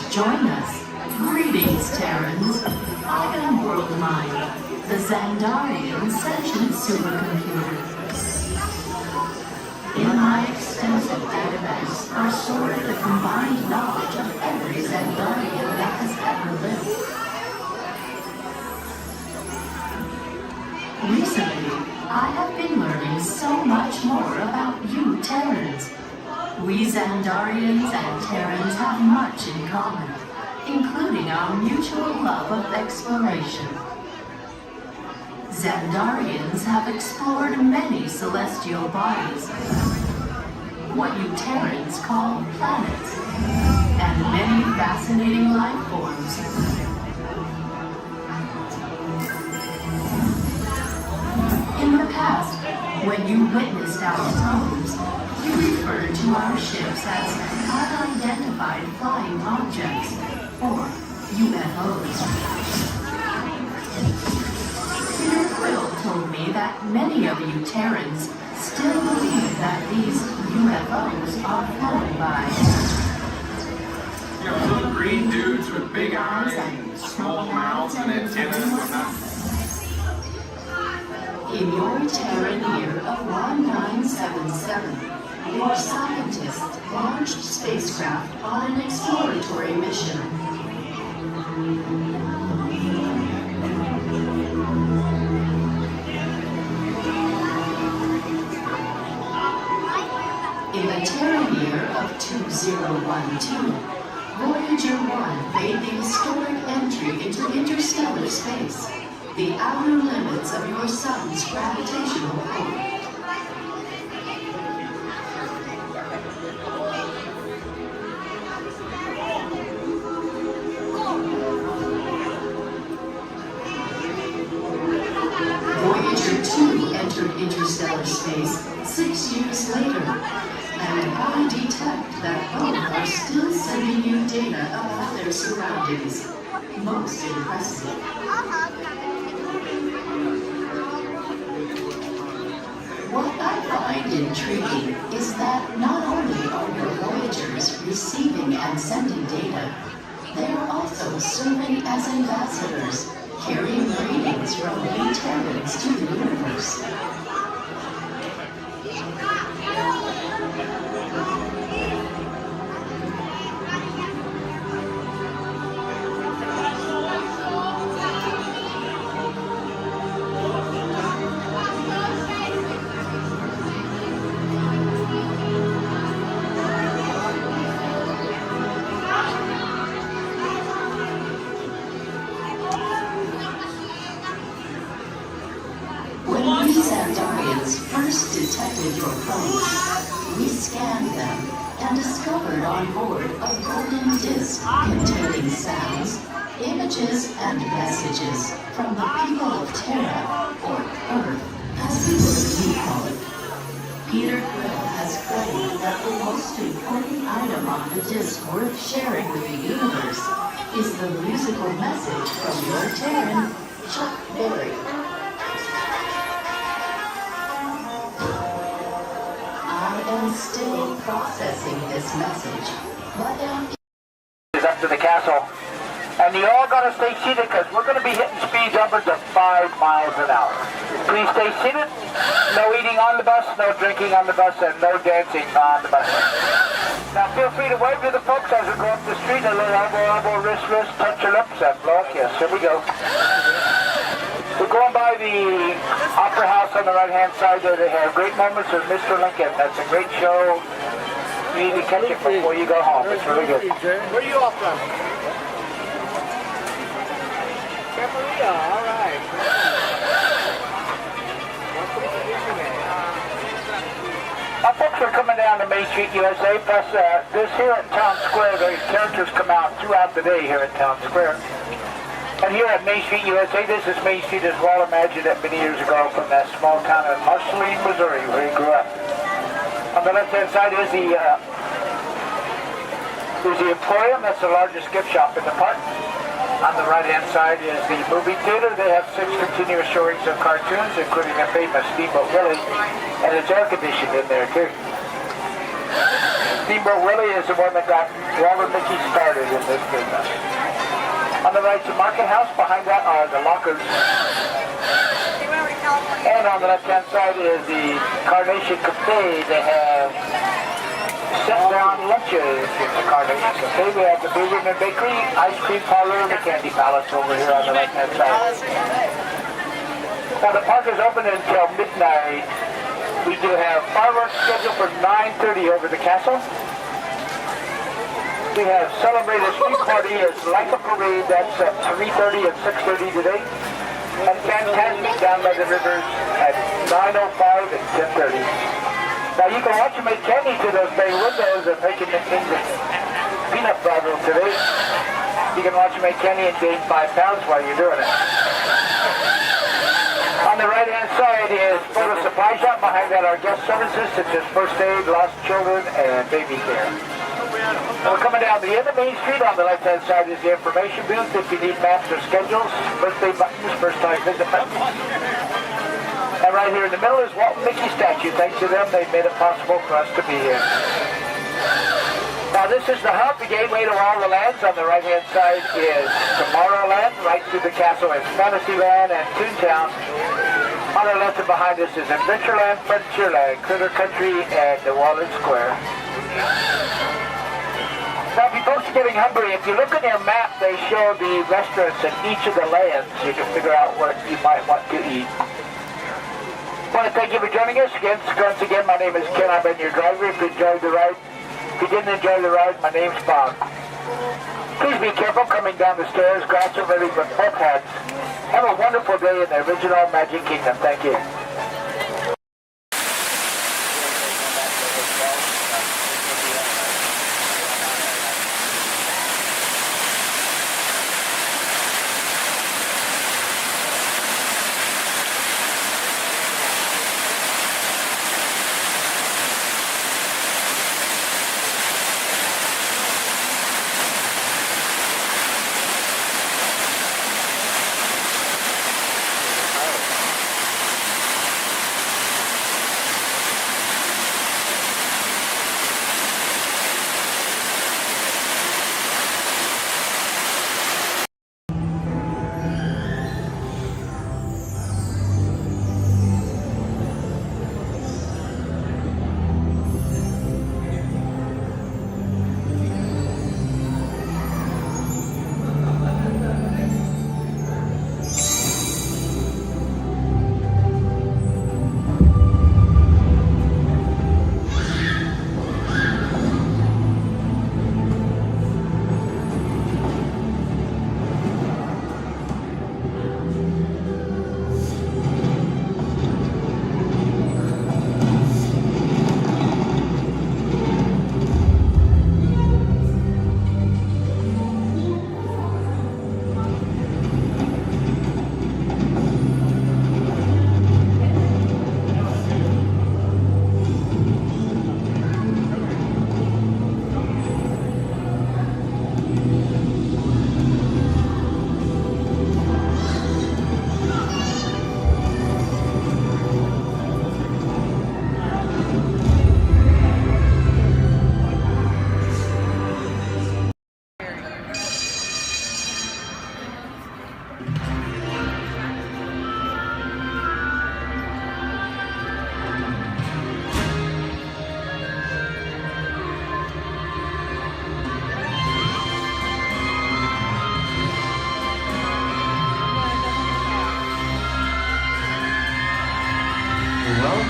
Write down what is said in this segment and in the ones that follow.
join us. Greetings, Terrans. I am World Mind, the Xandarian sentient supercomputer. In my extensive database are stored the combined knowledge of every Xandarian that has ever lived. Recently, I have been learning so much more about you Terrans. We Xandarians and Terrans have much in common, including our mutual love of exploration. Xandarians have explored many celestial bodies, what you Terrans call planets, and many fascinating life forms. In the past, when you witnessed our homes, you referred to our ships as unidentified flying objects, or UFOs. Peter Quill told me that many of you Terrans still believe that these UFOs are flown by little green dudes with big eyes and small mouths and antennas and whatnot. In your Terran year of 1977, your scientists launched spacecraft on an exploratory mission. In the Terran year of 2012, Voyager 1 made the historic entry into interstellar space, the outer limits of your sun's gravitational pull. Voyager 2 entered interstellar space 6 years later, and I detect that both are still sending you data about their surroundings. Most impressive. What I find intriguing is that not only are your Voyagers receiving and sending data, they are also serving as ambassadors, carrying greetings from you Terrans to the universe. First detected your phones, we scanned them and discovered on board a golden disc containing sounds, images, and messages from the people of Terra, or Earth, as we would call it. Peter Quill has claimed that the most important item on the disc worth sharing with the universe is the musical message from your Terran, Chuck Berry. I'm still processing this message, but is up to the castle, and you all got to stay seated because we're going to be hitting speeds upwards of 5 miles an hour. Please stay seated. No eating on the bus, no drinking on the bus, and no dancing on the bus. Now feel free to wave to the folks as we go up the street. A little elbow, wrist, touch your lips, and blow up. Yes, here we go. We're going by the Opera House on the right-hand side there. They have great moments with Mr. Lincoln. That's a great show. You need to catch it before you go home. It's really good. Where are you off from? Camarillo, all right. Our folks are coming down to Main Street, USA. Plus, this here at Town Square, the characters come out throughout the day here at Town Square. And here at Main Street, USA, this is Main Street as Walt imagined it many years ago from that small town of Marceline, Missouri, where he grew up. On the left-hand side is the Emporium. That's the largest gift shop in the park. On the right-hand side is the movie theater. They have 6 continuous showings of cartoons, including the famous Steamboat Willie, and it's air-conditioned in there, too. Steamboat Willie is the one that got Walt and Mickey started in this business. On the right's the market house. Behind that are the lockers. And on the left-hand side is the Carnation Cafe. They have sit-down lunches with the Carnation Cafe. We have the Blue Ribbon Bakery, Ice Cream Parlor, and the Candy Palace over here on the left-hand side. Now the park is open until midnight. We do have fireworks scheduled for 9:30 over the castle. We have celebrated street party as like a parade. That's at 3:30 and 6:30 today. And Fantastic down by the rivers at 9:05 and 10:30. Now you can watch them make candy to those bay windows and making the peanut butter today. You can watch them make candy and gain 5 pounds while you're doing it. On the right-hand side is photo supply shop. Behind that are guest services such as first aid, lost children, and baby care. We're coming down the end of Main Street. On the left-hand side is the information booth if you need maps or schedules, birthday buttons, first-time visit buttons. And right here in the middle is Walt and Mickey statue. Thanks to them, they made it possible for us to be here. Now this is the hub, the gateway to all the lands. On the right-hand side is Tomorrowland. Right through the castle is Fantasyland and Toontown. On the left and behind us is Adventureland, Frontierland, Critter Country, and the Walnut Square. Now, if you folks are getting hungry, if you look at your map, they show the restaurants in each of the lands. You can figure out what you might want to eat. I want to thank you for joining us. Once again, my name is Ken. I've been your driver. If you enjoyed the ride, if you didn't enjoy the ride, my name's Bob. Please be careful coming down the stairs. Grass are ready with both hats. Have a wonderful day in the original Magic Kingdom. Thank you.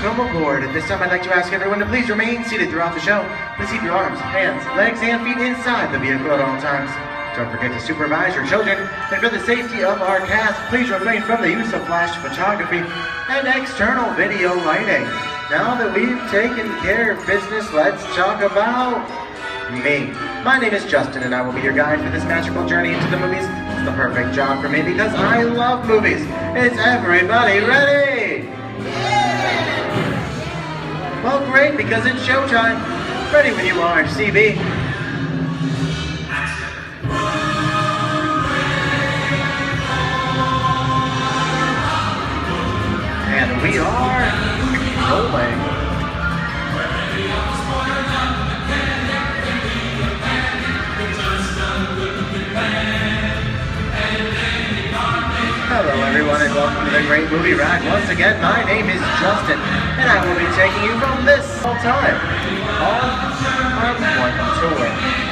Welcome aboard. At this time, I'd like to ask everyone to please remain seated throughout the show. Please keep your arms, hands, legs, and feet inside the vehicle at all times. Don't forget to supervise your children. And for the safety of our cast, please refrain from the use of flash photography and external video lighting. Now that we've taken care of business, let's talk about me. My name is Justin, and I will be your guide for this magical journey into the movies. It's the perfect job for me because I love movies. Is everybody ready? Well, great, because it's showtime. Ready when you are, CB. And we are rolling. welcome to the Great Movie Ride. Once again, my name is Justin, and I will be taking you from this whole time on our one tour.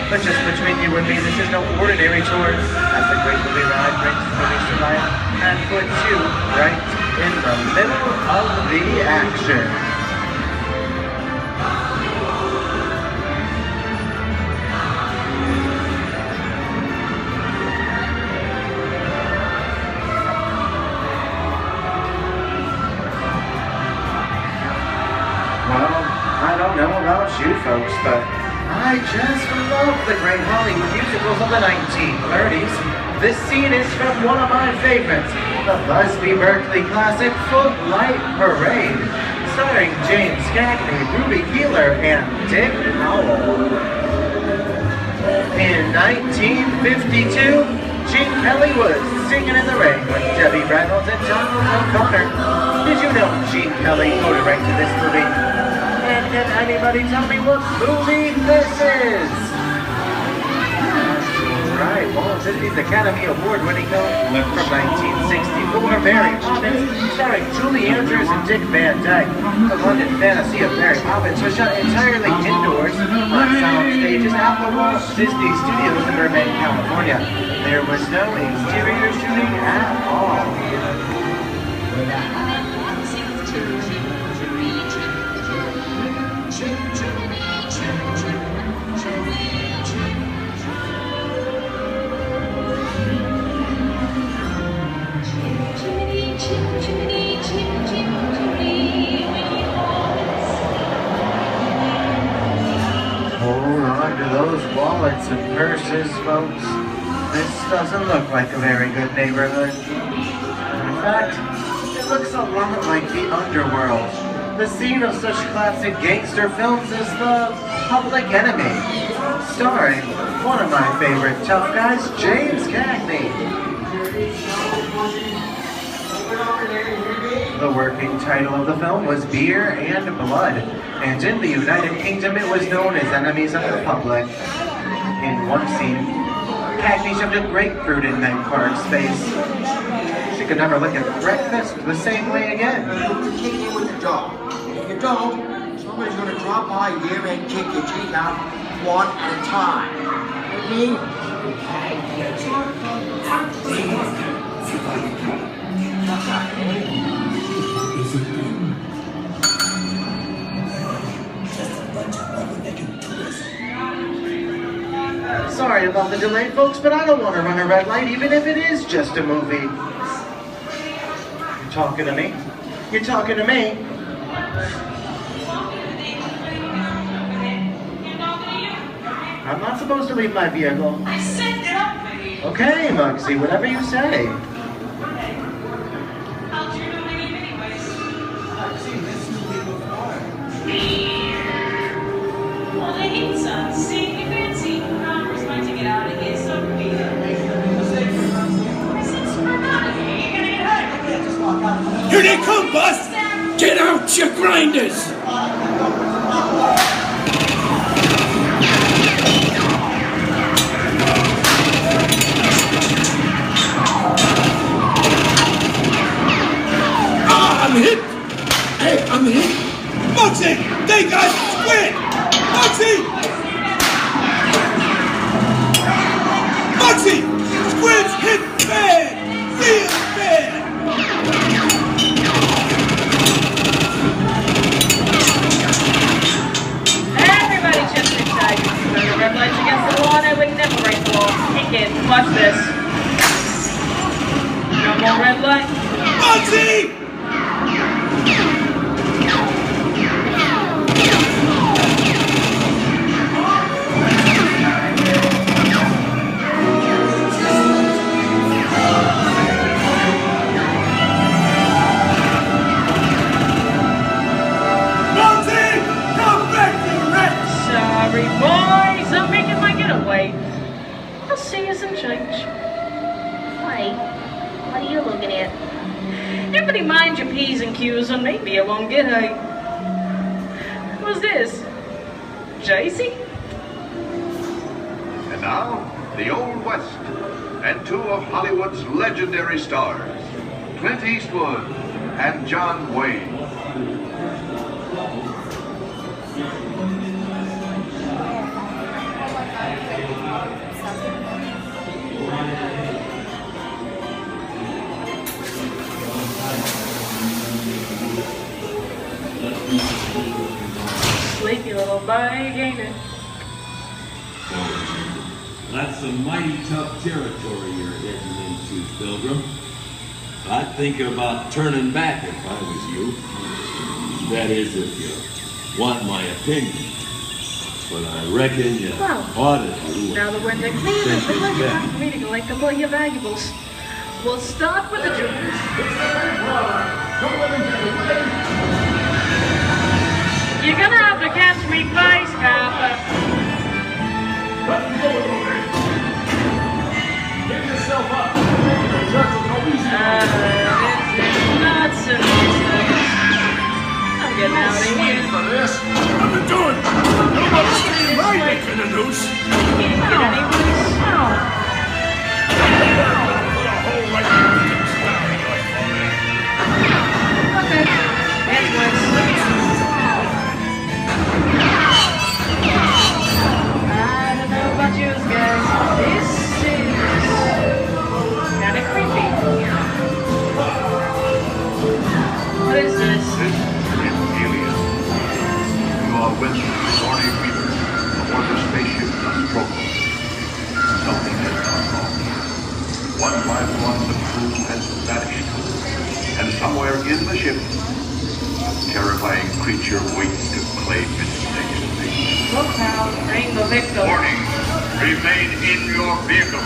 But just between you and me, this is no ordinary tour, as the Great Movie Ride brings movies to life and puts you right in the middle of the action. Well, I don't know about you folks, but I just love the great Hollywood musicals of the 1930s. This scene is from one of my favorites, the Busby Berkeley classic Footlight Parade, starring James Cagney, Ruby Keeler, and Dick Powell. In 1952, Gene Kelly was singing in the rain with Debbie Reynolds and Donald O'Connor. Did you know Gene Kelly co-directed this movie? And can anybody tell me what movie this is? Right, Walt Disney's Academy Award-winning film from 1964, Mary Poppins, starring Julie Andrews and Dick Van Dyke. The London fantasy of Mary Poppins was shot entirely indoors on sound stages at the Walt Disney Studios in Burbank, California. There was no exterior shooting at all. Hold on to those wallets and purses, folks. This doesn't look like a very good neighborhood. In fact, it looks a lot like the underworld, the scene of such classic gangster films as The Public Enemy, starring one of my favorite tough guys, James Cagney. The working title of the film was Beer and Blood, and in the United Kingdom it was known as Enemies of the Public. In one scene, Cagney shoved a grapefruit in Meg Clark's face. She could never look at breakfast the same way again. You kick in with the dog. If you don't, somebody's going to drop by here and kick your teeth out one at a time. With me? Sorry about the delay, folks, but I don't want to run a red light, even if it is just a movie. You talking to me? You're talking to me? I'm not supposed to leave my vehicle. I set it up for you. Okay, Muggsy, whatever you say. How'd you know my name anyways? I've seen this movie before. Well, they hate some. See, you fancy. Connor's going to get out of here, so be it. I said, screw out of here. You're gonna get hurt. I can't just walk out. Here they come, boss! Get out your grinders! I'm hit! Hey, I'm hit! Muggsy! They got Squid! Muggsy! Muggsy! Squid's hit bad! Real bad! Everybody just inside. The red lights against the law, and I would never break the law. Hey kid, watch this. No more red light. Muggsy! Sorry, boys, I'm making my getaway. I'll see you some change. Wait, what are you looking at? Everybody mind your P's and Q's, and maybe I won't get hurt. Who's this? JC? And now, the Old West, and two of Hollywood's legendary stars, Clint Eastwood and John Wayne. Sleepy little body, ain't it? That's some mighty tough territory you're heading into, Pilgrim. I'd think about turning back if I was you. That is, if you want my opinion. But I reckon you ought to do Now that we're in the clear, it's time for me to collect all your valuables. We'll start with the jewels. You're gonna have to catch me twice, Papa. Get yourself up. This is nuts and bolts. I'm getting out of here. For this. I've been doing. Nobody's taking my neck in a noose. Can't get any worse. Put a hole right in the sky, like Okay. That's worse. I don't know about you guys. This is kinda creepy. What is this? This is Alien. You are with Warning Reaper aboard the spaceship Nostromo. Something has gone wrong. One by one, the crew has vanished. And somewhere in the ship, a terrifying creature waits to claim its next mate. Look now, bring the victim. Warning, remain in your vehicle.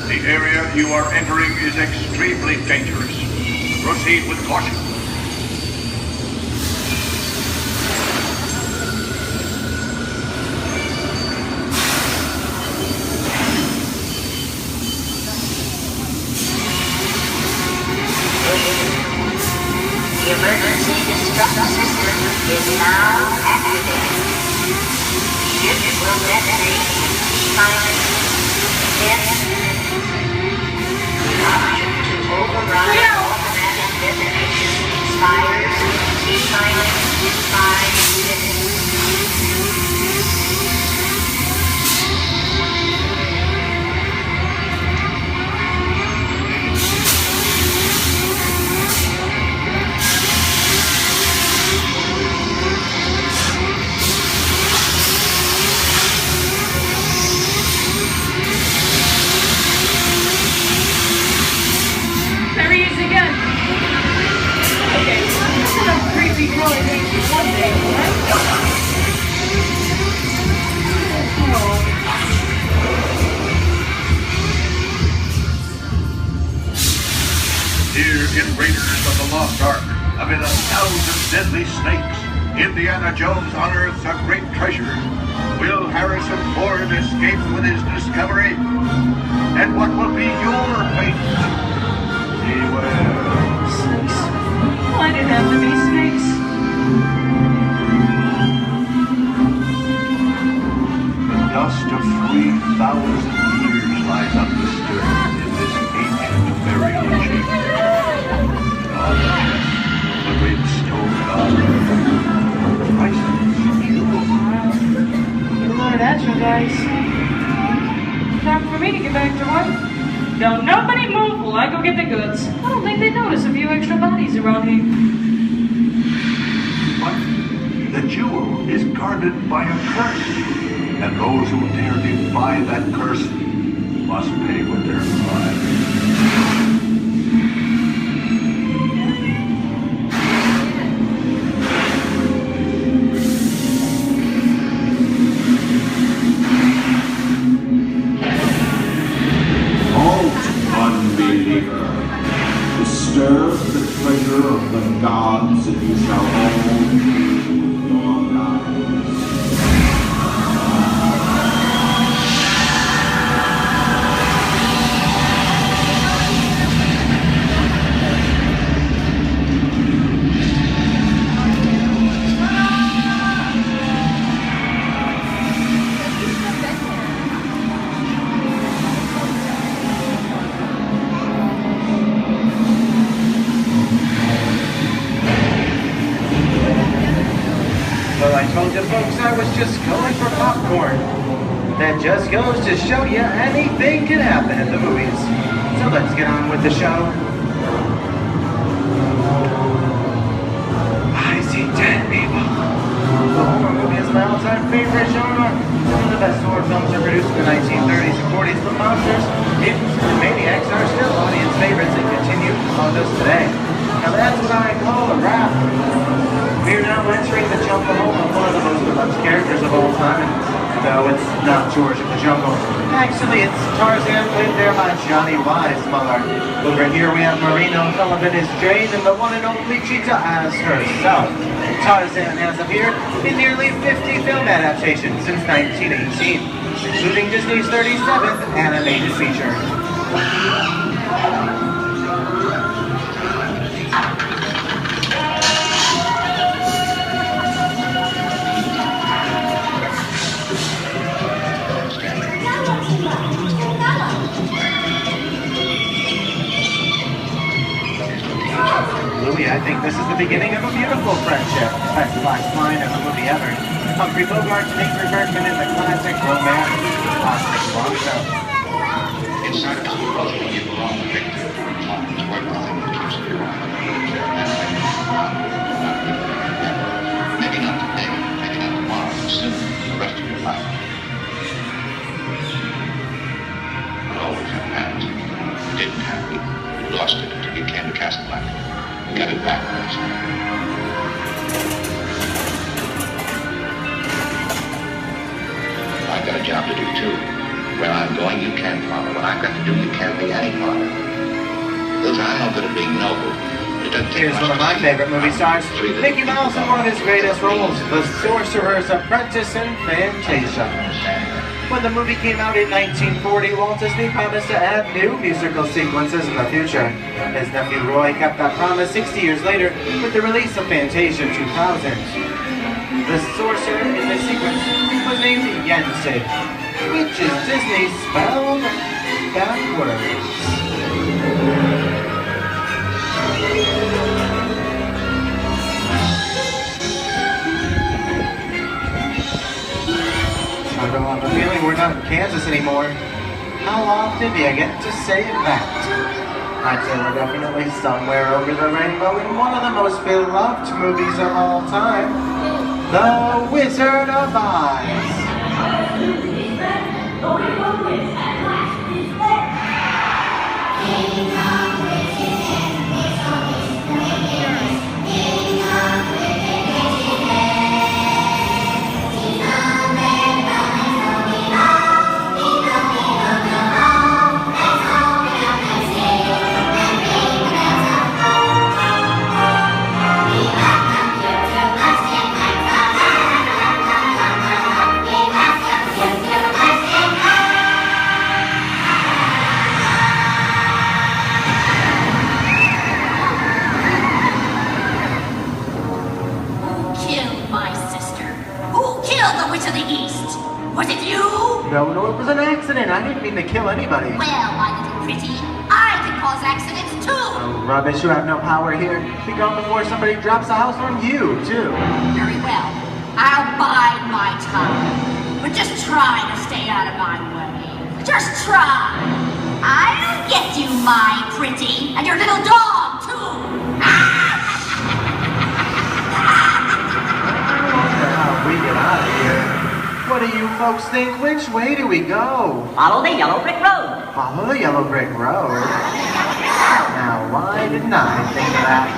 The area you are entering is extremely dangerous. Proceed with caution. The emergency destruct system is now activated. Ship will detonate silent 10 minutes. Option to override automatic detonation expires silent 5 minutes. There he is again. Okay, that's enough creepy growing things for one day, right? Oh. Here in Raiders of the Lost Ark, amid 1,000 deadly snakes, Indiana Jones unearths a great treasure. Will Harrison Ford escape with his discovery? And what will be your fate? Beware. Snakes. Why did it have to be snakes? The dust of 3,000 years lies undisturbed in this ancient burial chamber. On the chest, the great stone god, priceless jewel. You learned that, you guys. Time for me to get back to work. Don't nobody move while I go get the goods. I don't think they notice a few extra bodies around here. But the jewel is guarded by a curse, and those who dare defy that curse must pay with their lives. Unbeliever, disturb the treasure of the gods, and you shall all lose your lives. So I told you folks I was just going for popcorn. That just goes to show you anything can happen at the movies. So let's get on with the show. I see dead people. The horror movie is my all-time favorite genre. Some of the best horror films are produced in the 1930s and 40s, but monsters, mutants, and maniacs are still audience favorites and continue to haunt us today. Now that's what I call a wrap. We're now entering the jungle home of one of the most beloved characters of all time. No, it's not George of the Jungle. Actually, it's Tarzan, played there by Johnny Weissmuller. Over here we have Marino Sullivan as Jane, and the one and only Cheetah as herself. Tarzan has appeared in nearly 50 film adaptations since 1918, including Disney's 37th animated feature. Louis, I think this is the beginning of a beautiful friendship. Best last line of a movie ever. Humphrey Bogart to Ingrid Bergman in the classic romance, Oscar Blanco. Inside of the puzzle, you belong to Victor. Where nothing is maybe not today, maybe not tomorrow, but soon, the rest of your life. You always have past. You didn't have it. You lost it until you came to Casablanca. You got it back first. I've got a job to do too. Where I'm going, you can't follow. What I've got to do, you can't be any part of. Those I'm no good at being noble. Here's one of my favorite movie stars, Mickey Mouse in one of his greatest roles, the Sorcerer's Apprentice in Fantasia. When the movie came out in 1940, Walt Disney promised to add new musical sequences in the future. His nephew Roy kept that promise 60 years later with the release of Fantasia 2000. The sorcerer in the sequence was named Yensid, which is Disney spelled backwards. I don't have a feeling we're not in Kansas anymore. How often do you get to say that? I'd say we're definitely somewhere over the rainbow in one of the most beloved movies of all time, The Wizard of Oz. No, it was an accident. I didn't mean to kill anybody. Well, my little pretty, I can cause accidents too. Oh, rubbish. You have no power here. Be gone before somebody drops a house on you, too. Very well. I'll bide my time. But just try to stay out of my way. Just try. I'll get you, my pretty, and your little dog, too. How we get out of here. What do you folks think? Which way do we go? Follow the yellow brick road. Follow the yellow brick road? Now, why didn't I think of that?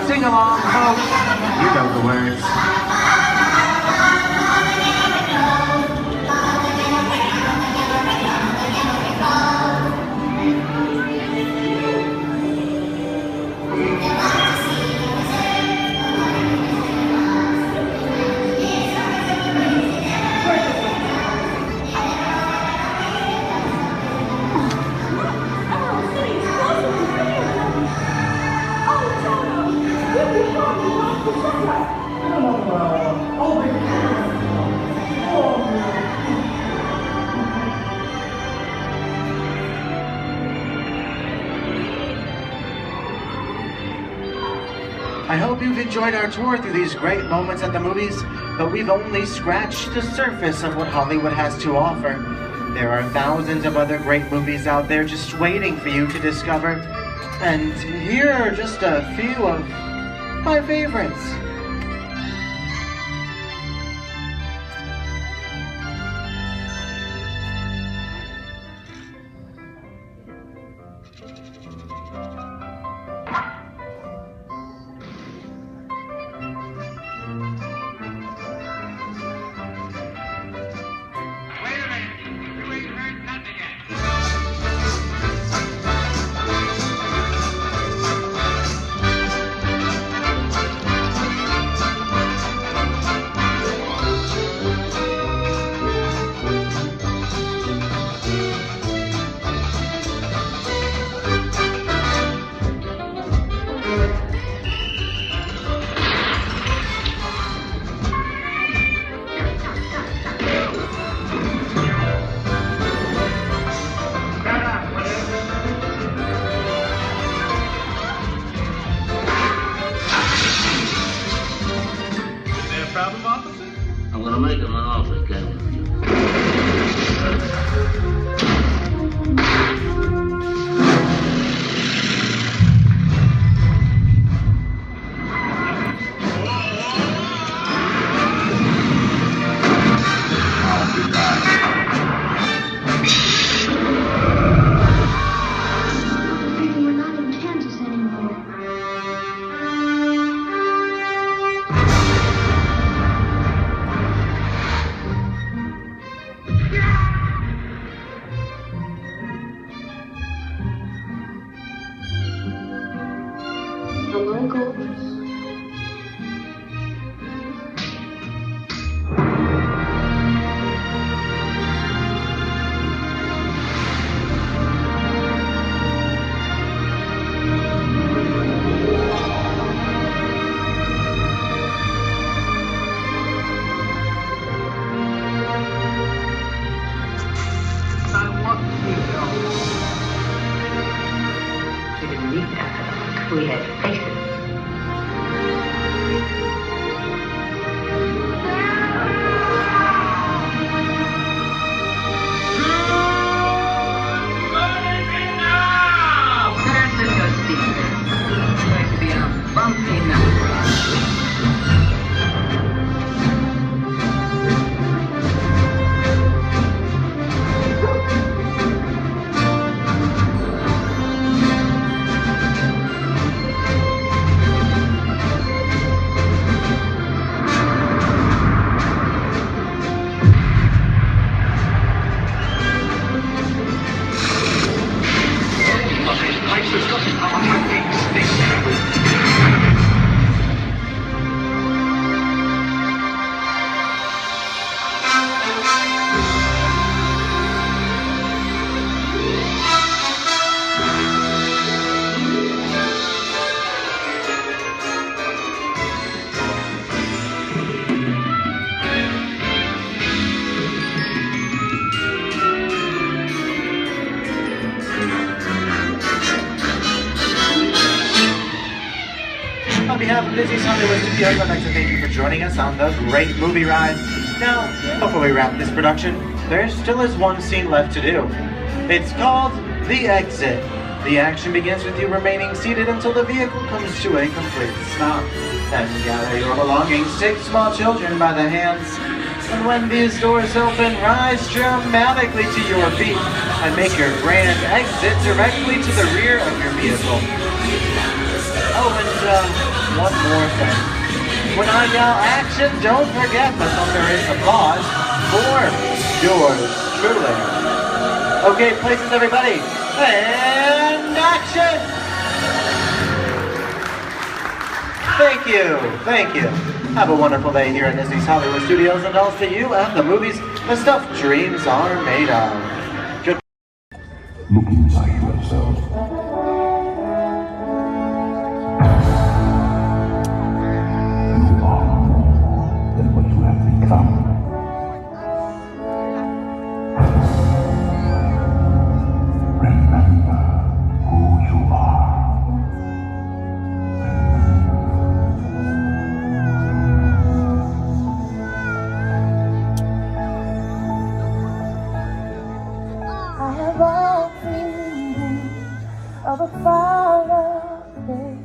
Sing along, folks. You know the words. I hope you've enjoyed our tour through these great moments at the movies. but we've only scratched the surface of what Hollywood has to offer. There are thousands of other great movies out there just waiting for you to discover. And here are just a few of my favorites. behalf of Disney's Hollywood Studios, I'd like to thank you for joining us on the great movie ride. Now, before we wrap this production, there still is one scene left to do. It's called The Exit. The action begins with you remaining seated until the vehicle comes to a complete stop. Then gather your belongings, take small children by the hands, and when these doors open, rise dramatically to your feet and make your grand exit directly to the rear of your vehicle. Oh, and one more thing. When I yell action, don't forget the thunderous applause for yours truly. Okay, places everybody, and action! Thank you. Have a wonderful day here at Disney's Hollywood Studios, and I'll see you at the movies the stuff dreams are made of. Good. Look inside yourself. You are more than what you have become. Remember who you are. a fireplace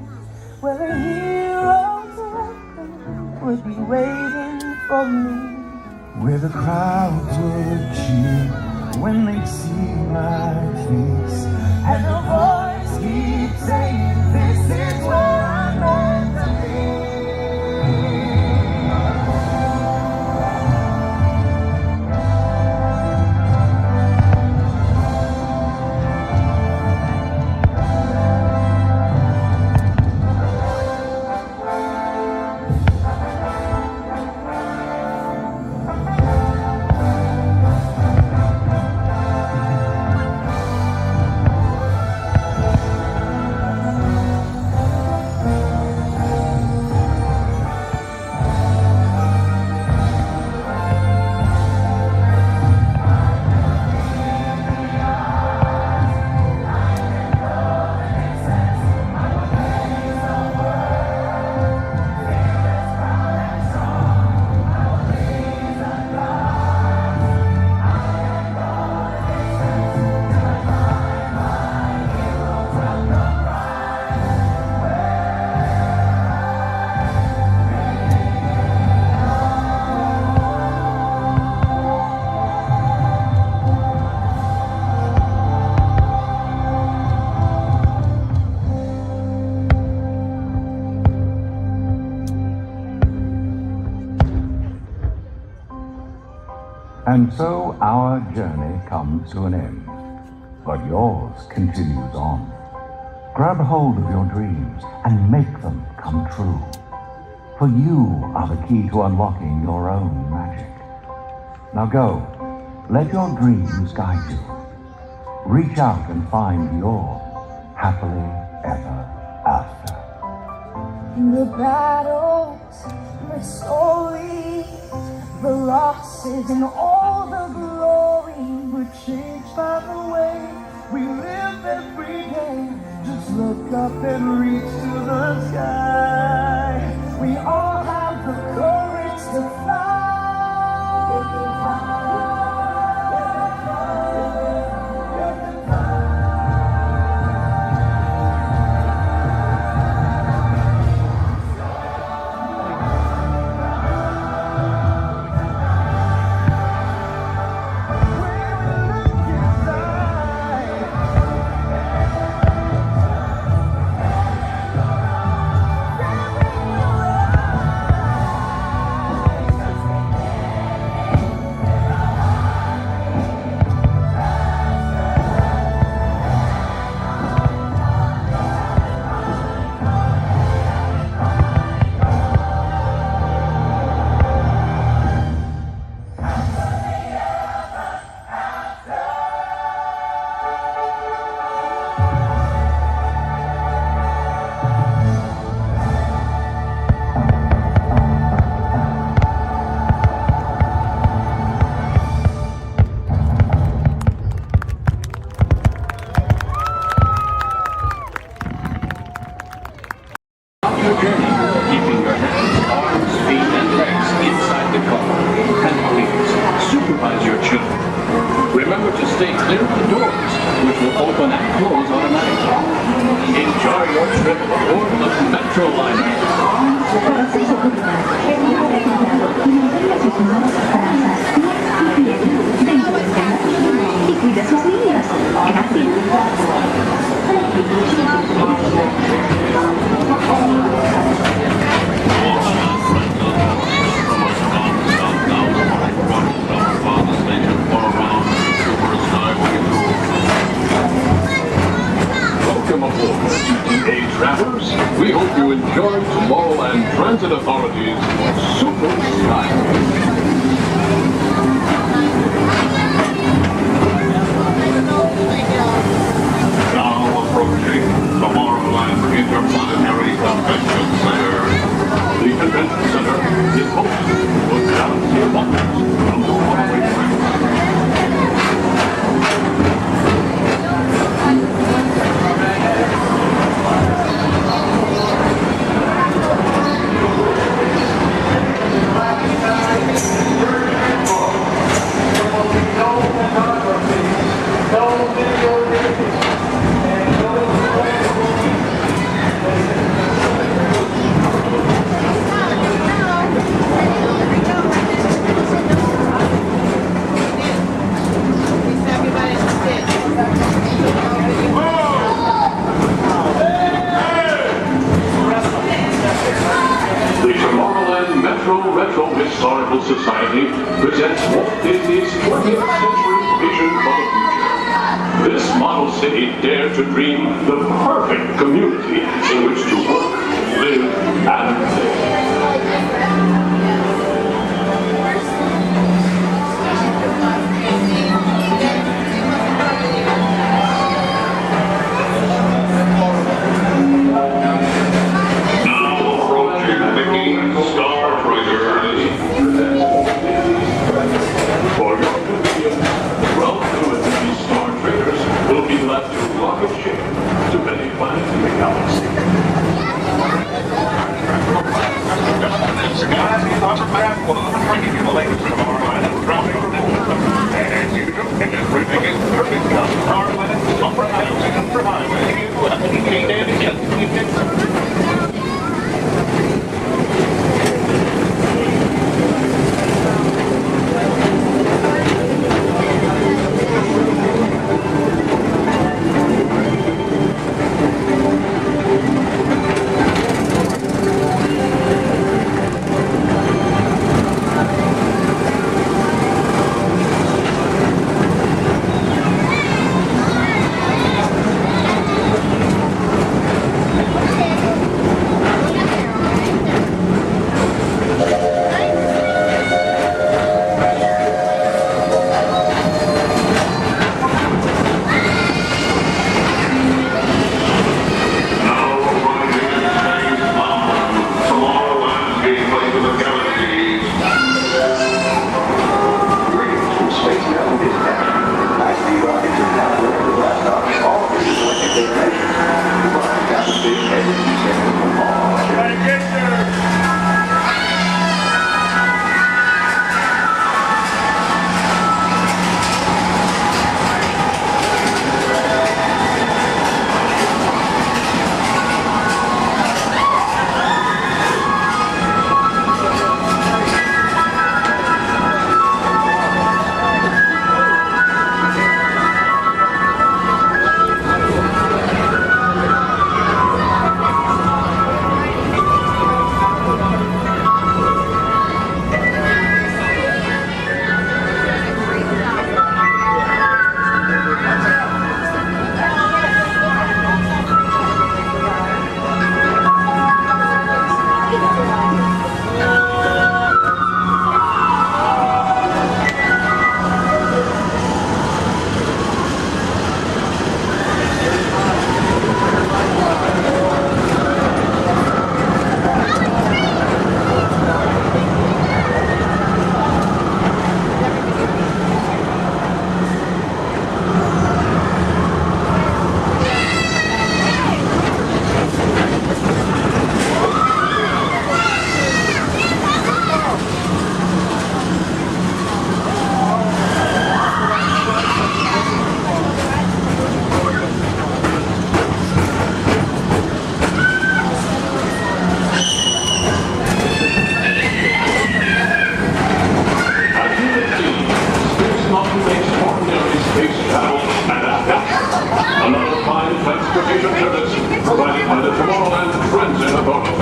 where a hero's anthem would be waiting for me. Where the crowds would cheer when they see my face, and the voice keeps saying, this is where I'm meant to be. And so our journey comes to an end, but yours continues on. Grab hold of your dreams and make them come true. For you are the key to unlocking your own magic. Now go, let your dreams guide you. Reach out and find your happily ever after. The battles, the stories, the losses, and all the glory were changed by the way we live every day. Just look up and reach to the sky. We all have the courage to fly. We can fly. Keeping your hands, arms, feet, and legs inside the car. And please, supervise your children. Remember to stay clear of the doors, which will open and close automatically. Enjoy your trip aboard the Metroliner. Y cuida sus niños. Gracias. Welcome aboard, GTA travelers. We hope you enjoyed dare to dream the perfect community in which to work, live, and play. transportation service provided by the Tomorrowland Transit Authority.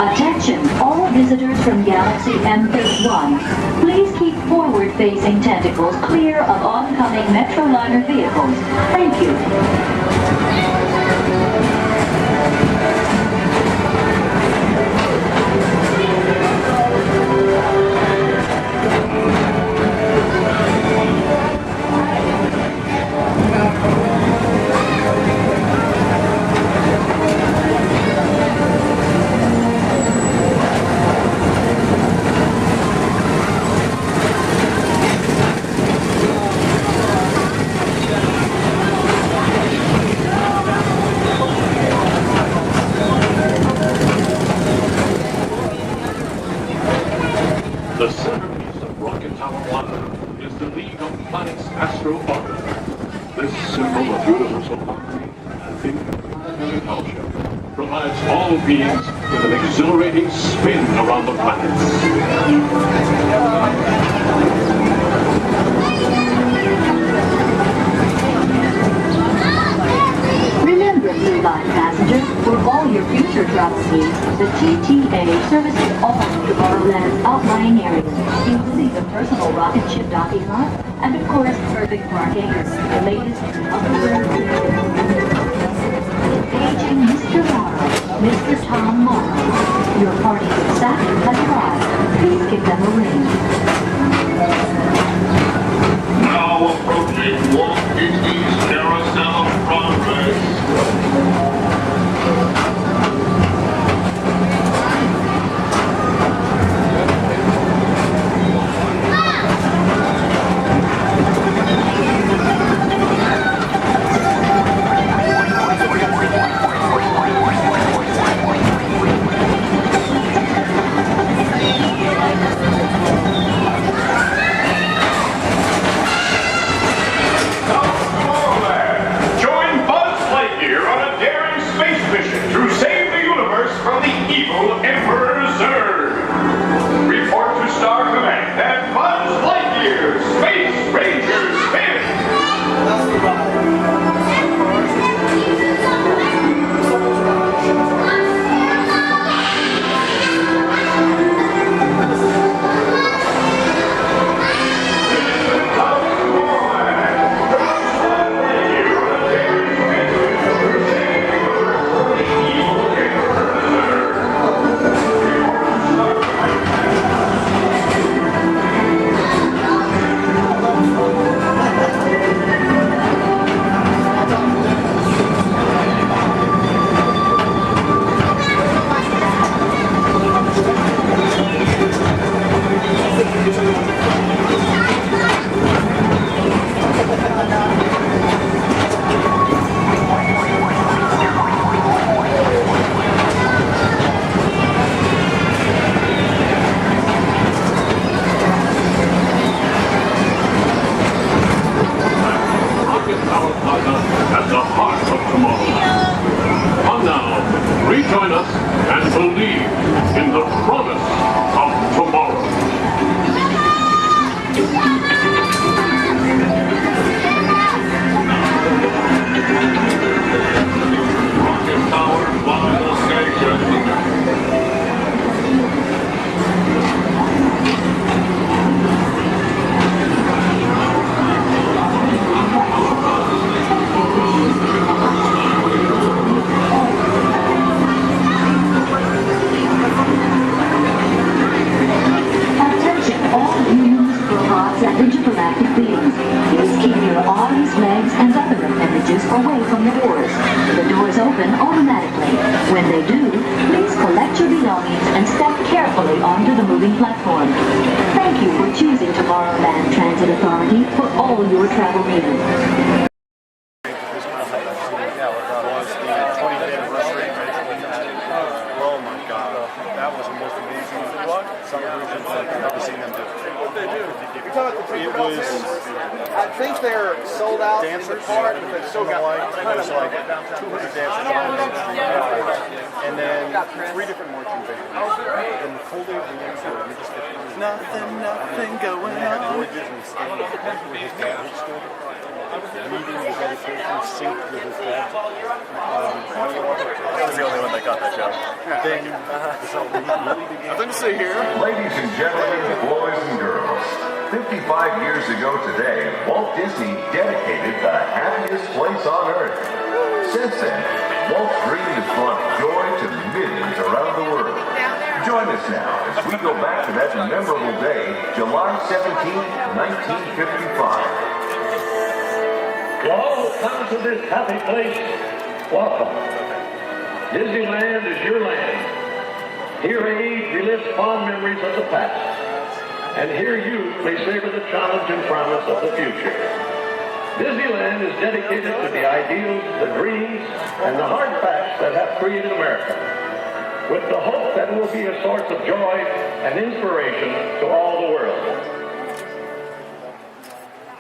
Attention, all visitors from Galaxy M31. Please keep forward-facing tentacles clear of oncoming Metroliner vehicles. Thank you. The centerpiece of Rocket Tower 1 is the League of Planets Astro Orbiter. This symbol of universal harmony and interplanetary culture provides all beings with an exhilarating spin around the planets. Remember, Blue Line passengers, for all your future travel needs, the TTA services all Tomorrowland's outlying areas, including the personal rocket ship docking lot, and of course, perfect parking, the latest upgrade. Engaging Mr. Morrow, Mr. Tom Morrow. Your party's staff has arrived. Please give them a ring. Now approaching Walt Disney's Carousel of Progress. From the evil Emperor Zurg. Report to Star Command that Buzz Lightyear, Space Ranger Spin. At the heart of Tomorrowland. Come now, rejoin us and believe in the promise of tomorrow. Rocket powered by the station. And intergalactic beings. Please keep your arms, legs, and other appendages away from the doors. The doors open automatically. When they do, please collect your belongings and step carefully onto the moving platform. Thank you for choosing Tomorrowland Transit Authority for all your travel needs. Oh my God, that was the most amazing celebration I've ever seen them do. They do. It was. I think they're sold out dancers, in the park, but they've still got there's like 200 dancers, and then 3 different marching bands. And the full day of the answer, you just get nothing going on. George Disney standing where his dad stood, reading the dedication, synced with his dad. I was the only one that got that joke. Then the celebration really began. Nothing to see here. Ladies and gentlemen, boys and girls, 55 years ago today, Walt Disney dedicated the happiest place on earth. Since then, Walt's dream has brought joy to millions around the world. Join us now as we go back to that memorable day, July 17, 1955. To all who come to this happy place, welcome. Disneyland is your land. Here age relives fond memories of the past. And here you may savor the challenge and promise of the future. Disneyland is dedicated to the ideals, the dreams, and the hard facts that have created America, with the hope that it will be a source of joy and inspiration to all the world.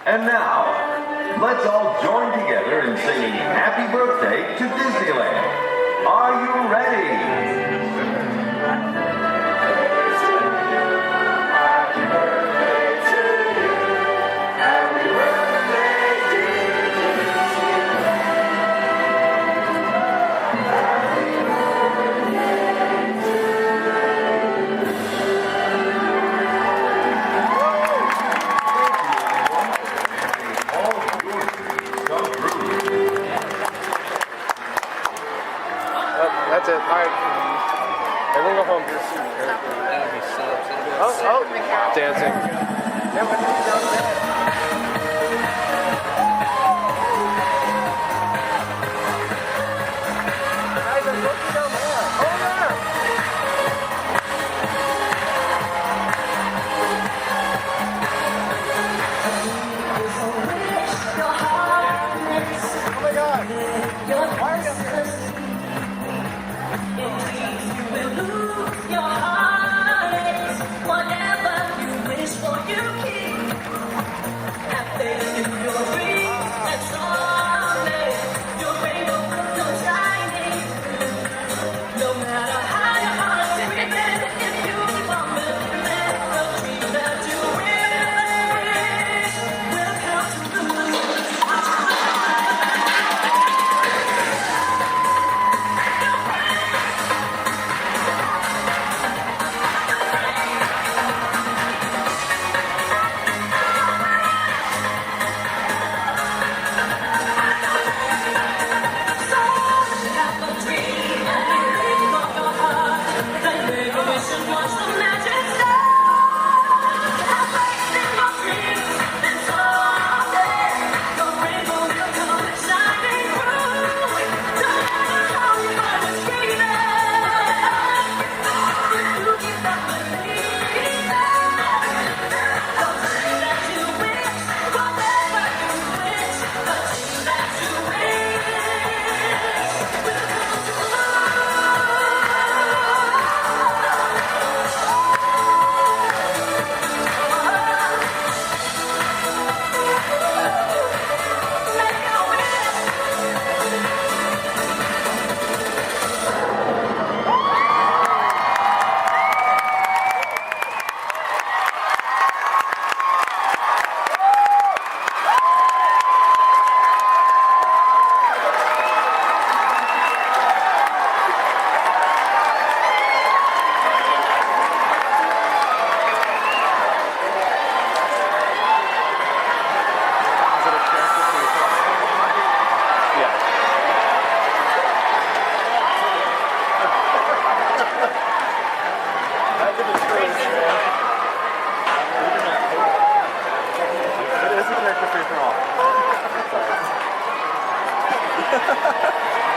And now, let's all join together in singing Happy Birthday to Disneyland. Are you ready?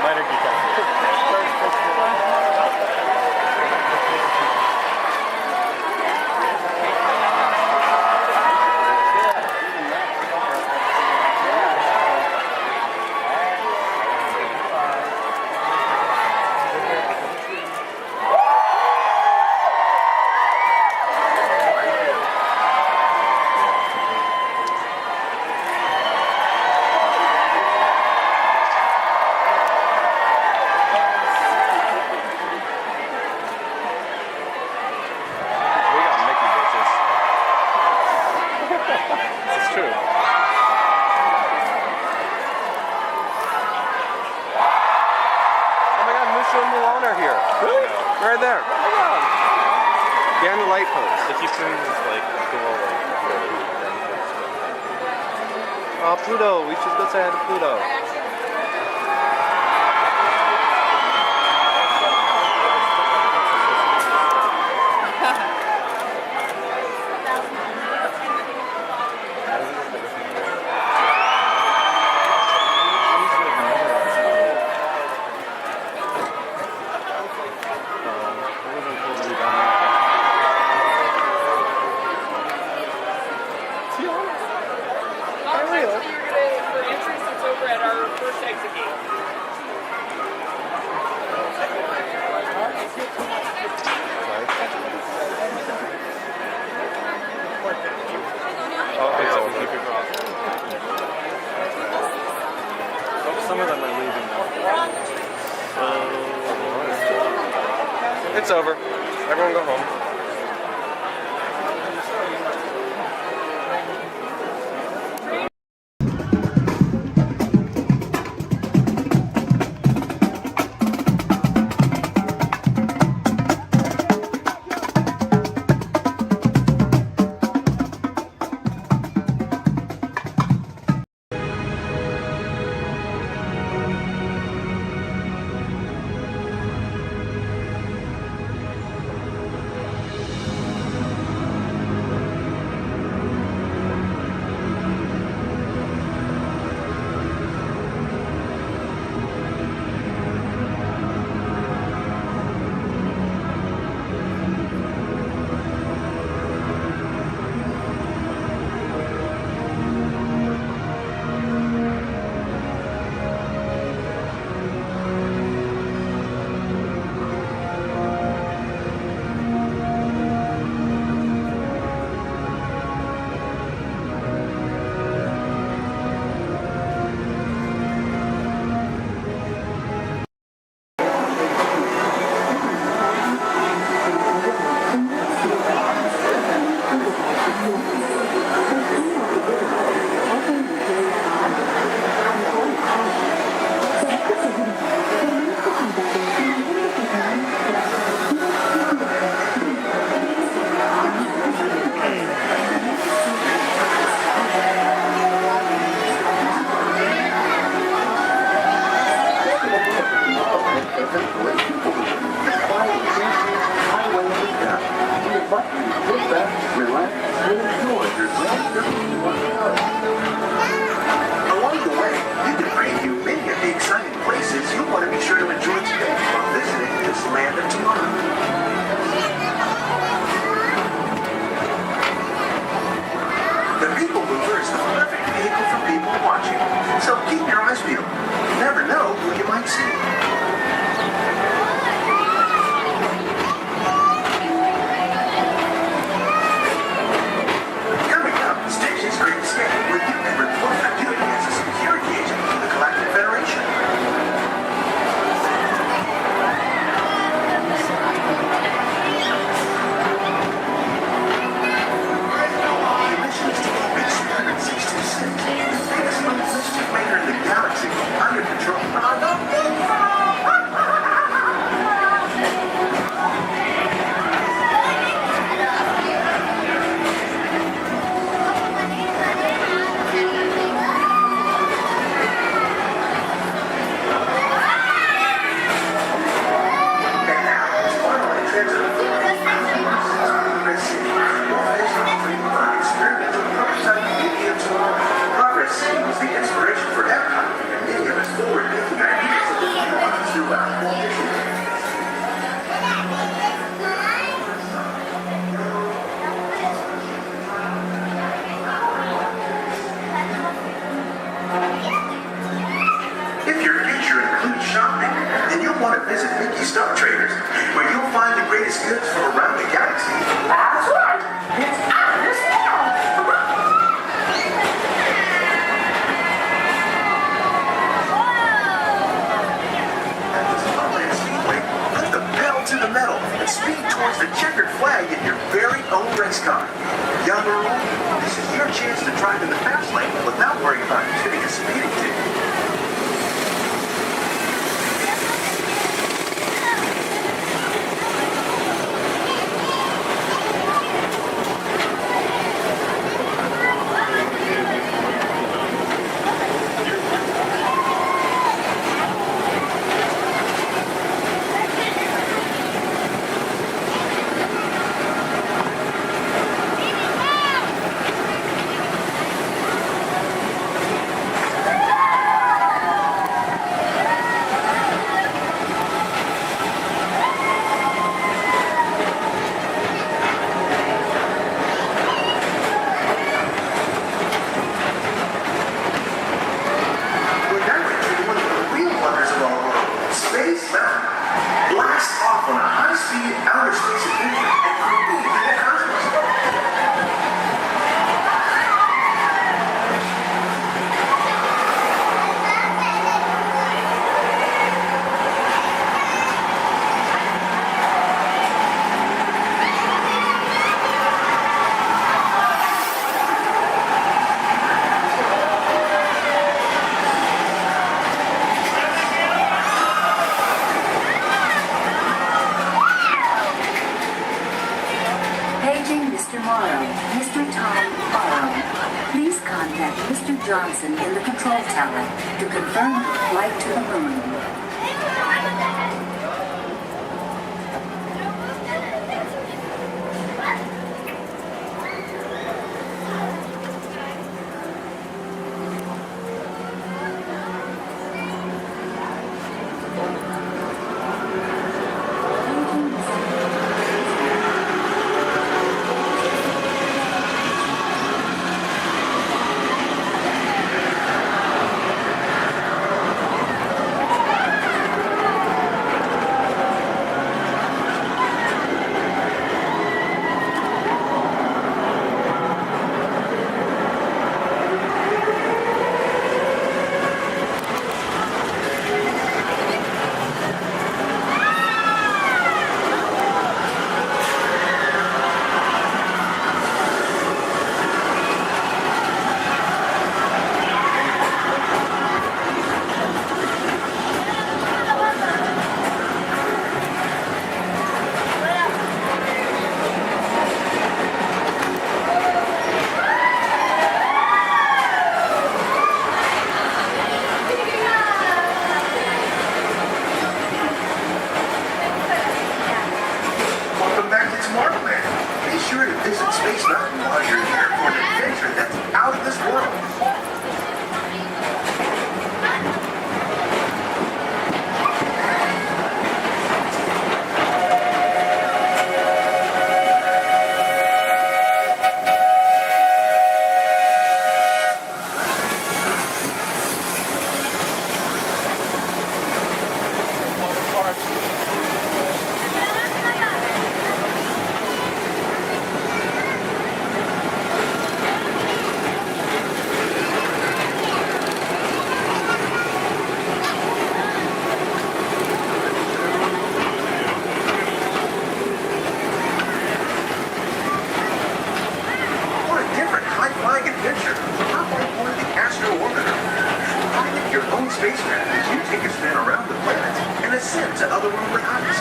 Minor Right there. Behind the light post. It keeps doing this like cool Oh, Pluto. We should go say hi to Pluto. Some of them are leaving now. It's over. Everyone go home. So keep your eyes peeled. You never know who you might see. Coming up, Station's Great Escape, where you can report your duty as a security agent to the Galactic Federation. The mission is to open Standard 626, the biggest mischief maker in the galaxy, under control. Progress City was the inspiration for Epcot, and many of its forward-thinking ideas have been utilized throughout Walt Disneyland. If your future includes shopping, then you'll want to visit Mickey Stunt Traders, where you'll find the greatest goods from around the galaxy. That's right! It's ours now! At the Tomorrowland Speedway, put the pedal to the metal and speed towards the checkered flag in your very own race car. Young or old, this is your chance to drive in the fast lane without worrying about getting a speeding ticket. Johnson in the control tower to confirm the flight to the moon. otherworldly heights.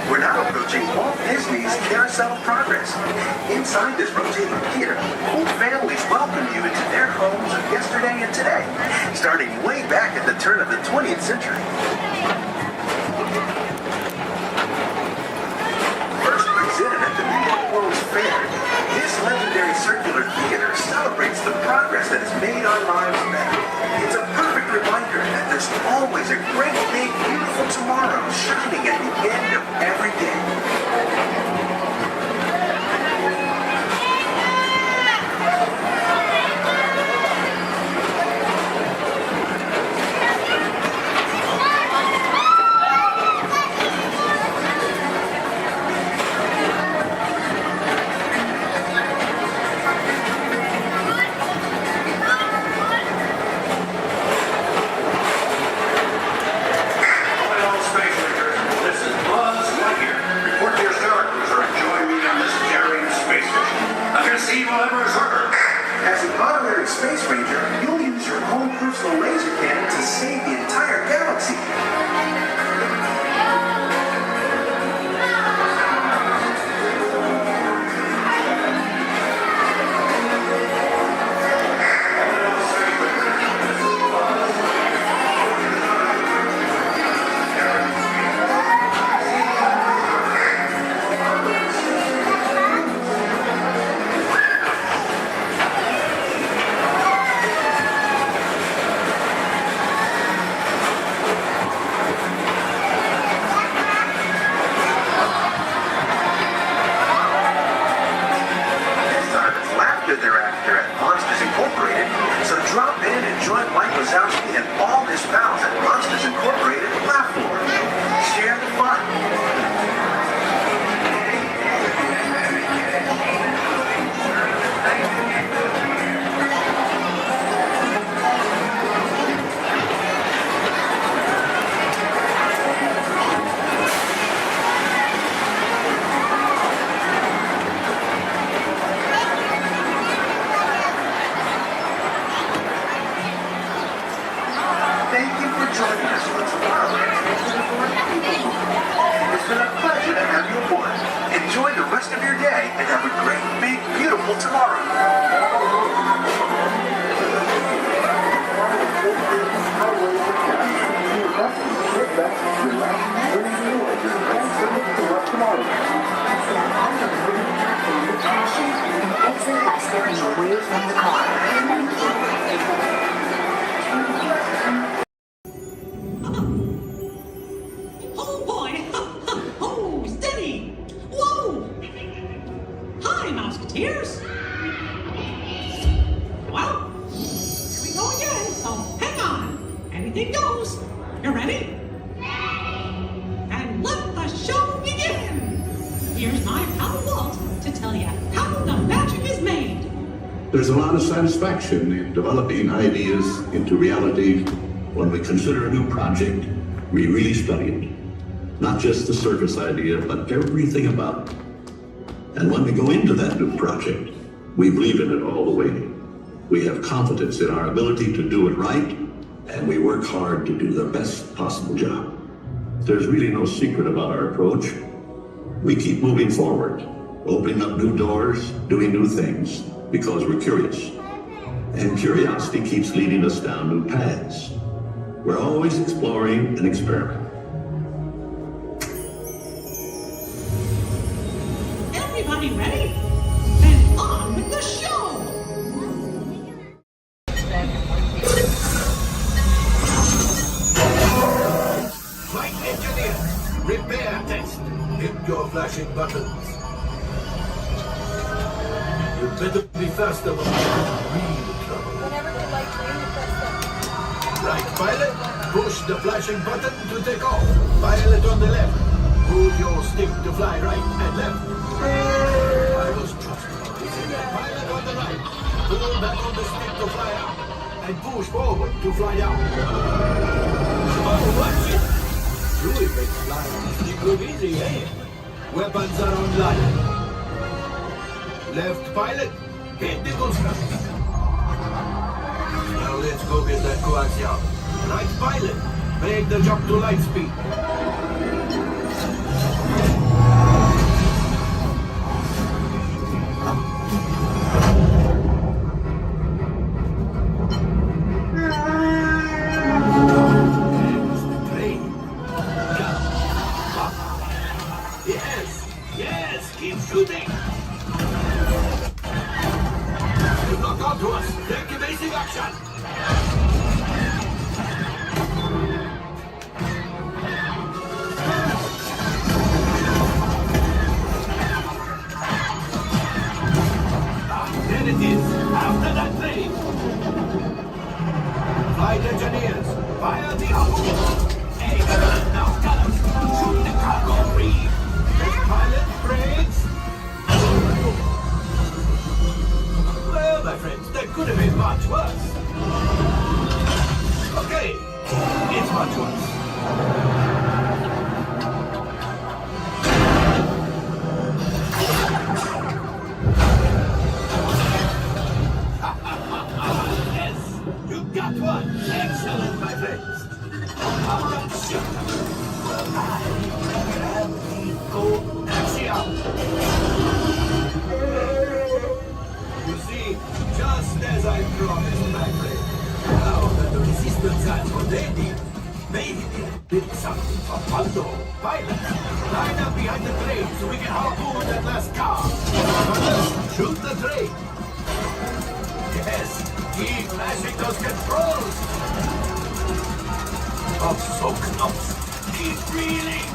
We're now approaching Walt Disney's Carousel of Progress. Inside this rotating theater, whole families welcome you into their homes of yesterday and today, starting way back at the turn of the 20th century. First presented at the New York World's Fair, this legendary circular theater celebrates the progress that has made our lives better. It's a perfect reminder that there's always a great, big, beautiful tomorrow shining at the end of every day. As an honorary space ranger, you'll use your own personal laser cannon to save the entire galaxy. There's a lot of satisfaction in developing ideas into reality. When we consider a new project, we really study it. Not just the surface idea, but everything about it. And when we go into that new project, we believe in it all the way. We have confidence in our ability to do it right, and we work hard to do the best possible job. There's really no secret about our approach. We keep moving forward, opening up new doors, doing new things, because we're curious. And curiosity keeps leading us down new paths. We're always exploring and experimenting. Everybody ready? Then on with the show! Flight engineer, repair test. Hit your flashing buttons. You better be faster when you're in real trouble. Whenever the light green, you press them. Right, pilot. Push the flashing button to take off. Pilot on the left. Move your stick to fly right and left. I was trusting. Pilot on the right. Pull back on the stick to fly out. And push forward to fly down. Oh, watch it. Truly makes flying this thing look easy, eh? Weapons are online. Left pilot, hit the booster. Now let's go get that coaxial. Right pilot, make the jump to light speed. Yes, keep shooting. You lock onto us. Take evasive action. There it is. After that train. Flight engineers, fire the harpoon. Excellent. Now, gunners, shoot the cargo free. Pilot brakes. Well, my friends, that could have been much worse. Okay, it's much worse. Yes, you got one. Excellent, my friends. How about ship? Well, I grab the coaxial. You see, just as I promised, my friend. Now that the resistance has what they need, maybe they'll build something for Pando. Pilot, line up behind the train so we can harpoon that last car. First, shoot the train. Yes, keep mashing those controls. Oh, so close. Keep reeling.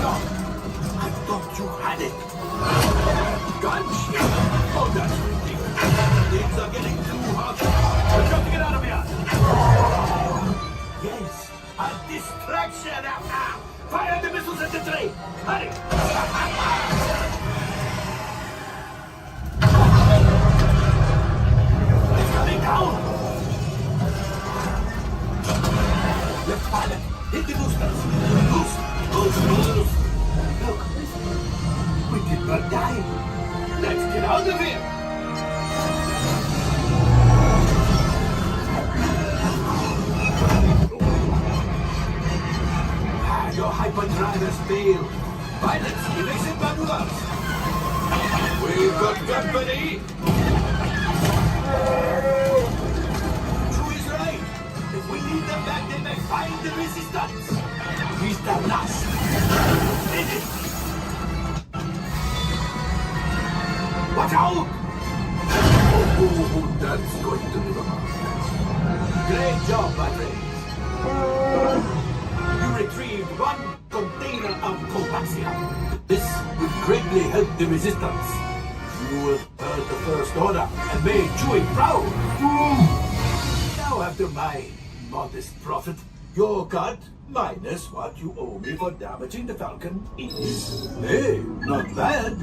No, I thought you had it. Gunship. Oh, that's ridiculous. Things are getting too hot. We've got to get out of here. Yes, a distraction. Fire the missiles at the train. Hurry. It's coming down. Left pilot, hit the boosters. Boost. Look, we did not die. Let's get out of here. Your hyperdrivers fail. Pilots, evasive maneuvers. We've got company. True is right. If we need them back, they may find the resistance. He's the last. Finish. Watch out! Oh, that's going to be the mark. Great job, my friends. You retrieved one container of coaxium. This will greatly help the resistance. You will heard the First Order and made Chewie proud. Now, after my modest profit, your cut, minus what you owe me for damaging the Falcon, is, hey, not bad.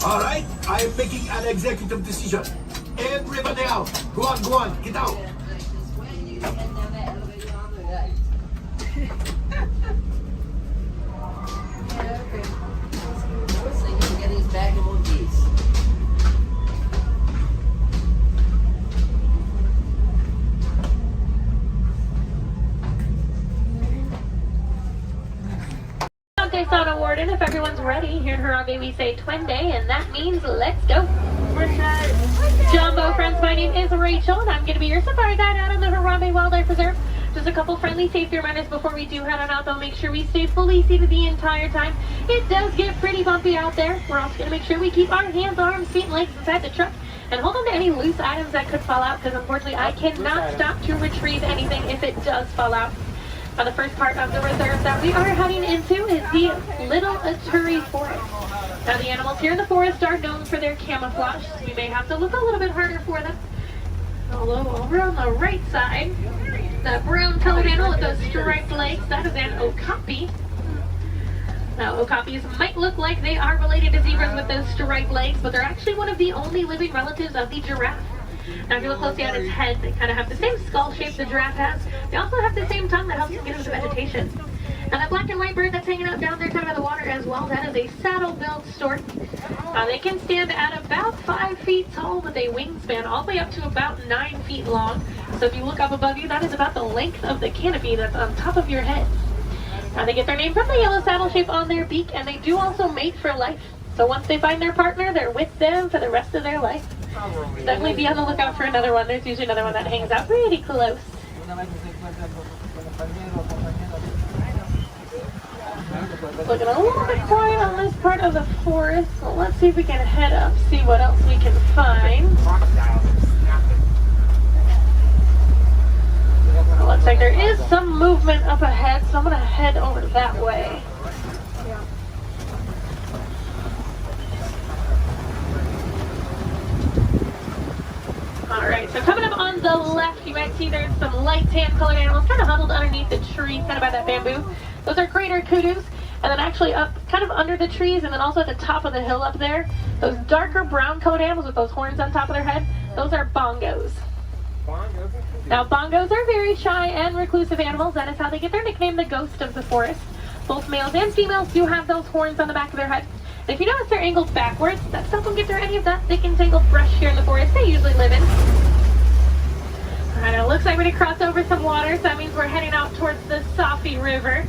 All right, I am making an executive decision. Everybody out. Go on, get out. Dinosaur award, and if everyone's ready, here in Harambe we say Twende, and that means let's go. Jumbo friends, my name is Rachel, and I'm going to be your safari guide out on the Harambe Wildlife Reserve. Just a couple friendly safety reminders before we do head on out, though. Make sure we stay fully seated the entire time. It does get pretty bumpy out there. We're also going to make sure we keep our hands, arms, feet, and legs inside the truck, and hold on to any loose items that could fall out, because unfortunately I cannot stop to retrieve anything if it does fall out. Now, the first part of the reserve that we are heading into is the Little Aturi Forest. Now, the animals here in the forest are known for their camouflage. So we may have to look a little bit harder for them. Although over on the right side, the brown colored animal with those striped legs, that is an okapi. Now, okapis might look like they are related to zebras with those striped legs, but they're actually one of the only living relatives of the giraffe. Now, if you look closely at its head, they kind of have the same skull shape the giraffe has. They also have the same tongue that helps them get into the vegetation. Now, that black and white bird that's hanging out down there kind of in the water as well, that is a saddle-billed stork. They can stand at about 5 feet tall with a wingspan all the way up to about 9 feet long. So if you look up above you, that is about the length of the canopy that's on top of your head. Now, they get their name from the yellow saddle shape on their beak, and they do also mate for life. So once they find their partner, they're with them for the rest of their life. Definitely be on the lookout for another one. There's usually another one that hangs out pretty close. Looking a little bit quiet on this part of the forest. So let's see if we can head up, see what else we can find. Looks like there is some movement up ahead, so I'm going to head over that way. Alright, so coming up on the left, you might see there's some light tan colored animals kind of huddled underneath the tree, kind of by that bamboo. Those are greater kudus. And then actually up kind of under the trees and then also at the top of the hill up there, those darker brown colored animals with those horns on top of their head, those are bongos. Now, bongos are very shy and reclusive animals. That is how they get their nickname, the ghost of the forest. Both males and females do have those horns on the back of their head. And if you notice they're angled backwards, that's not going to get through any of that thick and tangled brush here in the forest they usually live in. Alright, it looks like we're going to cross over some water, so that means we're heading out towards the Safi River.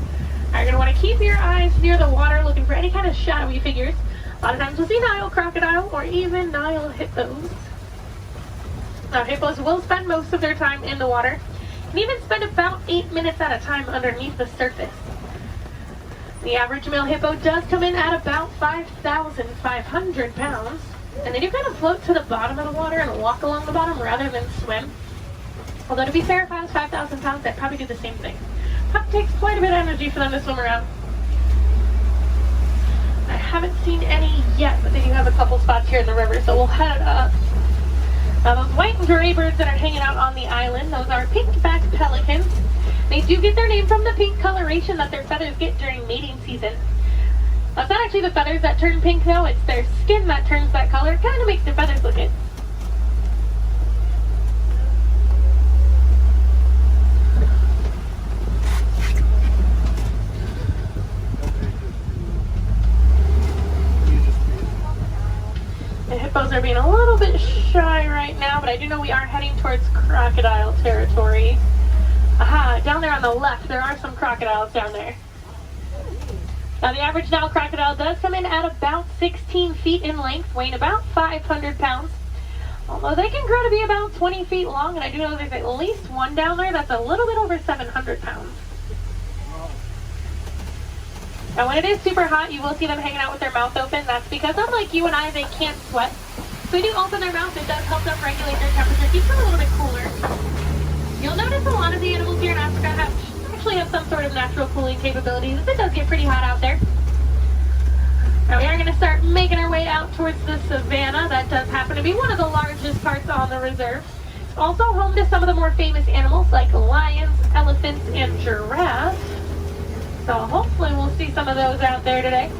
You're going to want to keep your eyes near the water looking for any kind of shadowy figures. A lot of times you'll see Nile crocodile or even Nile hippos. Now, hippos will spend most of their time in the water and even spend about 8 minutes at a time underneath the surface. The average male hippo does come in at about 5,500 pounds, and they do kind of float to the bottom of the water and walk along the bottom rather than swim. Although to be fair, if I was 5,000 pounds, I'd probably do the same thing. It takes quite a bit of energy for them to swim around. I haven't seen any yet, but they do have a couple spots here in the river, so we'll head up. Now, those white and gray birds that are hanging out on the island, those are pink-backed pelicans. They do get their name from the pink coloration that their feathers get during mating season. Now, it's not actually the feathers that turn pink, though. It's their skin that turns that color. It kind of makes their feathers look it. The hippos are being a little bit shy right now, but I do know we are heading towards crocodile territory. Aha, down there on the left, there are some crocodiles down there. Now, the average Nile crocodile does come in at about 16 feet in length, weighing about 500 pounds. Although they can grow to be about 20 feet long, and I do know there's at least one down there that's a little bit over 700 pounds. Now, when it is super hot, you will see them hanging out with their mouth open. That's because, unlike you and I, they can't sweat. So they do open their mouth. It does help them regulate their temperature, keeps them a little bit cooler. You'll notice a lot of the animals here in Africa actually have some sort of natural cooling capabilities. It does get pretty hot out there. Now, we are going to start making our way out towards the Savannah. That does happen to be one of the largest parts on the reserve. It's also home to some of the more famous animals like lions, elephants, and giraffes. So hopefully we'll see some of those out there today.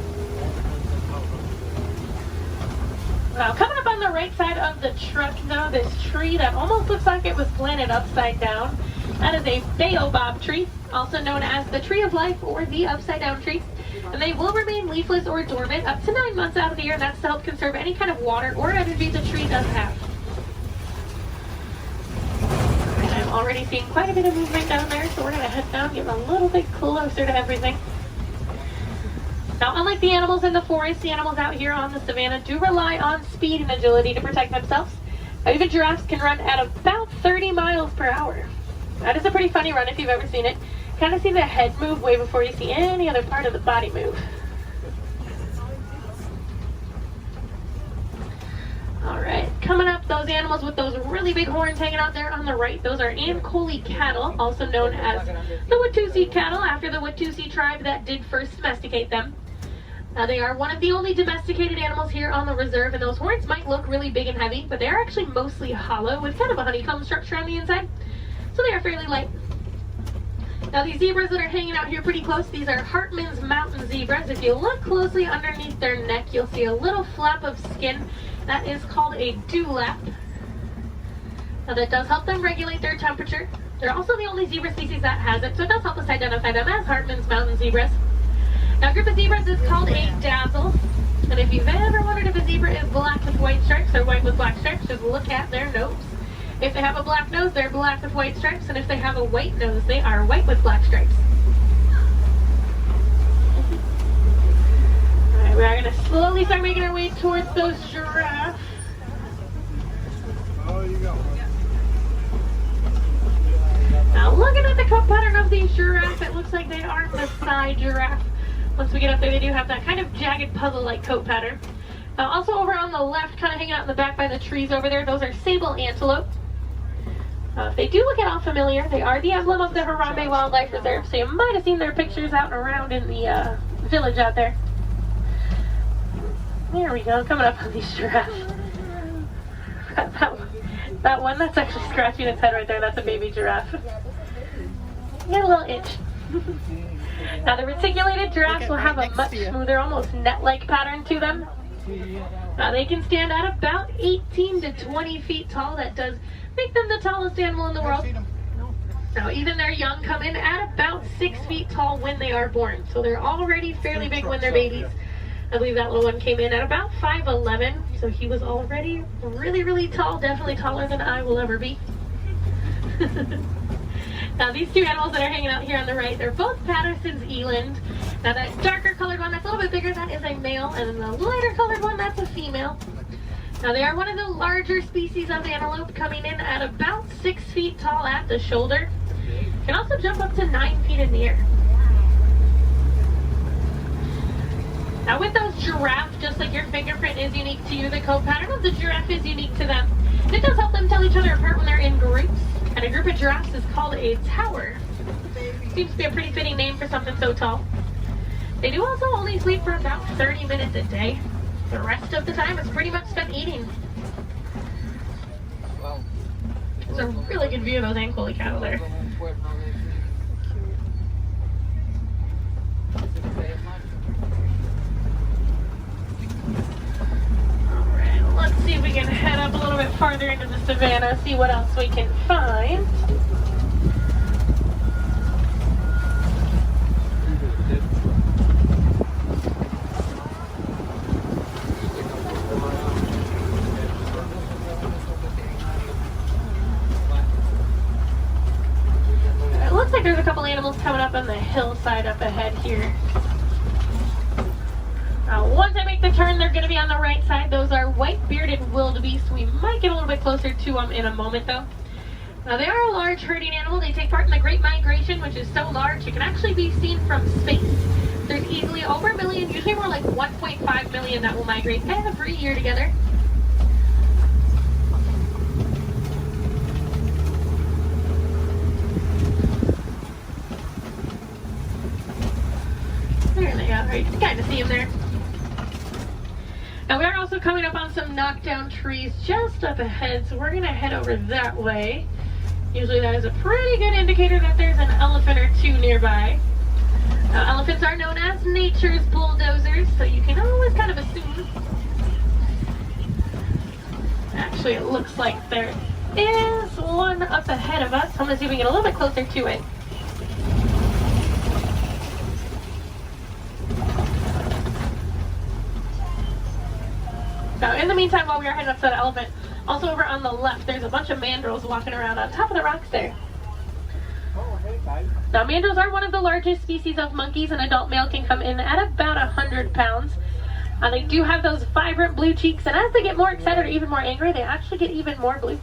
Now, coming up on the right side of the truck now, this tree that almost looks like it was planted upside down. That is a baobab tree, also known as the tree of life or the upside down tree. And they will remain leafless or dormant up to 9 months out of the year, and that's to help conserve any kind of water or energy the tree does have. And I'm already seeing quite a bit of movement down there, so we're going to head down, get a little bit closer to everything. Now, unlike the animals in the forest, the animals out here on the savannah do rely on speed and agility to protect themselves. Now, even giraffes can run at about 30 miles per hour. That is a pretty funny run if you've ever seen it. Kind of see the head move way before you see any other part of the body move. Alright, coming up, those animals with those really big horns hanging out there on the right, those are Ankole cattle, also known as the Watusi cattle, after the Watusi tribe that did first domesticate them. They are one of the only domesticated animals here on the reserve, and those horns might look really big and heavy, but they are actually mostly hollow with kind of a honeycomb structure on the inside, so they are fairly light. Now these zebras that are hanging out here pretty close, these are Hartman's mountain zebras. If you look closely underneath their neck, you'll see a little flap of skin. That is called a dewlap. Now that does help them regulate their temperature. They're also the only zebra species that has it, so it does help us identify them as Hartman's mountain zebras. Now a group of zebras is called a dazzle. And if you've ever wondered if a zebra is black with white stripes or white with black stripes, just look at their nose. If they have a black nose, they're black with white stripes, and if they have a white nose, they are white with black stripes. Alright, we are going to slowly start making our way towards those giraffes. Oh, you go. Now looking at the coat pattern of these giraffes, it looks like they are Maasai giraffe. Once we get up there, they do have that kind of jagged puzzle-like coat pattern. Also over on the left, kind of hanging out in the back by the trees over there, those are sable antelope. If they do look at all familiar, they are the emblem of the Harambe Wildlife Reserve, so you might have seen their pictures out and around in the village out there. There we go, coming up on these giraffes. That one that's actually scratching its head right there, that's a baby giraffe. Got a little itch. Now the reticulated giraffes will have a much smoother, almost net-like pattern to them. Now they can stand at about 18 to 20 feet tall. That does make them the tallest animal in the world. Now even their young come in at about 6 feet tall when they are born. So they're already fairly big when they're babies. I believe that little one came in at about 5'11", so he was already really, really tall, definitely taller than I will ever be. Now these two animals that are hanging out here on the right, they're both Patterson's eland. Now that darker colored one that's a little bit bigger, that is a male, and then the lighter colored one, that's a female. Now they are one of the larger species of antelope, coming in at about 6 feet tall at the shoulder. Can also jump up to 9 feet in the air. Now with those giraffes, just like your fingerprint is unique to you, the coat pattern of the giraffe is unique to them. It does help them tell each other apart when they're in groups. And a group of giraffes is called a tower. Seems to be a pretty fitting name for something so tall. They do also only sleep for about 30 minutes a day. The rest of the time is pretty much spent eating. There's a really good view of those Ankole cattle there. Alright, let's see if we can head up a little bit farther into the savannah, see what else we can find. It looks like there's a couple animals coming up on the hillside up ahead here. Once I make the turn, they're going to be on the right side. Those are white-bearded wildebeest. We might get a little bit closer to them in a moment, though. Now, they are a large herding animal. They take part in the Great Migration, which is so large it can actually be seen from space. There's easily over a million, usually more like 1.5 million that will migrate every year together. There they are. You can kind of see them there. Now we are also coming up on some knockdown trees just up ahead, so we're going to head over that way. Usually that is a pretty good indicator that there's an elephant or two nearby. Now elephants are known as nature's bulldozers, so you can always kind of assume. Actually, it looks like there is one up ahead of us. I'm going to see if we can get a little bit closer to it. Now, in the meantime, while we are heading up to that elephant, also over on the left, there's a bunch of mandrills walking around on top of the rocks there. Now, mandrills are one of the largest species of monkeys. An adult male can come in at about 100 pounds. They do have those vibrant blue cheeks, and as they get more excited or even more angry, they actually get even more blue.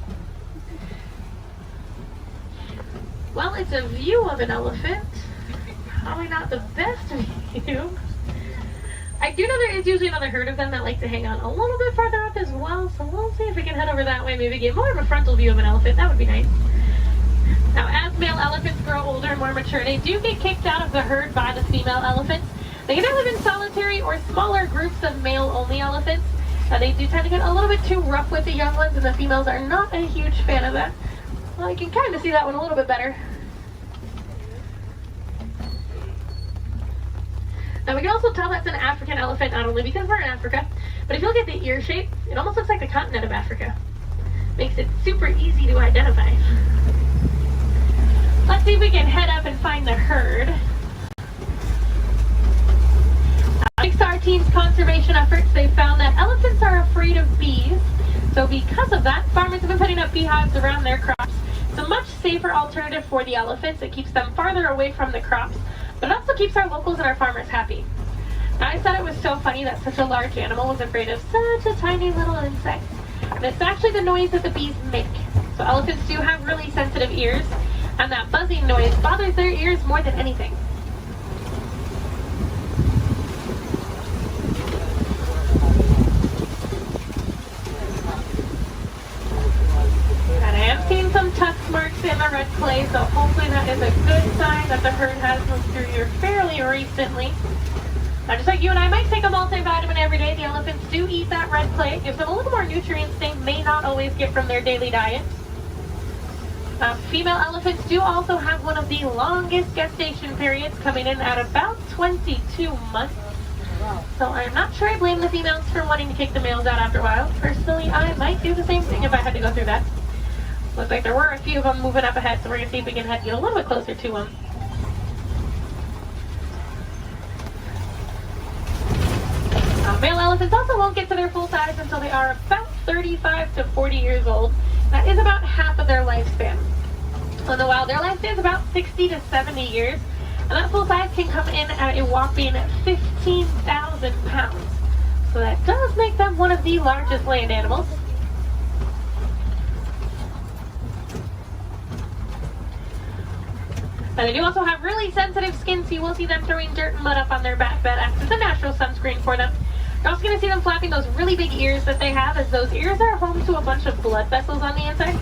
Well, it's a view of an elephant. Probably not the best view. I do know there is usually another herd of them that like to hang out a little bit farther up as well, so we'll see if we can head over that way, maybe get more of a frontal view of an elephant. That would be nice. Now, as male elephants grow older and more mature, they do get kicked out of the herd by the female elephants. They can live in solitary or smaller groups of male-only elephants. They do tend to get a little bit too rough with the young ones, and the females are not a huge fan of that. Well, you can kind of see that one a little bit better. Now we can also tell that's an African elephant, not only because we're in Africa, but if you look at the ear shape, it almost looks like the continent of Africa. Makes it super easy to identify. Let's see if we can head up and find the herd. Thanks to our team's conservation efforts, they found that elephants are afraid of bees. So because of that, farmers have been putting up beehives around their crops. It's a much safer alternative for the elephants. It keeps them farther away from the crops, but it also keeps our locals and our farmers happy. Now, I thought it was so funny that such a large animal was afraid of such a tiny little insect. And it's actually the noise that the bees make. So elephants do have really sensitive ears, and that buzzing noise bothers their ears more than anything. And I am seeing some tusk marks in the red clay, so hopefully that is a good sign that the herd has moved through here fairly recently. Now, just like you and I might take a multivitamin every day, the elephants do eat that red clay. It gives them a little more nutrients they may not always get from their daily diet. Female elephants do also have one of the longest gestation periods, coming in at about 22 months. So I'm not sure I blame the females for wanting to kick the males out after a while. Personally, I might do the same thing if I had to go through that. Looks like there were a few of them moving up ahead, so we're going to see if we can get a little bit closer to them. Male elephants also won't get to their full size until they are about 35 to 40 years old. That is about half of their lifespan. In the wild, their lifespan is about 60 to 70 years, and that full size can come in at a whopping 15,000 pounds. So that does make them one of the largest land animals. Now, they do also have really sensitive skin, so you will see them throwing dirt and mud up on their back. That acts as a natural sunscreen for them. You're also going to see them flapping those really big ears that they have, as those ears are home to a bunch of blood vessels on the inside.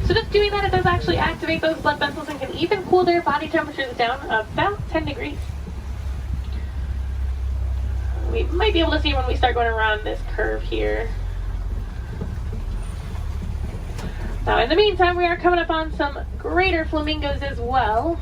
So just doing that, it does actually activate those blood vessels and can even cool their body temperatures down about 10 degrees. We might be able to see when we start going around this curve here. Now, in the meantime, we are coming up on some greater flamingos as well.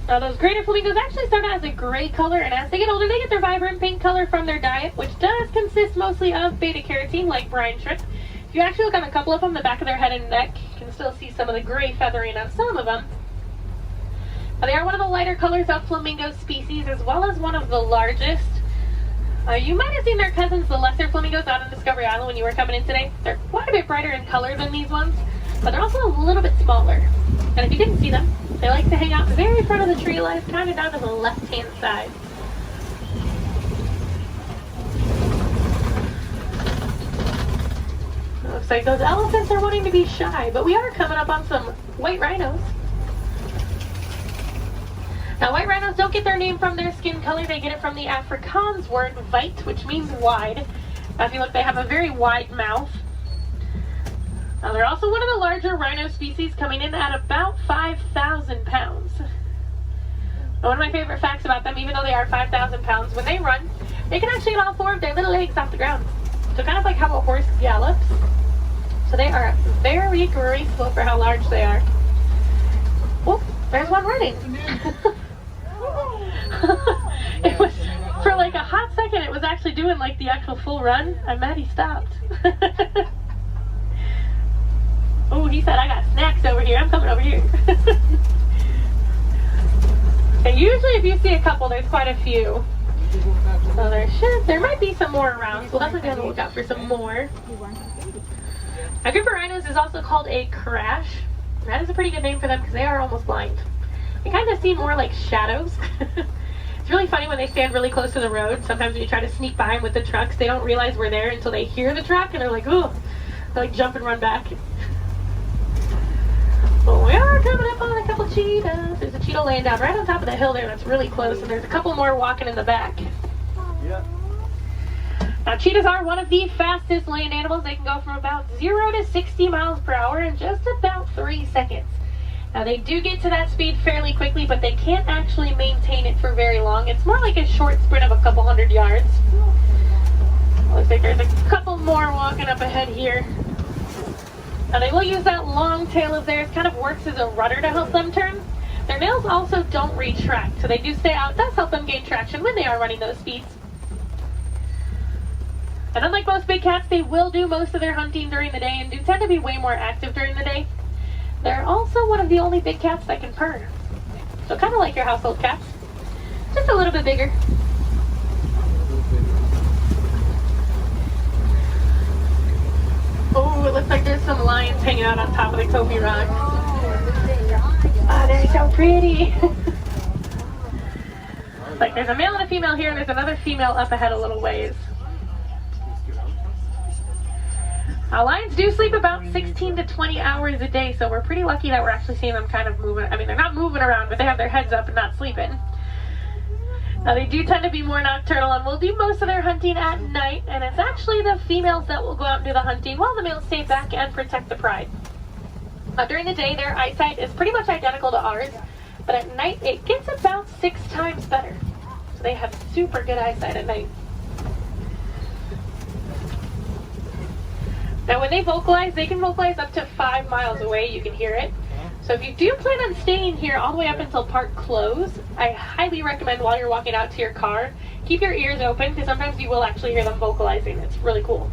Now, those greater flamingos actually start out as a gray color, and as they get older, they get their vibrant pink color from their diet, which does consist mostly of beta-carotene, like brine shrimp. If you actually look on a couple of them, the back of their head and neck, you can still see some of the gray feathering on some of them. Now, they are one of the lighter colors of flamingo species, as well as one of the largest. You might have seen their cousins, the lesser flamingos, out on Discovery Island when you were coming in today. They're quite a bit brighter in color than these ones, but they're also a little bit smaller. And if you didn't see them, they like to hang out the very front of the tree line, kind of down to the left-hand side. It looks like those elephants are wanting to be shy, but we are coming up on some white rhinos. Now, white rhinos don't get their name from their skin color. They get it from the Afrikaans word weit, which means wide. Now, if you look, they have a very wide mouth. Now, they're also one of the larger rhino species, coming in at about 5,000 pounds. Now, one of my favorite facts about them, even though they are 5,000 pounds, when they run, they can actually get all four of their little legs off the ground. So kind of like how a horse gallops. So they are very graceful for how large they are. Oh, there's one running. It was, for like a hot second, it was actually doing like the actual full run. I'm mad he stopped. Oh, he said, I got snacks over here. I'm coming over here. And usually if you see a couple, there's quite a few. So there might be some more around. So we'll definitely be on the lookout for some more. A group of rhinos is also called a crash. That is a pretty good name for them because they are almost blind. They kind of seem more like shadows. It's really funny when they stand really close to the road. Sometimes when you try to sneak by them with the trucks, they don't realize we're there until they hear the truck and they're like, ooh. They like jump and run back. Well, we are coming up on a couple couple cheetahs. There's a cheetah laying down right on top of the hill there that's really close, and there's a couple more walking in the back. Yeah. Now, cheetahs are one of the fastest land animals. They can go from about 0 to 60 miles per hour in just about 3 seconds. Now, they do get to that speed fairly quickly, but they can't actually maintain it for very long. It's more like a short sprint of a couple hundred yards. Looks like there's a couple more walking up ahead here. Now, they will use that long tail of theirs, kind of works as a rudder to help them turn. Their nails also don't retract, so they do stay out. It does help them gain traction when they are running those speeds. And unlike most big cats, they will do most of their hunting during the day and do tend to be way more active during the day. They're also one of the only big cats that can purr. So kind of like your household cats, just a little bit bigger. Oh, it looks like there's some lions hanging out on top of the Kobe rock. Oh, they're so pretty. Like there's a male and a female here, and there's another female up ahead a little ways. Lions do sleep about 16 to 20 hours a day, so we're pretty lucky that we're actually seeing them kind of moving. I mean, they're not moving around, but they have their heads up and not sleeping. Now, they do tend to be more nocturnal and will do most of their hunting at night, and it's actually the females that will go out and do the hunting while the males stay back and protect the pride. During the day, their eyesight is pretty much identical to ours, but at night, it gets about 6 times better. So they have super good eyesight at night. Now, when they vocalize, they can vocalize up to 5 miles away. You can hear it. So if you do plan on staying here all the way up until park close, I highly recommend while you're walking out to your car, keep your ears open because sometimes you will actually hear them vocalizing. It's really cool.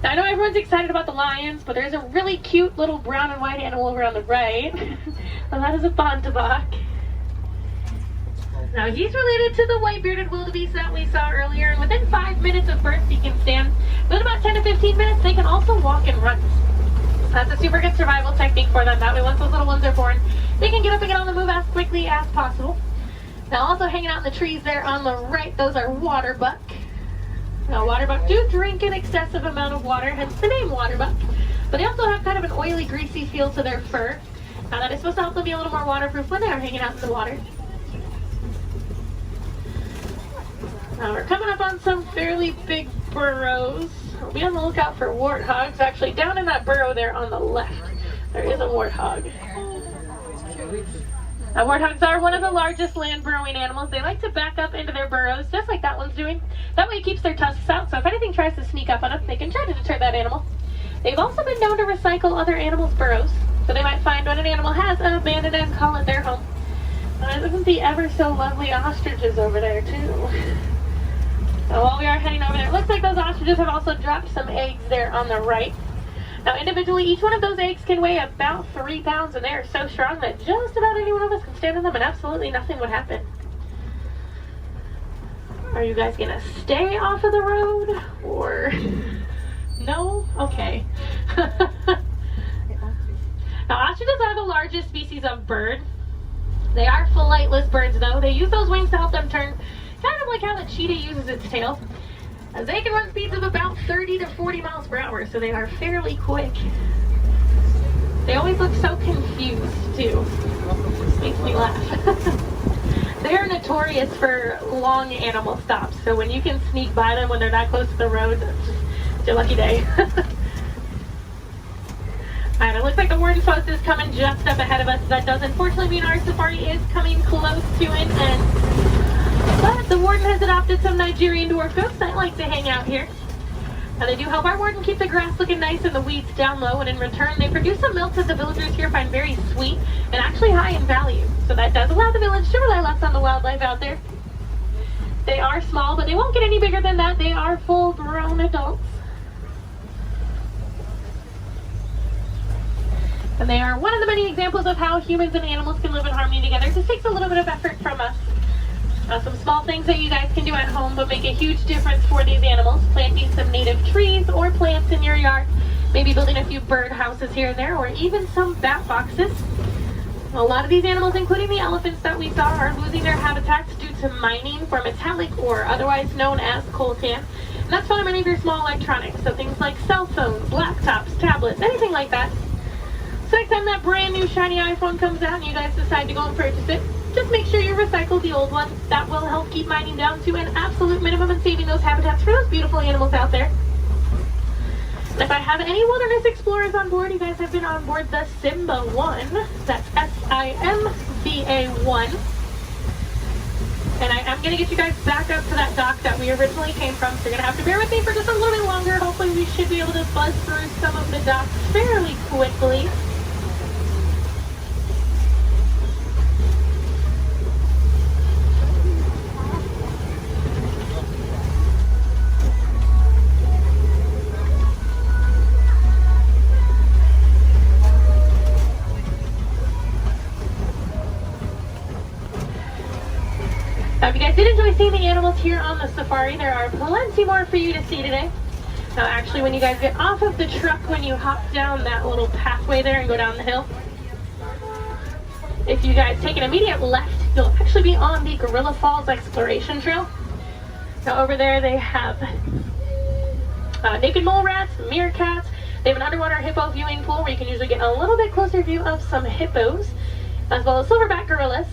Now, I know everyone's excited about the lions, but there's a really cute little brown and white animal over on the right. And that is a bontebok. Now, he's related to the white-bearded wildebeest that we saw earlier, and within 5 minutes of birth, he can stand. Within about 10 to 15 minutes, they can also walk and run. That's a super good survival technique for them. That way, once those little ones are born, they can get up and get on the move as quickly as possible. Now, also hanging out in the trees there on the right, those are waterbuck. Now, waterbuck do drink an excessive amount of water, hence the name waterbuck. But they also have kind of an oily, greasy feel to their fur. Now, that is supposed to help them be a little more waterproof when they are hanging out in the water. Now, we're coming up on some fairly big burrows. We'll be on the lookout for warthogs. Actually, down in that burrow there on the left, there is a warthog. Now, warthogs are one of the largest land burrowing animals. They like to back up into their burrows, just like that one's doing. That way it keeps their tusks out, so if anything tries to sneak up on them, they can try to deter that animal. They've also been known to recycle other animals' burrows, so they might find when an animal has an abandoned and call it their home. Isn't the ever so lovely ostriches over there, too? Now, while we are heading over there, it looks like those ostriches have also dropped some eggs there on the right. Now, individually, each one of those eggs can weigh about 3 pounds, and they are so strong that just about any one of us can stand on them and absolutely nothing would happen. Are you guys going to stay off of the road, or no? Okay. Now, ostriches are the largest species of bird. They are flightless birds, though. They use those wings to help them turn, kind of like how the cheetah uses its tail. They can run speeds of about 30 to 40 miles per hour, so they are fairly quick. They always look so confused, too. Makes me laugh. They are notorious for long animal stops, so when you can sneak by them when they're that close to the road, it's your lucky day. Alright, it looks like the warden's post is coming just up ahead of us. That does unfortunately mean our safari is coming close to an end. But the warden has adopted some Nigerian dwarf goats that like to hang out here. Now, they do help our warden keep the grass looking nice and the weeds down low, and in return they produce some milk that the villagers here find very sweet and actually high in value. So that does allow the village to rely less on the wildlife out there. They are small, but they won't get any bigger than that. They are full-grown adults. And they are one of the many examples of how humans and animals can live in harmony together. It just takes a little bit of effort from us. Some small things that you guys can do at home but make a huge difference for these animals. Planting some native trees or plants in your yard. Maybe building a few bird houses here and there, or even some bat boxes. A lot of these animals, including the elephants that we saw, are losing their habitats due to mining for metallic ore, otherwise known as coltan. And that's found in many of your small electronics, so things like cell phones, laptops, tablets, anything like that. So next time that brand new shiny iPhone comes out and you guys decide to go and purchase it, just make sure you recycle the old one. That will help keep mining down to an absolute minimum and saving those habitats for those beautiful animals out there. And if I have any wilderness explorers on board, you guys have been on board the Simba 1. That's SIMBA 1. And I am going to get you guys back up to that dock that we originally came from, so you're going to have to bear with me for just a little bit longer. Hopefully we should be able to buzz through some of the docks fairly quickly. Now, if you guys did enjoy seeing the animals here on the safari, there are plenty more for you to see today. Now, actually, when you guys get off of the truck, when you hop down that little pathway there and go down the hill, if you guys take an immediate left, you'll actually be on the Gorilla Falls Exploration Trail. Now, over there, they have naked mole rats, meerkats. They have an underwater hippo viewing pool where you can usually get a little bit closer view of some hippos, as well as silverback gorillas.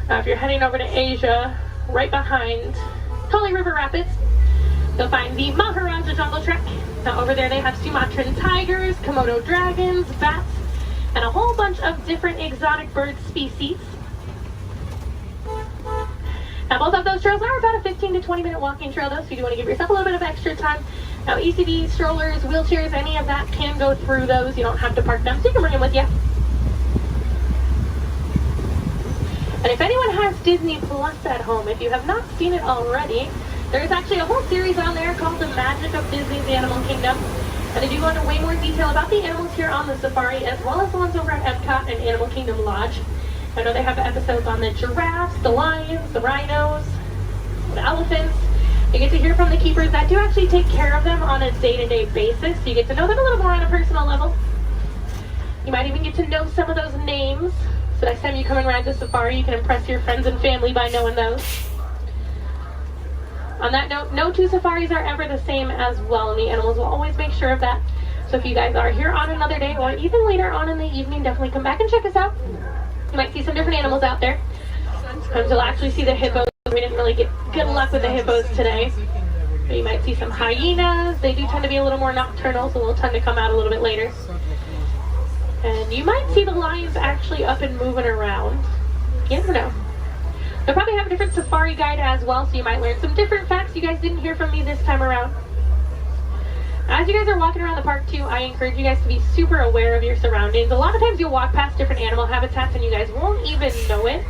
Now, if you're heading over to Asia, right behind Kali River Rapids, you'll find the Maharaja Jungle Trek. Now, over there they have Sumatran tigers, Komodo dragons, bats, and a whole bunch of different exotic bird species. Now, both of those trails are about a 15 to 20 minute walking trail, though, so you do want to give yourself a little bit of extra time. Now, ECVs, strollers, wheelchairs, any of that can go through those. You don't have to park them, so you can bring them with you. And if anyone has Disney Plus at home, if you have not seen it already, there is actually a whole series on there called The Magic of Disney's Animal Kingdom. And they do go into way more detail about the animals here on the safari, as well as the ones over at Epcot and Animal Kingdom Lodge. I know they have episodes on the giraffes, the lions, the rhinos, the elephants. You get to hear from the keepers that do actually take care of them on a day-to-day basis. So you get to know them a little more on a personal level. You might even get to know some of those names. So next time you come and ride the safari, you can impress your friends and family by knowing those. On that note, no two safaris are ever the same as well, and the animals will always make sure of that. So if you guys are here on another day or even later on in the evening, definitely come back and check us out. You might see some different animals out there. Sometimes you'll actually see the hippos. We didn't really get good luck with the hippos today. But you might see some hyenas. They do tend to be a little more nocturnal, so they'll tend to come out a little bit later. And you might see the lions actually up and moving around. You never know. They'll probably have a different safari guide as well, so you might learn some different facts you guys didn't hear from me this time around. As you guys are walking around the park too, I encourage you guys to be super aware of your surroundings. A lot of times you'll walk past different animal habitats and you guys won't even know it.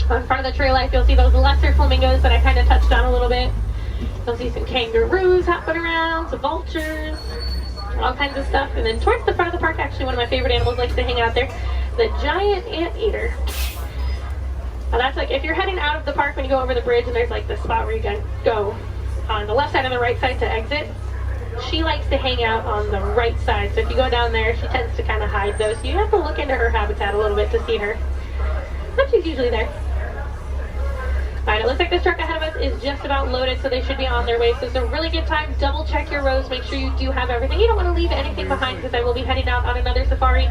On front of the trail life, you'll see those lesser flamingos that I kind of touched on a little bit. You'll see some kangaroos hopping around, some vultures, all kinds of stuff. And then towards the front of the park, actually one of my favorite animals likes to hang out there, the giant anteater. Now that's like if you're heading out of the park when you go over the bridge and there's like the spot where you can go on the left side and the right side to exit. She likes to hang out on the right side. So if you go down there, she tends to kind of hide those. So you have to look into her habitat a little bit to see her. But she's usually there. Alright, it looks like this truck ahead of us is just about loaded, so they should be on their way. So it's a really good time. Double check your rows. Make sure you do have everything. You don't want to leave anything behind because I will be heading out on another safari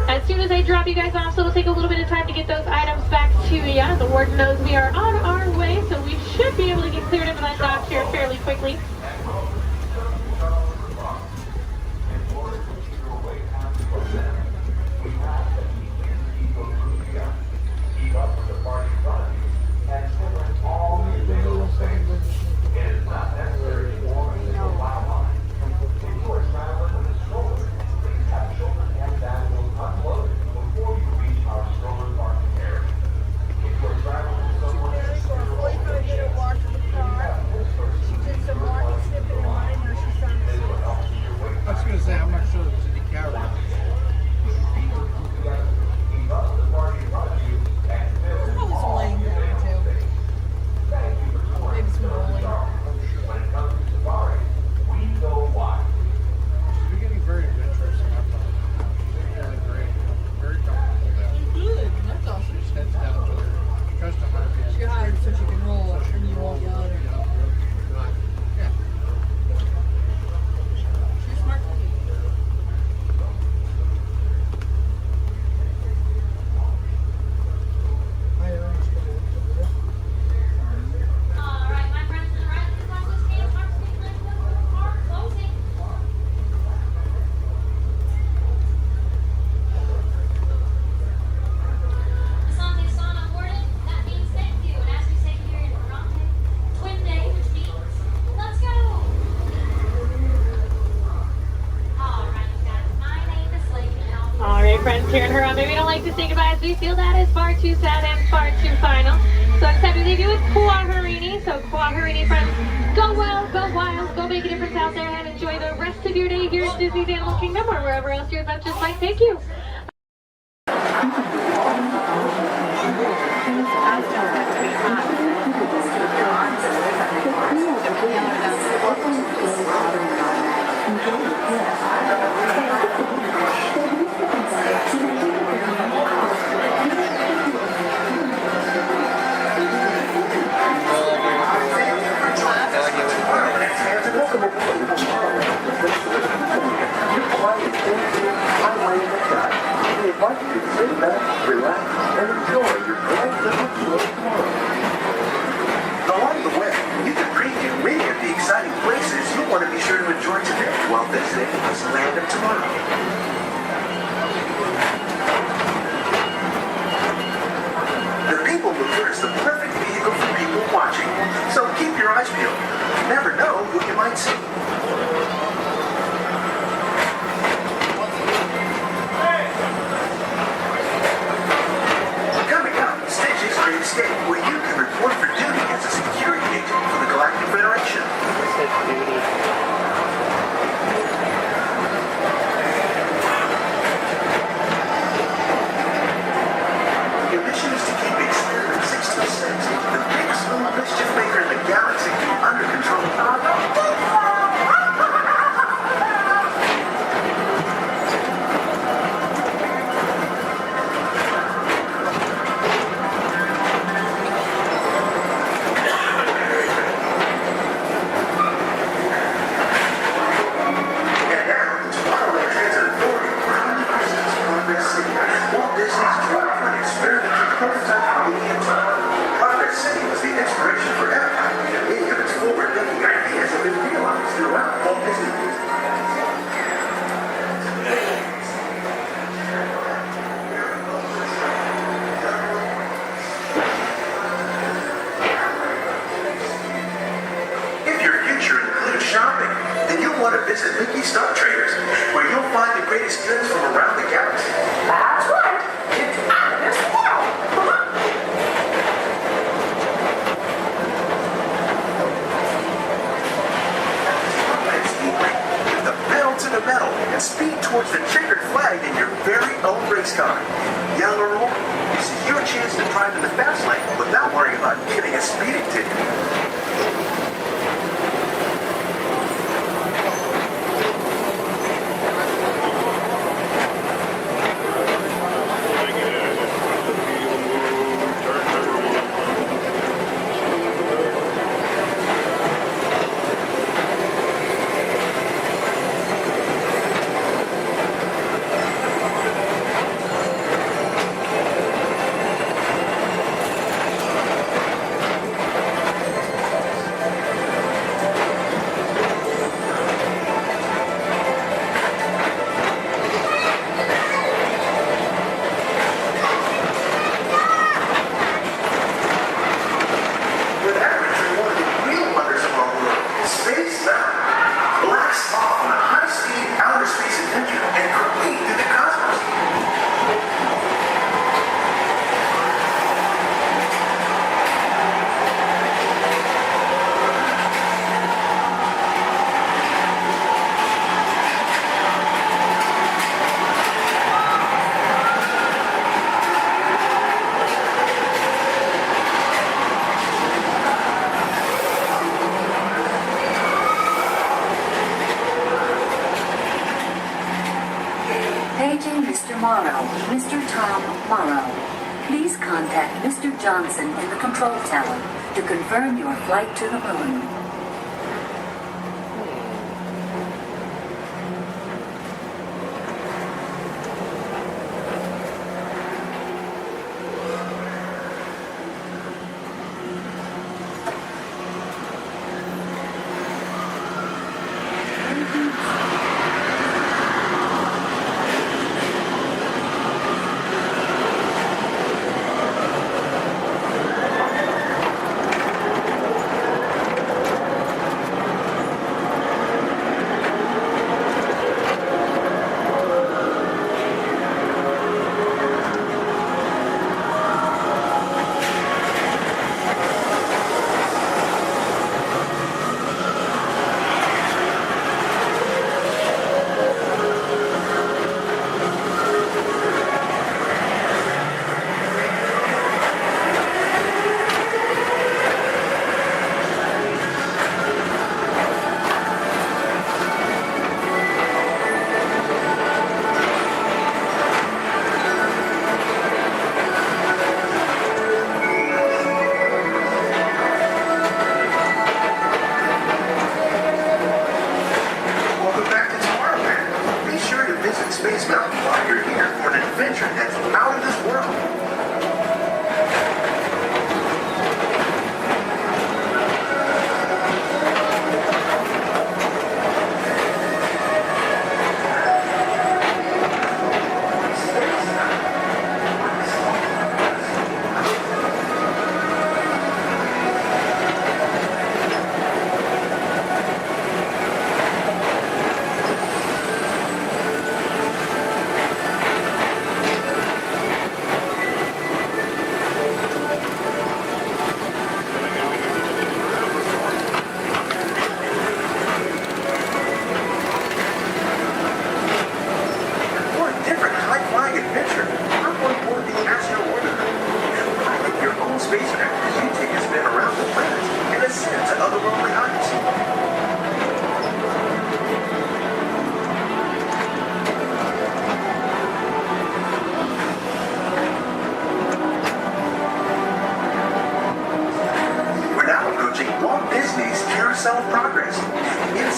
as soon as I drop you guys off, so it'll take a little bit of time to get those items back to you. The warden knows we are on our way, so we should be able to get cleared into that dock here fairly quickly. Some walking friends here in Harambe. We don't like to say goodbye as we feel that is far too sad and far too final. So it's time to leave you with Kuaharini. So Kuaharini friends, go well, go wild, go make a difference out there and enjoy the rest of your day here at Disney's Animal Kingdom or wherever else your adventures might take you. Along the way, you can preview many of the exciting places you'll want to be sure to enjoy today while visiting Disneyland of Tomorrow. The People Mover is the perfect vehicle for people watching, so keep your eyes peeled. You never know who you might see. Coming up, Stitch's Great Escape, where you can report for duty as a security agent for the Galactic Federation. Your mission is to keep Experiment 626, the biggest mischief maker in the galaxy, under control. And now, Tomorrowland Transit Authority proudly presents Progress City, Walt Disney's dream for an experimental prototype mania park. Progress City was the inspiration for Epcot, and many of its forward-thinking ideas have been realized throughout Walt Disney. If your future includes shopping, then you'll want to visit Mickey Stunt Traders, where you'll find the greatest goods from around the galaxy. That's right. It's out of this world. With the pedal to the metal and speed towards the checkered flag in your very own race car. Young or old, this is your chance to drive in the fast lane without worrying about getting a speeding ticket. With average and one of the real wonders of our world, space travel. Blast off on a high-speed outer space adventure and complete through the cosmos. Paging Mr. Morrow, Mr. Tom Morrow. Please contact Mr. Johnson in the control tower to confirm your flight to the moon.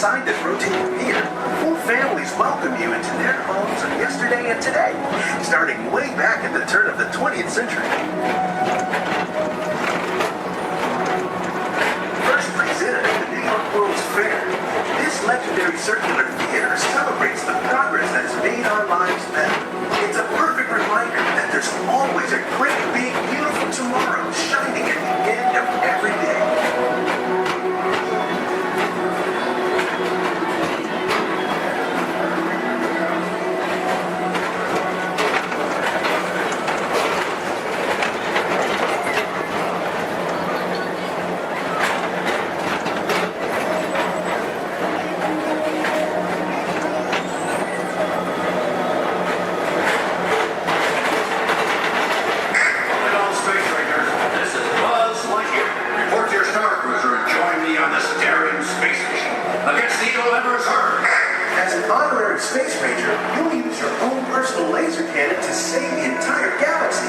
inside this rotating theater, whole families welcome you into their homes of yesterday and today, starting way back at the turn of the 20th century. First presented at the New York World's Fair, this legendary circular theater celebrates the progress that has made our lives better. It's a perfect reminder that there's always a great, big, beautiful tomorrow shining at the end of every day. Space Ranger, you'll use your own personal laser cannon to save the entire galaxy.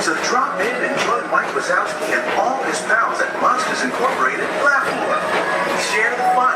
So drop in and join Mike Wazowski and all his pals at Monsters Incorporated Laugh More. Share the fun.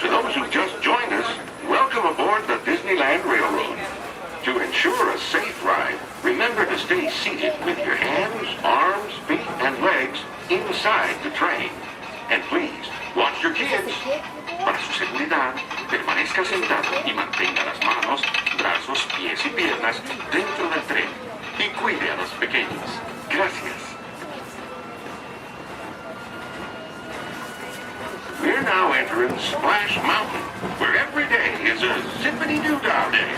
To those who just joined us, welcome aboard the Disneyland Railroad. To ensure a safe ride, remember to stay seated with your hands, arms, feet, and legs inside the train. And please, watch your kids. Para su seguridad, permanezca sentado y mantenga las manos, brazos, pies y piernas dentro del tren. Y cuide a los pequeños. Gracias. We're now entering Splash Mountain, where every day is a zippity-doo-dah day.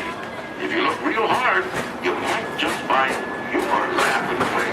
If you look real hard, you might just find your laughing place.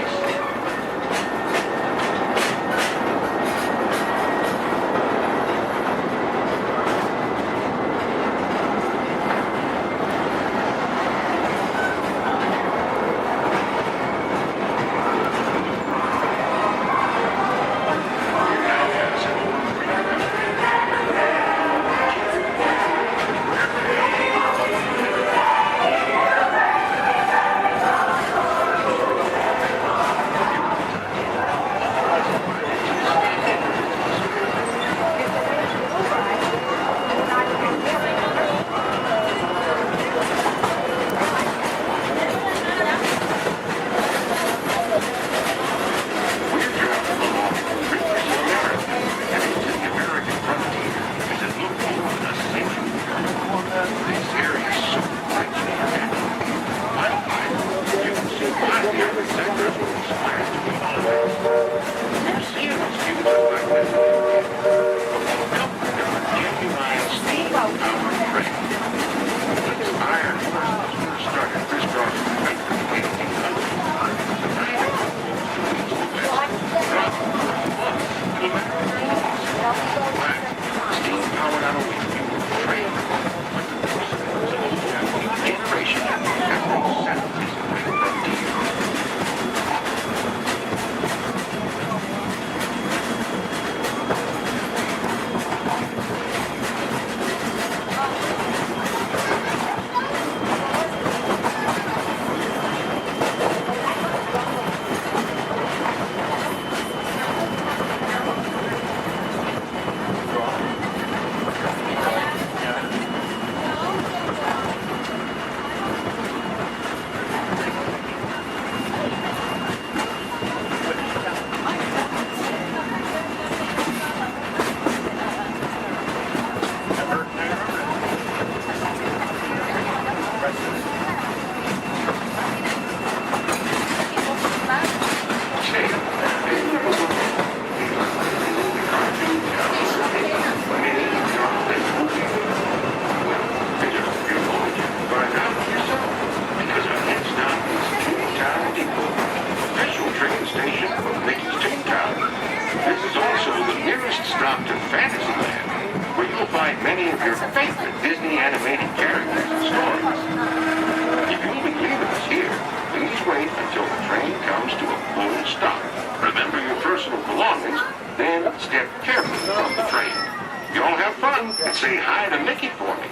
say hi to Mickey for me.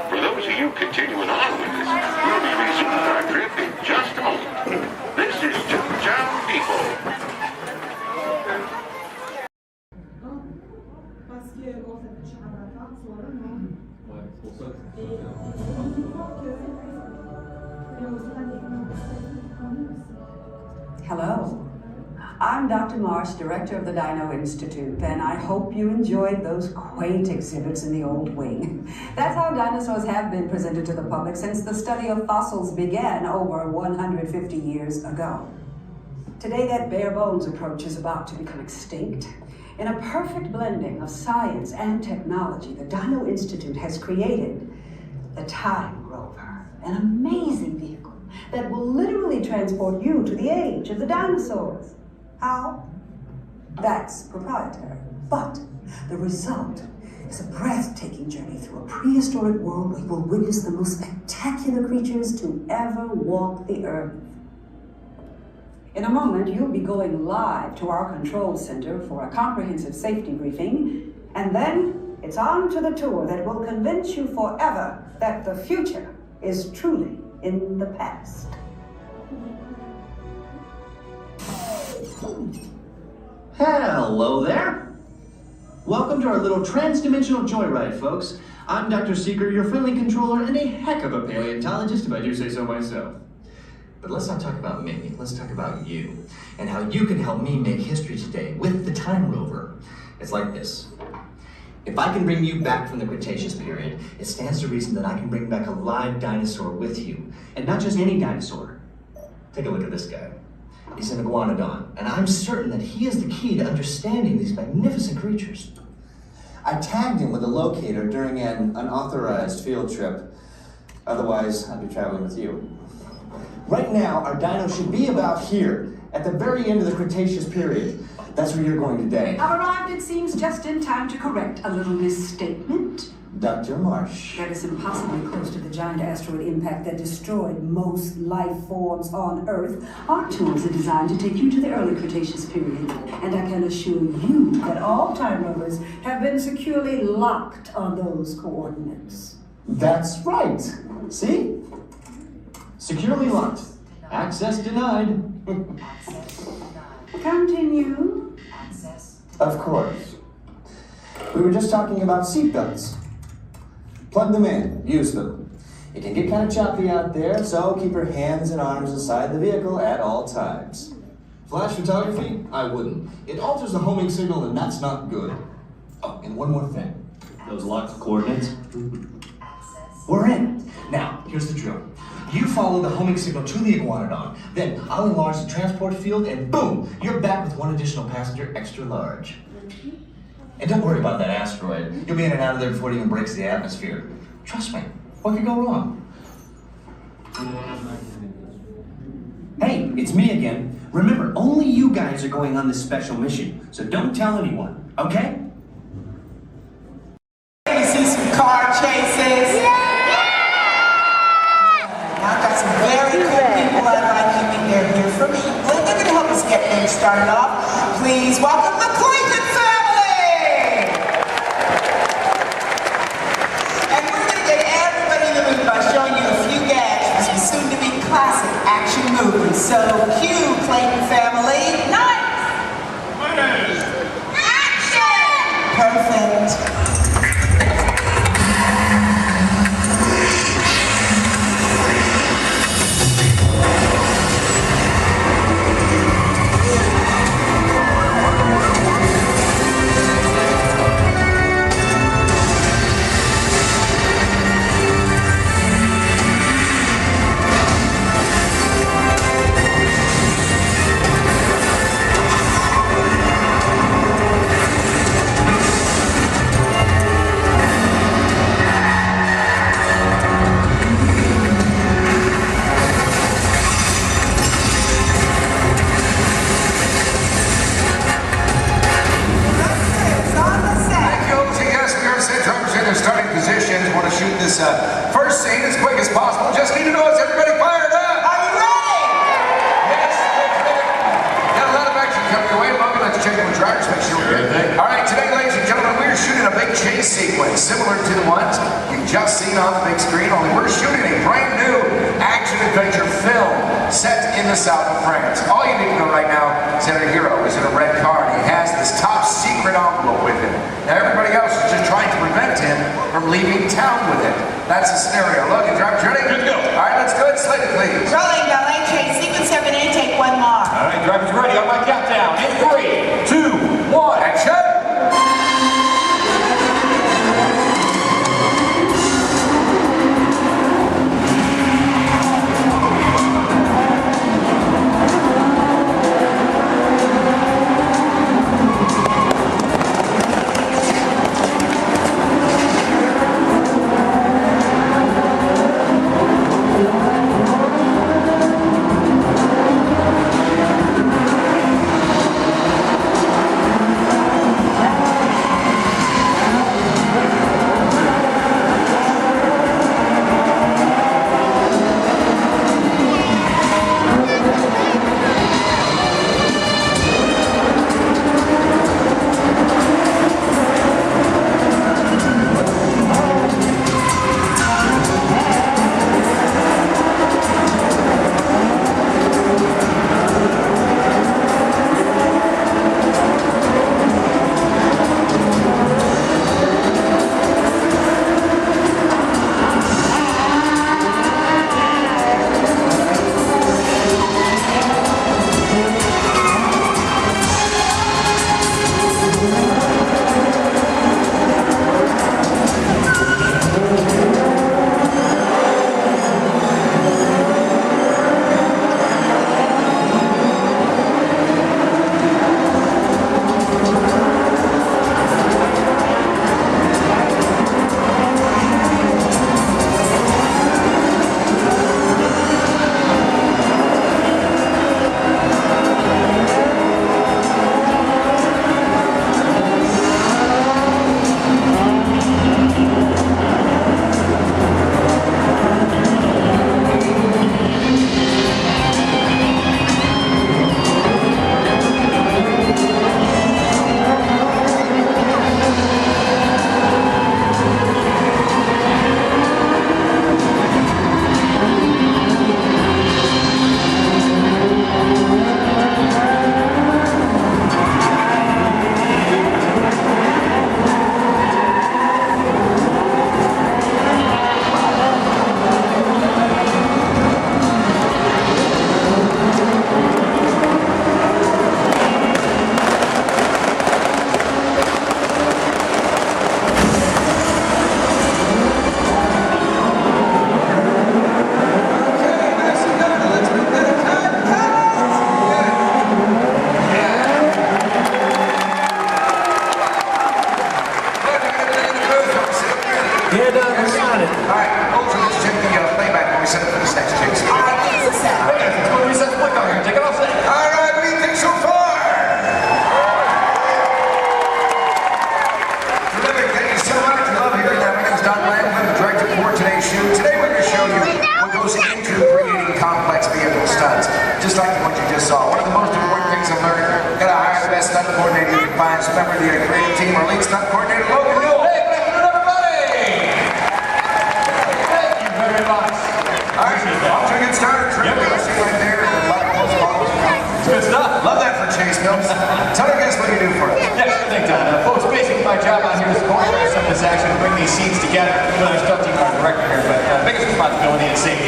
For those of you continuing on with us, we'll be resuming our trip in just a moment. This is Toontown Depot. Hello. I'm Dr. Marsh, director of the Dino Institute, and I hope you enjoyed those quaint exhibits in the old wing. That's how dinosaurs have been presented to the public since the study of fossils began over 150 years ago. Today, that bare bones approach is about to become extinct. In a perfect blending of science and technology, the Dino Institute has created the Time Rover, an amazing vehicle that will literally transport you to the age of the dinosaurs. How? That's proprietary. But the result is a breathtaking journey through a prehistoric world where you will witness the most spectacular creatures to ever walk the earth. In a moment, you'll be going live to our control center for a comprehensive safety briefing, and then it's on to the tour that will convince you forever that the future is truly in the past. Hello there. Welcome to our little trans-dimensional joyride, folks. I'm Dr. Seeker, your friendly controller and a heck of a paleontologist, if I do say so myself. But let's not talk about me, let's talk about you, and how you can help me make history today with the Time Rover. It's like this. If I can bring you back from the Cretaceous period, it stands to reason that I can bring back a live dinosaur with you. And not just any dinosaur. Take a look at this guy. He's an iguanodon, and I'm certain that he is the key to understanding these magnificent creatures. I tagged him with a locator during an unauthorized field trip. Otherwise, I'd be traveling with you. Right now, our dino should be about here, at the very end of the Cretaceous period. That's where you're going today. I've arrived, it seems, just in time to correct a little misstatement. Dr. Marsh. That is impossibly close to the giant asteroid impact that destroyed most life forms on Earth. Our tours are designed to take you to the early Cretaceous period, and I can assure you that all time rovers have been securely locked on those coordinates. That's right. See? Securely locked. Access denied. Continue. Of course. We were just talking about seatbelts. Plug them in, use them. It can get kind of choppy out there, so keep your hands and arms inside the vehicle at all times. Flash photography? I wouldn't. It alters the homing signal, and that's not good. Oh, and one more thing. Those locked coordinates? We're in. Now, here's the drill. You follow the homing signal to the iguanodon, then I'll enlarge the transport field, and boom, you're back with one additional passenger extra large. And don't worry about that asteroid. You'll be in and out of there before it even breaks the atmosphere. Trust me, what could go wrong? Hey, it's me again. Remember, only you guys are going on this special mission, so don't tell anyone, okay? You see some car chases? I've got some very cool people I'd like to meet. They're here for me. They're going to help us get things started off. Please welcome the Clayton family! And we're going to get everybody in the mood by showing you a few gags from some soon-to-be classic action movies. So, cue, Clayton family. Nice! Action! Perfect. feature film set in the south of France. All you need to know right now is that our hero is in a red car and he has this top secret envelope with him. Now everybody else is just trying to prevent him from leaving town with it. That's the scenario. Look, and driver's ready? Good to go. All right, let's go ahead and slate it, please. Rolling, ballet train, sequence 7A, take one more. All right, driver's ready on my countdown. In 3, 2, 1, action!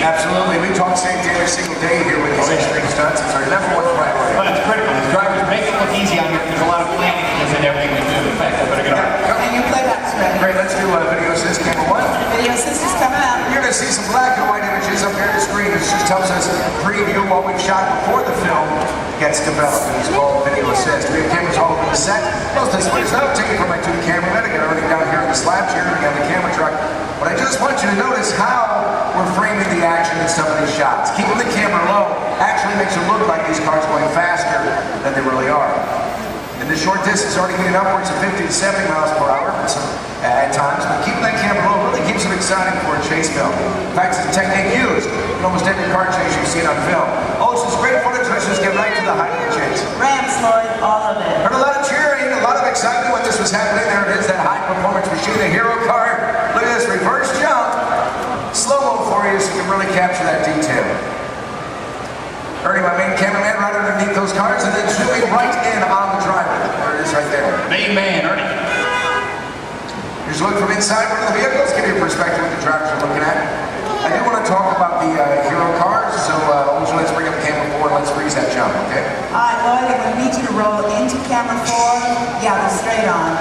Absolutely. We talk safety every single day here with these extreme stunts. It's our #1 priority. Well, it's critical. The drivers make it look easy on here. There's a lot of planning in everything we do. In fact, I better get on. Can you play that, Smith? Great. Let's do video assist camera 1. Video assist is coming up. You're going to see some black and white images up here on the screen. This just tells us preview what we've shot before the film gets developed. It's called video assist. We have cameras all over the set. Most of this footage is not taken from my 2 cameramen. Again, everything down here in the slabs here. We got the camera truck. But I just want you to notice how we're framing the action in some of these shots. Keeping the camera low actually makes it look like these cars going faster than they really are. And the short distance already getting upwards of 50 to 70 miles per hour at times, but keeping that camera low really keeps it exciting for a chase film. In fact, it's a technique used in almost every car chase you've seen on film. Oh, it's just great footage. Let's just get right to the height of the chase. Rams, Lloyd, all of it. Heard a lot of cheering, a lot of excitement when this was happening. There it is, that high performance machine, the hero car. Look at this reverse jump. Slow-mo for you so you can really capture that detail. underneath those cars and then zooming right in on the driver. There it is right there. Main man, Ernie. Here's a look from inside one of the vehicles. Give you a perspective what the drivers are looking at. I do want to talk about the hero cars, so let's bring up camera 4 and let's freeze that jump, okay? All right, Lloyd, I'm going to need you to roll into camera 4. Yeah, go straight on.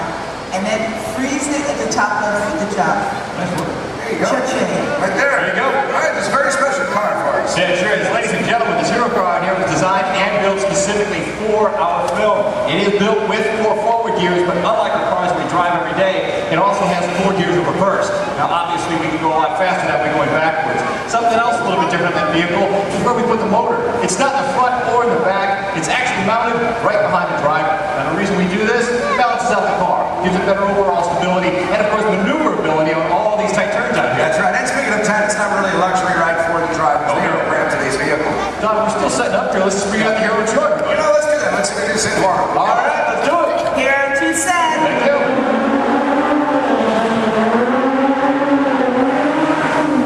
And then freeze it at the top of the jump. There you go. Cha-ching. Right there. There you go. All right, this is a very special car for us. Yeah, it sure is. Ladies and gentlemen, this hero car out here was designed and built specifically for our film. It is built with 4 forward gears, but unlike the cars we drive every day, it also has 4 gears of reverse. Now, obviously, we can go a lot faster that way going backwards. Something else a little bit different than the vehicle is where we put the motor. It's not in the front or in the back. It's actually mounted right behind the driver. Now, the reason we do this, it balances out the car, gives it better overall stability, and of course, maneuverability on all these tight turns out here. That's right. And speaking of tight, it's not really a luxury ride for the drivers. They don't grab today's vehicle. Don, we're still setting up here. Let's just bring out the hero truck. You know, let's do that. Let's introduce it tomorrow. All right, let's do it. Hero 2 set. Thank you.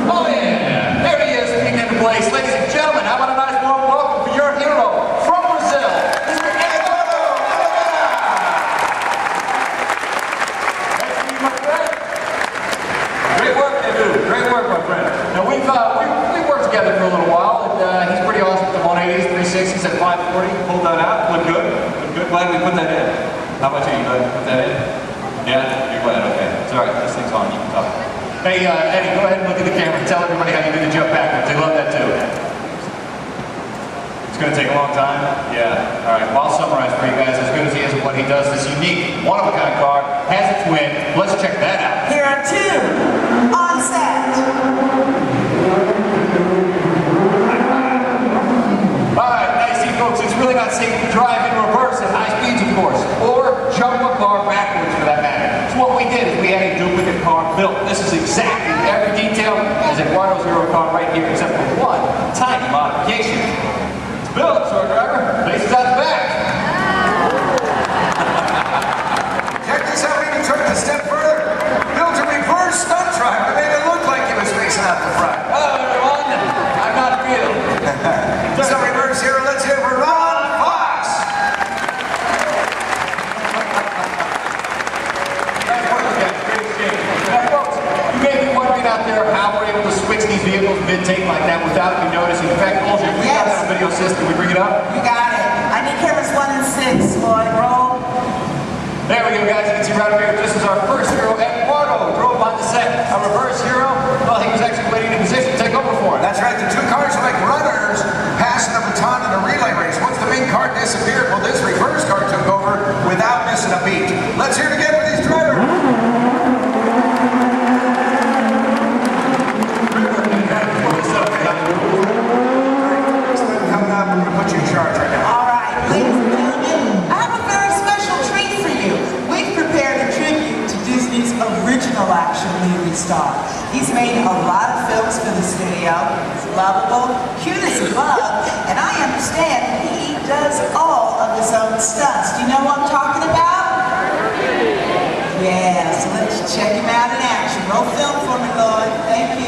Oh yeah, there he is, speaking into place. Ladies and gentlemen, how about a nice warm welcome for your hero from Brazil, Mr. Eduardo. Nice to meet you, my friend. Great work you do. Great work, my friend. Now we've worked together for a little while, and he's pretty awesome at the 180s, 360s, at 540. Pulled that out. Look good. Look good. Glad we put that in. How about you? You glad we put that in? Yeah, you're glad. Okay. It's all right. This thing's on. You can talk. Hey, Eddie, go ahead and look at the camera and tell everybody how you did the jump backwards. They love that too. It's going to take a long time? Yeah. All right. Well, I'll summarize for you guys. As good as he is at what he does, this unique, one-of-a-kind car has its win. Let's check that out. Hero 2 on set. All right, now you see, folks, it's really not safe to drive in reverse at high speeds, of course, or jump a car backwards for that matter. So what we did is we had a duplicate car built. This is exactly every detail as Eduardo's hero car right here, except for one tiny modification. It's built, so our driver faces out the back. Check this out. We even took it a step further. Built a reverse stunt driver. Made it look like he was facing out the front. Hello, everyone. I'm not real. So reverse hero. Let's hear for Ron Fox. Now, folks, you may be wondering out there how we're able to switch these vehicles mid-take like that without even noticing. In fact, Olger, we got that video system. We bring it up? You got it. I need cameras 1 and 6, Lloyd. Roll. There we go, guys. You can see right up here, this is our first hero, Eduardo, drove on the set. Our reverse hero, well, he was actually waiting in position to take over for him. That's right. The 2 cars are like runners passing the baton in a relay race. Once the main car disappeared, well, this reverse car took over without missing a beat. Let's hear it again for these drivers. Coming up, we're going to put you in charge right now. All right, ladies and gentlemen, I have a very special treat for you. We've prepared a tribute to Disney's original action movie star. He's made a lot of films for the studio. He's lovable, cute as a bug, and I understand he does all of his own stunts. Do you know what I'm talking about? Yeah, so let's check him out in action. Roll film for me, Lloyd. Thank you.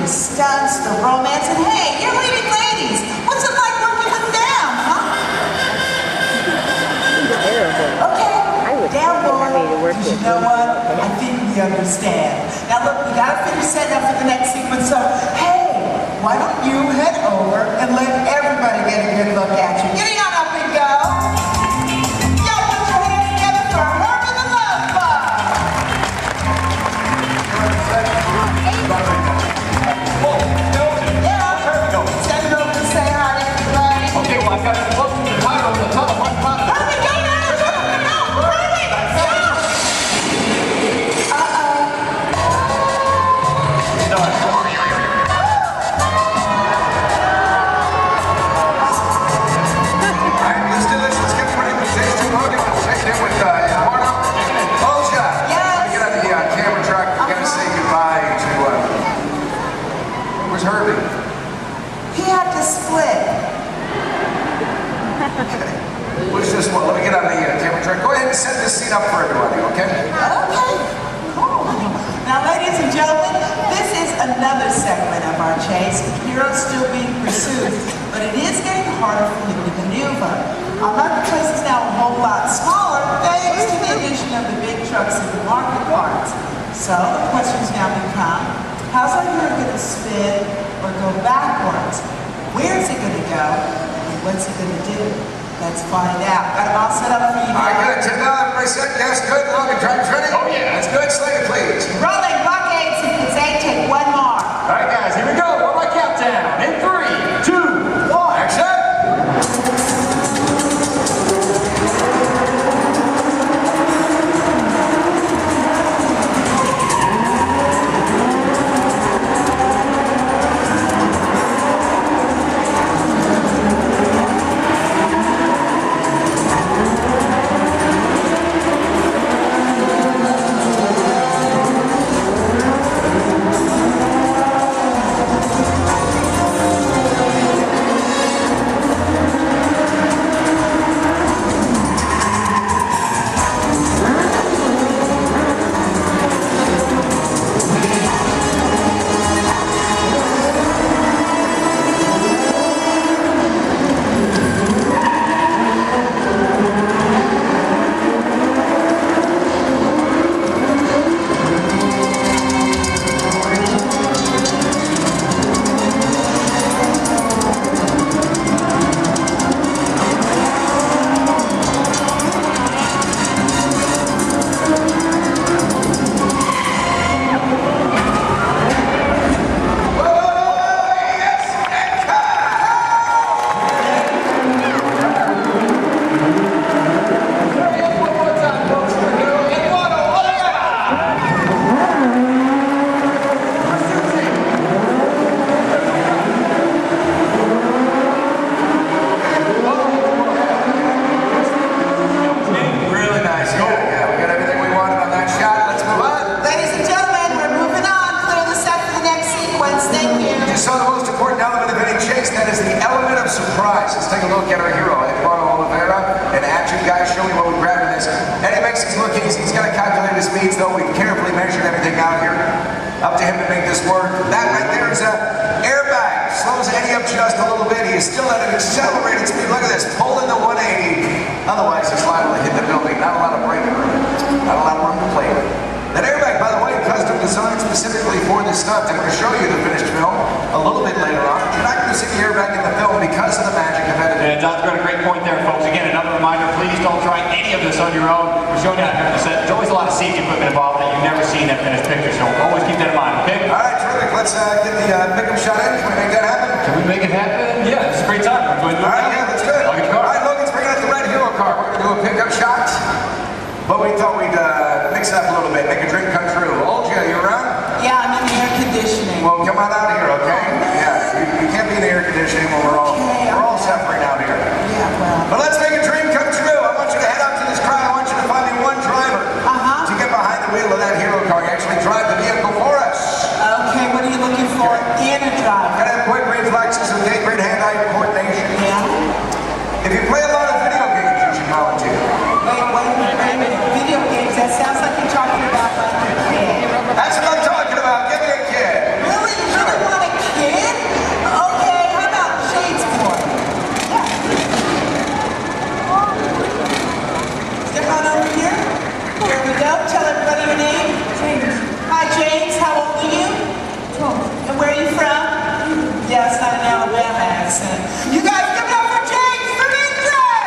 Stunts, the romance, and hey, you're leading ladies. What's it like working with them, huh? Okay, down boy. You know what? I think we understand. Now look, we gotta finish setting up for the next sequence, so hey, why don't you head over and let everybody get a good look at you? Getting on up and go. Y'all put your hands together for Herb and the Love Bug. Send it over to say hi to everybody. Okay, well, I've got to close the title of the telephone product. Hurry, go now! No, hurry! Stop! Let's do this. Let's get the presentation moving. Let's check in with Eduardo. Olja. Yes. Get on the camera truck. We're going to say goodbye to, where's Herbie? He had to split. Okay. What's this one? Let me get on the camera truck. Go ahead and set this scene up for everybody, okay? Okay, cool. Now, ladies and gentlemen, this is another segment of our chase. The hero's still being pursued, but it is getting harder for him to maneuver. Our marketplace is now a whole lot smaller thanks to the addition of the big trucks and the market carts. So the questions now become, how's our hero going to spin or go backwards? Where's he going to go? And what's he going to do? Let's find out. Got it all set up for you now. All right, good. Everybody set? Yes, good. Logan, drivers ready? Oh, yeah. That's good. Slinger, please. Rolling blockades. It's 8, take one more. All right, guys, here we go. One more countdown. In 3, 2, 1. Action! Up to him to make this work. That right there is an airbag. Slows Eddie up just a little bit. He is still at an accelerated speed. Look at this, pulling the 180. Otherwise, he's liable to hit the building. Not a lot of braking room. Not a lot of room to play with. That airbag, by the way, custom designed specifically for this stunt. I'm going to show you the finished film a little bit later on. You're not going to see the airbag in the film because of the magic of editing. Yeah, John's got a great point there, folks. Again, another reminder, please don't try any of this on your own. We're showing you out here on the set. There's always a lot of safety equipment involved that you've never seen that finished picture, so always keep that in mind, okay? All right, terrific. Let's get the pickup shot in. Can we make that happen? Can we make it happen? Yeah, it's a great time. We're going to do it. All right, yeah, that's good. I'll get your car. All right, Logan's bringing out the red hero car. We're going to do a pickup shot, but we thought we'd mix it up a little bit, make a dream come true. Olja, you around? Yeah, I'm in the air conditioning. Well, come on out here, okay? Yeah, you can't be in the air conditioning when we're all suffering out here. Yeah, well. But let's make a dream come true. I want you to head out to this crowd. I want you to find me one driver to get behind the wheel of that hero car. Actually drive the vehicle for us. Okay, what are you looking for in a driver? Gotta have quick reflexes and great hand-eye coordination. Yeah. If you play a lot of video games, you should volunteer. Wait a minute. Video games, that sounds like you're talking about like a kid. That's what I'm talking about. Give me a kid. Really? You really want a kid? Okay, how about Shade's boy? Yeah. Step on over here. Here we go. Tell everybody your name. James. Hi, James. How old are you? 12. And where are you accent. You guys give it up for James the Midway!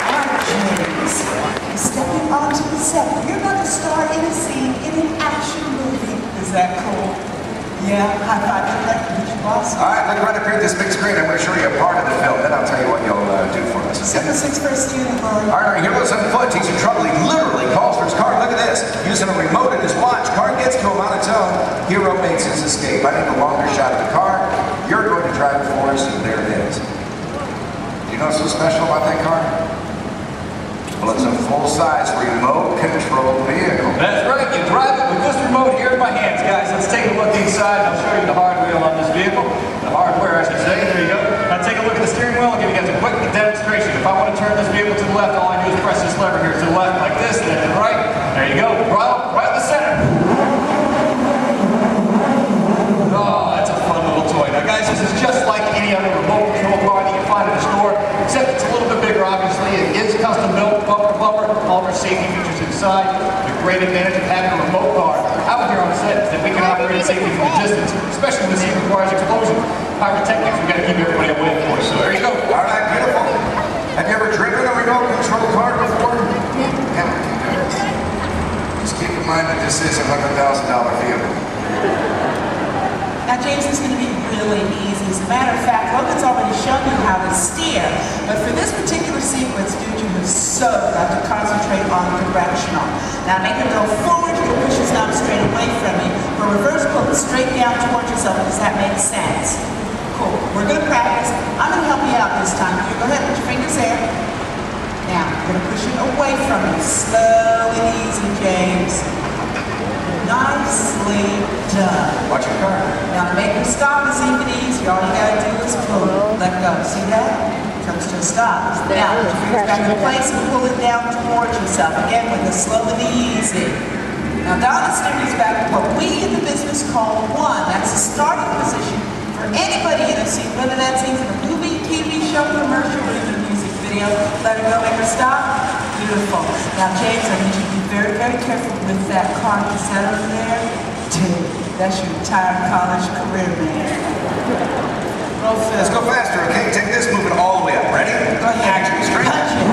I'm James. Stepping onto the set. You're going to star in a scene in an action movie. Is that cool? Yeah, high five to the boss. All right, look right up here at this big screen. I'm going to show you a part of the film. Then I'll tell you what you'll do for us. Okay? 7-6 first unit, Lord. All right, our hero's on foot. He's in trouble. He literally calls for his car. Look at this. Using a remote in his watch. Car gets to him on its own. Hero makes his escape. I need a longer shot of the car. You're going to drive it for us, and there it is. Do you know what's so special about that car? Well, it's a full-size remote-controlled vehicle. That's right, you drive it with this remote here in my hands, guys. Let's take a look inside. I'll show you the hardware on this vehicle. The hardware, I should say. There you go. Now take a look at the steering wheel. I'll give you guys a quick demonstration. If I want to turn this vehicle to the left, all I do is press this lever here to the left like this, and then to the right. There you go. Right in the center. Oh, that's a fun little toy. Now, guys, this is just like any other remote control car that you find in the store, except it's a little bit bigger, obviously. It is custom built, bumper to bumper, all of our safety features inside. The great advantage of having a remote car out here on set is that we can operate safely from a distance, especially when the scene requires explosion. Pyrotechnics, we've got to keep everybody away, of course. So there you go. All right, beautiful. Have you ever driven a remote control car before? Yeah. Just keep in mind that this is a $100,000 vehicle. Now, James, is going to be really easy. As a matter of fact, Logan's already shown you how to steer. But for this particular sequence, dude, you have so got to concentrate on directional. Now, make it go forward. You can push his knob straight away from you. For reverse, pull it straight down towards yourself. Does that make sense? Cool. We're going to practice. I'm going to help you out this time. You go ahead, put your fingers there. Now, you're going to push it away from you. Slow and easy, James. Nicely done. Watch your car. Now to make it stop is even easier. All you gotta do is pull it. Let go. See that? Comes to a stop. Now put your fingers back in place and pull it down towards yourself. Again with a slow and easy. Now Donna steering is back to what we in the business call one. That's the starting position for anybody in a scene, whether that's even a movie, TV show, commercial, or even a music video. Let her go, make her stop. Beautiful. Now, James, I need you to be very, very careful with that car. Is that over there? Dude, that's your entire college career, man. Roll fast. Let's go faster, okay? Take this, moving all the way up. Ready? Go ahead. Action, straight. Punch it.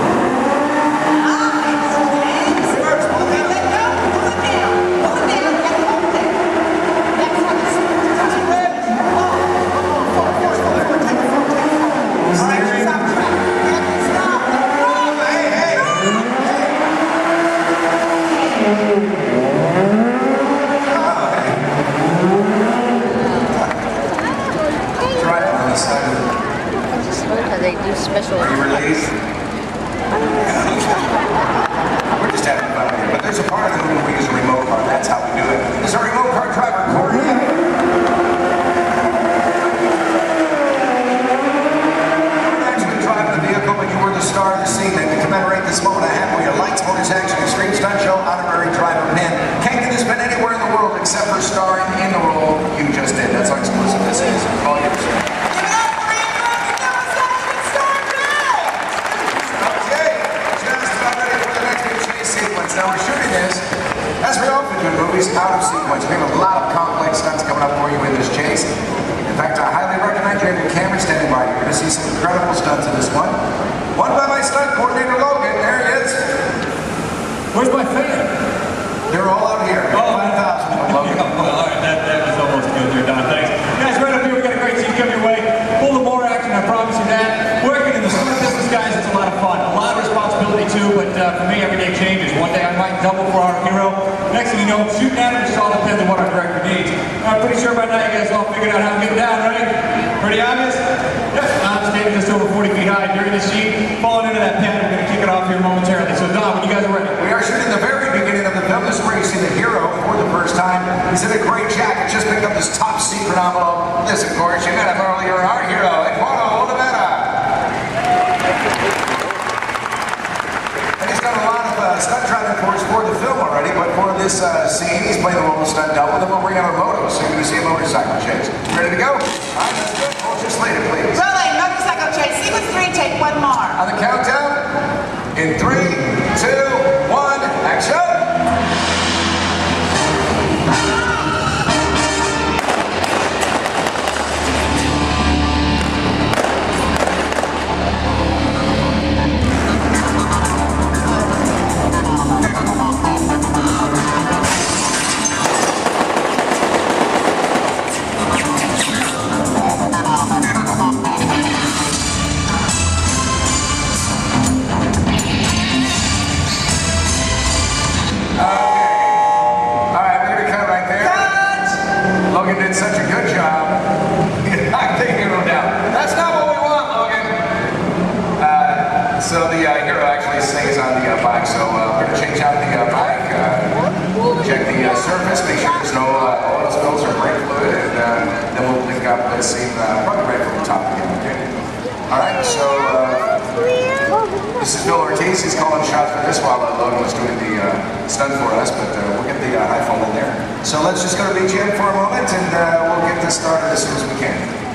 Nice, James. First, okay, let go. Pull it down. Pull it down. And hold it. Next one is touch it red. Forward. Take it forward. All right, stop track. Stop. Driving on the side of the... I just love how they do special. Are you released? We're just having fun here, but there's a part of the movie where we use a remote car. That's how we do it. This is our remote car driver, Corey. Actually driving the vehicle, but you were the star of the scene. And to commemorate this moment, I have for you lights, motors, action, extreme stunt show, honorary driver pin. Can't get this pin anywhere in the world except for starring in the role you just did. That's how exclusive this is. All yours. Now we're shooting this, as we often do in movies, out of sequence. We have a lot of complex stunts coming up for you in this chase. In fact, I highly recommend you have your camera standing by. You're going to see some incredible stunts in this one. One by my stunt coordinator, Logan. There he is. Where's my fan? They're all out here. Oh, 5,000. Logan. All right, that was almost good there, Don. Thanks. Guys, right up here, we got a great scene coming your way. Full of more action, I promise you that. Working in the stunt business, guys, it's a lot of fun. A lot of responsibility, too, but for me, every day changes. One day I might double for our hero. Next thing you know, shooting at him, it all depends on what our director needs. I'm pretty sure by now you guys all figured out how to get down, right? Pretty obvious? Yes, I'm standing just over 40 feet high during this scene. Falling into that pad, we're going to kick it off here momentarily. So, Don, when you guys are ready. We are shooting the very beginning of the film. This is where you see the hero for the first time. He's in a gray jacket, just picked up this top secret envelope. This, of course, you met him earlier, our hero, and he's done a lot of stunt driving for the film already, but for this scene, he's playing the role of stunt double. Then we'll bring out a moto, so you're going to see a motorcycle chase. Ready to go? All right, that's good. Hold your slated, please. Rolling, motorcycle chase. Sequence 3, take one more. On the countdown, in 3, 2, 1, action! surface, make sure there's no oil spills or brake fluid, and then we'll link up the same rug right from the top again, okay? All right, so this is Bill Ortiz. He's calling shots for this while Logan was doing the stunt for us, but we'll get the high fall in there. So let's just go to BGM for a moment, and we'll get this started as soon as we can.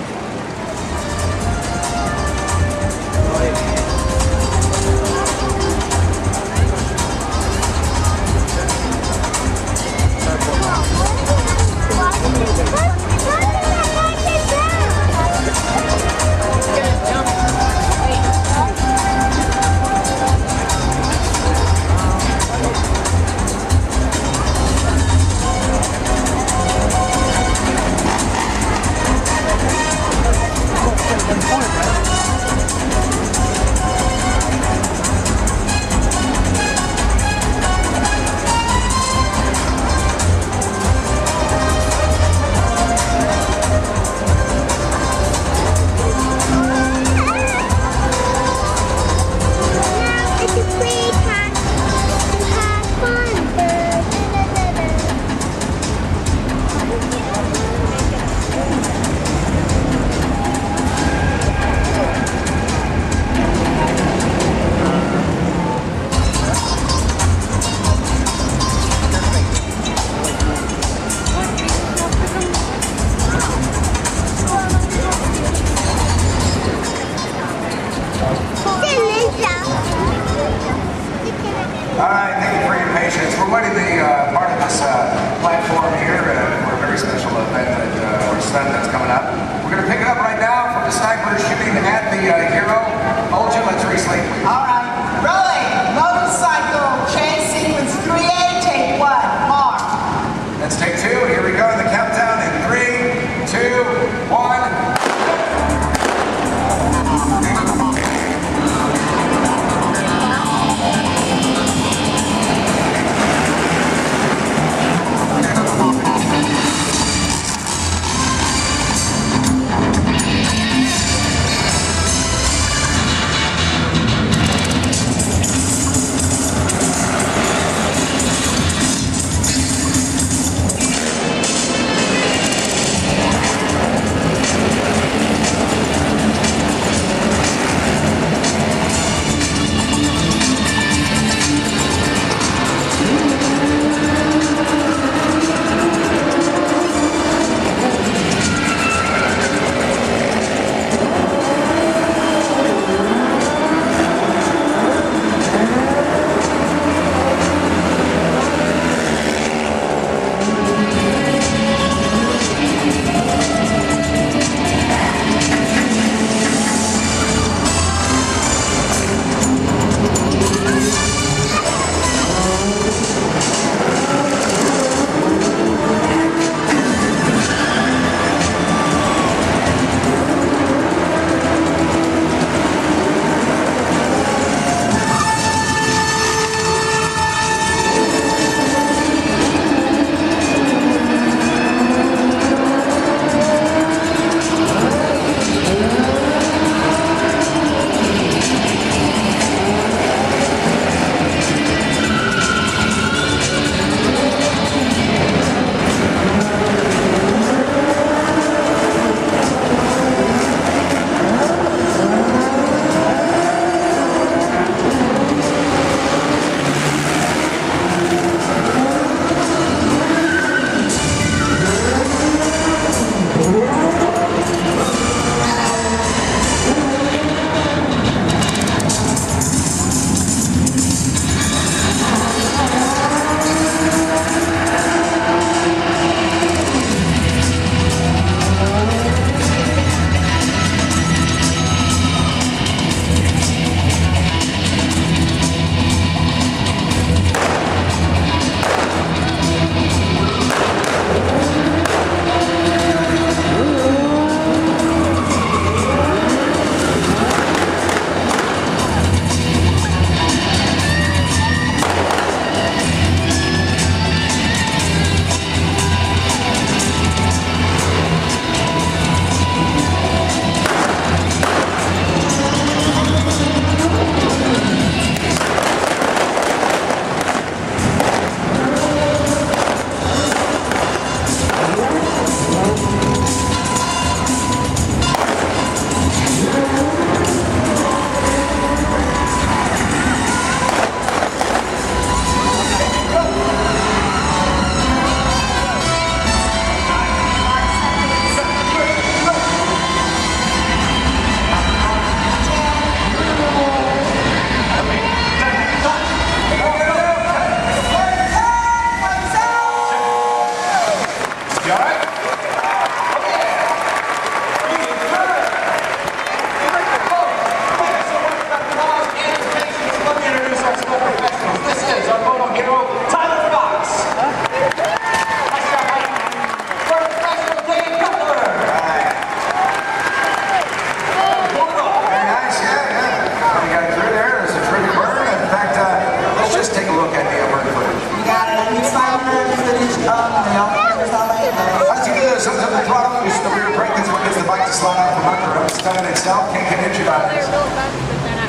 already finished the operators already? As you do something on the throttle, use the rear brake, that's what gets the bike to slide out from under. Stunt in itself, can't get injured on it.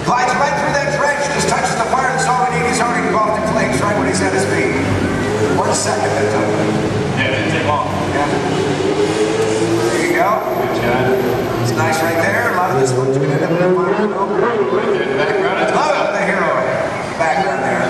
Glides right through that dredge, just touches the fire, that's all we need. He's already engulfed in flames right when he's at his feet. 1 second that took. Yeah, it didn't take long. Yeah. There you go. Good job. It's nice right there. A lot of this one's going to end up in the fire. Right there in the background. That's Love the hero background there.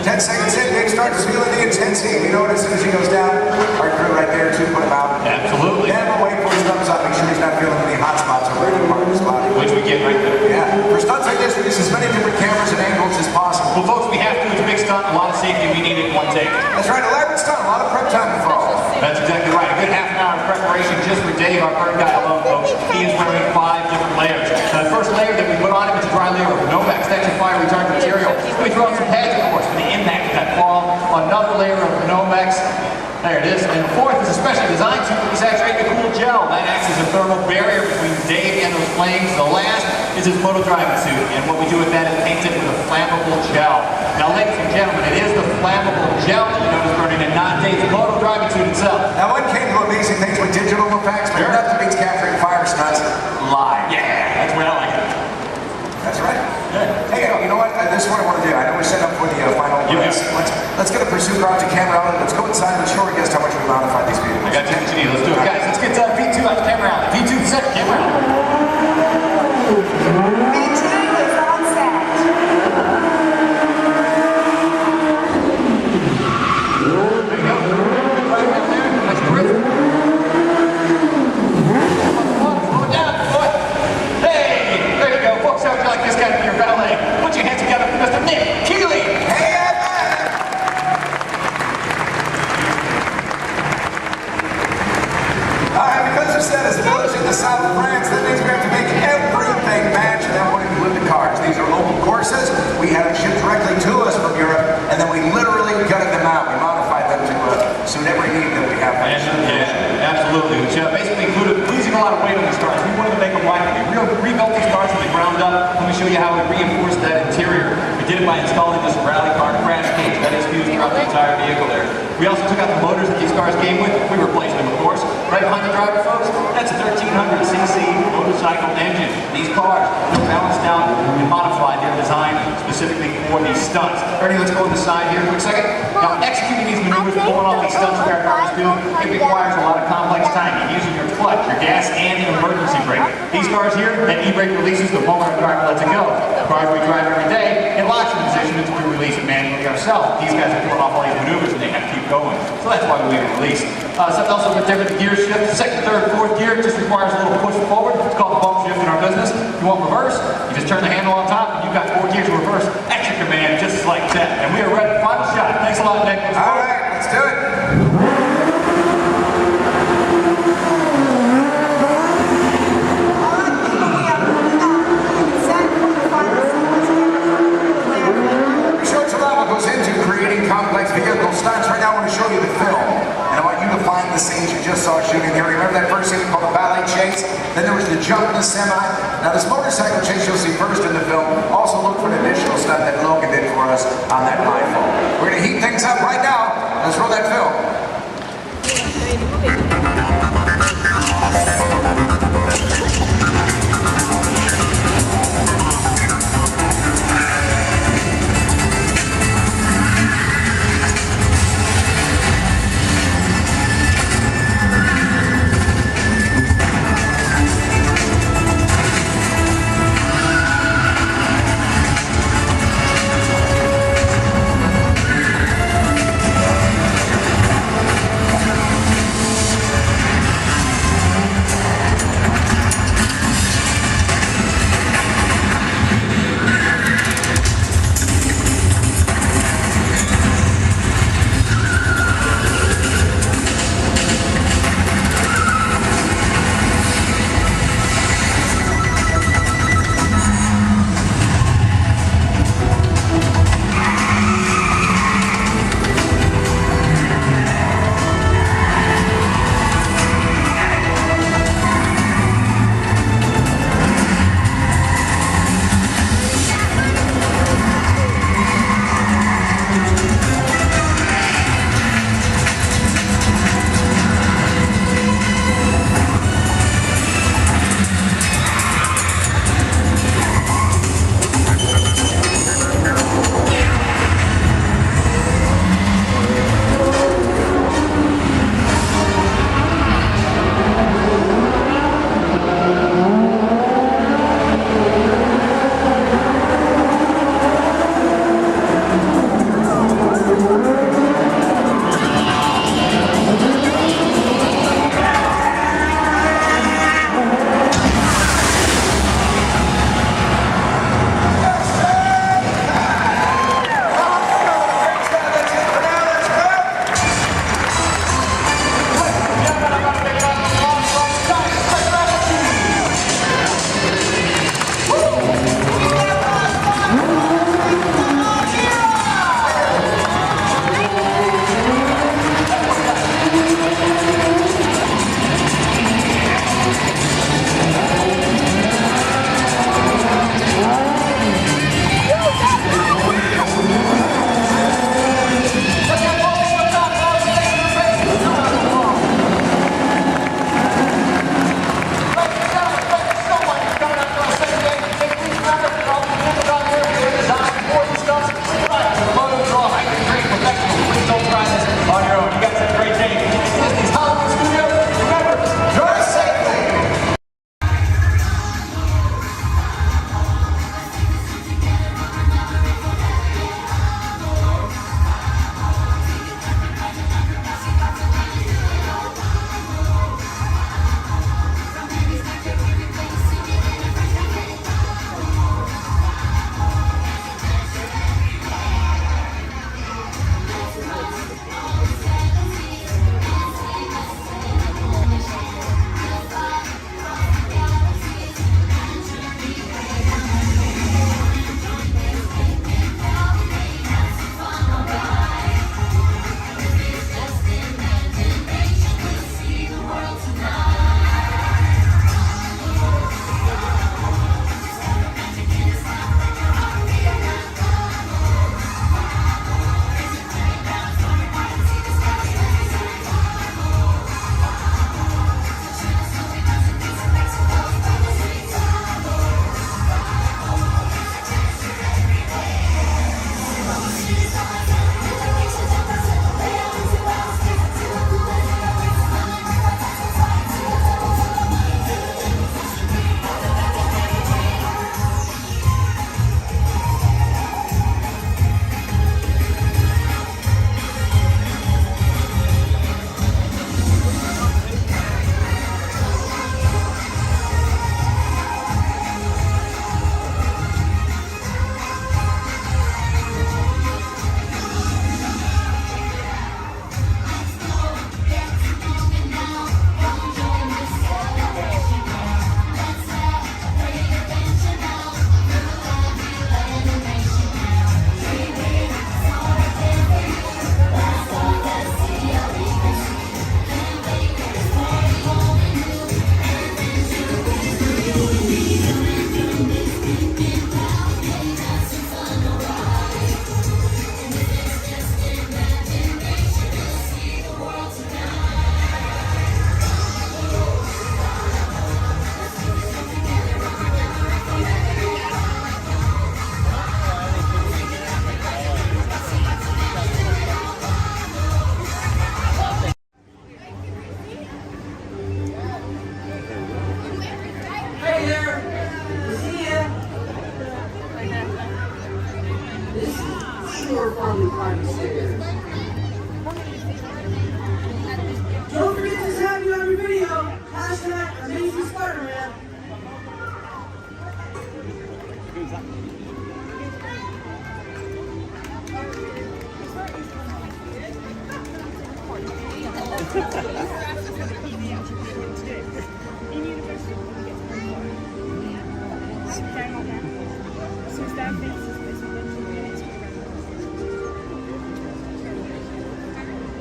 10 seconds in, Nick starts feeling the intensity. We know it as soon as he goes down. Our crew right there to put him out. Absolutely. Never wait for his thumbs up. Make sure he's not feeling any hot spots or any part of his body. Which we get right there. Yeah. For stunts like this, we use as many different cameras and angles as possible. Well, folks, we have to. It's a big stunt, a lot of safety. We need it in one take. That's right. Elaborate stunt. A lot of prep time involved. That's exactly right. A good half an hour of preparation just for Dave, our bird guy alone, folks. He is wearing 5 different layers. Now, the first layer that we put on him is a dry layer of Nomex extra fire retardant material. We throw in some pads, of course, for the impact of that fall. Another layer of Nomex. There it is. And the fourth is a specially designed suit that we saturate in cool gel. That acts as a thermal barrier between Dave and those flames. The last is his moto driving suit. And what we do with that is paint it with a flammable gel. Now, ladies and gentlemen, it is the flammable gel that you notice burning and not Dave's moto driving suit itself. Now, one can do amazing things with digital effects, but nothing beats capturing fire stunts live. Yeah, that's where I like it. That's right. Yeah. Hey, you know what? This is what I want to do. I know we're set up for the final race. Let's get a pursuit car to camera out. Let's go inside and show our guests how much we modified these vehicles. I got you. Let's do it. Guys, let's get V2 out to camera out. V2 set, camera out. V2 is on set. There you go. Right there. That's great. Slow down, boy. Hey, there you go. Folks, how would you like this guy to be your valet? Put your hands together for Mr. Nick Keeley. Hey, Alright, because the set is village in the south of France, that means we have to make everything match, and that would include the cars. These are local courses. We had them shipped directly to us from Europe, and then we literally gutted them out. We modified them to suit every need that we have. Yeah, absolutely. Which basically included losing a lot of weight on these cars. We wanted to make them lighter. We rebuilt these cars from the ground up. Let me show you how we reinforced that interior. We did it by installing this rally car crash cage that is fused throughout the entire vehicle there. We also took out the motors that these cars came with. We replaced them, of course. Right behind the driver, folks, that's a 1300cc motorcycle engine. These cars, they're balanced out and modified. They're designed specifically for these stunts. Ernie, let's go on the side here for a second. Now, executing these maneuvers, pulling off these stunts that our cars do, it requires a lot of complex timing, using your clutch, your gas, and an emergency brake. These cars here, that e-brake releases the moment our driver lets it go. The cars we drive every day, it locks in position until we release it manually ourselves. These guys are pulling off all these maneuvers and they have to keep going. So that's why we leave it released. Something else a bit different, the gear shift. Second, third, fourth gear just requires a little push forward. It's called the bump shift in our business. If you want reverse, you just turn the handle on top and you've got 4 gears of reverse at your command just like that. And we are ready. Final shot. Thanks a lot, Nick. All right, let's do it. Goes into creating complex vehicle stunts. Right now I want to show you the film, and I want you to find the scenes you just saw shooting here. Remember that first scene called the ballet chase? Then there was the jump in the semi. Now this motorcycle chase you'll see first in the film. Also look for an additional stunt that Logan did for us on that rifle. We're going to heat things up right now. Let's roll that film.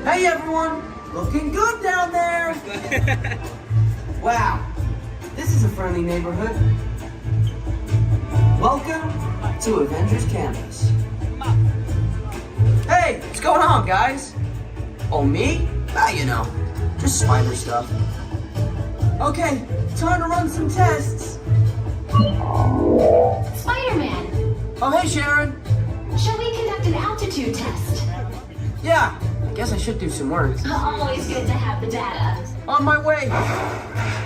Hey everyone, looking good down there. Wow, this is a friendly neighborhood. Welcome to Avengers Campus. Hey, what's going on, guys? Oh, me? Ah, you know, just spider stuff. Okay, time to run some tests. Spider-Man, Oh, hey, Sharon. shall we conduct an altitude test? Yeah, I guess I should do some work. Always good to have the data. On my way.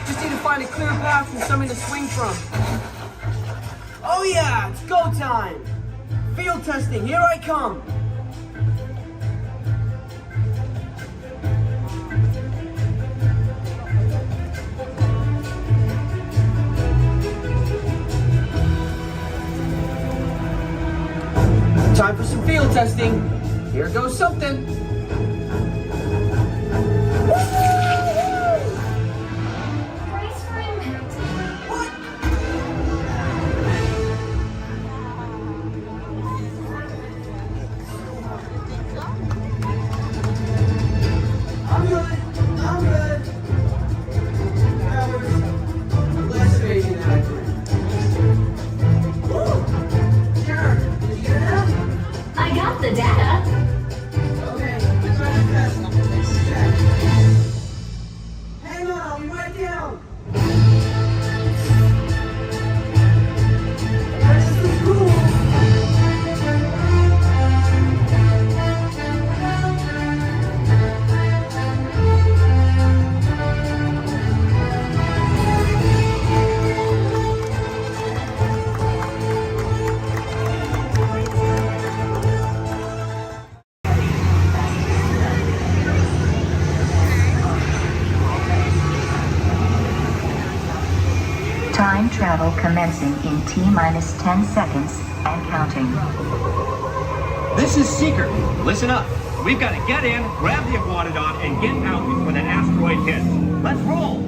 Just need to find a clear path and something to swing from. Oh yeah, it's go time. Field testing, here I come. Time for some field testing. Here goes something. Brace for impact. What? I'm good. I'm good. That was less crazy than I thought. Sharon, did you get that? I got the data. Okay, let's try to test. Check. Hang on, I'll be right down. This is cool. Time travel commencing in T-minus 10 seconds and counting. This is Seeker. Listen up. We've got to get in, grab the iguanodon, and get out before that asteroid hits. Let's roll.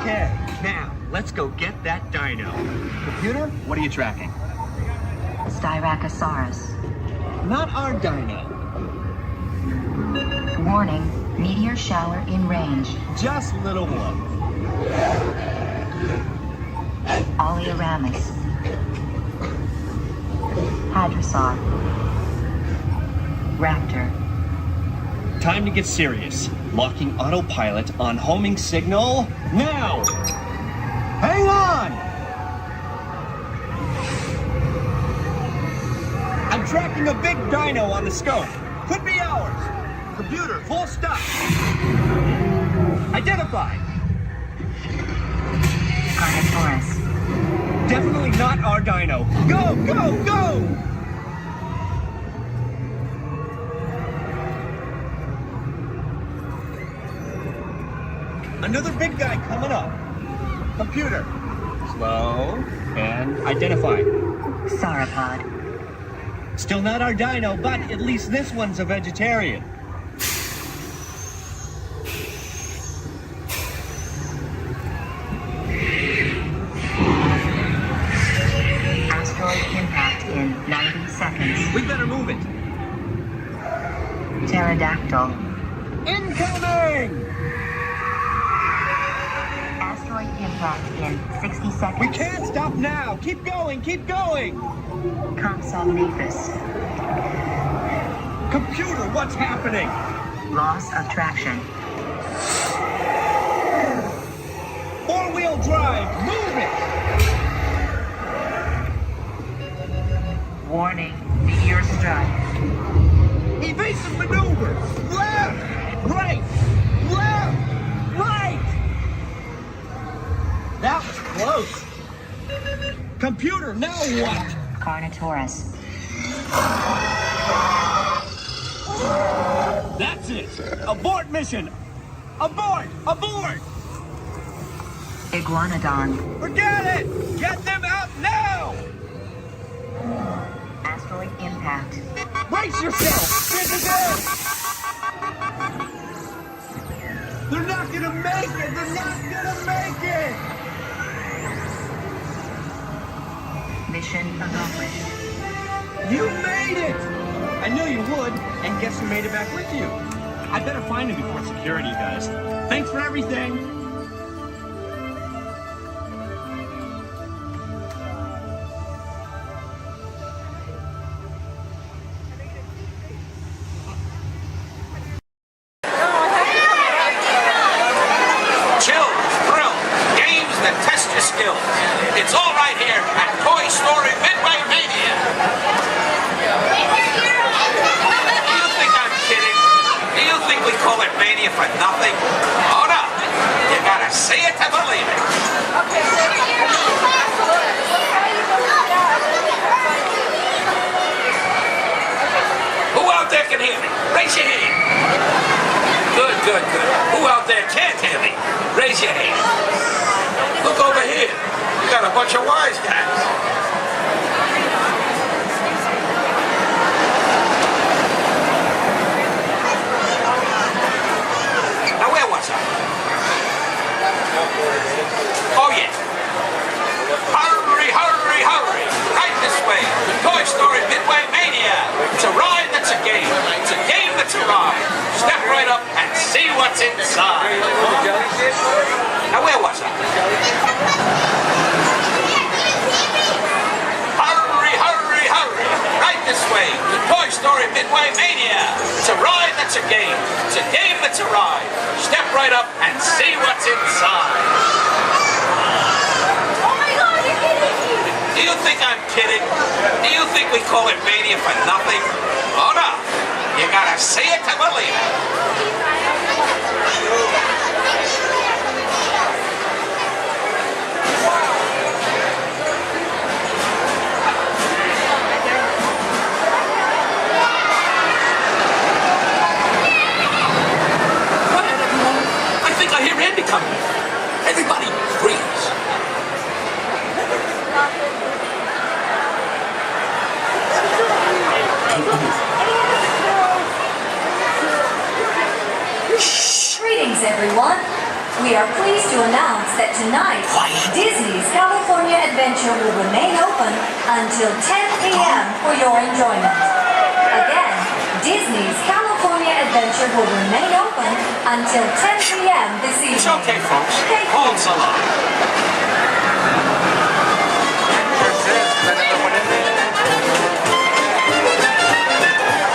Okay, now let's go get that dino. Computer, what are you tracking? Styracosaurus. Not our dino. Warning, meteor shower in range. Just little one. Oleoramus. Hadrosaur. Raptor. Time to get serious. Locking autopilot on homing signal now. Hang on! I'm tracking a big dino on the scope. Could be ours. Computer, full stop. Identified. Carnotaurus. Definitely not our dino. Go, go, go! Another big guy coming up. Computer. Slow and identify. Sauropod. Still not our dino, but at least this one's a vegetarian. Asteroid impact in 90 seconds. We better move it. Pterodactyl. Incoming! Asteroid impact in 60 seconds. We can't stop now. Keep going, keep going. Compsognathus. Computer, what's happening? Loss of traction. Four-wheel drive, move it! Warning, meteor strike. Evasive maneuver! Left! Right! Left! Right! That was close. Computer, now what? Carnotaurus. Abort mission! Abort! Abort! Iguanodon. Forget it! Get them out now! Asteroid impact. Brace yourself! This is it! They're not gonna make it! They're not gonna make it! Mission accomplished. You made it! I knew you would, and guess who made it back with you? I better find him before security does. Thanks for everything! It's all right here at Toy Story Midway Mania. Do you think I'm kidding? Do you think we call it Mania for nothing? Oh no! You gotta see it to believe it. Who out there can hear me? Raise your hand. Good, good, good. Who out there can't hear me? Raise your hand. Look over here. You got a bunch of wise guys. Now where was I? Oh yeah. Hurry, hurry, hurry. Right this way. Toy Story Midway Mania. It's a ride that's a game. It's a game that's a ride. Step right up and see what's inside. Now where was I? Hurry, hurry, hurry. Right this way. The Toy Story Midway Mania. It's a ride that's a game. It's a game that's a ride. Step right up and see what's inside. Oh my God, you're kidding me! Do you think I'm kidding? Do you think we call it Mania for nothing? Oh no. You gotta see it to believe it. I hear Andy coming. Everybody, freeze. Greetings, everyone. We are pleased to announce that tonight, Disney's California Adventure will remain open until 10 p.m. for your enjoyment. Again, Disney's California Adventure will remain open until 10 p.m. this evening. It's okay, folks. Hold so long.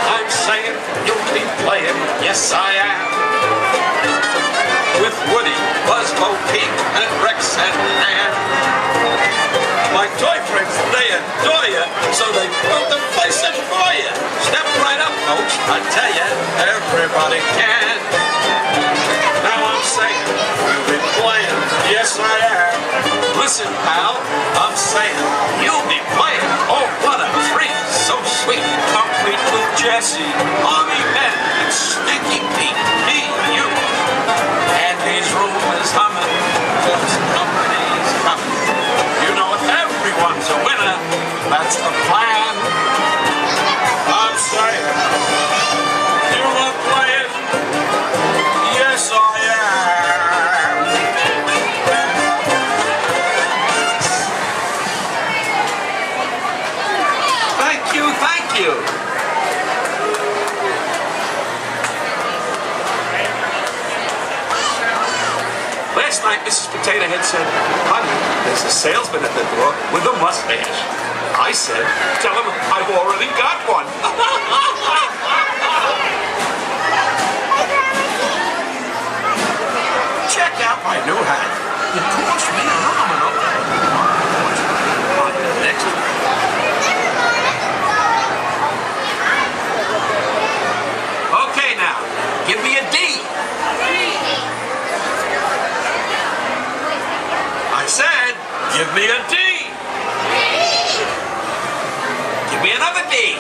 I'm saying you'll be playing. Yes, I am. With Woody, Buzz, Bo Peep, and Rex and Ann. My toy friends, they adore you, so they built the place in for you. Step right up, folks. I tell you, everybody can. Now I'm saying, you'll be playing. Yes, I am. Listen, pal, I'm saying, you'll be playing. Oh, what a treat. So sweet. Complete with Jesse, Army Men, and Stinky Pete. Me, you. Andy's room is humming. Close company's coming. You know everyone's a winner. That's the plan. I'm saying, you will play it. Yes, I am. Thank you, thank you. Last night, Mrs. Potato Head said, honey, there's a salesman at the door with a mustache. I said, tell him I've already got one. Check out my new hat. It cost me an arm and a leg. On the next one. Okay now, give me a D. I said, give me a D. Give me another D.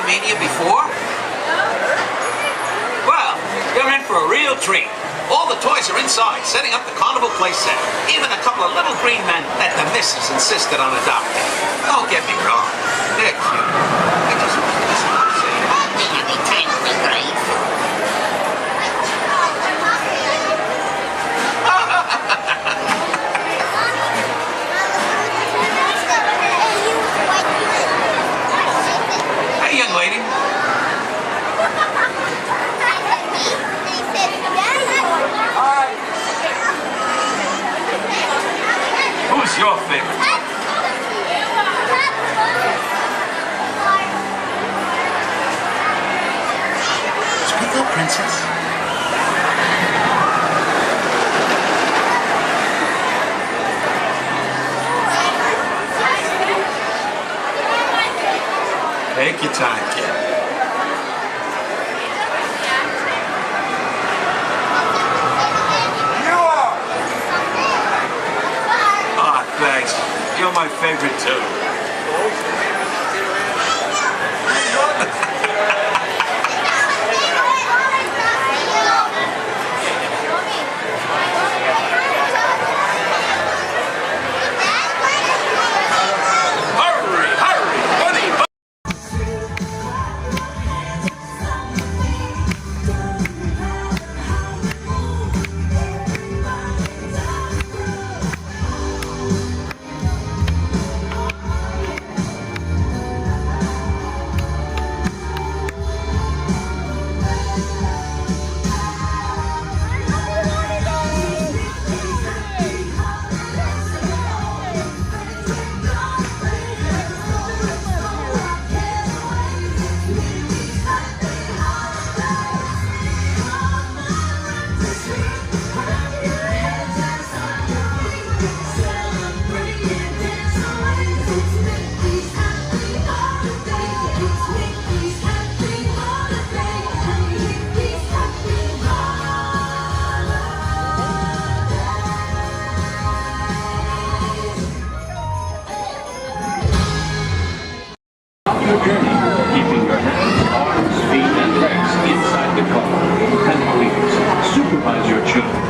Toy Mania before? Well, you're in for a real treat. All the toys are inside, setting up the carnival play set. Even a couple of little green men that the missus insisted on adopting. Don't get me wrong, they're cute. I just want to say, every time we grave. Hey, young lady. Who's your favorite? Speak up, princess. Take your time, kid. Thanks. You're my favorite too. Keeping your hands, arms, feet, and legs inside the car. And please, supervise your children.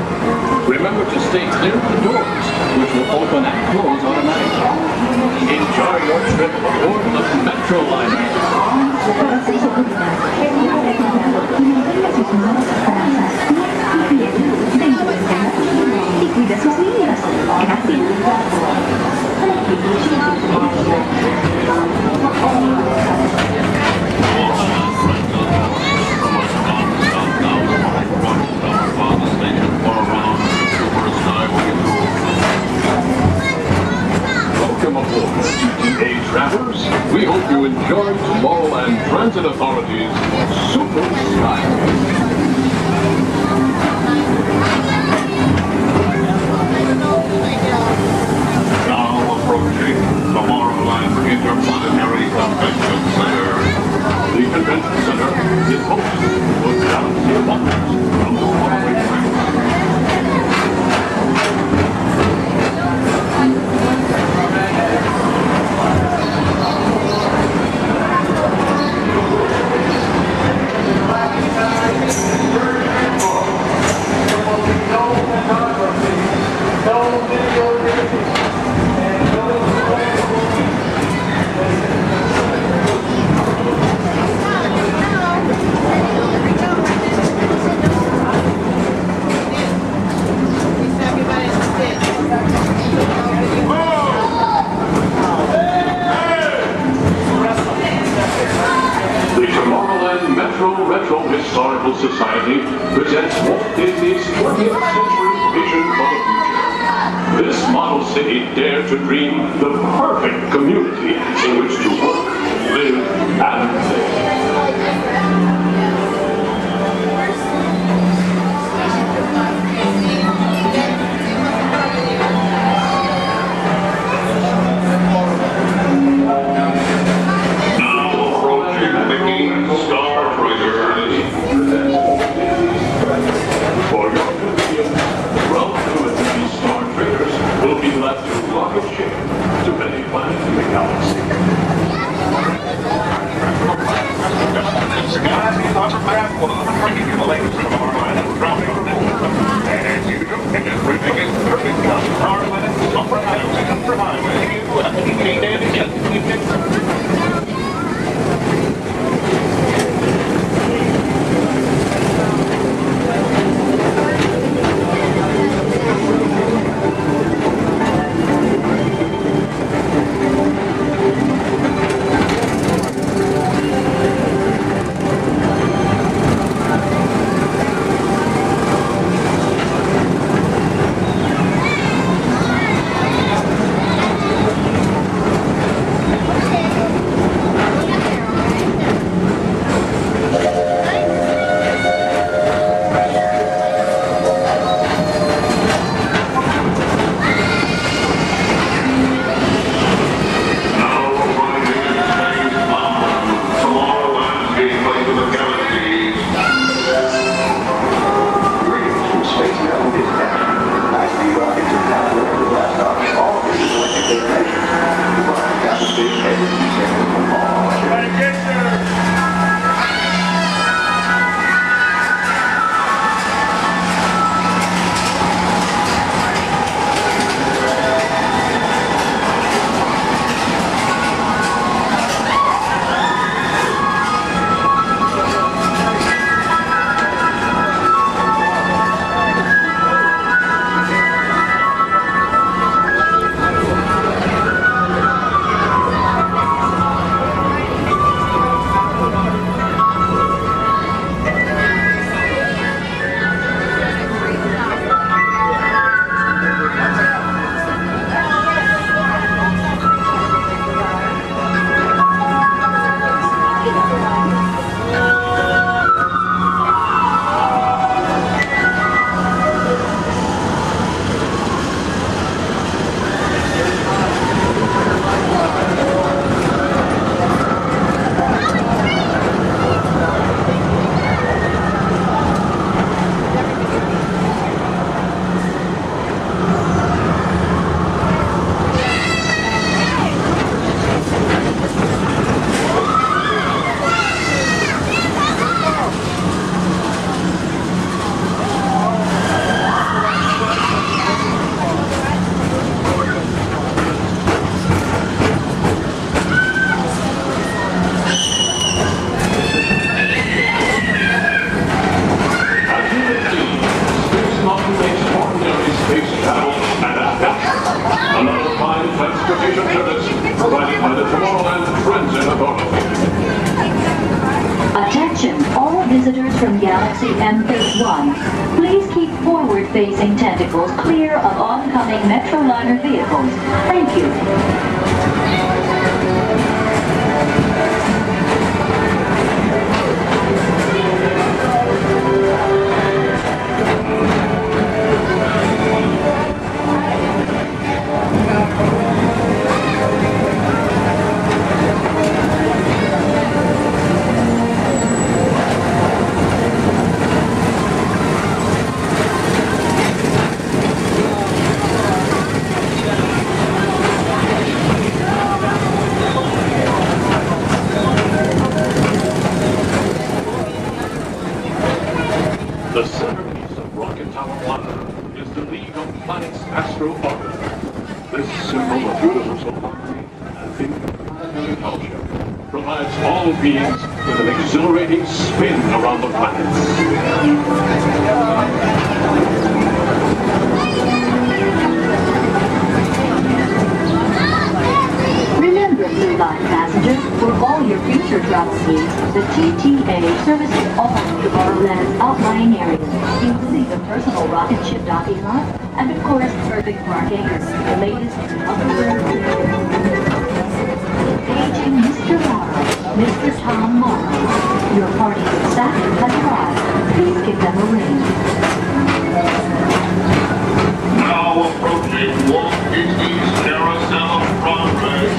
Remember to stay clear of the doors, which will open and close automatically. Enjoy your trip aboard the Metro liner. Y cuida a sus niños. Welcome aboard, TTA travelers. We hope you enjoy Tomorrowland Transit Authority's Super Skyway. Now approaching Tomorrowland Interplanetary Convention Center. The Convention Center is host to a galaxy of wonders from the faraway planets. Retro Historical Society presents Walt Disney's 20th century vision for the future. This model city dared to dream the perfect community in which to work, live, and play. To many planets in the galaxy. visitors from Galaxy M31, please keep forward-facing tentacles clear of oncoming Metroliner vehicles. Thank you. The centerpiece of Rocket Tower 1 is the League of Planets Astro Orbiter. This symbol of universal harmony and interplanetary fellowship provides all beings with an exhilarating spin around the planets. Remember, Blue Line passengers, for all your future travel needs, the TTA services all of Tomorrowland's outlying areas, including the personal rocket ship docking lot, and of course, perfect park acres, the latest upgrade. Aging Mr. Morrow, Mr. Tom Morrow. Your party's staff has arrived. Please give them a ring. Now approaching Walt Disney's Carousel of Progress.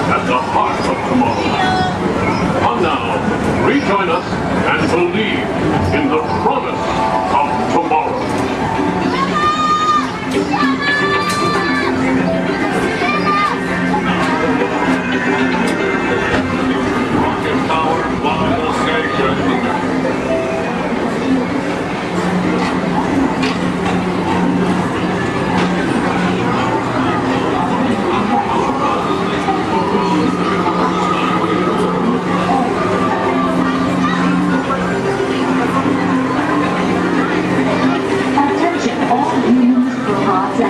At the heart of Tomorrowland. Come now, rejoin us and believe in the promise of tomorrow. Rocket Tower final station.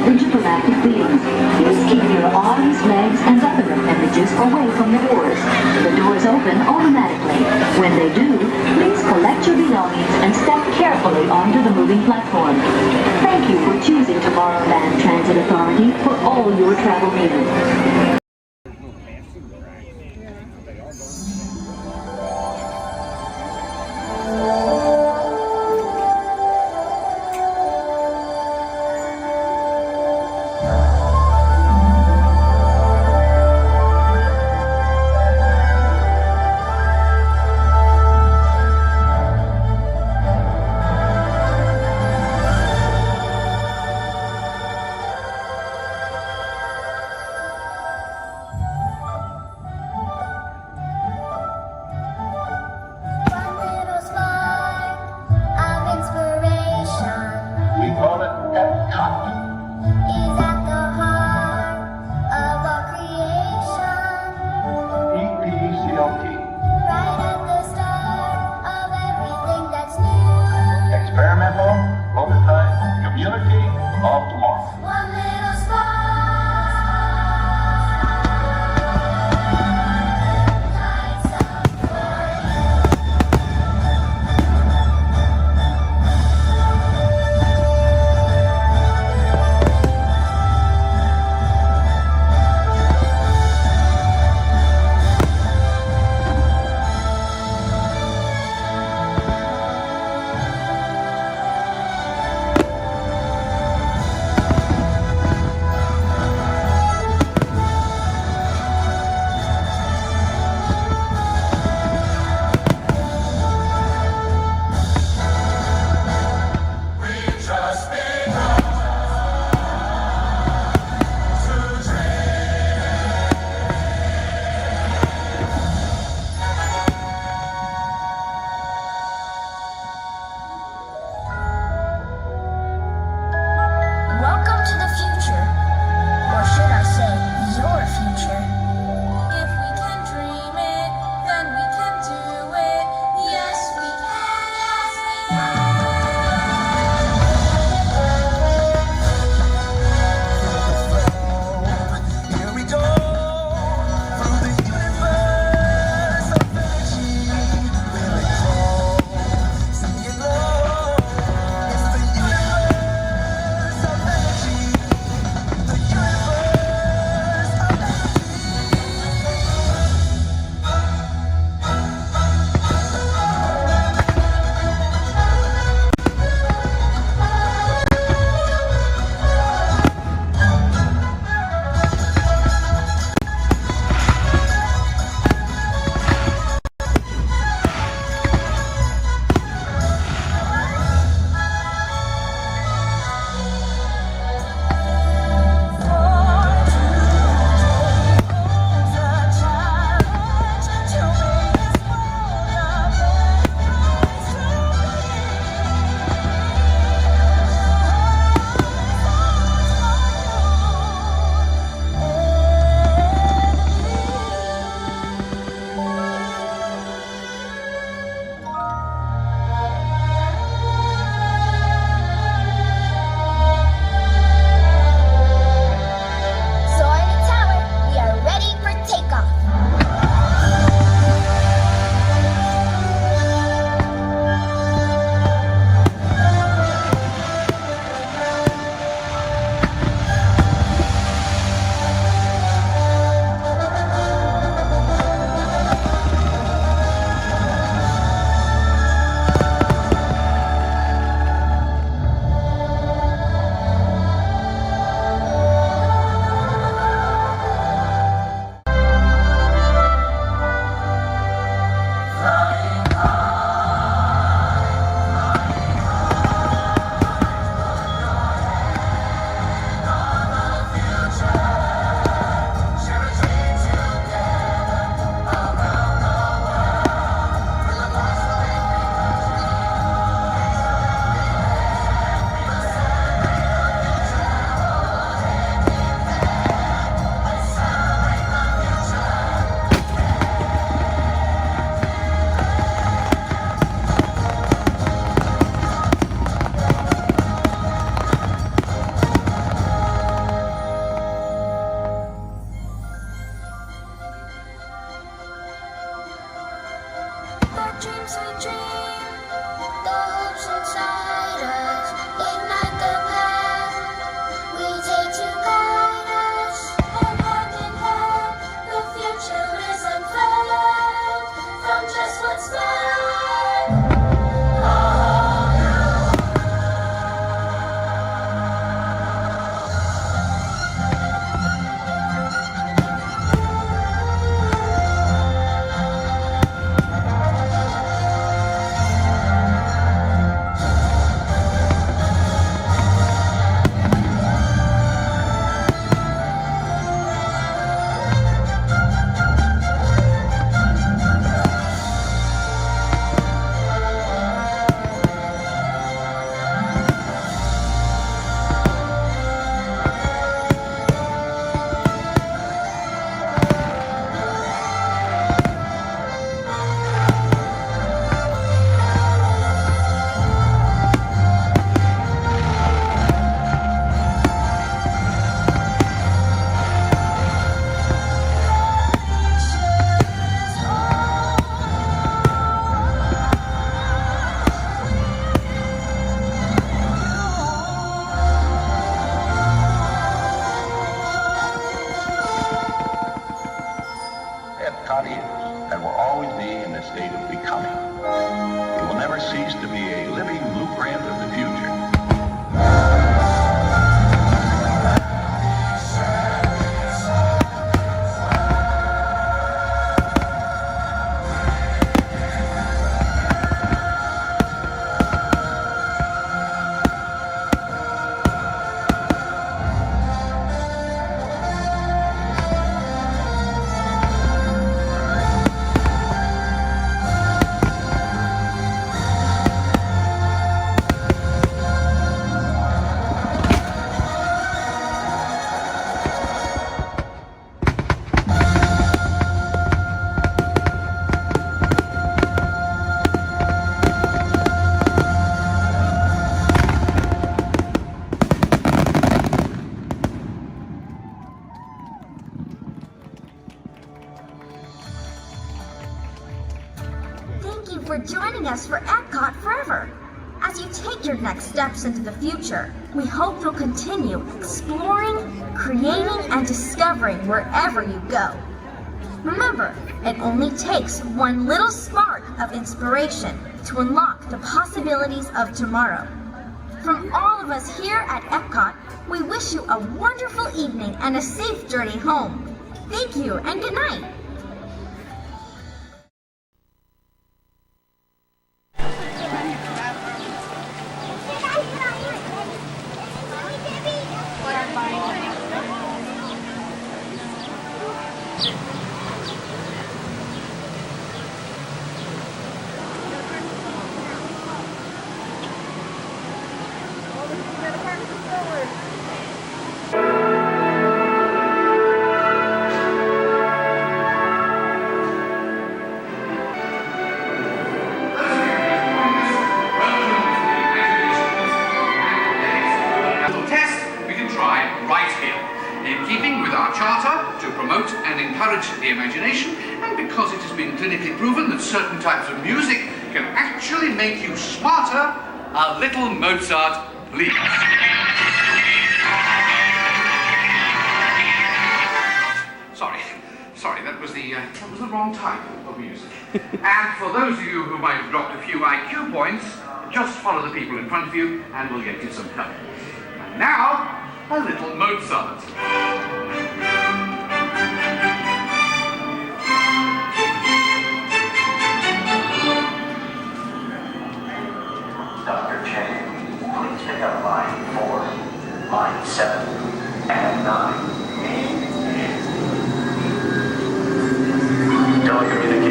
Intergalactic beings. Please keep your arms, legs, and other appendages away from the doors. The doors open automatically. When they do, please collect your belongings and step carefully onto the moving platform. Thank you for choosing Tomorrowland Transit Authority for all your travel needs. as we dream, the hopes inside us ignite the path we take to guide us. And hand in hand, the future is unfurled from just what's left. Epcot is, and will always be in a state of becoming. It will never cease to be a living blueprint of the future. For joining us for Epcot Forever. As you take your next steps into the future, we hope you'll continue exploring, creating, and discovering wherever you go. Remember, it only takes one little spark of inspiration to unlock the possibilities of tomorrow. From all of us here at Epcot, we wish you a wonderful evening and a safe journey home. Thank you and good night. The imagination, and because it has been clinically proven that certain types of music can actually make you smarter, a little Mozart, please. Sorry, that was the wrong type of music. And for those of you who might have dropped a few IQ points, just follow the people in front of you and we'll get you some help. And now, a little Mozart. Dr. Chang, please pick up line 4, line 7, and 9.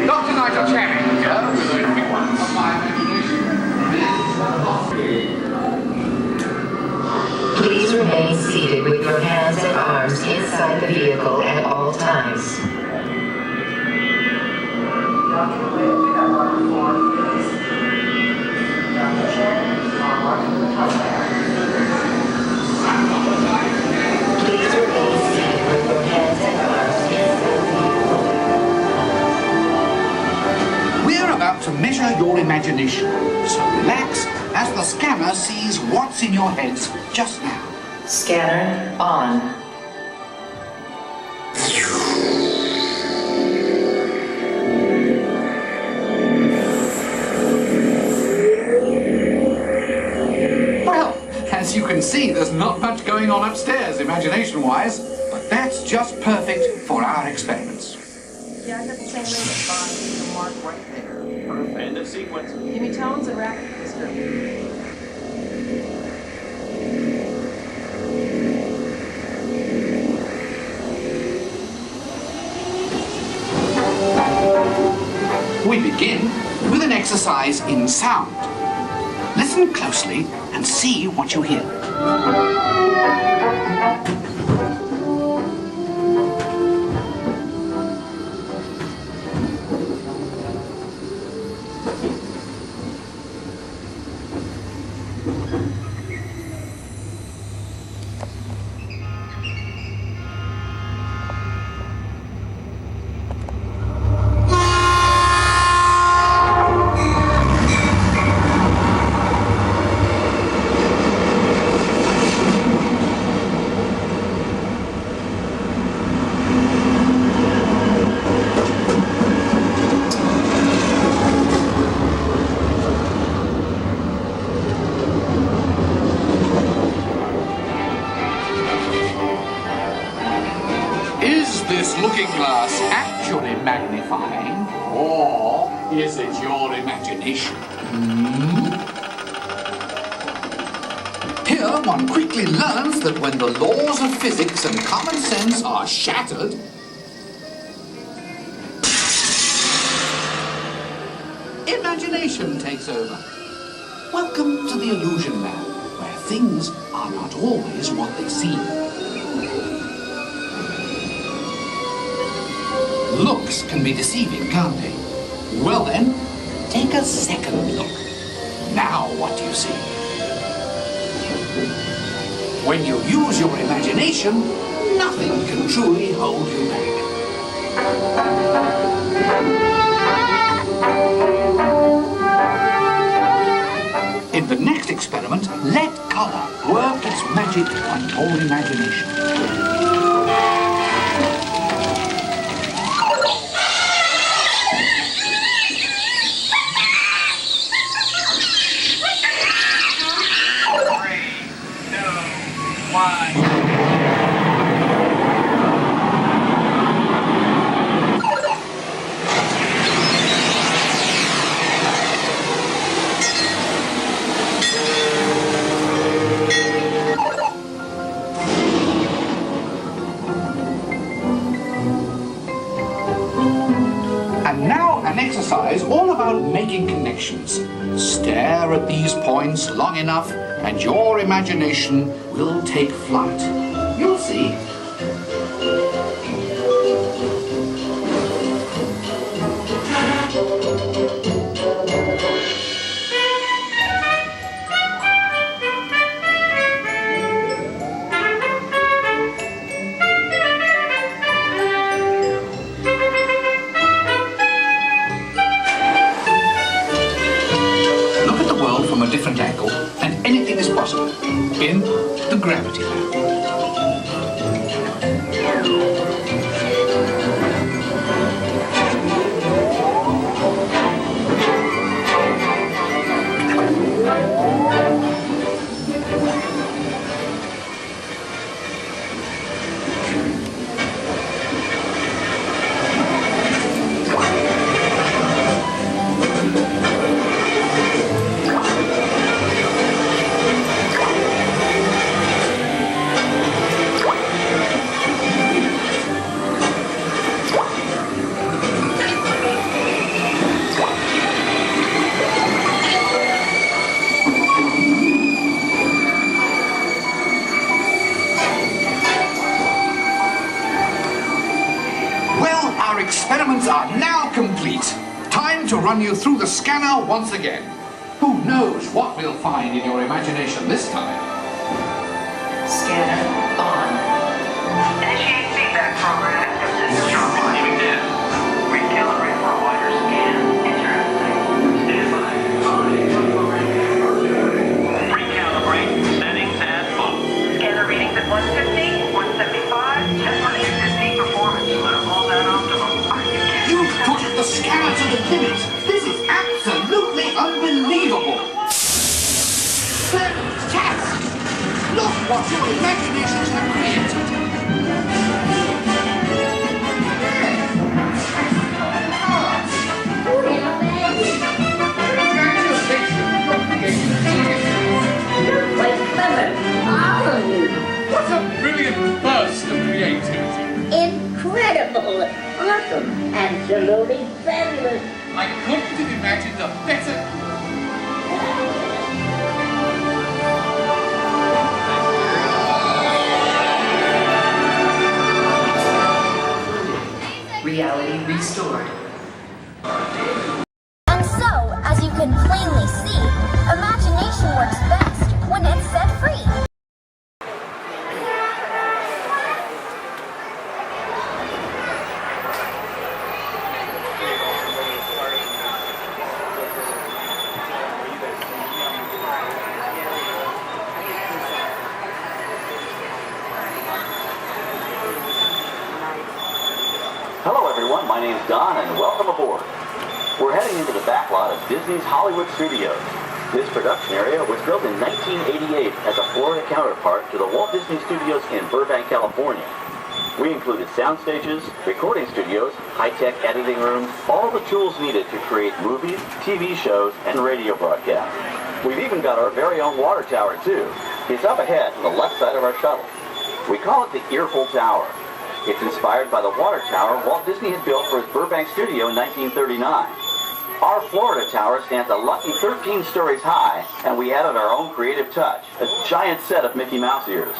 Dr. Nigel Channing here with a quick one of my imagination. Please remain seated with your hands and arms inside the vehicle at all times. Please remain seated with your hands and arms inside the vehicle. We're about to measure your your imagination. So relax as the scanner sees what's in your heads just now. Scanner on. Well, as you can see, there's not much going on upstairs, imagination-wise, but that's just perfect for our experiments. Yeah, I got the same rate of 5 to mark right there. Perfect. End of sequence. Give me tones and rapid history. We begin with an exercise in sound. Listen closely and see what you hear. Looking glass actually magnifying, or is it your imagination? Here one quickly learns that when the laws of physics and common sense are shattered, imagination takes over. Welcome to the illusion land, where things are not always what they seem. Looks can be deceiving, can't they? Well then, take a second look. Now what do you see? When you use your imagination, nothing can truly hold you back. In the next experiment, let color work its magic on your imagination. All about making connections. Stare at these points long enough and your imagination will take flight. You'll see. Different angle, and anything is possible in the gravity land. Experiments are now complete. Time to run you through the scanner once again. Who knows what we'll find in your imagination this time? Scanner on. Initiate feedback program. Receiving data. Recalibrate for a wider scan. Interesting. Stand by. what your imaginations have created. You're quite clever, aren't you? What a brilliant burst of creativity. Incredible, awesome, absolutely fabulous. I couldn't have imagined a better... Reality restored. And so, as you can plainly see, imagination works best when it's set free. Hello everyone, my name's Don and welcome aboard. We're heading into the backlot of Disney's Hollywood Studios. This production area was built in 1988 as a Florida counterpart to the Walt Disney Studios in Burbank, California. We included sound stages, recording studios, high-tech editing rooms, all the tools needed to create movies, TV shows, and radio broadcasts. We've even got our very own water tower too. It's up ahead on the left side of our shuttle. We call it the Earful Tower. It's inspired by the water tower Walt Disney had built for his Burbank studio in 1939. Our Florida tower stands a lucky 13 stories high, and we added our own creative touch, a giant set of Mickey Mouse ears.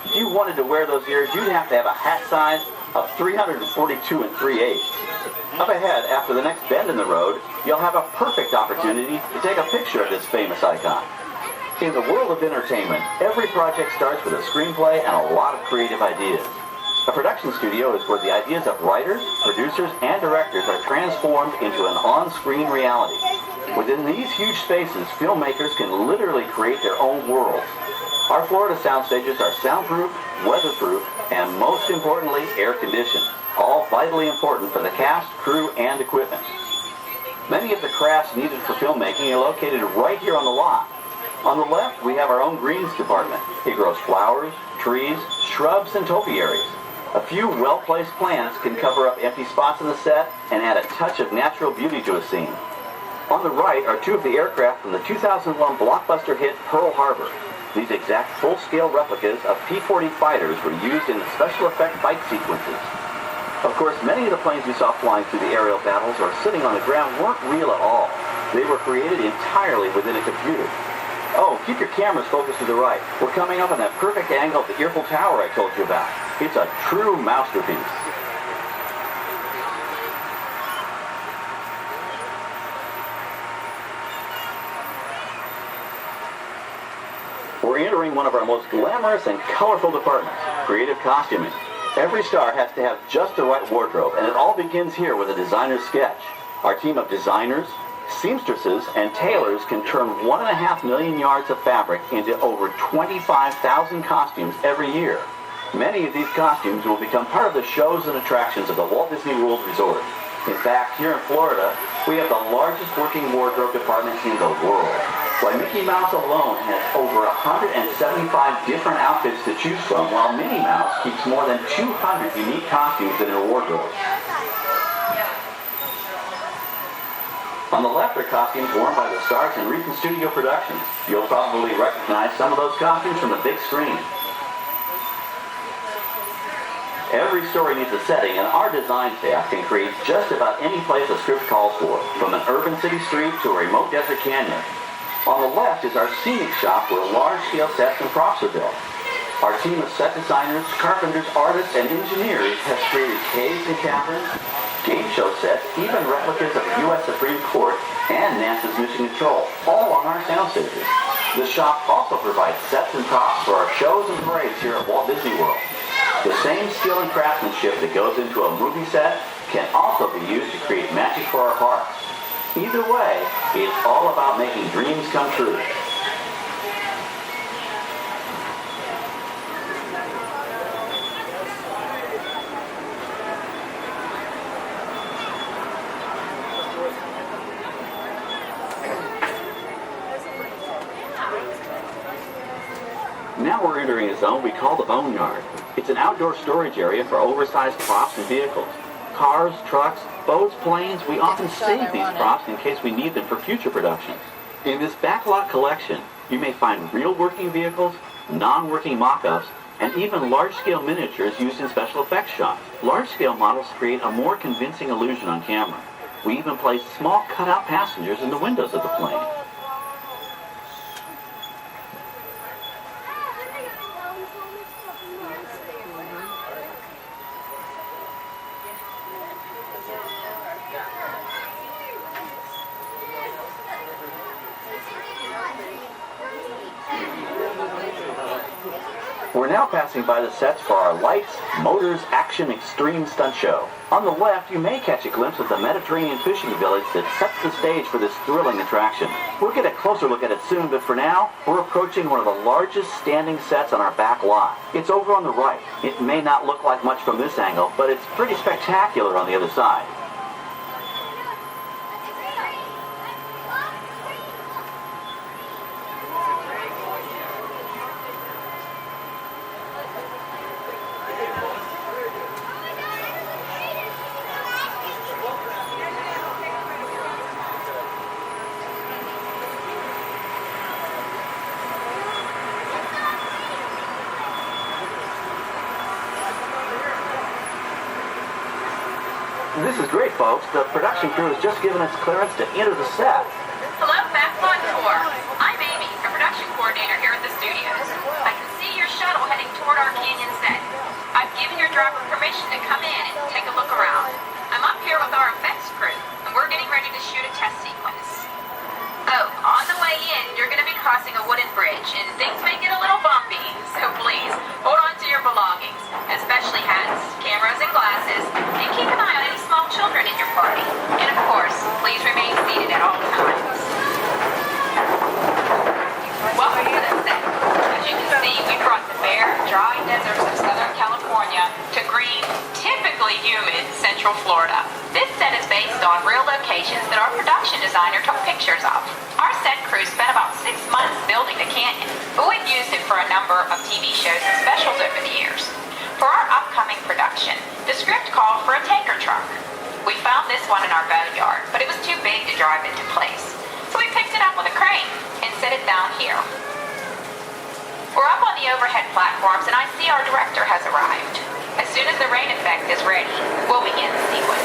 If you wanted to wear those ears, you'd have to have a hat size of 342 3/8. Up ahead, after the next bend in the road, you'll have a perfect opportunity to take a picture of this famous icon. In the world of entertainment, every project starts with a screenplay and a lot of creative ideas. A production studio is where the ideas of writers, producers, and directors are transformed into an on-screen reality. Within these huge spaces, filmmakers can literally create their own worlds. Our Florida sound stages are soundproof, weatherproof, and most importantly, air-conditioned, all vitally important for the cast, crew, and equipment. Many of the crafts needed for filmmaking are located right here on the lot. On the left, we have our own greens department. It grows flowers, trees, shrubs, and topiaries. A few well-placed plants can cover up empty spots in the set and add a touch of natural beauty to a scene. On the right are two of the aircraft from the 2001 blockbuster hit Pearl Harbor. These exact full-scale replicas of P-40 fighters were used in the special effect fight sequences. Of course, many of the planes we saw flying through the aerial battles or sitting on the ground weren't real at all. They were created entirely within a computer. Oh, keep your cameras focused to the right. We're coming up on that perfect angle of the Earful Tower I told you about. It's a true masterpiece. We're entering one of our most glamorous and colorful departments, creative costuming. Every star has to have just the right wardrobe, and it all begins here with a designer's sketch. Our team of designers, seamstresses, and tailors can turn 1.5 million yards of fabric into over 25,000 costumes every year. Many of these costumes will become part of the shows and attractions of the Walt Disney World Resort. In fact, here in Florida, we have the largest working wardrobe department in the world. Why, Mickey Mouse alone has over 175 different outfits to choose from, while Minnie Mouse keeps more than 200 unique costumes in her wardrobe. On the left are costumes worn by the stars in recent studio productions. You'll probably recognize some of those costumes from the big screen. Every story needs a setting, and our design staff can create just about any place a script calls for, from an urban city street to a remote desert canyon. On the left is our scenic shop where large-scale sets and props are built. Our team of set designers, carpenters, artists, and engineers has created caves and caverns, game show sets, even replicas of the U.S. Supreme Court and NASA's Mission Control, all on our sound stages. The shop also provides sets and props for our shows and parades here at Walt Disney World. The same skill and craftsmanship that goes into a movie set can also be used to create magic for our parks. Either way, it's all about making dreams come true. Now Now we're entering a zone we call the Boneyard. It's an outdoor storage area for oversized props and vehicles. Cars, trucks, boats, planes, we often save these props in case we need them for future productions. In this backlot collection, you may find real working vehicles, non-working mock-ups, and even large-scale miniatures used in special effects shots. Large-scale models create a more convincing illusion on camera. We even place small cutout passengers in the windows of the plane. We're now passing by the sets for our Lights, Motors, Action Extreme Stunt Show. On the left, you may catch a glimpse of the Mediterranean fishing village that sets the stage for this thrilling attraction. We'll get a closer look at it soon, but for now, we're approaching one of the largest standing sets on our back lot. It's over on the right. It may not look like much from this angle, but it's pretty spectacular on the other side. This is great, folks. The production crew has just given us clearance to enter the set. Hello, Backlot Tour. I'm Amy, a production coordinator here at the studios. I can see your shuttle heading toward our canyon set. I've given your driver permission to come in and take a look around. I'm up here with our effects crew, and we're getting ready to shoot a test sequence. Oh, on the way in, you're going to be crossing a wooden bridge, and things may get a little bumpy, so please, hold on to your belongings, especially hats, cameras, and glasses, and keep an eye on any small children in your party. And of course, please remain seated at all times. Welcome to the set. As you can see, we brought the bare, dry deserts of Southern California to green, typically humid Central Florida. This set is based on real locations that our production designer took pictures of. Our set crew spent about 6 months building the canyon, but we've used it for a number of TV shows and specials over the years. For our upcoming production, the script called for a tanker truck. We found this one in our boneyard, but it was too big to drive into place. So we picked it up with a crane and set it down here. We're up on the overhead platforms, and I see our director has arrived. As soon as the rain effect is ready, we'll begin the sequence.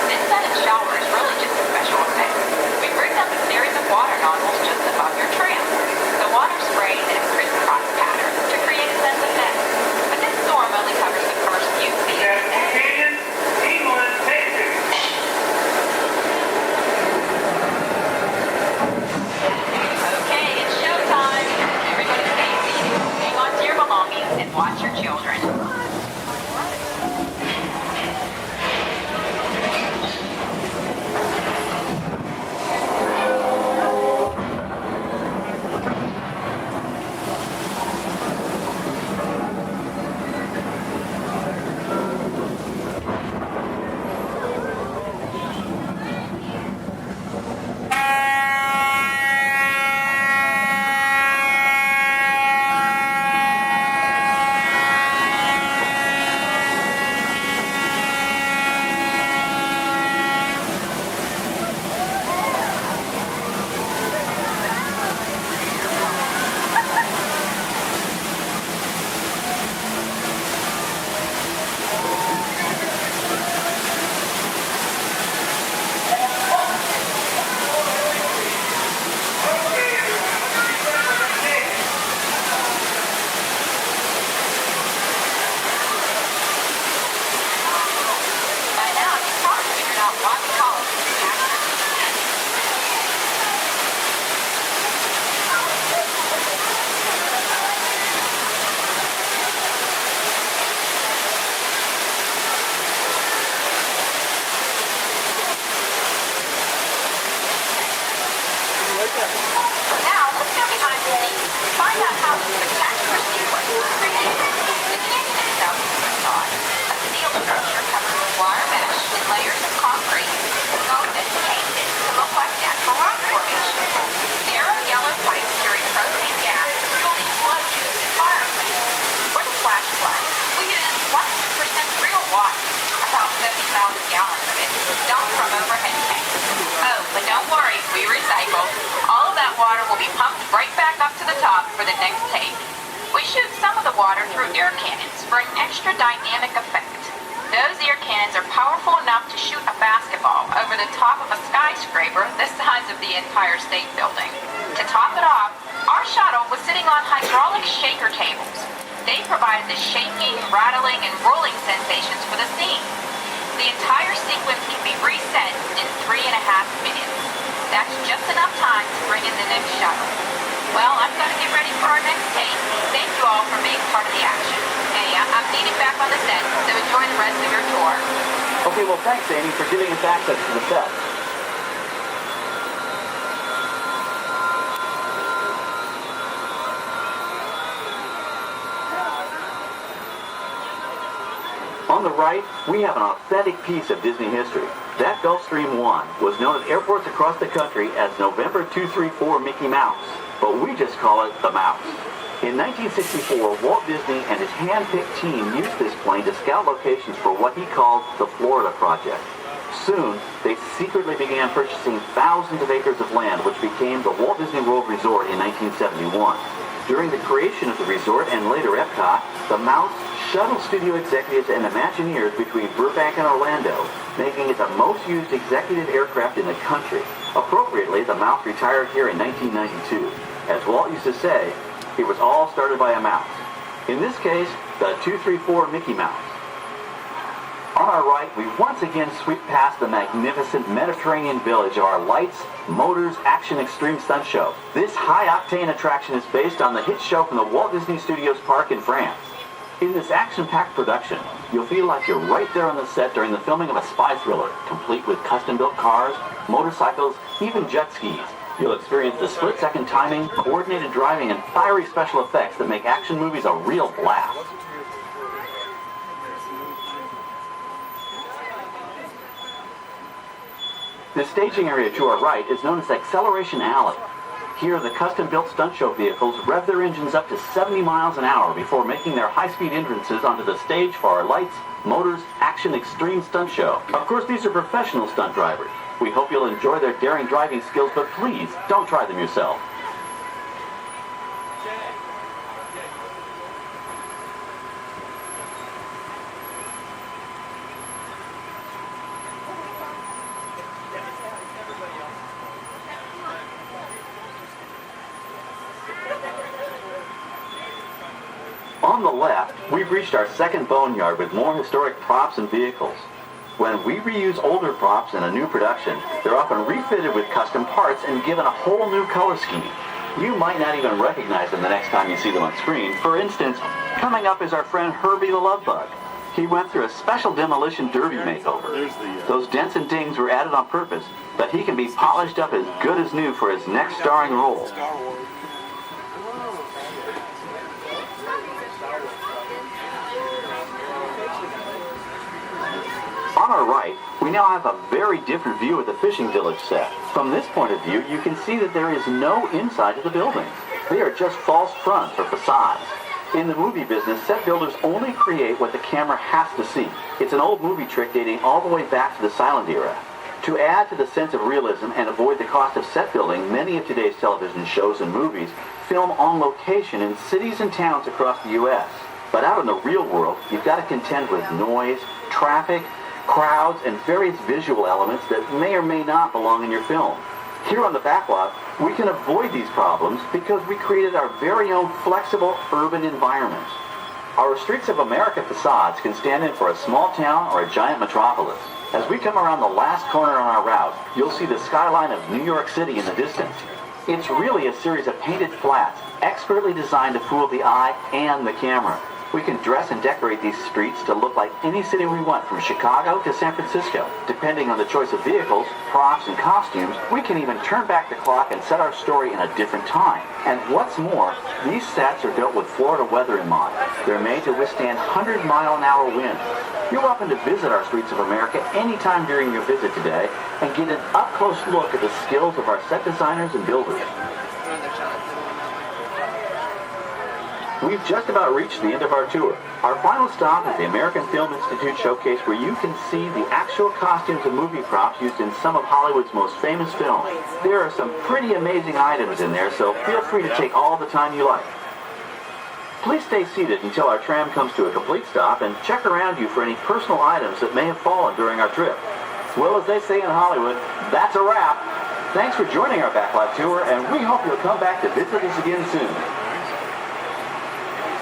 This set of shower is really just a special effect. We rigged up a series of water nozzles just above your trim. The water sprays in a crisscross pattern to create a sense of depth. But this storm only covers the first few feet. Okay, it's showtime. Everybody stay seated. Hang on to your belongings and watch your children. layers of concrete. flash flood. We used 100% real water. About 70,000 gallons of it was dumped from overhead tanks. Oh, but don't worry, we recycle. All of that water will be pumped right back up to the top for the next take. We shoot some of the water through air cannons for an extra dynamic effect. Those air cannons are powerful enough to shoot a basketball over the top of a skyscraper the size of the Empire State Building. To top it off, our shuttle was sitting on hydraulic shaker tables. They provided the shaking, rattling, and rolling sensations for the scene. The entire sequence can be reset in 3.5 minutes. That's just enough time to bring in the next shuttle. Well, I've got to get ready for our next take. Thank you all for being part of the action. Hey, I'm needing back on the set, so enjoy the rest of your tour. Okay, well, thanks, Amy, for giving us access to the set. On the right, we have an authentic piece of Disney history. That Gulfstream 1 was known at airports across the country as November 234 Mickey Mouse, but we just call it the Mouse. In 1964, Walt Disney and his hand-picked team used this plane to scout locations for what he called the Florida Project. Soon, they secretly began purchasing thousands of acres of land, which became the Walt Disney World Resort in 1971. During the creation of the resort and later Epcot, the Mouse shuttled studio executives and Imagineers between Burbank and Orlando, making it the most used executive aircraft in the country. Appropriately, the Mouse retired here in 1992. As Walt used to say, it was all started by a mouse. In this case, the 234 Mickey Mouse. On our right, we once again sweep past the magnificent Mediterranean village of our lights, motors, action extreme stunt show. This high-octane attraction is based on the hit show from the Walt Disney Studios Park in France. In this action-packed production, you'll feel like you're right there on the set during the filming of a spy thriller, complete with custom-built cars, motorcycles, even jet skis. You'll experience the split-second timing, coordinated driving, and fiery special effects that make action movies a real blast. The staging area to our right is known as Acceleration Alley. Here, the custom-built stunt show vehicles rev their engines up to 70 miles an hour before making their high-speed entrances onto the stage for our lights, motors, action extreme stunt show. Of course, these are professional stunt drivers. We hope you'll enjoy their daring driving skills, but please, don't try them yourself. On the left, we've reached our second boneyard with more historic props and vehicles. When we reuse older props in a new production, they're often refitted with custom parts and given a whole new color scheme. You might not even recognize them the next time you see them on screen. For instance, coming up is our friend Herbie the Love Bug. He went through a special demolition derby makeover. Those dents and dings were added on purpose, but he can be polished up as good as new for his next starring role. On our right, we now have a very different view of the fishing village set. From this point of view, you can see that there is no inside to the buildings. They are just false fronts or facades. In the movie business, set builders only create what the camera has to see. It's an old movie trick dating all the way back to the silent era. To add to the sense of realism and avoid the cost of set building, many of today's television shows and movies film on location in cities and towns across the U.S. But out in the real world, you've got to contend with noise, traffic, crowds, and various visual elements that may or may not belong in your film. Here on the backlot, we can avoid these problems because we created our very own flexible urban environment. Our Streets of America facades can stand in for a small town or a giant metropolis. As we come around the last corner on our route, you'll see the skyline of New York City in the distance. It's really a series of painted flats, expertly designed to fool the eye and the camera. We can dress and decorate these streets to look like any city we want, from Chicago to San Francisco. Depending on the choice of vehicles, props, and costumes, we can even turn back the clock and set our story in a different time. And what's more, these sets are built with Florida weather in mind. They're made to withstand 100-mile-an-hour winds. You're welcome to visit our Streets of America anytime during your visit today and get an up-close look at the skills of our set designers and builders. We've just about reached the end of our tour. Our final stop is the American Film Institute Showcase, where you can see the actual costumes and movie props used in some of Hollywood's most famous films. There are some pretty amazing items in there, so feel free to take all the time you like. Please stay seated until our tram comes to a complete stop and check around you for any personal items that may have fallen during our trip. Well, as they say in Hollywood, that's a wrap. Thanks for joining our backlot tour, and we hope you'll come back to visit us again soon.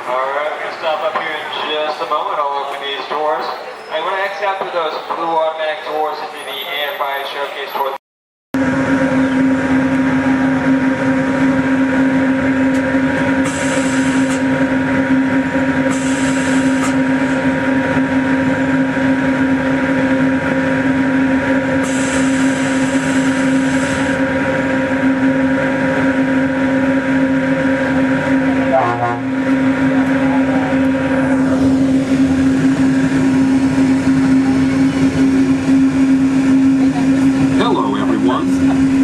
Alright, we're going to stop up here in just a moment. I'll open these doors. I'm going to exit out through those blue automatic doors into the AFI Showcase tour.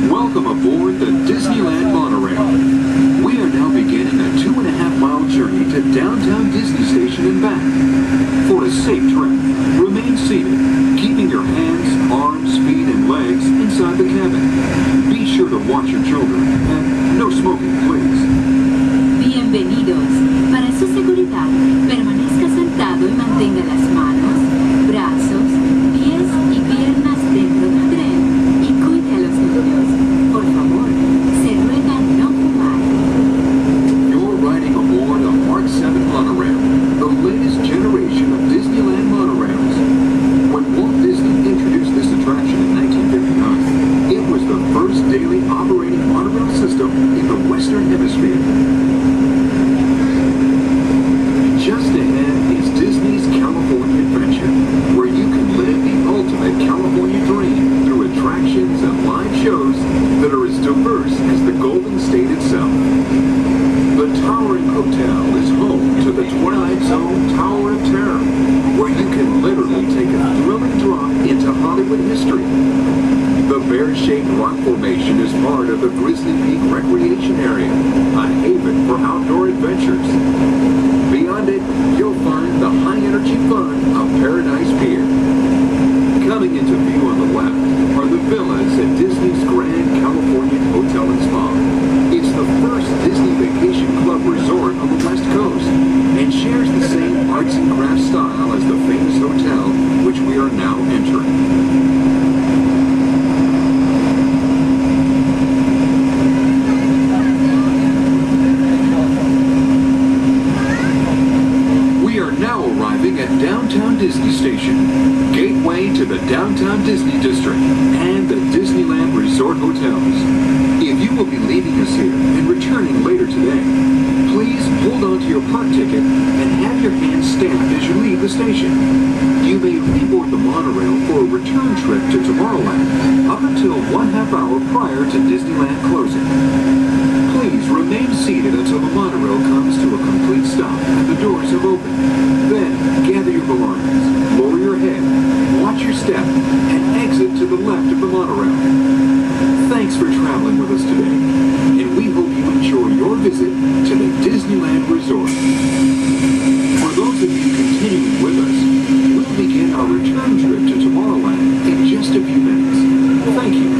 Welcome aboard the Disneyland Monorail. We are now beginning a 2.5-mile journey to downtown Disney Station and back. For a safe trip, remain seated, keeping your hands, arms, feet, and legs inside the cabin. Be sure to watch your children, and no smoking, please. Bienvenidos. Para su seguridad, permanezca sentado y mantenga las manos, brazos, pies y piernas dentro del tren y cuide a los niños. Por favor, se ruega no fumar. You're riding aboard a Mark 7 monorail, the latest generation of Disneyland monorails. When Walt Disney introduced this attraction in 1959, it was the first daily operating monorail system in the Western Hemisphere. Just ahead is Disney's California Adventure, where you can live the ultimate California dream through attractions and live shows that are as diverse as the Golden State itself. The Towering Hotel is home to the Twilight Zone Tower of Terror, where you can literally take a thrilling drop into Hollywood history. The bear-shaped rock formation is part of the Grizzly Peak Recreation Area, a haven for outdoor adventures. Beyond it, you'll find the high-energy fun of Paradise Pier. Coming into view on the left are the villas at Disney's Grand California Hotel and Spa. It's the first Disney Vacation Club resort on the West Coast and shares the same arts and crafts style as the famous hotel, which we are now entering. At Downtown Disney Station, gateway to the Downtown Disney District and the Disneyland Resort Hotels. If you will be leaving us here and returning later today, please hold on to your park ticket and have your hands stamped as you leave the station. You may reboard the monorail for a return trip to Tomorrowland up until 1/2 hour prior to Disneyland closing. Please remain seated until the monorail comes to a complete stop and the doors have opened. Then, gather your belongings, lower your head, watch your step, and exit to the left of the monorail. Thanks for traveling with us today, and we hope you enjoy your visit to the Disneyland Resort. For those of you continuing with us, we'll begin our return trip to Tomorrowland in just a few minutes. Thank you.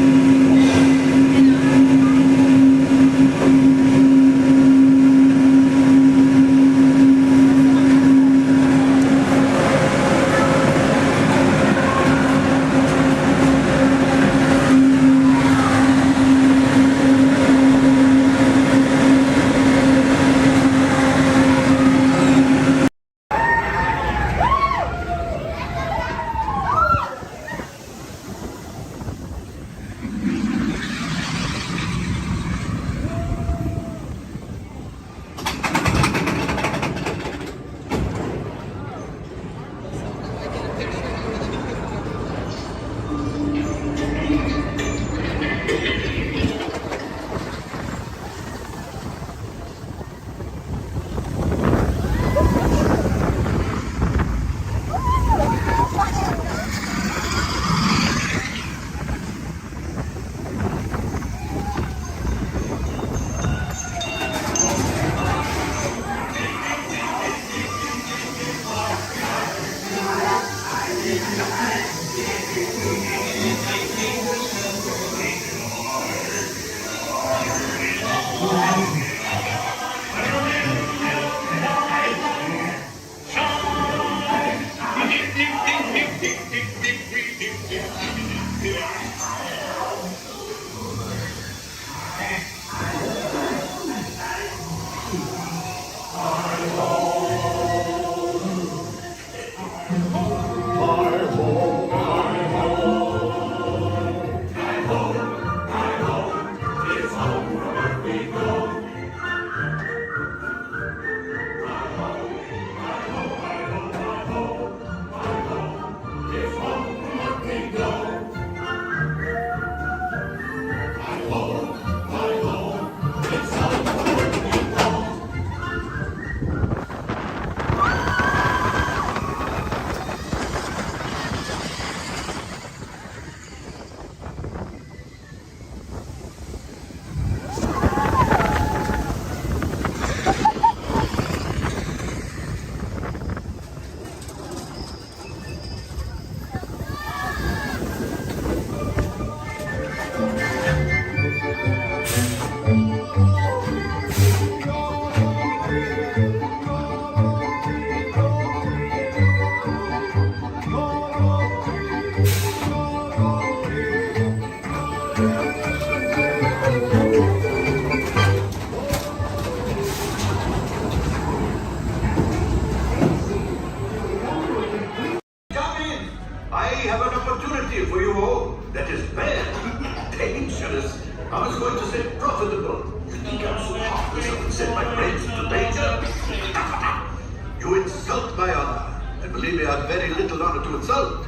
insult my honor. And believe me, I've very little honor to insult.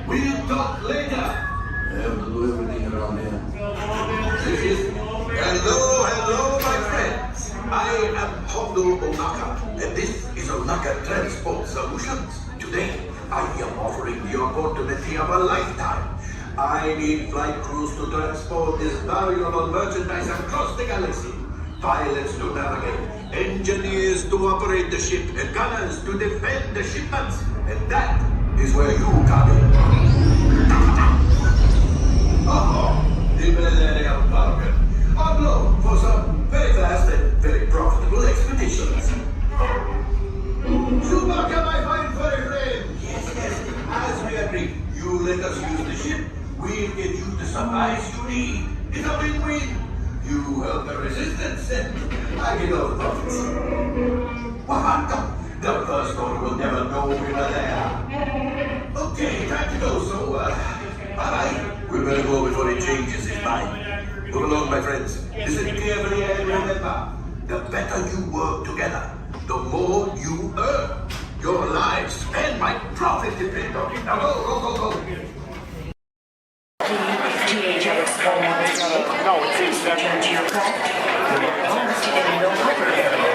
We'll talk later. I have to do everything around here. Hello, my friends. I am Hondo Onaka, and this is Onaka Transport Solutions. Today, I am offering the opportunity of a lifetime. I need flight crews to transport this valuable merchandise across the galaxy. Pilots to navigate, engineers to operate the ship, and gunners to defend the shipments. And that is where you come in. The Millennium Falcon. On loan for some very fast and very profitable expeditions. Chewbacca, my fine furry friend. Yes. As we agreed, you let us use the ship. We'll get you the supplies you need. It's a win-win. You help the resistance, and I get all the profits. The first order will never know we were there. Okay, time to go, so, bye-bye. We better go before he changes his mind. Move along, my friends. Listen carefully and remember, the better you work together, the more you earn. Your lives and my profit depend on it. Now go. No, it's return to your car. You are parked in the over area.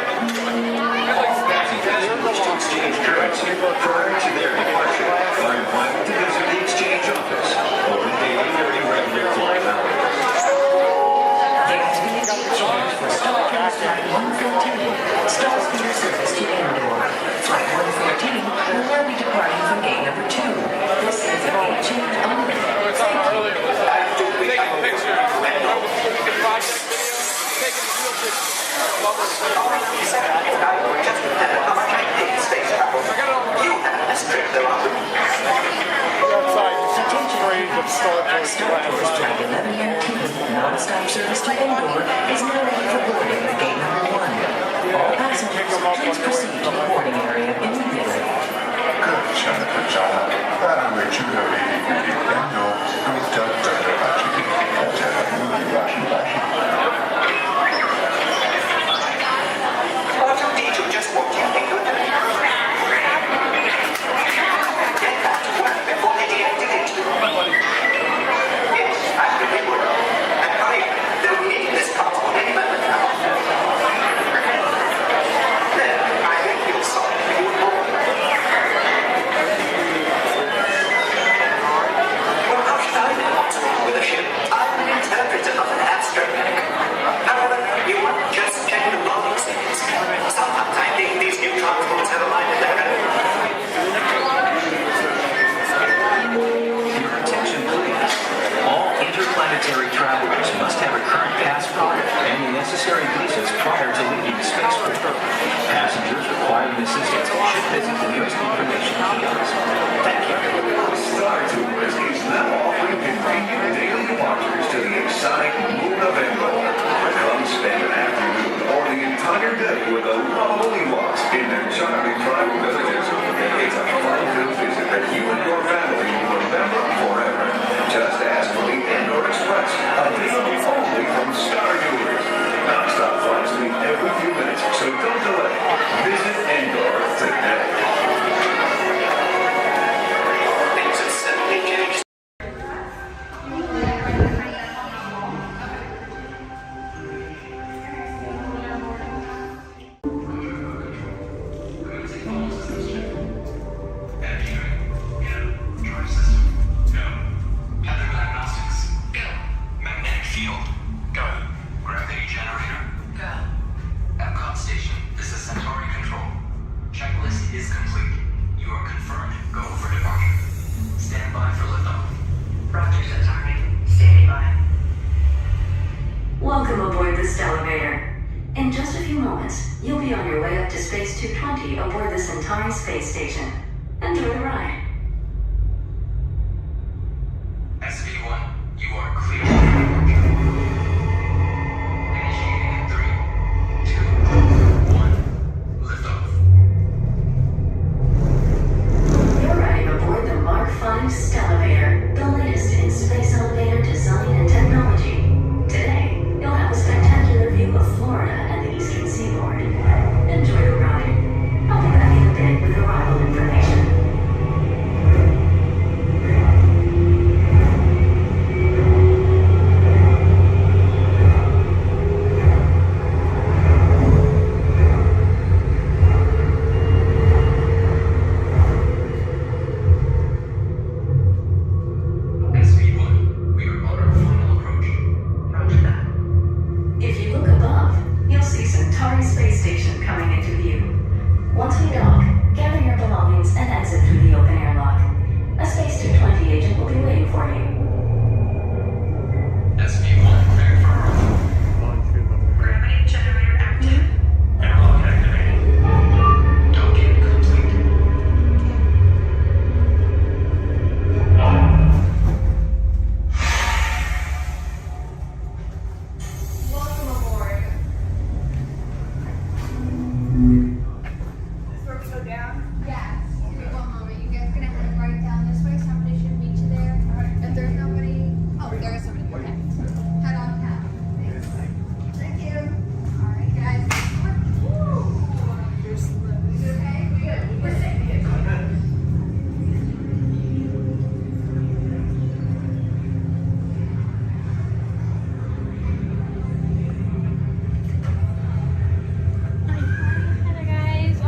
Passengers wish to exchange currency prior to their departure are invited to visit the exchange office over daily 30 regular flight hours. There has been a change for Flight 114, Star Speeder service to Xandar. Flight 114 will now be departing from gate number 2. This is a gate change only. Non-stop service to Xandar is now ready for boarding at gate number 1. All passengers, please proceed to the boarding area immediately. Just walked in. Get back to work before they deactivate you. Yes, I really would. And hurry, they'll need this console any moment now. There, I think you'll solve it. Well, how should I know what's wrong with the ship? I'm an interpreter of an abstract. However, you might just check the logic settings. Sometimes I think these new transports have a mind of their own. Your attention, please. All interplanetary travelers must have a current passport and the necessary visas prior to leaving the spaceport. Passengers requiring assistance should visit the nearest information kiosk. Thank you. Star Tours is now offering convenient daily departures to the exotic Monorail. Come spend an afternoon or the entire day with a lovely Walt in their charming tribal villages. It's a fun-filled visit that you and your family will remember forever. Just ask for the Xandar Express, available only from Star Tours. Non-stop flights leave every few minutes, so don't delay. Visit Xandar today. Things have suddenly changed. Magnetic field. Go. Gravity generator. Go. Epcot station. This is Centauri Control. Checklist is complete. You are confirmed. Go for departure. Stand by for liftoff. Roger, Centauri. Standing by. Welcome aboard the Stellarator. In just a few moments, you'll be on your way up to Space 220 aboard the Centauri Space Station. Enjoy the ride. SV1, you are clear for departure. Initiating in 3, 2, 1. Liftoff. You're riding aboard the Mark V Stellarator, the latest in space elevator design and technology. Today, you'll have a spectacular view of Florida and the Eastern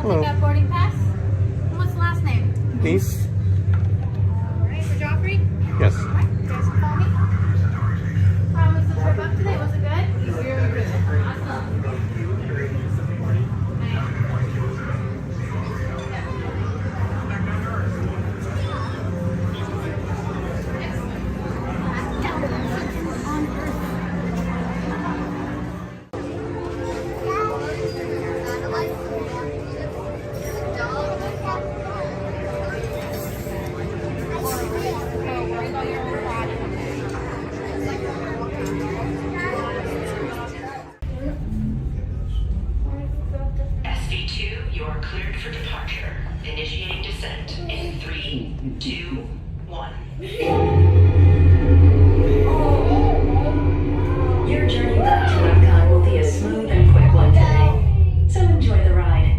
Hello. Pick up boarding pass. And what's the last name? Niece? Alright, for Joffrey? Yes. Alright, you guys can follow me. How was the trip up today? Was it good? Very good. Awesome. SV2, you are cleared for departure. Initiating descent in 3, 2, 1. Your journey back to Epcot will be a smooth and quick one today, so enjoy the ride.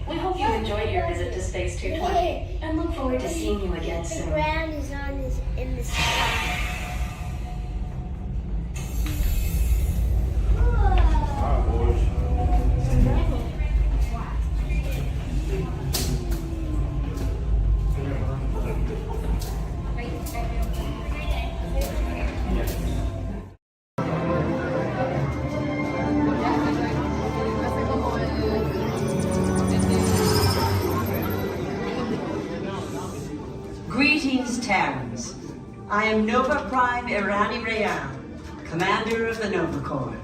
We hope you enjoyed your visit to Space 220 and look forward to seeing you again soon. The ground is in the sky. Greetings, Terrans. I am Nova Prime Irani Rayan, Commander of the Nova Corps.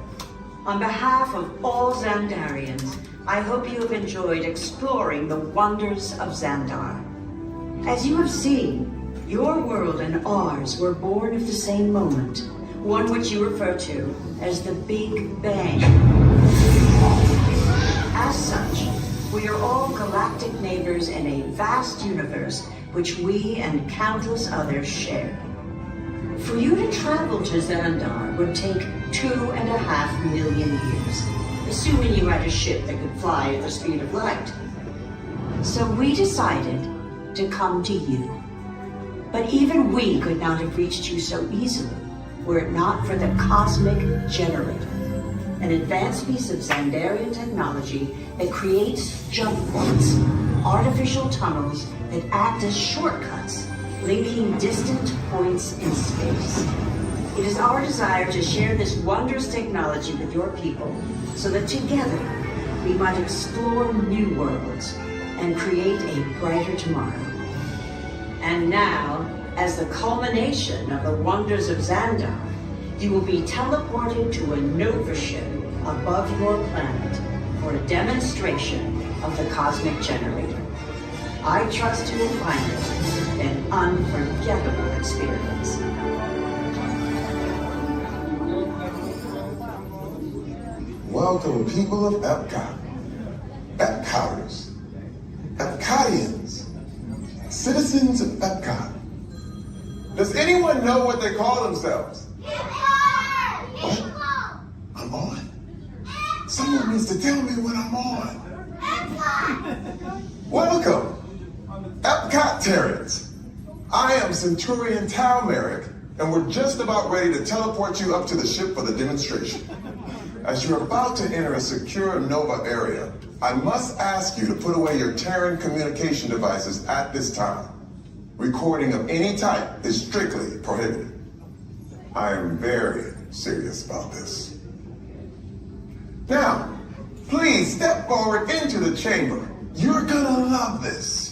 On behalf of all Xandarians, I hope you have enjoyed exploring the wonders of Xandar. As you have seen, your world and ours were born of the same moment, one which you refer to as the Big Bang. As such, we are all galactic neighbors in a vast universe which we and countless others share. For you to travel to Xandar would take 2.5 million years, assuming you had a ship that could fly at the speed of light. So we decided to come to you. But even we could not have reached you so easily were it not for the Cosmic Generator, an advanced piece of Xandarian technology that creates jump points, artificial tunnels that act as shortcuts, linking distant points in space. It is our desire to share this wondrous technology with your people so that together we might explore new worlds and create a brighter tomorrow. And now, as the culmination of the wonders of Xandar, you will be teleported to a Nova ship above your planet for a demonstration of the Cosmic Generator. I trust you will find it an unforgettable experience. Welcome, people of Epcot, Epcoters, Epcotians, citizens of Epcot. Does anyone know what they call themselves? What? I'm on? Someone needs to tell me what I'm on. Welcome, Epcot-tarians. I am Centurion Tal Merrick, and we're just about ready to teleport you up to the ship for the demonstration. As you're about to enter a secure Nova area, I must ask you to put away your Terran communication devices at this time. Recording of any type is strictly prohibited. I am very serious about this. Now, please step forward into the chamber. You're gonna love this.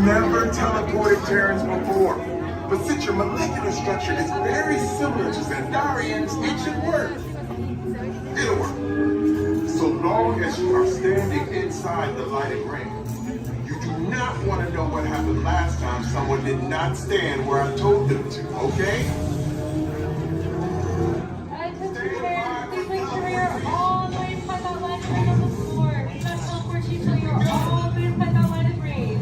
never teleported Terrence before, but since your molecular structure is very similar to Xandarian's, it should work. It'll work. So long as you are standing inside the lighted ring. You do not want to know what happened last time someone did not stand where I told them to, okay? Please make sure you're all the way inside that line of ring on the floor. Do not teleport you till you're all the way inside that line of ring.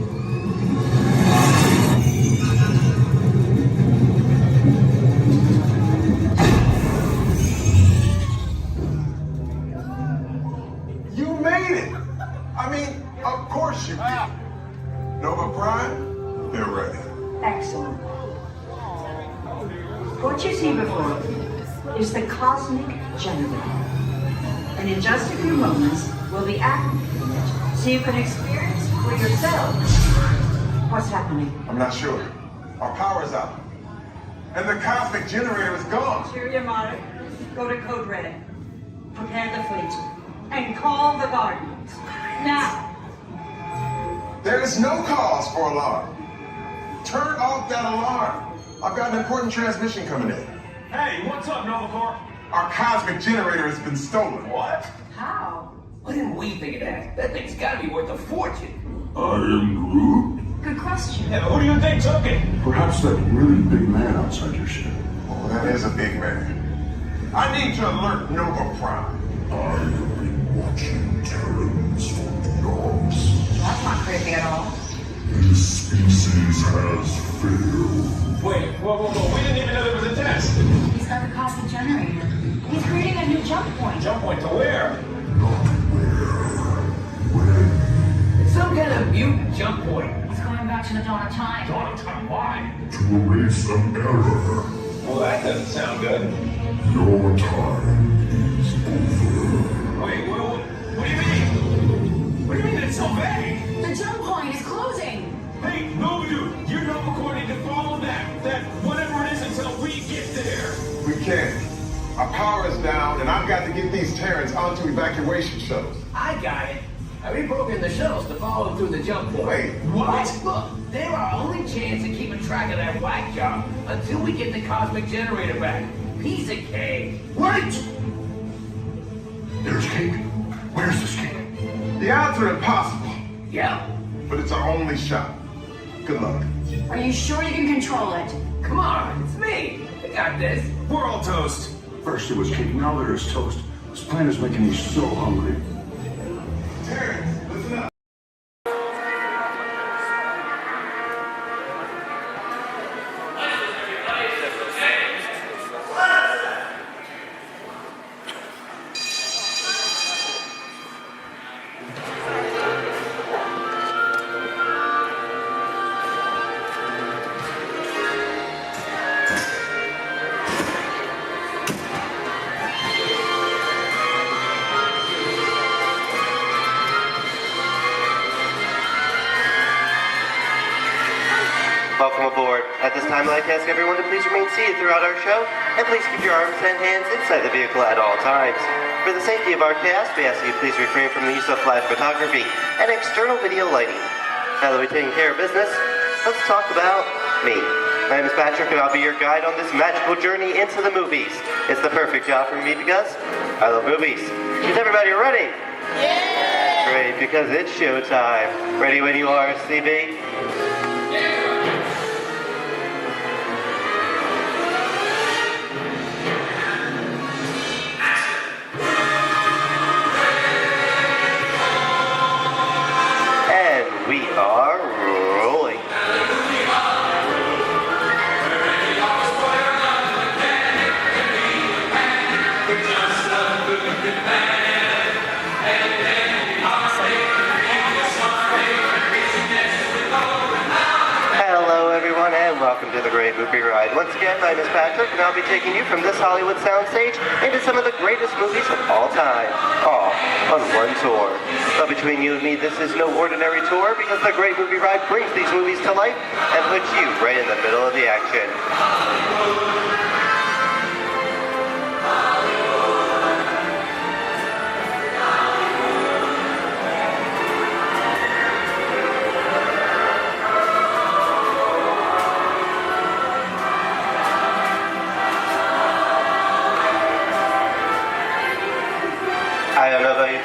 You made it! I mean, of course you did. Nova Prime, they're ready. Excellent. What you see before is the cosmic generator. And in just a few moments, we'll be activating it so you can experience for yourself what's happening. I'm not sure. Our power's out. And the cosmic generator is gone. Cheerio, Monarch. Go to Code Red. Prepare the fleet. And call the Guardians. Now. There is no cause for alarm. Turn off that alarm. I've got an important transmission coming in. Hey, what's up, Nova Corps? Our cosmic generator has been stolen. What? How? Why didn't we think of that? That thing's gotta be worth a fortune. I am Groot. Good question. Yeah, who do you think took it? Perhaps that really big man outside your ship. Oh, that is a big man. I need to alert Nova Prime. I have been watching Terrans from the Yorks. That's not creepy at all. This species has failed. Wait, whoa. We didn't even know there was a test. He's got the cosmic generator. He's creating a new jump point. Jump point to where? Not where. When. It's some kind of mutant jump point. He's going back to the dawn of time. Dawn of time, why? To erase an error. Well, that doesn't sound good. Your time is over. Wait, what do you mean? What do you mean it's so vague? The jump point is closing. Hey, Nova Dude, you're Nova Corps need to follow that whatever it is until we get there. We can't. Our power is down, and I've got to get these Terrans onto evacuation shuttles. I got it. I reprogrammed the shuttles to follow through the jump point. Wait, what? Look, they're our only chance of keeping track of that whack job until we get the cosmic generator back. Piece of cake. Wait! There's cake. Where's this cake? The odds are impossible, Yeah. but it's our only shot. Good luck. Are you sure you can control it? Come on, it's me. I got this. We're all toast. First it was cake, now there is toast. This plan is making me so hungry. Terrans, listen up. Welcome aboard. At this time, I'd like to ask everyone to please remain seated throughout our show, and please keep your arms and hands inside the vehicle at all times. For the safety of our cast, we ask that you please refrain from the use of flash photography and external video lighting. Now that we've taken care of business, let's talk about me. My name is Patrick, and I'll be your guide on this magical journey into the movies. It's the perfect job for me because I love movies. Is everybody ready? Yeah! Great, because it's showtime. Ready when you are, CB? We are rolling. Hello everyone and welcome to the Great Movie Ride. Once again, my name is Patrick and I'll be taking you from this Hollywood soundstage into some of the greatest movies of all time, all on one tour. But between you and me, this is no ordinary tour because the Great Movie Ride brings these movies to life and puts you right in the middle of the action.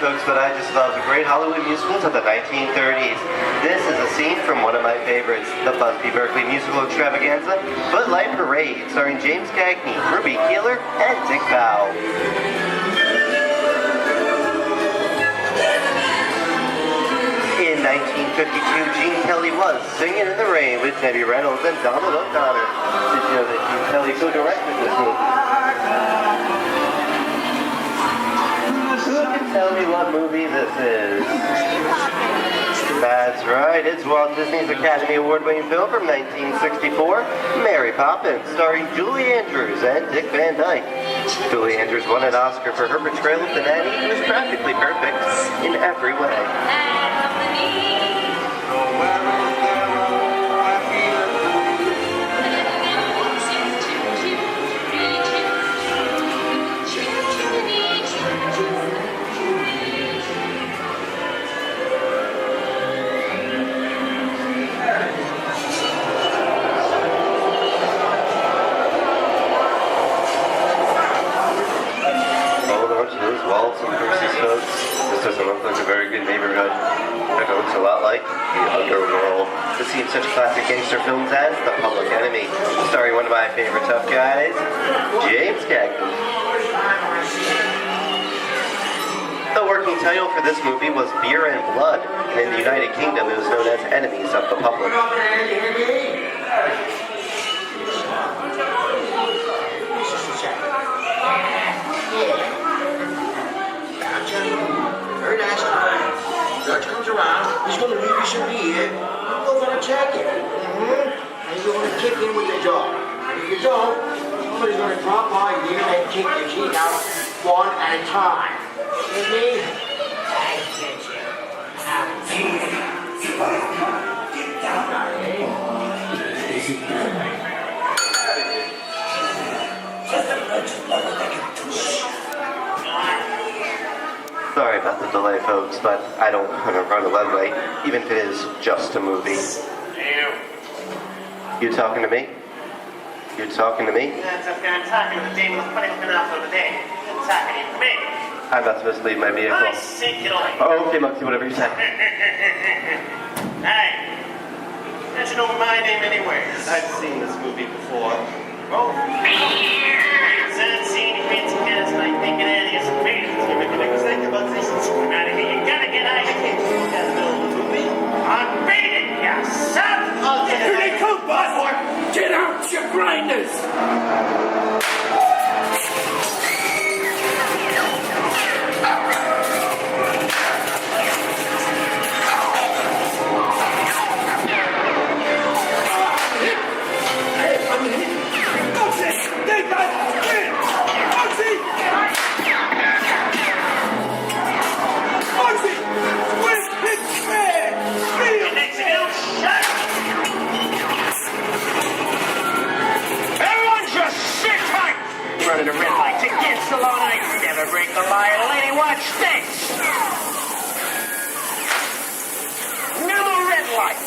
folks, but I just love great Hollywood musicals of the 1930s. This is a scene from one of my favorites, the Busby Berkeley musical extravaganza, Footlight Parade, starring James Cagney, Ruby Keeler, and Dick Bow. In 1952, Gene Kelly was Singing in the Rain with Debbie Reynolds and Donald O'Connor. Did you know that Gene Kelly co-directed this movie? Who can tell me what movie this is? That's right, it's Walt Disney's Academy Award-winning film from 1964, Mary Poppins, starring Julie Andrews and Dick Van Dyke. Julie Andrews won an Oscar for her portrayal of the nanny who was practically perfect in every way. Walt and Percy's folks. This doesn't look like a very good neighborhood. It looks a lot like the underworld. To see such classic gangster films as The Public Enemy, starring one of my favorite tough guys, James Cagney. The working title for this movie was Beer and Blood, and in the United Kingdom it was known as Enemies of the Public. Very nice guy. Judge comes around, he's going to leave you some beer. You're going to check it. And you're going to kick in with the jaw. If you don't, somebody's going to drop by you and kick your teeth out one at a time. With me? I get you. Sorry about the delay, folks, but I don't want to run a runway, even if it is just a movie. You talking to me? You talking to me? That's okay, I'm talking to the demon who's putting it out for the day. I'm talking to me. I'm not supposed to leave my vehicle. I say get away. Oh, okay, Moxie, whatever you say. Hey, you should know my name anyways. I've seen this movie before. Oh. It's unseen fancy cats like thinking out of your face. You make a mistake about this. Come out of here. You gotta get out. You can't just look out the middle of the movie. I'm beating you, son. Here they come, bud. Get out, you grinders. Running a red light against the law, I never break the law. Lady, watch this. Another red light.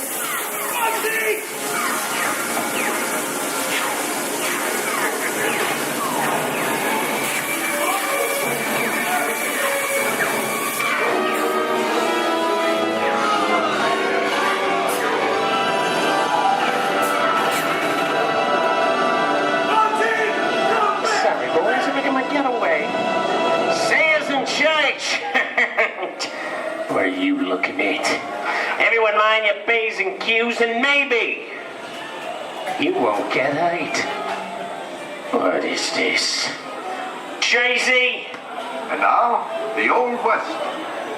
What are you looking at? Everyone mind your P's and Q's, and maybe you won't get hate. What is this? Tracy! And now, the Old West,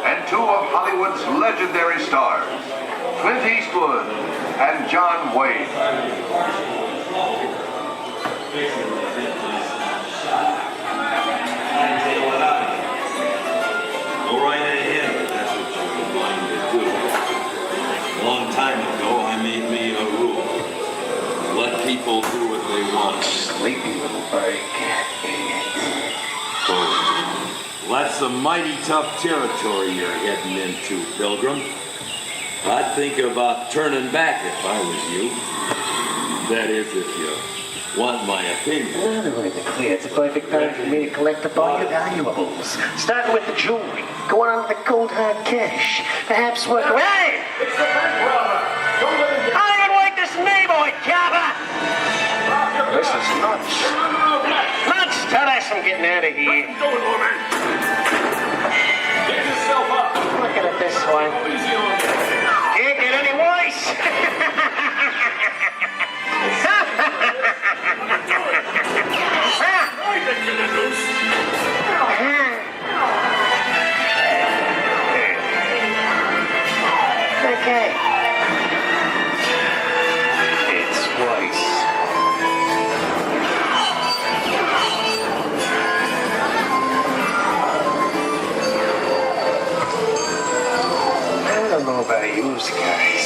and two of Hollywood's legendary stars, Clint Eastwood and John Wayne. Go right ahead, if that's what you're going to do. A long time ago, I made me a rule. Let people do what they want. Sleepy little break. Oh, that's some mighty tough territory you're heading into, Pilgrim. I'd think about turning back if I was you. That is, if you want my opinion. Now to make it clear, it's a perfect time for me to collect up all your valuables. Starting with the jewelry, going on to the cold hard cash. Perhaps work around. Hey! It's the bank robber! Don't let him get... I don't even like this neighborhood, Jabba! This is nuts. Nuts! Tell us I'm getting out of here. What are you doing, old man? Get yourself up. Looking at this one. Easy on me. Can't get any worse. I think you're the loose. Okay. It's twice. I don't know about you guys.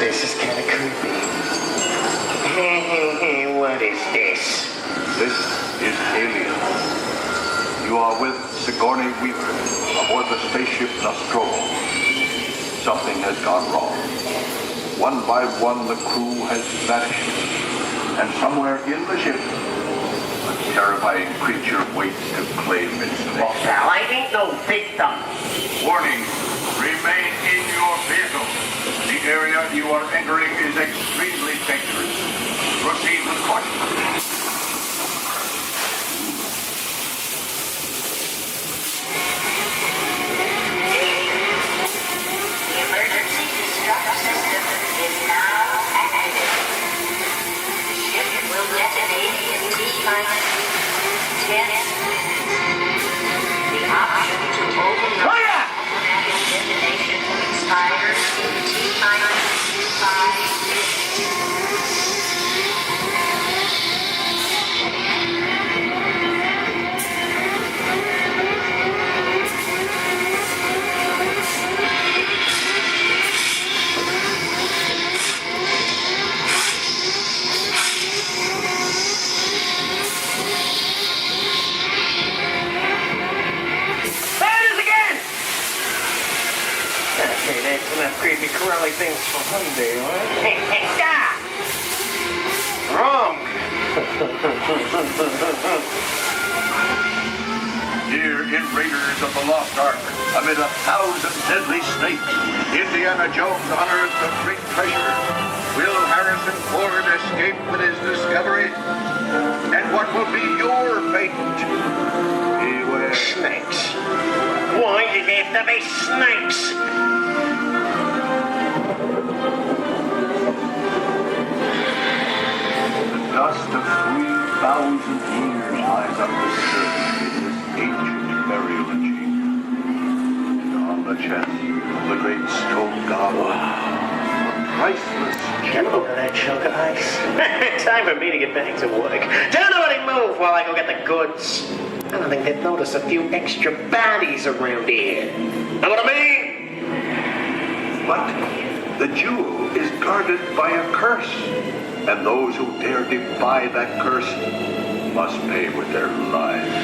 This is kind of creepy. What is this? This is Alien. You are with Sigourney Weaver aboard the spaceship Nostromo. Something has gone wrong. One by one, the crew has vanished. And somewhere in the ship, a terrifying creature waits to claim its name. Well, pal, I ain't no victim. Warning, remain in your vehicle. The area you are entering is extremely dangerous. Proceed with caution. Emergency destruct system is now active. The ship will detonate in T-minus 10. The option to override automatic detonation expires in T-minus 5 minutes. Okay, that's enough creepy crawly things for Hyundai, right? Wrong! Here in Raiders of the Lost Ark, amid 1,000 deadly snakes, Indiana Jones unearthed a great treasure. Will Harrison Ford escape with his discovery? And what will be your fate? Beware. Snakes. Why did there have to be snakes? The dust of 3,000 years lies undisturbed in this ancient burial chamber. And on the chest of the great stone god, a priceless Get a load of that chunk of ice. Time for me to get back to work. Don't nobody move while I go get the goods. I don't think they'd notice a few extra bodies around here. Know what I mean? But the jewel is guarded by a curse, and those who dare defy that curse must pay with their lives.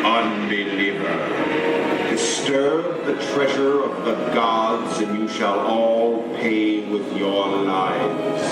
Unbeliever, disturb the treasure of the gods, and you shall all pay with your lives.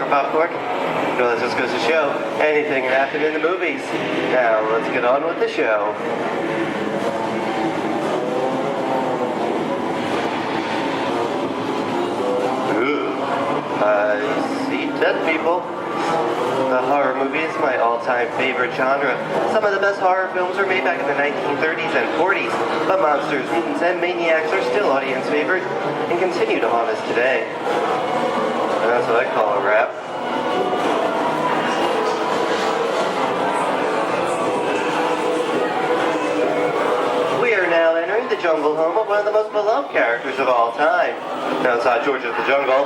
Popcorn. Well, this just goes to show anything can happen in the movies. Now, let's get on with the show. I see dead people. The horror movie is my all-time favorite genre. Some of the best horror films were made back in the 1930s and 40s, but monsters, mutants, and maniacs are still audience favorite and continue to haunt us today. And that's what I call a wrap. and the jungle home of one of the most beloved characters of all time. Now it's not George of the Jungle.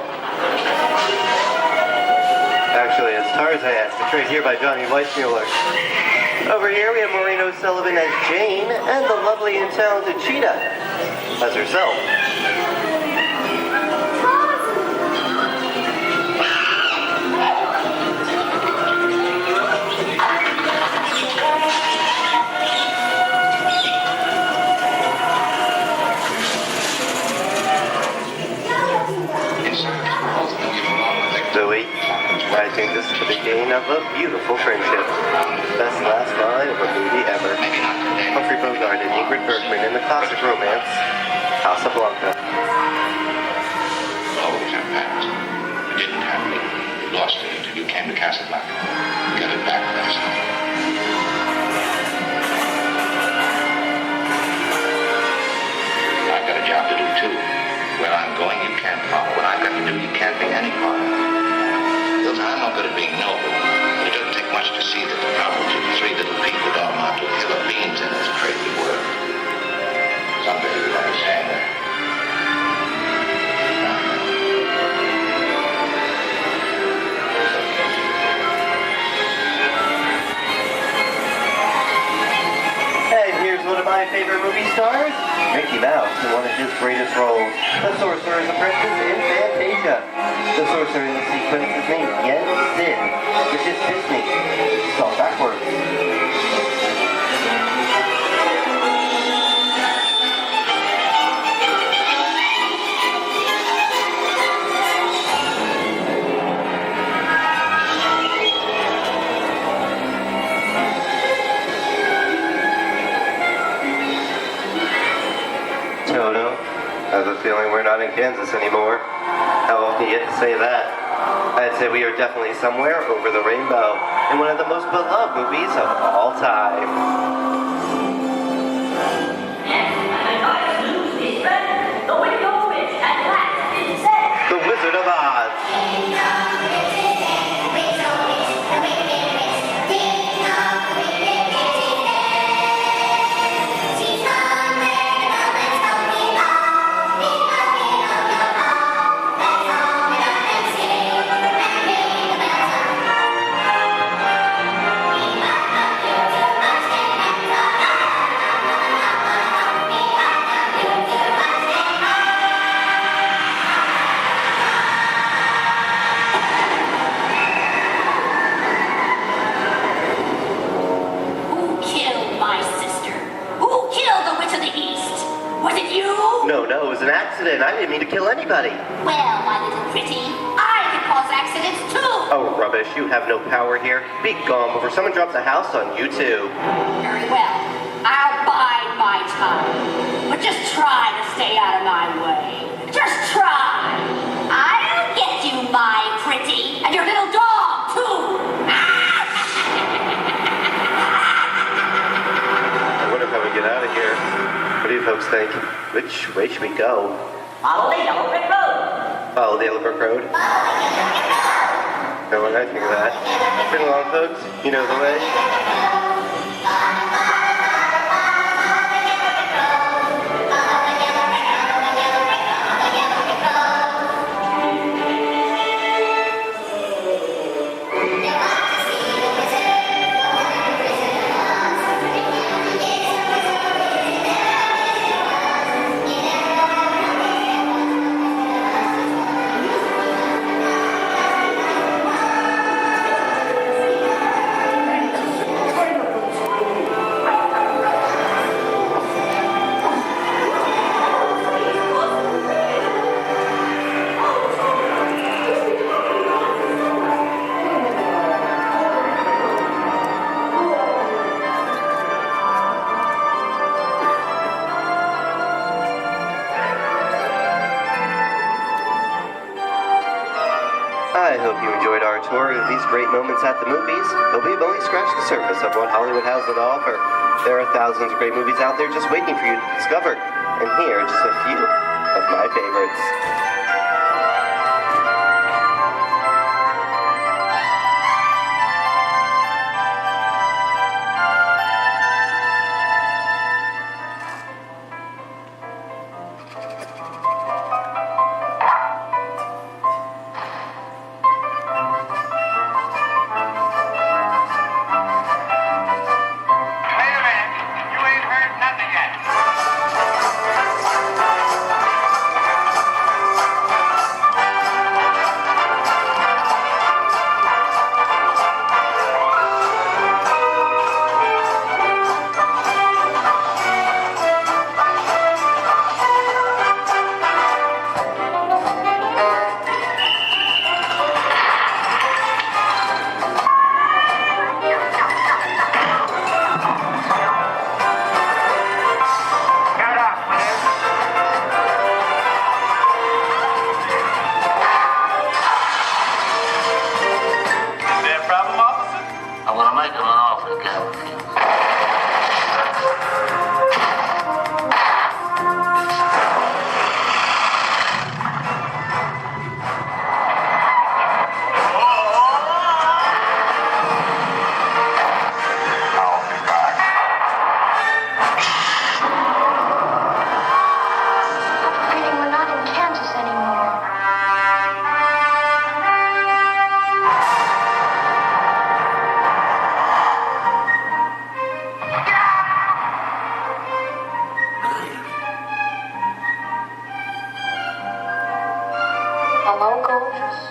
Actually, it's Tarzan, portrayed here by Johnny Weissmuller. Over here we have Maureen O'Sullivan as Jane, and the lovely and talented Cheetah as herself. Zoe, I think this is the beginning of a beautiful friendship. Best last line of a movie ever. Humphrey Bogart and Ingrid Bergman in the classic romance, Casablanca. Always have passed. You didn't have me. You lost me until you came to Casablanca. You got it back last night. I've got a job to do too. Where I'm going, you can't follow. What I've got to do, you can't be any part of. Listen, I'm not good at being noble, but it doesn't take much to see that the problems of three little people don't amount to a hill of beans in this crazy world. Someday you'll understand that. And here's one of my favorite movie stars, Mickey Mouse, in one of his greatest roles, the Sorcerer's Apprentice in Fantasia. The sorcerer in the sequence is named Yen Sid, which is Disney, spelled backwards. Toto, I have a feeling we're not in Kansas anymore. How often do you get to say that? I'd say we are definitely somewhere over the rainbow in one of the most beloved movies of all time. The Wizard of Oz. No, it was an accident. I didn't mean to kill anybody. Well, my little pretty, I can cause accidents too. Oh, rubbish. You have no power here. Be gone before someone drops a house on you, too. Very well. I'll bide my time. But just try to stay out of my way. Just try. I'll get you, my pretty. And your little dog, too. I wonder how we get out of here. What do you folks think? Which way should we go? Follow the yellow brick road. Follow the yellow brick road? No, what I think of that. Bring along, folks. You know the way. I hope you enjoyed our tour of these great moments at the movies, but we've only scratched the surface of what Hollywood has to offer. There are thousands of great movies out there just waiting for you to discover, and here are just a few of my favorites. gorgeous.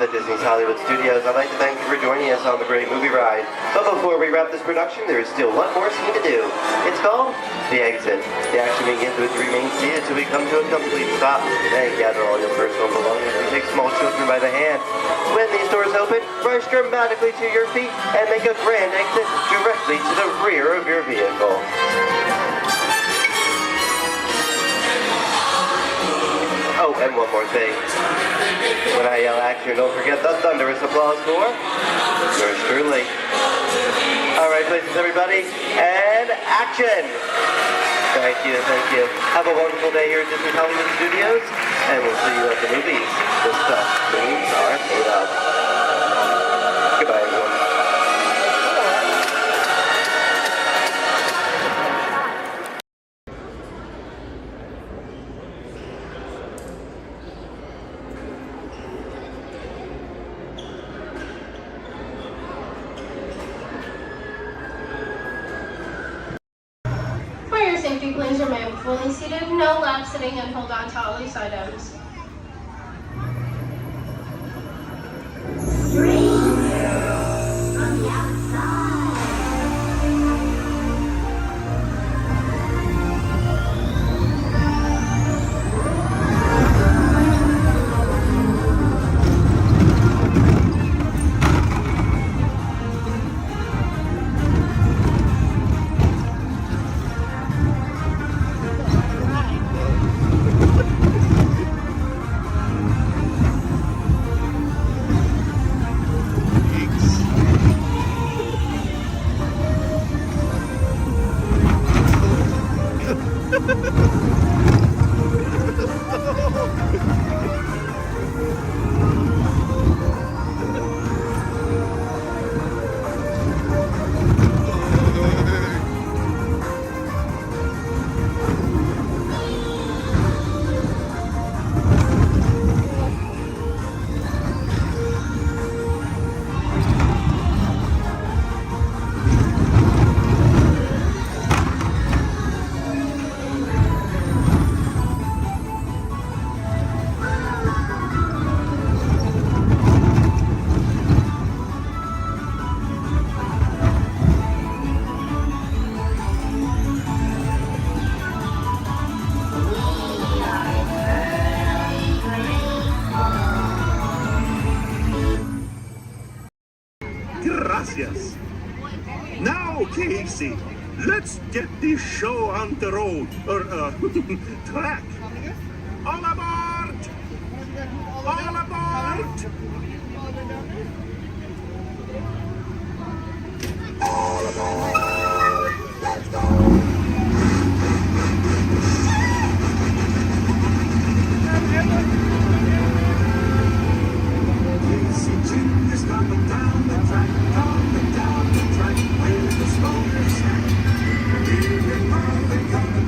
Disney's Hollywood Studios, I'd like to thank you for joining us on the great movie ride. But before we wrap this production, there is still one more scene to do. It's called The Exit. The action begins with you remain seated till we come to a complete stop. Then gather all your personal belongings and take small children by the hand. When these doors open, rush dramatically to your feet and make a grand exit directly to the rear of your vehicle. Oh, and one more thing. When I yell action, don't forget the thunderous applause for yours truly. All right, places, everybody, and action! Thank you, thank you. Have a wonderful day here at Disney Hollywood Studios, and we'll see you at the movies. The stuff dreams are made of. Goodbye, everyone. Please remain fully seated, no lap sitting, and hold on to all loose items. From the outside. Gracias. Now, Casey, let's get this show on the road, or track. All aboard! All aboard! All aboard! Let's go! Is coming down the track, coming down the track, with the smokers. Here they come,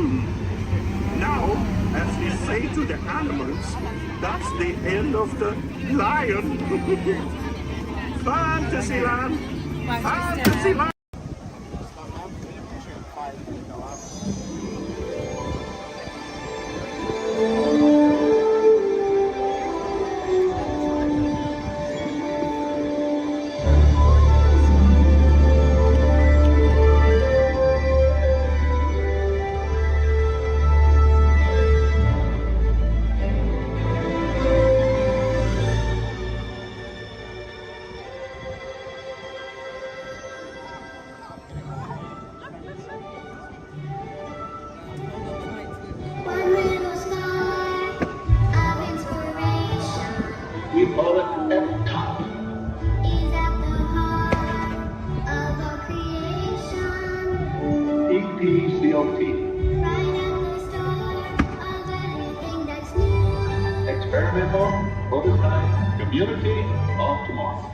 Now, as we say to the animals, that's the end of the lion. Fantasyland! Fantasyland! We call it Epcot. EPCOT. Experimental, prototype, community of tomorrow.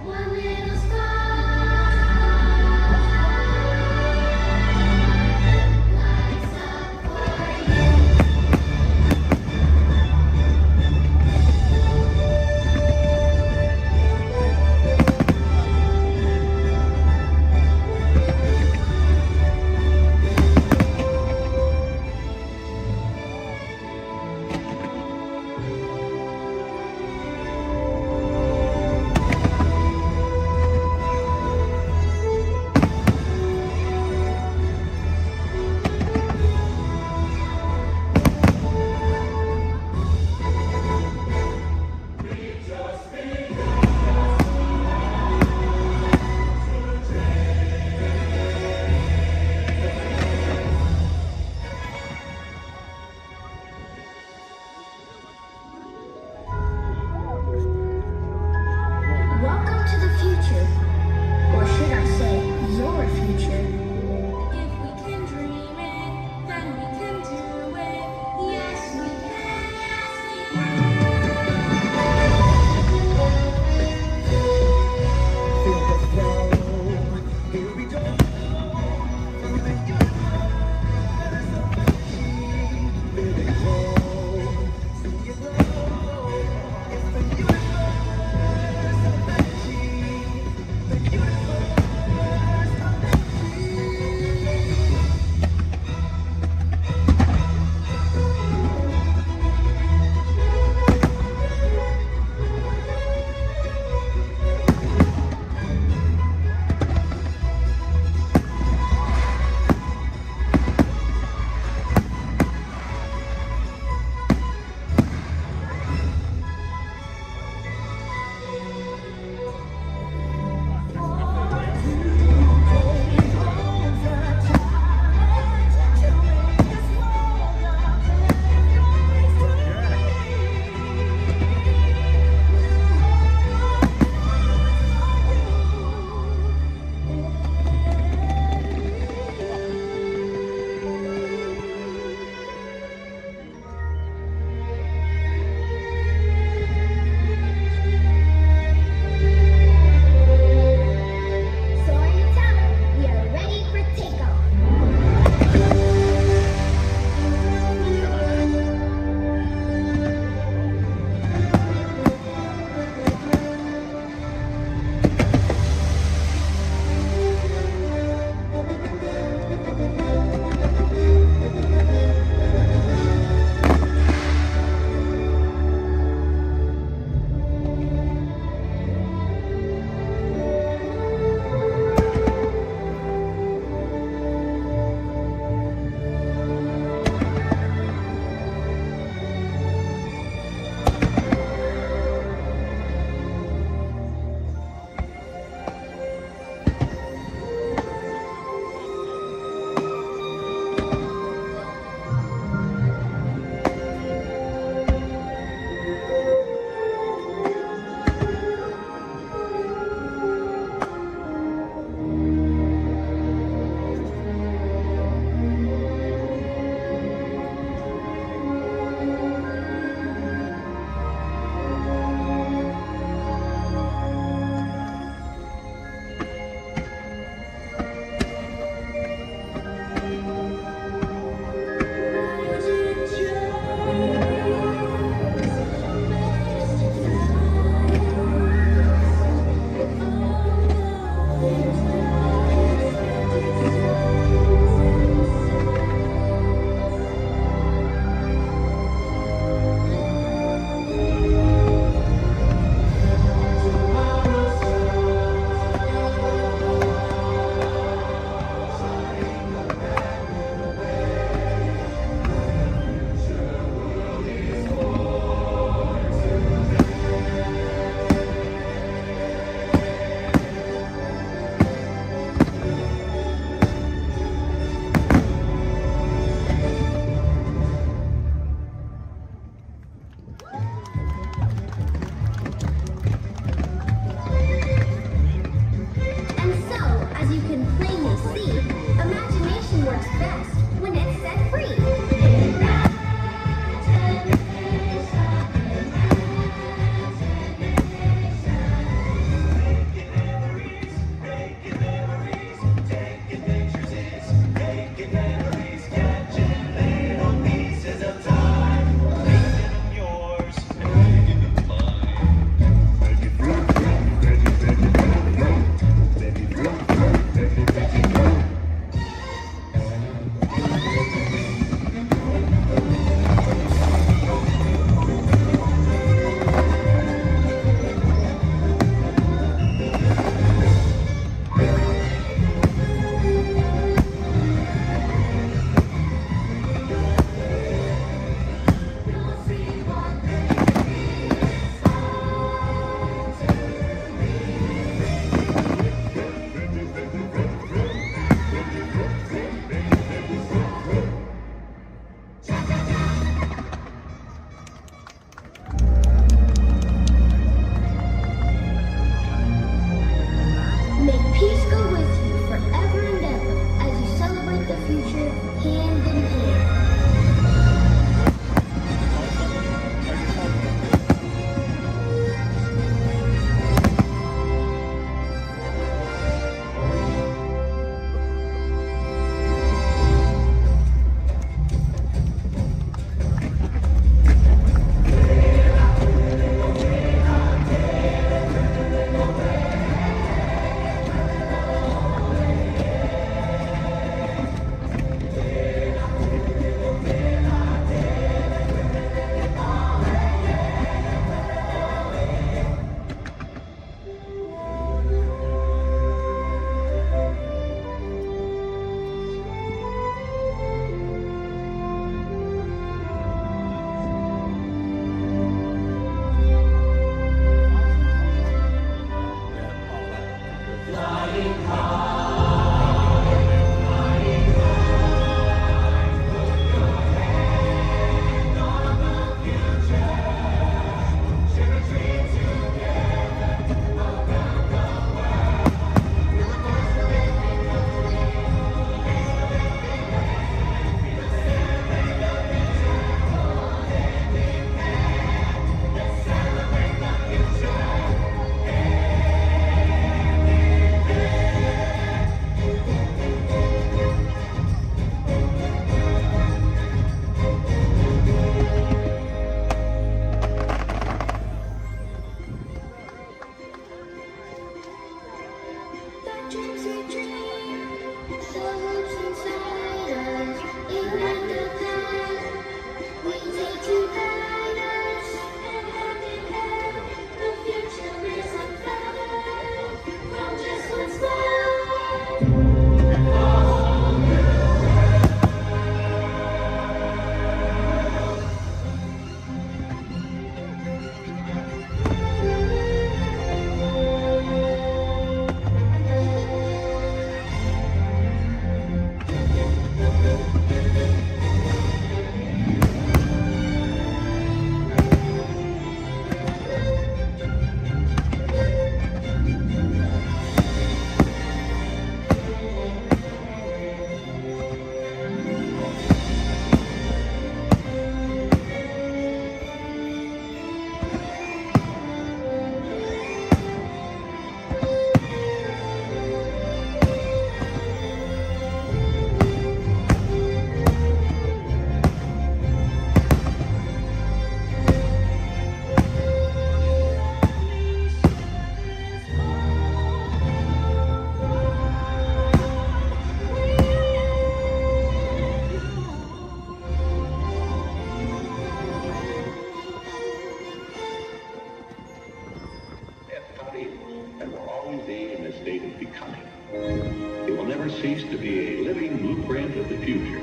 future.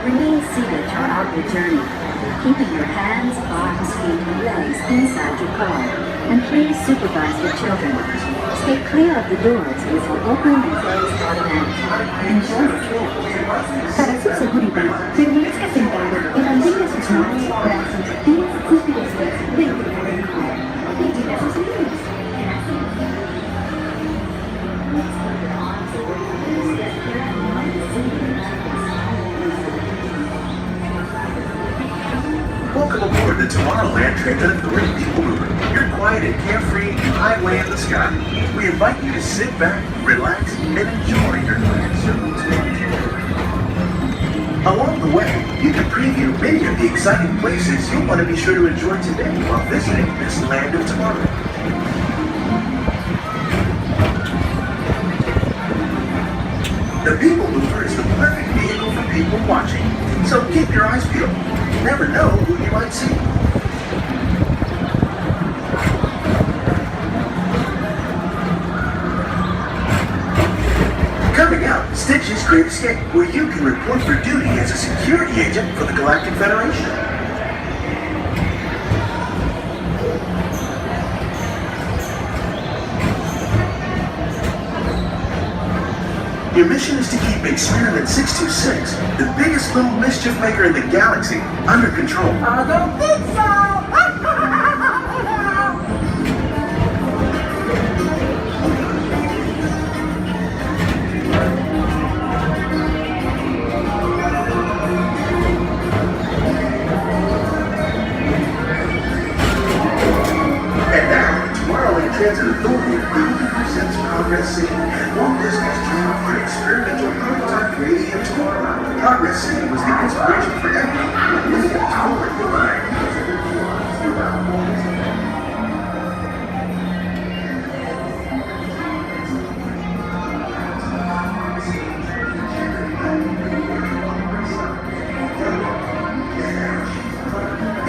Remain seated throughout your journey, keeping your hands, arms, feet, and legs inside your car, and please supervise your children. Stay clear of the doors which will open and close automatically. Enjoy the trip. Para su seguridad, permanezca sentado y mantenga sus manos, brazos, pies y pies dentro del car. Vigila sus niños. Welcome aboard the Tomorrowland Transit Authority People Mover. You're quiet and carefree, highway in the sky. We invite you to sit back, relax, and enjoy your grand circles. Along the way, you can preview many of the exciting places you'll want to be sure to enjoy today while visiting this land of tomorrow. The People Mover is the perfect vehicle for people watching, so keep your eyes peeled. You never know who you might see. Coming up, Stitch's Great Escape, where you can report for duty as a security agent for the Galactic Federation. Your mission is to keep Experiment 626, the biggest little mischief maker in the galaxy, under control. I don't think so! And now, the Tomorrowland Transit Authority proudly presents Progress City, Walt Disney's dream for experimental prototype radio Tomorrowland. Progress City was the inspiration for Epcot, and Disney's forward moving.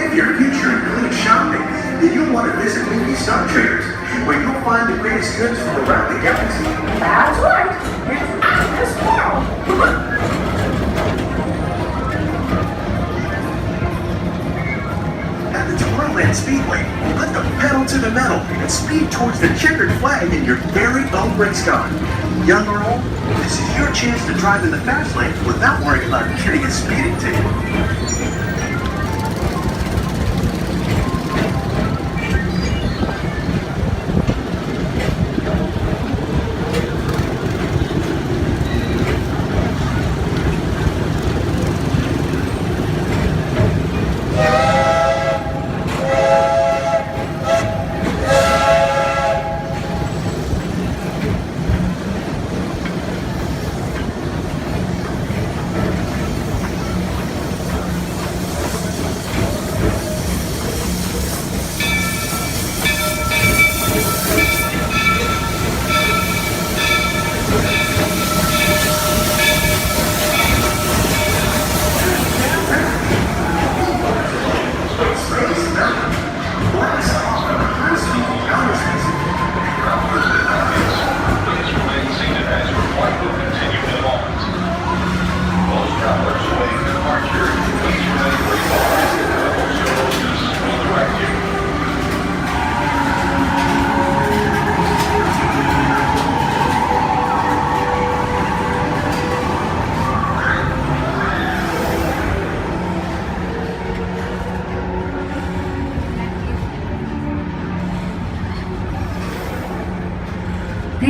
If your future includes shopping, then you'll want to visit Mickey Star Traders, where you'll find the greatest goods from around the galaxy. That's right! It's after tomorrow! At the Tomorrowland Speedway, put the pedal to the metal and speed towards the checkered flag in your very own race car. Young or old, this is your chance to drive in the fast lane without worrying about getting a speeding ticket.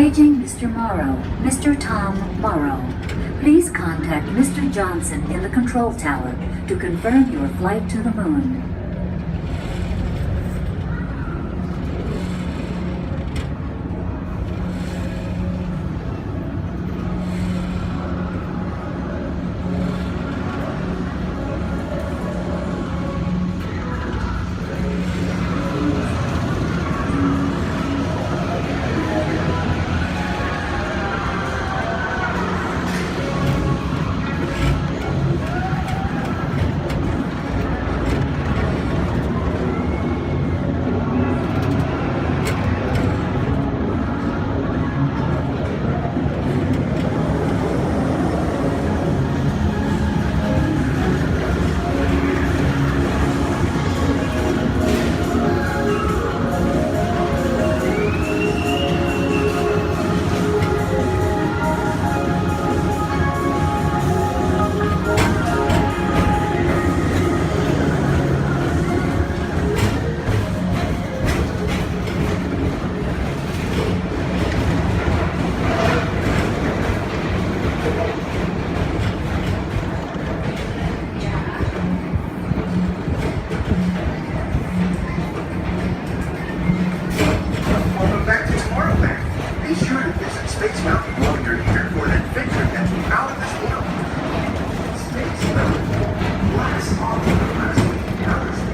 Paging Mr. Morrow, Mr. Tom Morrow. Please contact Mr. Johnson in the control tower to confirm your flight to the moon. Welcome back to Tomorrowland. Be sure to visit Space Mountain while you're here for an adventure that's out of this world. Space Mountain. Blast off the last week out of space.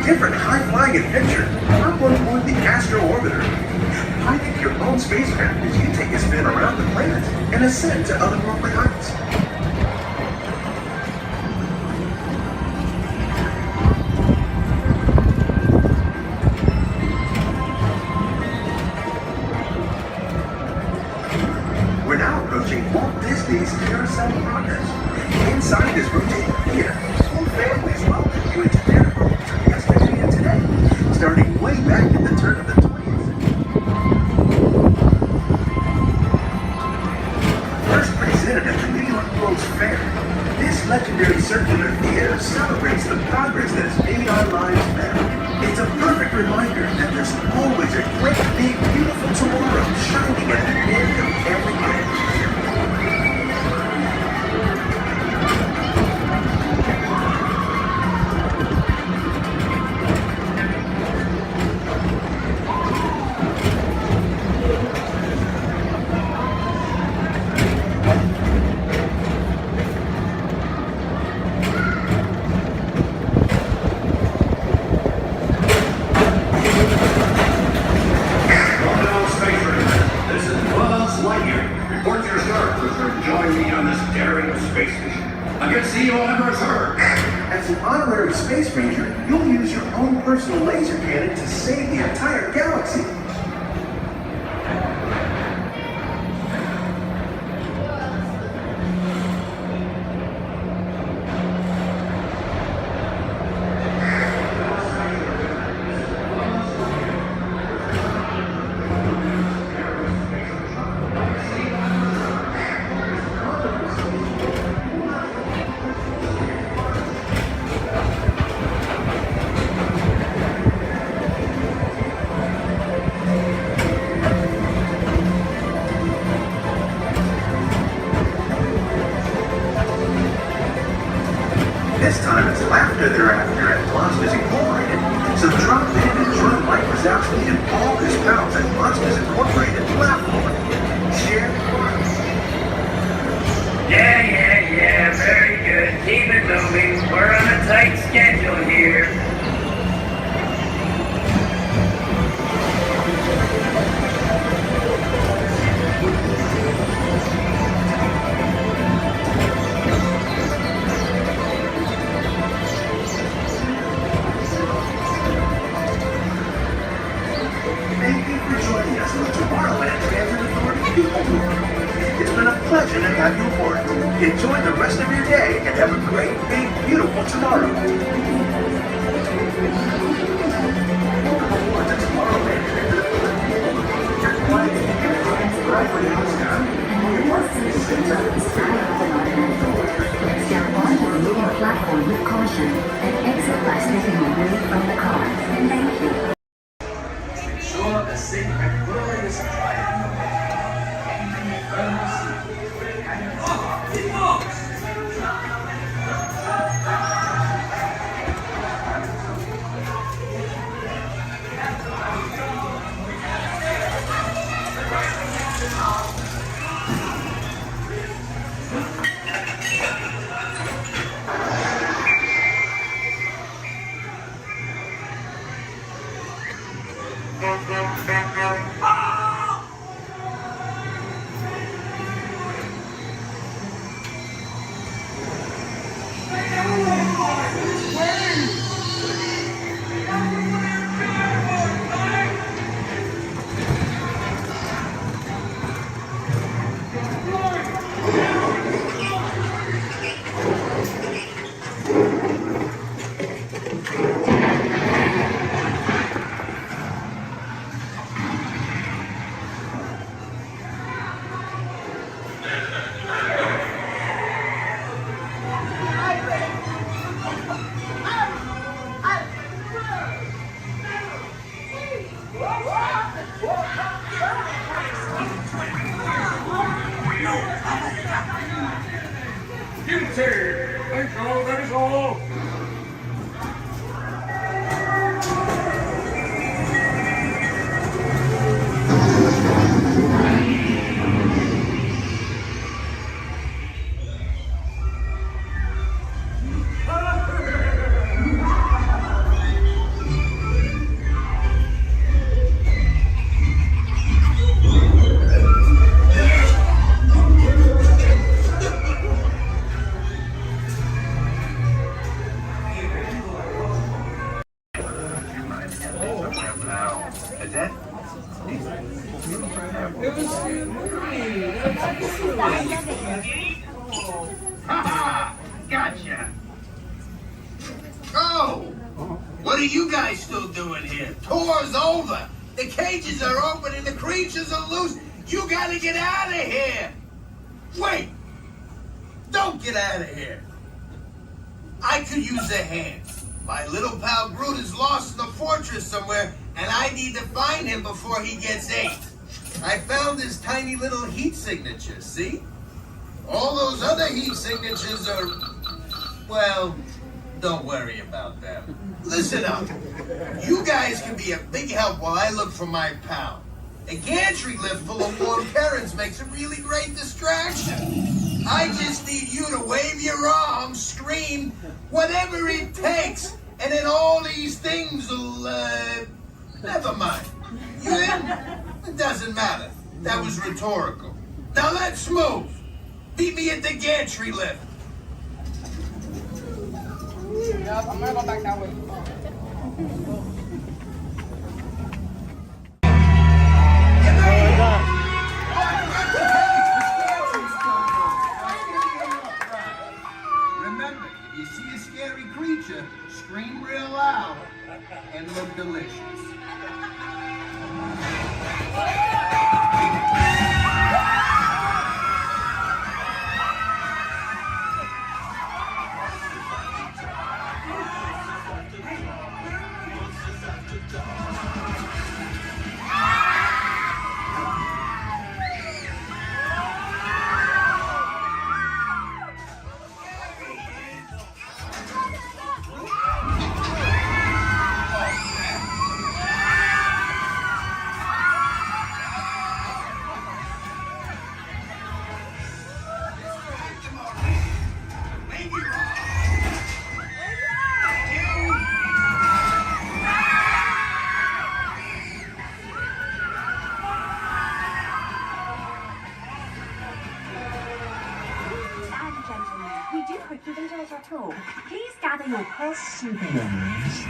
Different high-flying adventure. Hop on board the Astro Orbiter. Pilot your own spacecraft as you take a spin around the planet and ascend to otherworldly heights. We're now approaching Walt Disney's Carousel of Progress. Inside this rotating theater, whole families welcome you into their world from yesterday and today, starting way back at the turn of the 20th. First presented at the New York World's Fair, this legendary circular theater celebrates the progress that's made our lives better. It's a perfect reminder that there's always a great, big, beautiful tomorrow shining at the end of every day. As an honorary space ranger, you'll use your own personal laser cannon to save the entire galaxy. pleasure to have you aboard. Enjoy the rest of your day and have a great, big, beautiful tomorrow. Aboard the Tomorrowland. Step onto the moving platform with caution and exit by stepping away from the car. Thank you. Ensure a safe and glorious flight. That is all. Gotcha. Oh, what are you guys still doing here? Tour's over. The cages are open and the creatures are loose. You gotta get out of here. Wait. Don't get out of here. I could use a hand. My little pal Groot is lost in the fortress somewhere, and I need to find him before he gets ate. I found his tiny little heat signature, see? All those other heat signatures are, well, don't worry about them. Listen up. You guys can be a big help while I look for my pal. A gantry lift full of warm currents makes a really great distraction. I just need you to wave your arms, scream, whatever it takes, and then all these things will, never mind. You in? It doesn't matter. That was rhetorical. Now let's move. Meet me at the gantry lift. Yep, I'm gonna go back that way. Remember, if you see a scary creature, scream real loud and look delicious. Please gather your purse souvenirs.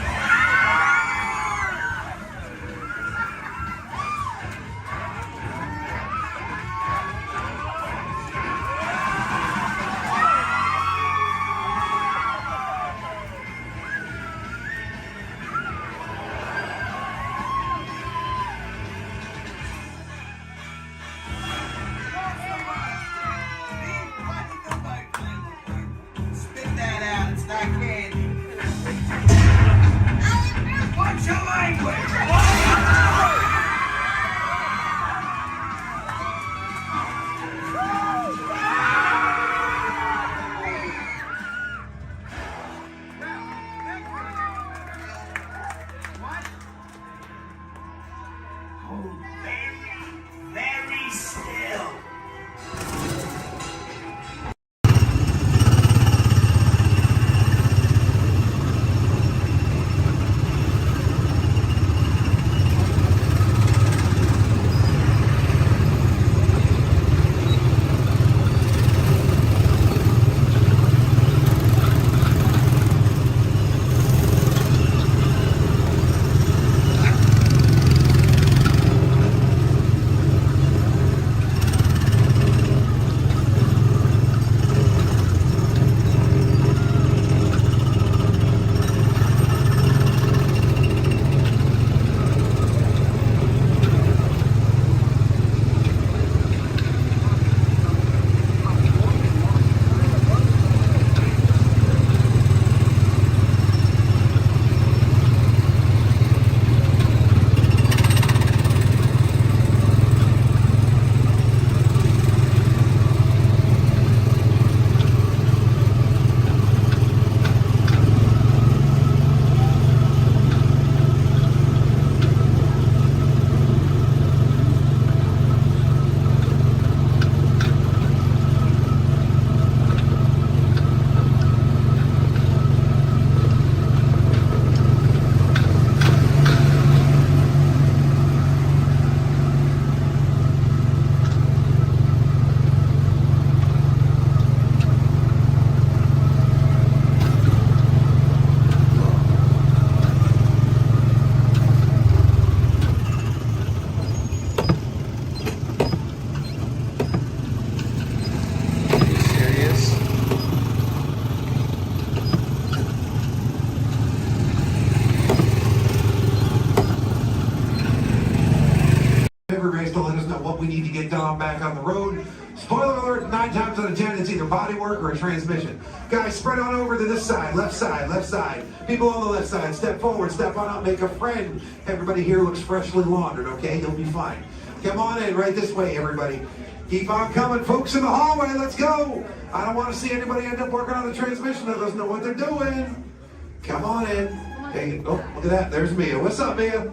until I'm back on the road. Spoiler alert, 9 times out of 10, it's either bodywork or a transmission. Guys, spread on over to this side, left side, left side. People on the left side, step forward, step on up, make a friend. Everybody here looks freshly laundered, okay? You'll be fine. Come on in, right this way, everybody. Keep on coming, folks in the hallway, let's go. I don't want to see anybody end up working on the transmission that doesn't know what they're doing. Come on in. Hey, oh, look at that, there's Mia. What's up, Mia?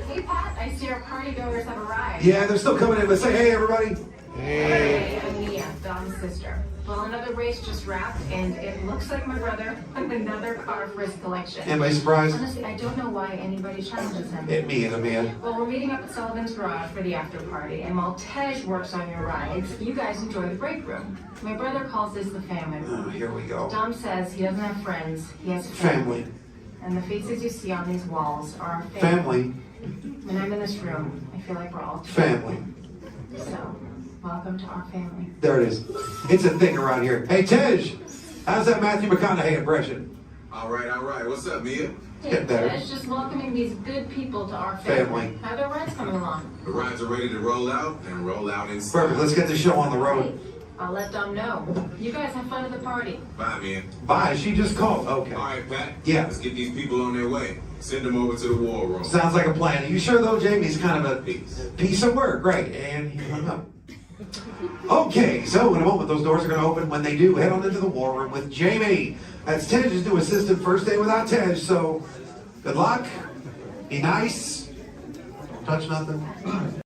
Hey, Pat, I see our party goers have arrived. Yeah, they're still coming in, but say hey, everybody. Hey, I'm Mia, Dom's sister. Well, another race just wrapped, and it looks like my brother with another car for his collection. Anybody surprised? Honestly, I don't know why anybody challenges him. It me, the man. Well, we're meeting up at Sullivan's Garage for the after party, and while Tej works on your rides, you guys enjoy the break room. My brother calls this the family room. Oh, here we go. Dom says he doesn't have friends, he has Family. And the faces you see on these walls are our Family. When I'm in this room, I feel like we're all Family. So, welcome to our family. There it is. It's a thing around here. Hey, Tej, how's that Matthew McConaughey impression? All right. What's up, Mia? Hey, Tej, just welcoming these good people to our family. How are their rides coming along? The rides are ready to roll out and roll out inside. Perfect. Let's get the show on the road. I'll let Dom know. You guys have fun at the party. Bye, Mia. Bye. She just called. Okay. All right, Pat. Yeah. Let's get these people on their way. Send them over to the war room. Sounds like a plan. Are you sure, though, Jamie's kind of a piece of work? Right. And he hung up. Okay, so in a moment, those doors are going to open. When they do, head on into the war room with Jamie. That's Tej's new assistant. First day without Tej, so good luck. Be nice. Don't touch nothing.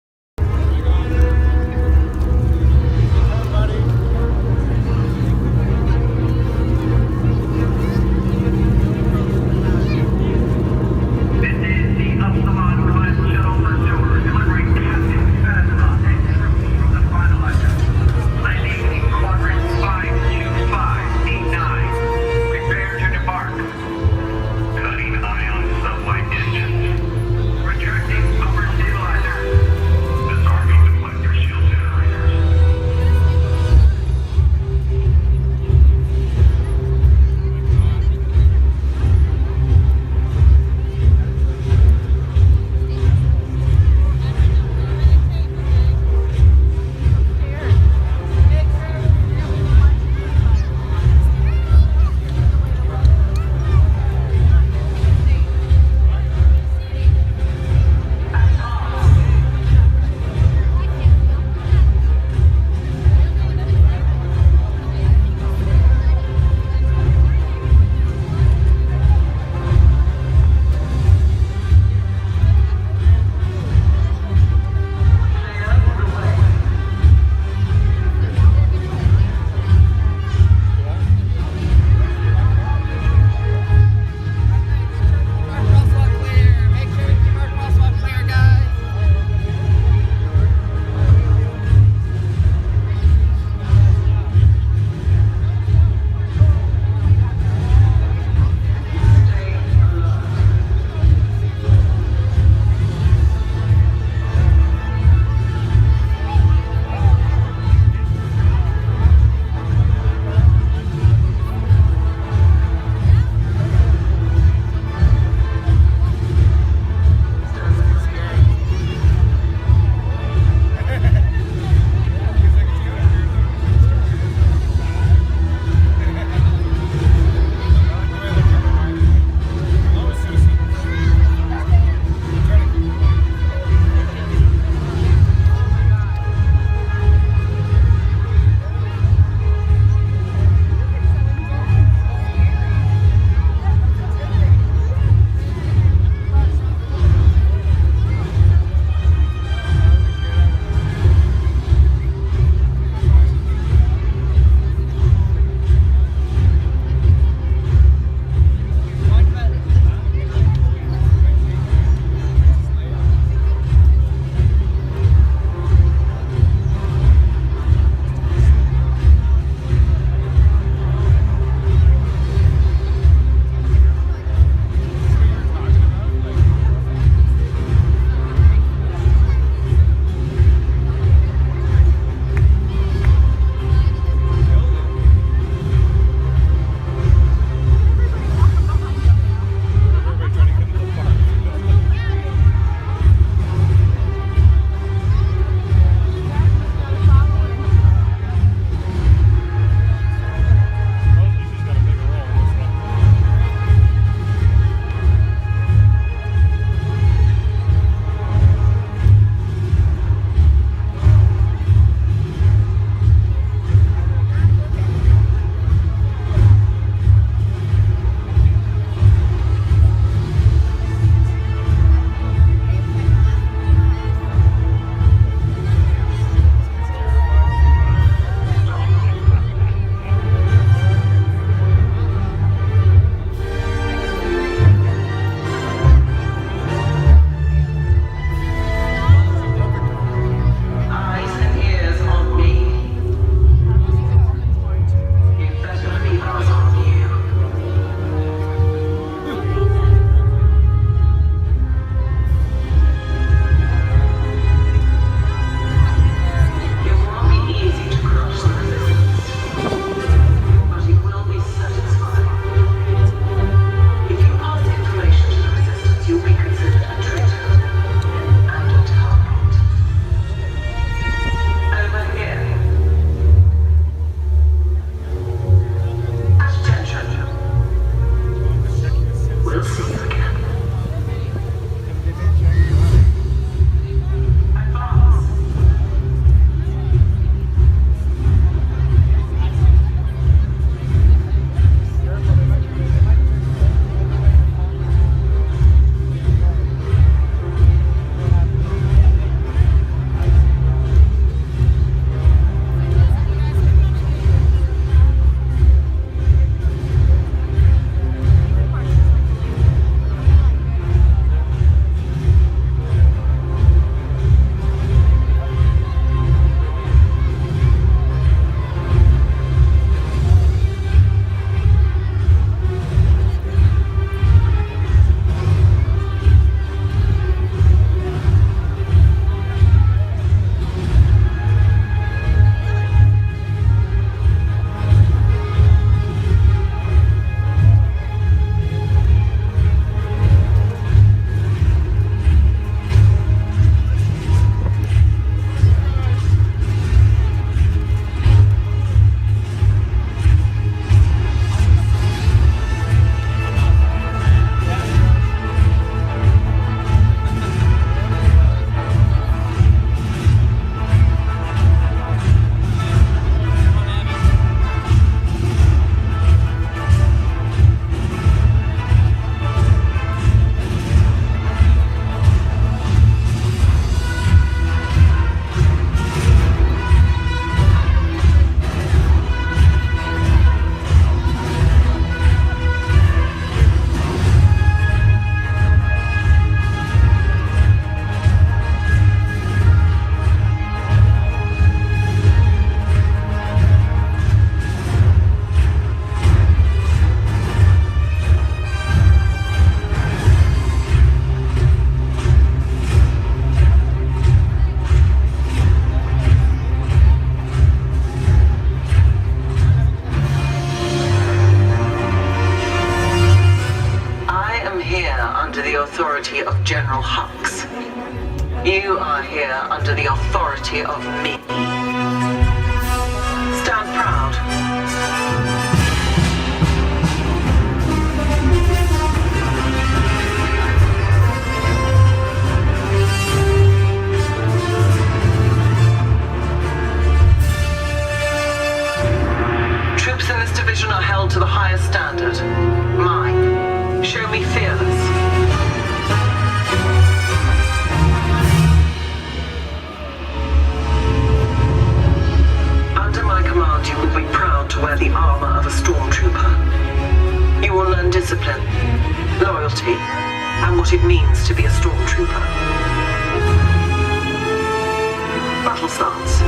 of me. Stand proud. Troops in this division are held to the highest standard. Mine. Show me fearless. Under my command, you will be proud to wear the armor of a stormtrooper. You will learn discipline, loyalty, and what it means to be a stormtrooper. Battle starts.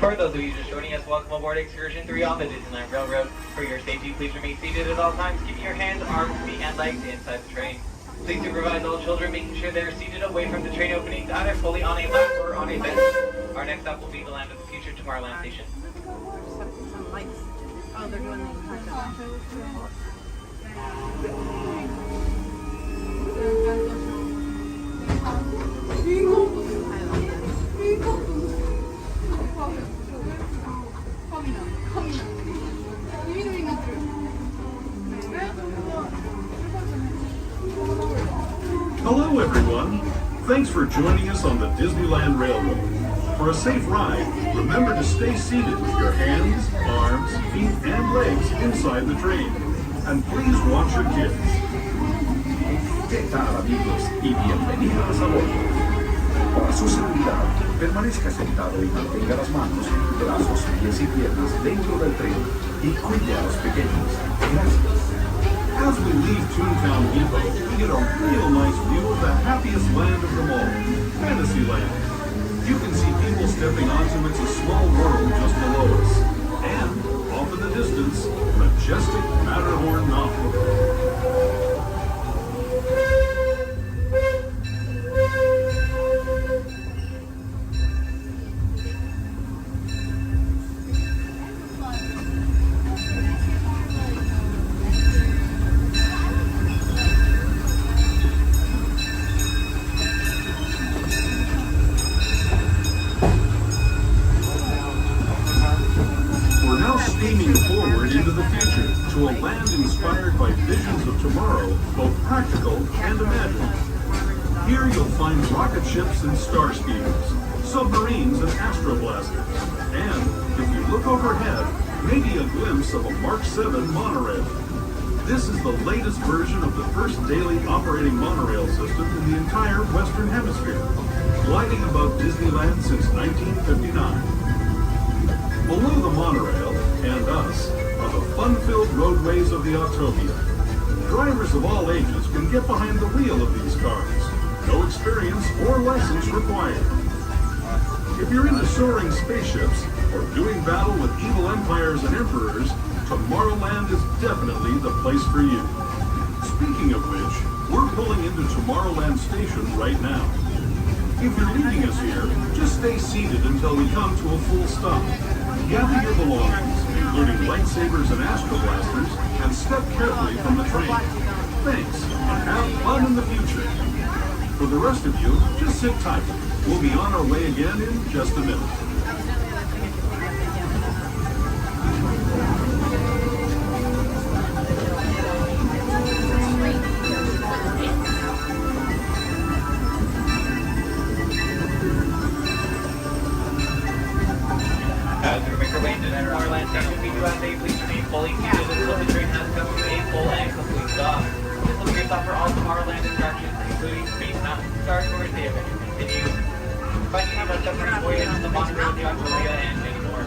For those of you just joining us, welcome aboard Excursion 3 on the Disneyland Railroad. For your safety, please remain seated at all times, keeping your hands, arms, feet, and legs inside the train. Please supervise all children, making sure they are seated away from the train openings, either fully on a lap or on a bench. Our next stop will be the Land of the Future Tomorrowland Station. Oh, they're doing Hello, everyone. Thanks for joining us on the Disneyland Railroad. For a safe ride, remember to stay seated with your hands, arms, feet, and legs inside the train. And please watch your kids. ¿Qué tal, amigos? Y bienvenidos a bordo. Para su seguridad, permanezca sentado y mantenga las manos, brazos, pies y piernas dentro del tren y cuide a los pequeños. Gracias. As we leave Toontown Depot, we get a real nice view of the happiest land of them all, Fantasyland. You can see people stepping onto It's a Small World just below us. And, off in the distance, majestic Matterhorn Mountain. to a land inspired by visions of tomorrow, both practical and imagined. Here you'll find rocket ships and star speeders, submarines and astroblasters, and, if you look overhead, maybe a glimpse of a Mark 7 monorail. This is the latest version of the first daily operating monorail system in the entire Western Hemisphere, gliding above Disneyland since 1959. Below the monorail, and us, are the fun-filled roadways of the Autopia. Drivers of all ages can get behind the wheel of these cars. No experience or license required. If you're into soaring spaceships or doing battle with evil empires and emperors, Tomorrowland is definitely the place for you. Speaking of which, we're pulling into Tomorrowland Station right now. If you're leaving us here, just stay seated until we come to a full stop. Gather your belongings, including lightsabers and astroblasters, and step carefully from the train. Thanks, and have fun in the future. For the rest of you, just sit tight. We'll be on our way again in just a minute. As we make our way into Tomorrowland Station, we do ask that you please remain fully seated until the train has come to a full and complete stop. This will be your stop for all Tomorrowland attractions, including Space Mountain, Star Tours, the Avengers continue, finding out about submarine voyage, the Monorail, the Autopia, and many more.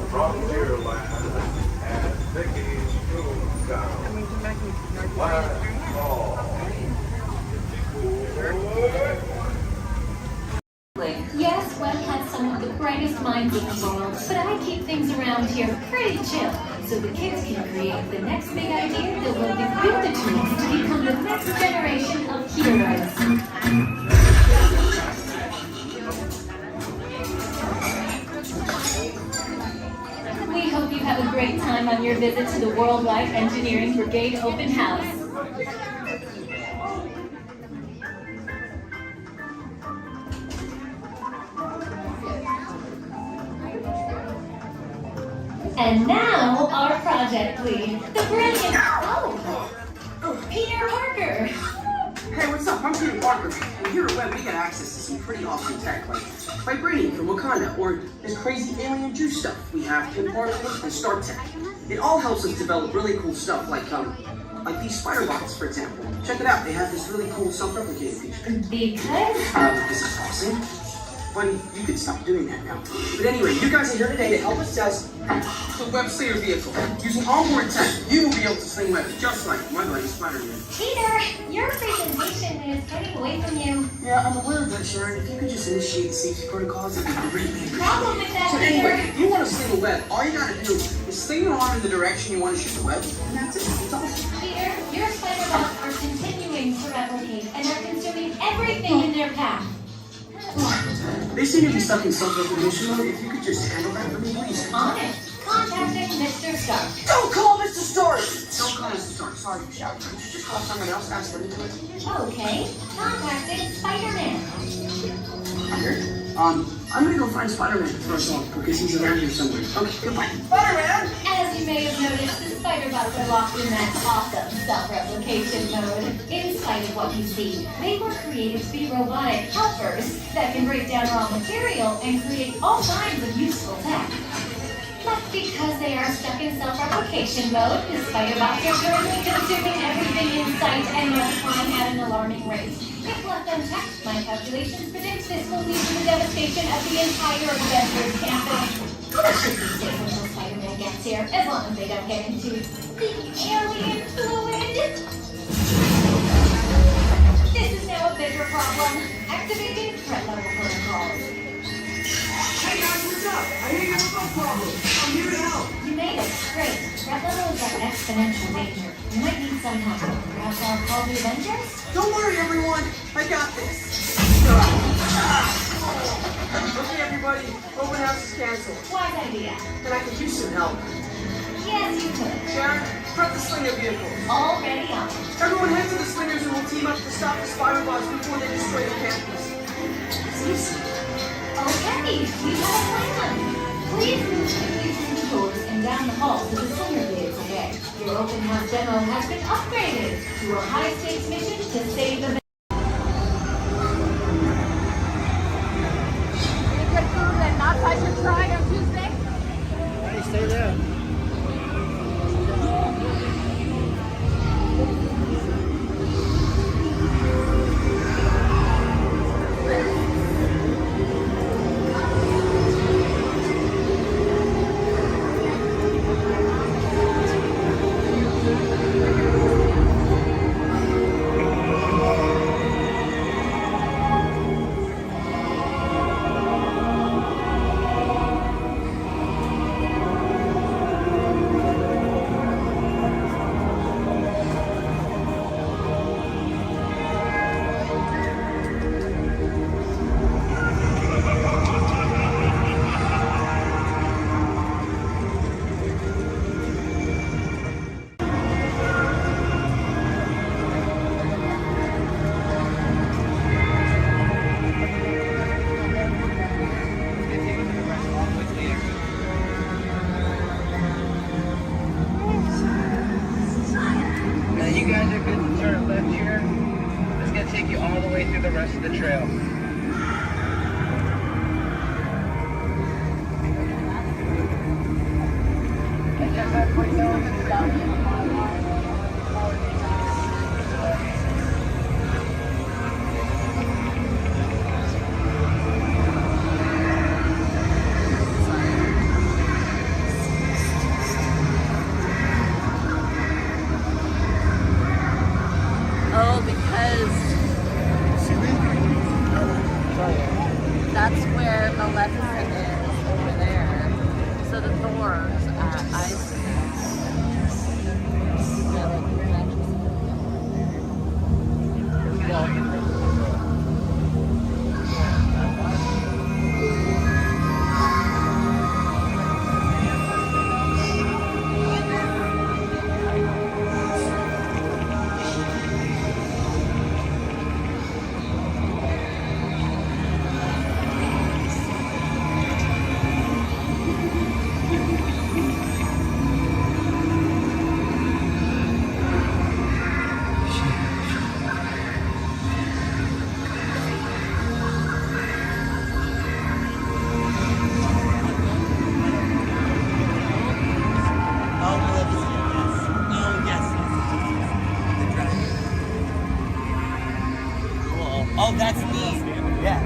Frontierland and taking down. Last call. Yes, Walt has some of the brightest minds in the world, but I keep things around here pretty chill, so the kids can create the next big idea that will give you the tools to become the next generation of heroes. We hope you have a great time on your visit to the Worldwide Engineering Brigade Open House. And now, our project lead, the brilliant... Oh, Peter Parker. Hey, what's up? I'm Peter Parker. And here at Web, we get access to some pretty awesome tech, like vibranium from Wakanda, or this crazy alien juice stuff we have in Parliament and Star Tech. It all helps us develop really cool stuff, like these spider bots, for example. Check it out. They have this really cool self-replicating feature. Because? This is awesome. Buddy, you can stop doing that now. But anyway, you guys are here today to help us test the web slinger vehicle. Using onboard tech, you will be able to sling webs just like my buddy Spider-Man. Peter, your presentation is getting away from you. Yeah, I'm aware of that, Sharon. If you could just initiate the safety protocols, it'd be great. Problem with that, So Peter. anyway, if you want to sling a web, all you gotta do is sling your arm in the direction you want to shoot the web, and that's it. It's awesome. Peter, your spider bots are continuing to replicate and are consuming everything in their path. They seem to be stuck in self-replication mode. If you could just handle that for me, please. On it. Contacting Mr. Stark. Don't call Mr. Stark! Don't call Mr. Stark. Sorry, Sharon. Could you just call someone else? Ask them to do it. Okay. Contacting Spider-Man. Here. I'm gonna go find Spider-Man for us all, because he's around here somewhere. Okay, goodbye. Spider-Man! As you may have noticed, the spider bots are locked in that awesome self-replication mode. In spite of what you see, they were created to be robotic helpers that can break down raw material and create all kinds of useful tech. But because they are stuck in self-replication mode, the spider bots are currently consuming everything in sight and multiplying at an alarming rate. If left unchecked, my calculations predict this will lead to the devastation of the entire Avengers campus. That should be safe until Spider-Man gets here, as long as they don't get into the alien fluid. This is now a bigger problem. Activating threat level protocols. Hey guys, what's up? I hear you have a problem. I'm here to help. You made it. Great. Threat level is at exponential danger. You might need some help. Perhaps I'll call the Avengers? Don't worry, everyone. I got this. Okay, everybody, open house is canceled. Wise idea. And I could use some help. Yes, you could. Sharon, prep the slinger vehicles. Already on. Everyone head to the slingers and we'll team up to stop the spider bots before they destroy the campus. Okay, we have a plan. Please move quickly through the doors and down the hall to the slinger vehicle bay. Your open house demo has been upgraded to a high-stakes mission to save the Stay there. You guys are good to turn left here. It's gonna take you all the way through the rest of the trail. And just let everybody know if it's down here. Oh, because that's where Maleficent is, over there. So the doors at Ice. Oh, that's neat. Yeah.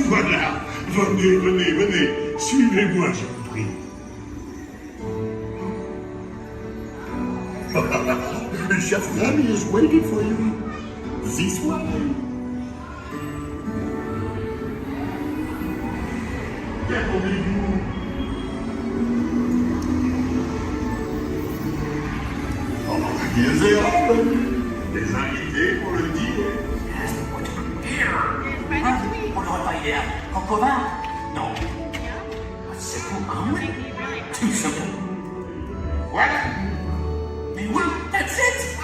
Voilà. Venez, venez, venez. Suivez-moi, je vous prie. Shazam is waiting for you. This way. Des invités pour le dîner. On n'aurait pas idée en commun? Non. C'est pour quand? Tout simplement. Voilà. Mais oui, that's it!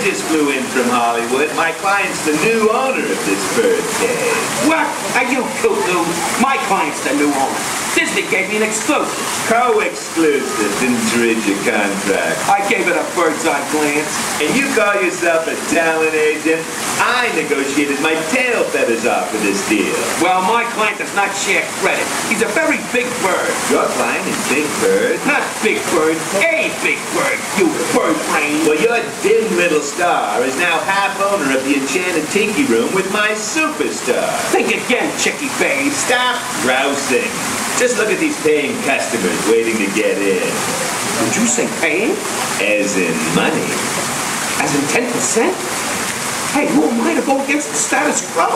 just flew in from Hollywood. My client's the new owner of this birthday. What? Are you cuckoo? My client's the new owner. Disney gave me an exclusive. Co-exclusive. Didn't read your contract. I gave it a bird's-eye glance. And you call yourself a talent agent? I negotiated my tail feathers off for this deal. Well, my client does not share credit. He's a very big bird. Your client is Big Bird? Not Big Bird, a Big Bird, you bird brain. Well, your dim little star is now half owner of the Enchanted Tiki Room with my superstar. Think again, Chickie Babe. Stop grousing. Just look at these paying customers waiting to get in. Did you say paying? As in money. As in 10%? Hey, who am I to go against the status quo?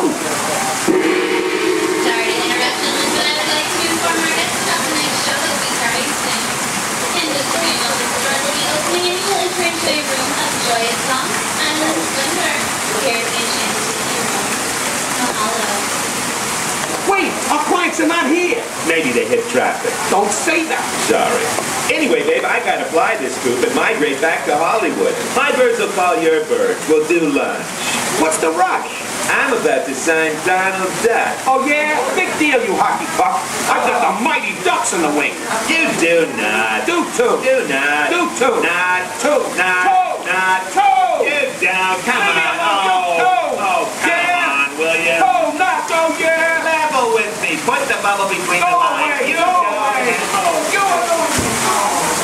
Sorry to interrupt, but I would like to inform our guests about tonight's show that will be starting soon. In just a few moments, the door will be opening and you will enter into a room of joyous songs and the slinger. Here's the Enchanted Tiki Room. Mahalo. Wait, our clients are not here. Maybe they hit traffic. Don't say that. Sorry. Anyway, babe, I gotta fly this coop and migrate back to Hollywood. My birds will call your birds. We'll do lunch. What's the rush? I'm about to sign Donald Duck. Oh, yeah? Big deal, you hockey puck. I've got the mighty ducks in the wing. You do not. Do too. Do not. Do too. Not. Two. Not. Two. Not. Two. You down. Come Leave me on. alone, Oh, come on, will you? Two, not go, yeah. Level with me. Put the bubble between the lines. Away, You go go away. ahead. Oh. Go away.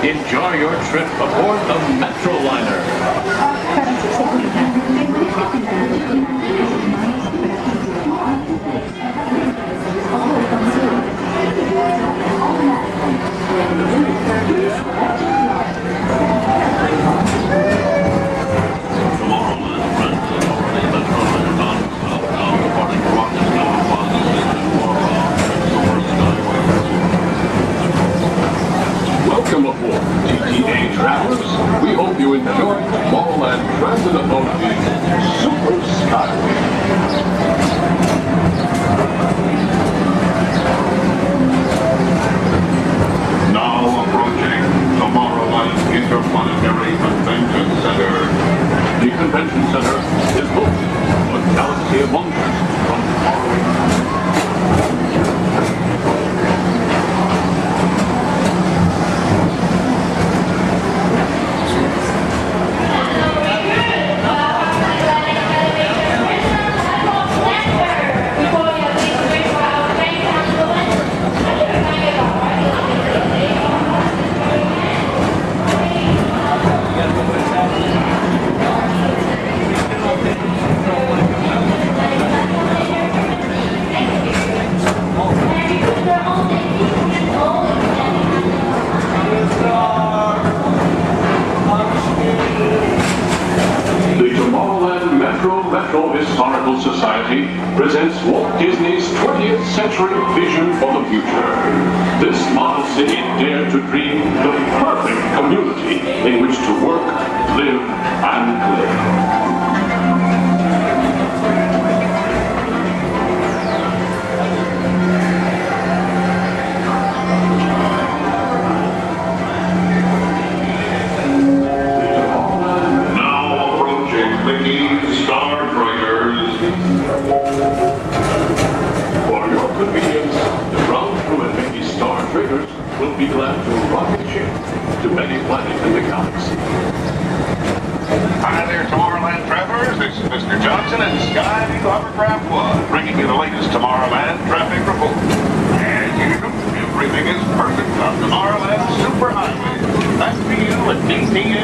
Enjoy your trip aboard the Metroliner. presents Walt Disney's 20th century vision for the future. This model city dared to dream the perfect community in which to work, live, and live. For your convenience, the ground crew and Mickey Star Triggers will be glad to rocket ship to many planets in the galaxy. Hi there, Tomorrowland travelers. This is Mr. Johnson and Sky Hovercraft One, bringing you the latest Tomorrowland traffic report. As usual, everything is perfect on Tomorrowland Superhighway. Back to you at DTA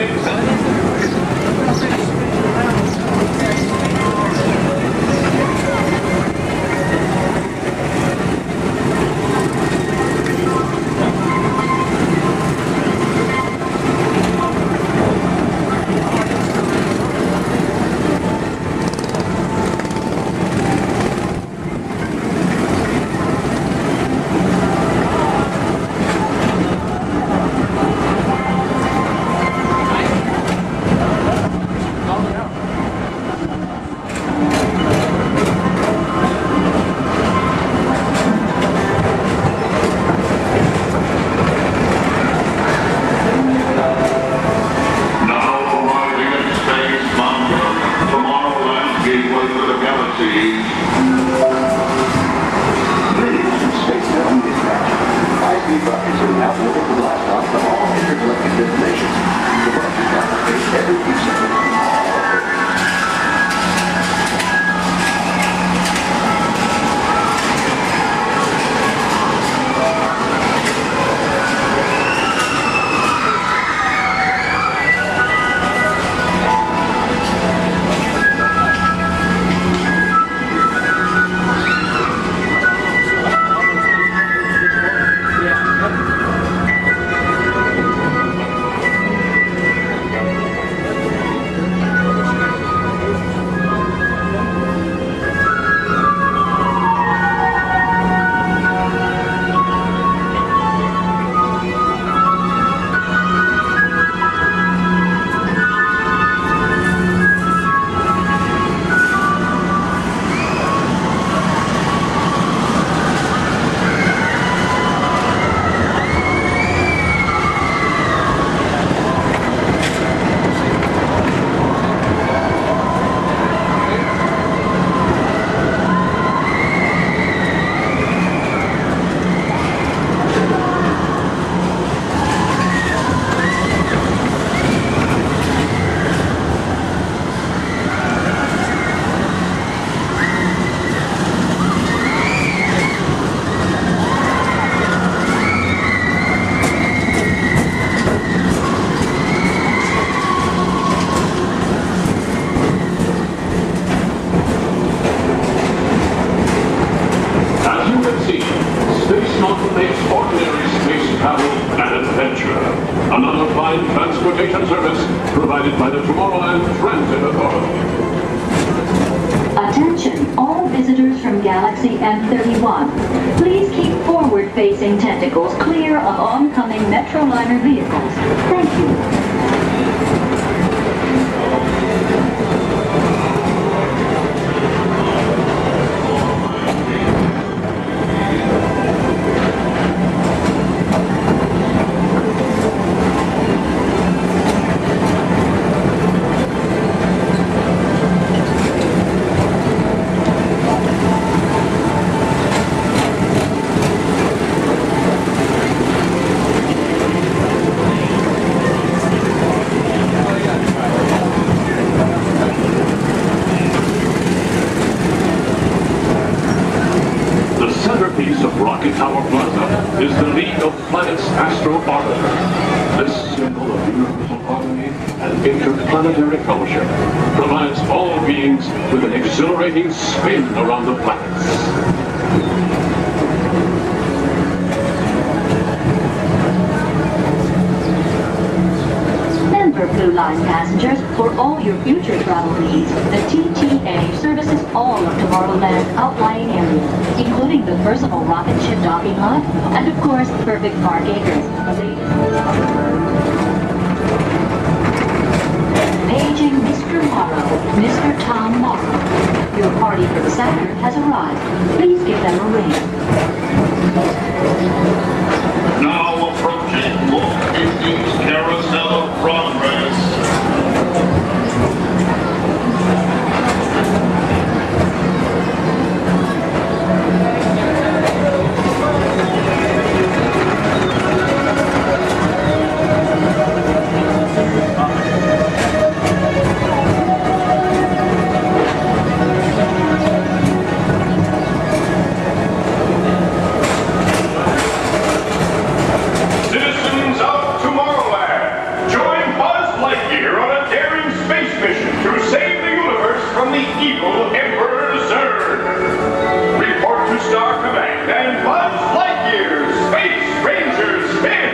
transportation service provided by the Tomorrowland Transit Authority. Attention, all visitors from Galaxy M31. Please keep forward-facing tentacles clear of oncoming Metroliner vehicles. Thank you. Is the League of Planets Astro Orbiter. This symbol of universal harmony and interplanetary fellowship provides all beings with an exhilarating spin around the planets. Remember, Blue Line passengers, for all your future travel needs, the TTA services all of Tomorrowland's outlying areas, including the personal rocket ship docking lot, and of course, perfect park acres. Paging Mr. Morrow, Mr. Tom Morrow. Your party for Saturn has arrived. Please give them a ring. Now approaching Walt Disney's Carousel of Progress. Citizens of Tomorrowland, join Buzz Lightyear on a daring space mission to save the universe from the evil Emperor Zurg. Report to Star Command and Buzz Lightyear, Space Ranger Spin!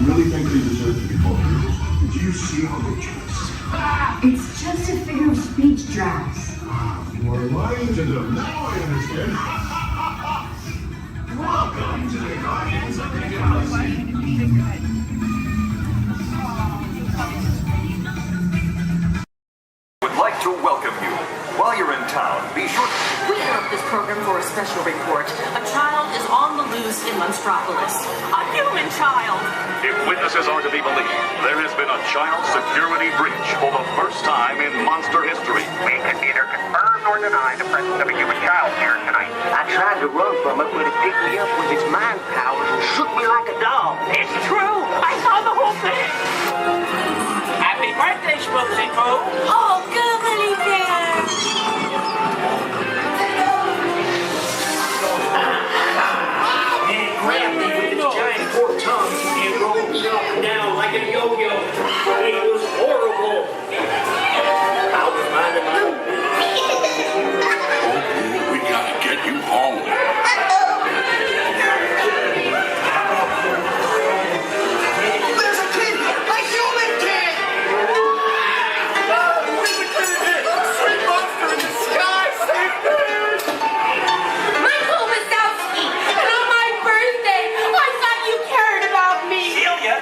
really think they deserve to be called heroes? Do you see how they dress? It's just a figure of speech, Drax. You are lying to them. Now I understand. Welcome to the Guardians of the Galaxy. Would like to welcome you. While you're in town, be sure to... We interrupt this program for a special report. A child is on the loose in Monstropolis. A human child! If witnesses are to be believed, there has been a child security breach for the first time in monster history. We can neither confirm nor deny the presence of a human child here tonight. I tried to run from it, but it picked me up with its mind powers and shook me like a dog. It's true! I saw the whole thing! Happy birthday, Schmoozy Poo! Oh, goodly bear! Grabbed me with its giant forked tongue and rolled me up and down like a yo-yo. It was horrible. I was minding my own business. We gotta get you home. There's a kid! A human kid! Sweet monster in the sky, save me! Michael Wazowski, and on my birthday, I thought you cared about me! Celia,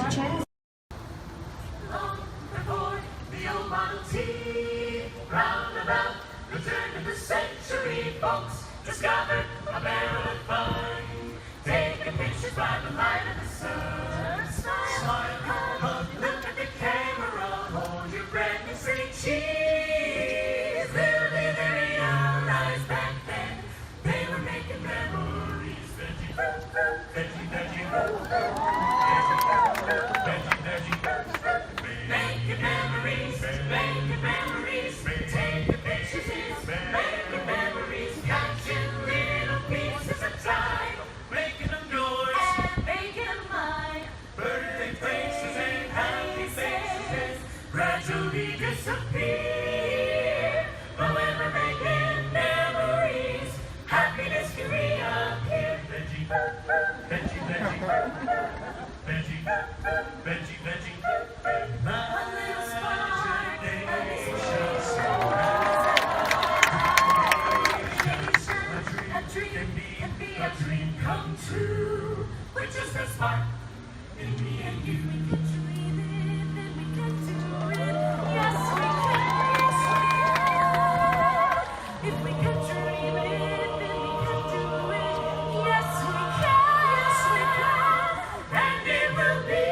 to chance. The old Model T, roundabout, the turn of the century, folks discovered a barrel of fun. Taking pictures by the light of the sun. Smile, hug, look at the camera, hold your breath and say cheese. Little did they realize back then they were making memories. Veggie, veggie, veggie, veggie, making memories, making memories. Take the pictures, it's making memories. Catching little pieces of time, making them yours and making them mine. Birthday faces and happy faces gradually disappear. But when we're making memories, happiness can reappear. Veggie, veggie, veggie, veggie, veggie, veggie. My little spark, a dream come true. We're just a spark in me and you. We can dream it, then we can do it. Yes, we can. If we can dream it, then we can do it. Yes, we can. Yes, we can. And it will be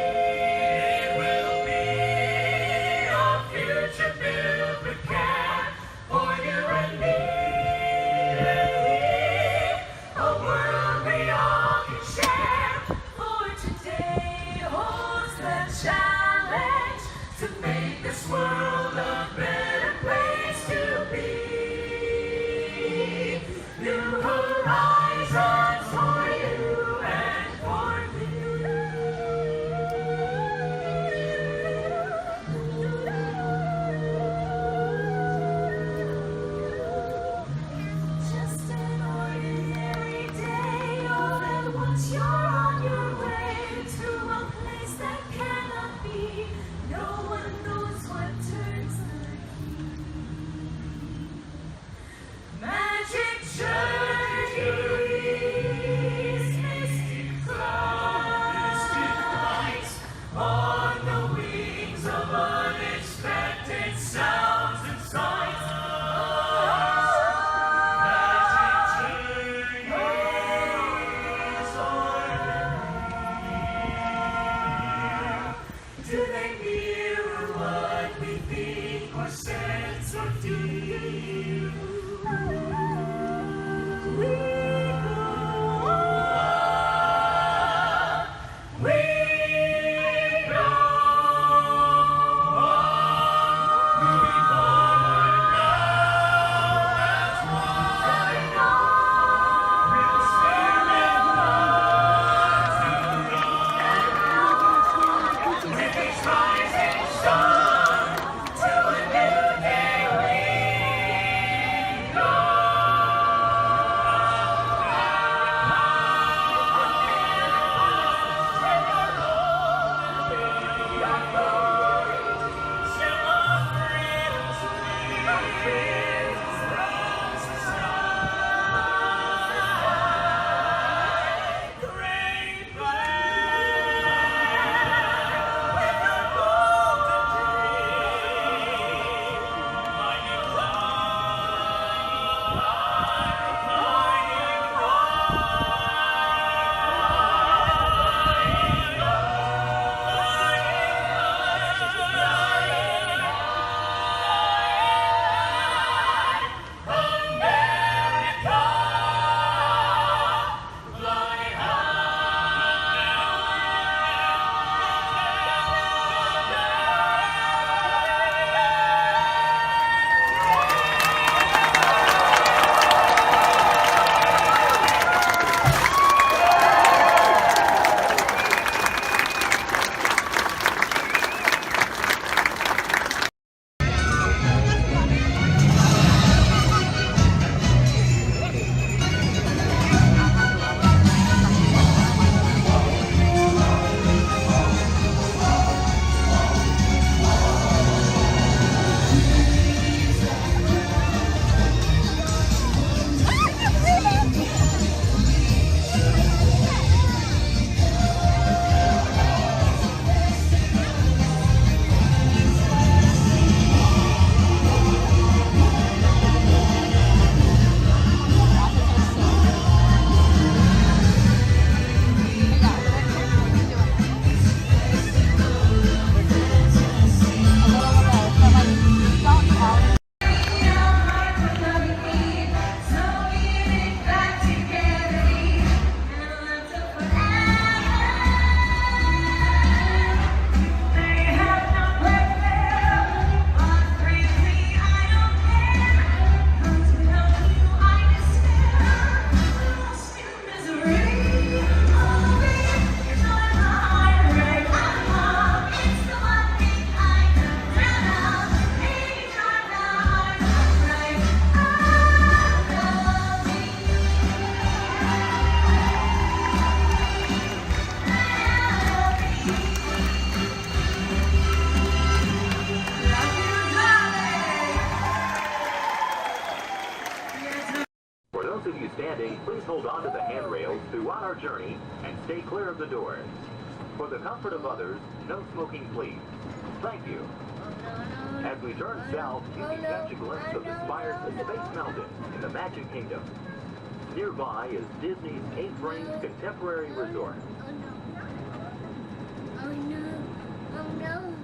standing, please hold on to the handrails throughout our journey and stay clear of the doors. For the comfort of others, no smoking please. Thank you. As we turn south, you can catch a glimpse of the spires of Space Mountain in the Magic Kingdom. Nearby is Disney's A-frame contemporary resort. Oh no. Oh no.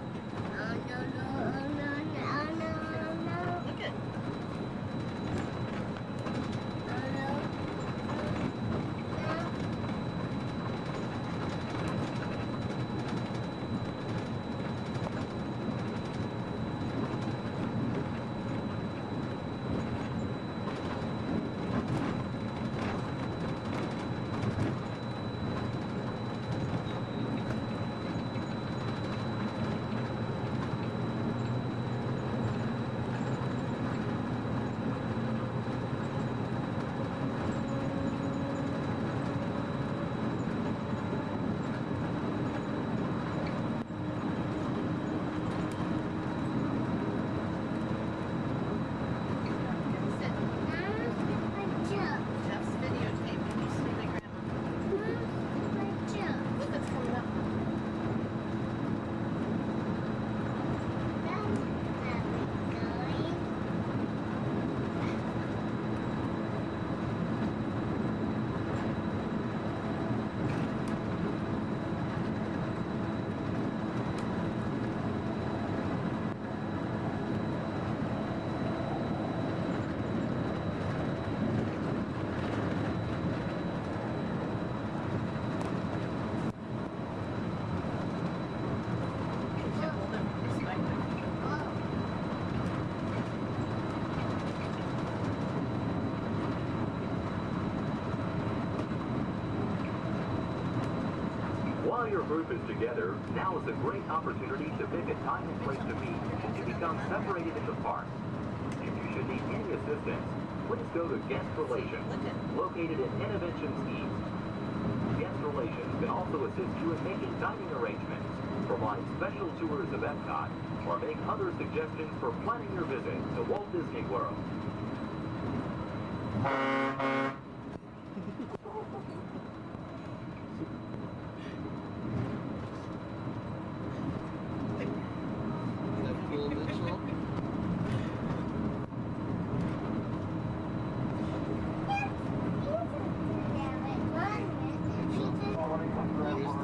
Oh no, no, oh no, no, oh no, oh no. Look at While your group is together, now is a great opportunity to pick a time and place to meet and to become separated in the park. If you should need any assistance, please go to Guest Relations, located in Interventions East. Guest Relations can also assist you in making dining arrangements, provide special tours of Epcot, or make other suggestions for planning your visit to Walt Disney World. Here's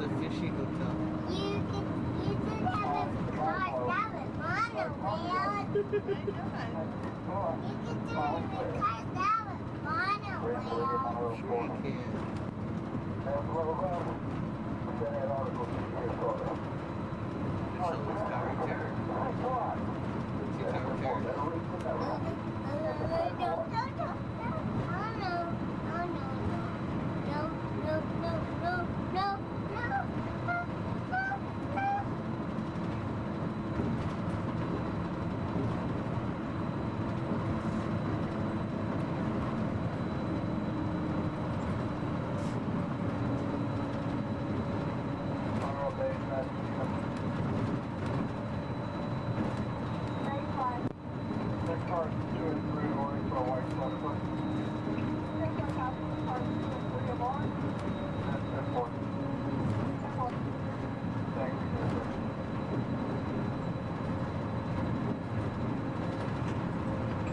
the fishy hotel. You could have a car down at Monorail. You could do a car down at Monorail. Sure you can. Someone's Tower Terror. See Tower Terror?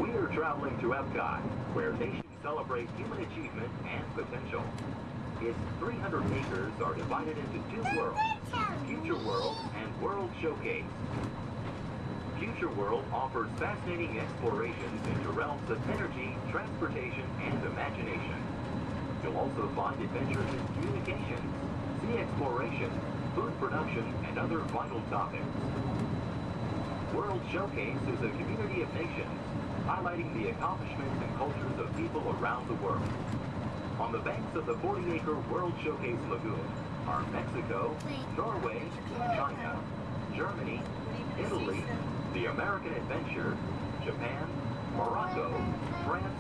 We are traveling to Epcot, where nations celebrate human achievement and potential. Its 300 acres are divided into two worlds, Future World and World Showcase. Future World offers fascinating explorations into realms of energy, transportation, and imagination. You'll also find adventures in communications, sea exploration, food production, and other vital topics. World Showcase is a community of nations, highlighting the accomplishments and cultures of people around the world. On the banks of the 40-acre World Showcase Lagoon are Mexico, Norway, China, Germany, Italy, the American Adventure, Japan, Morocco, France,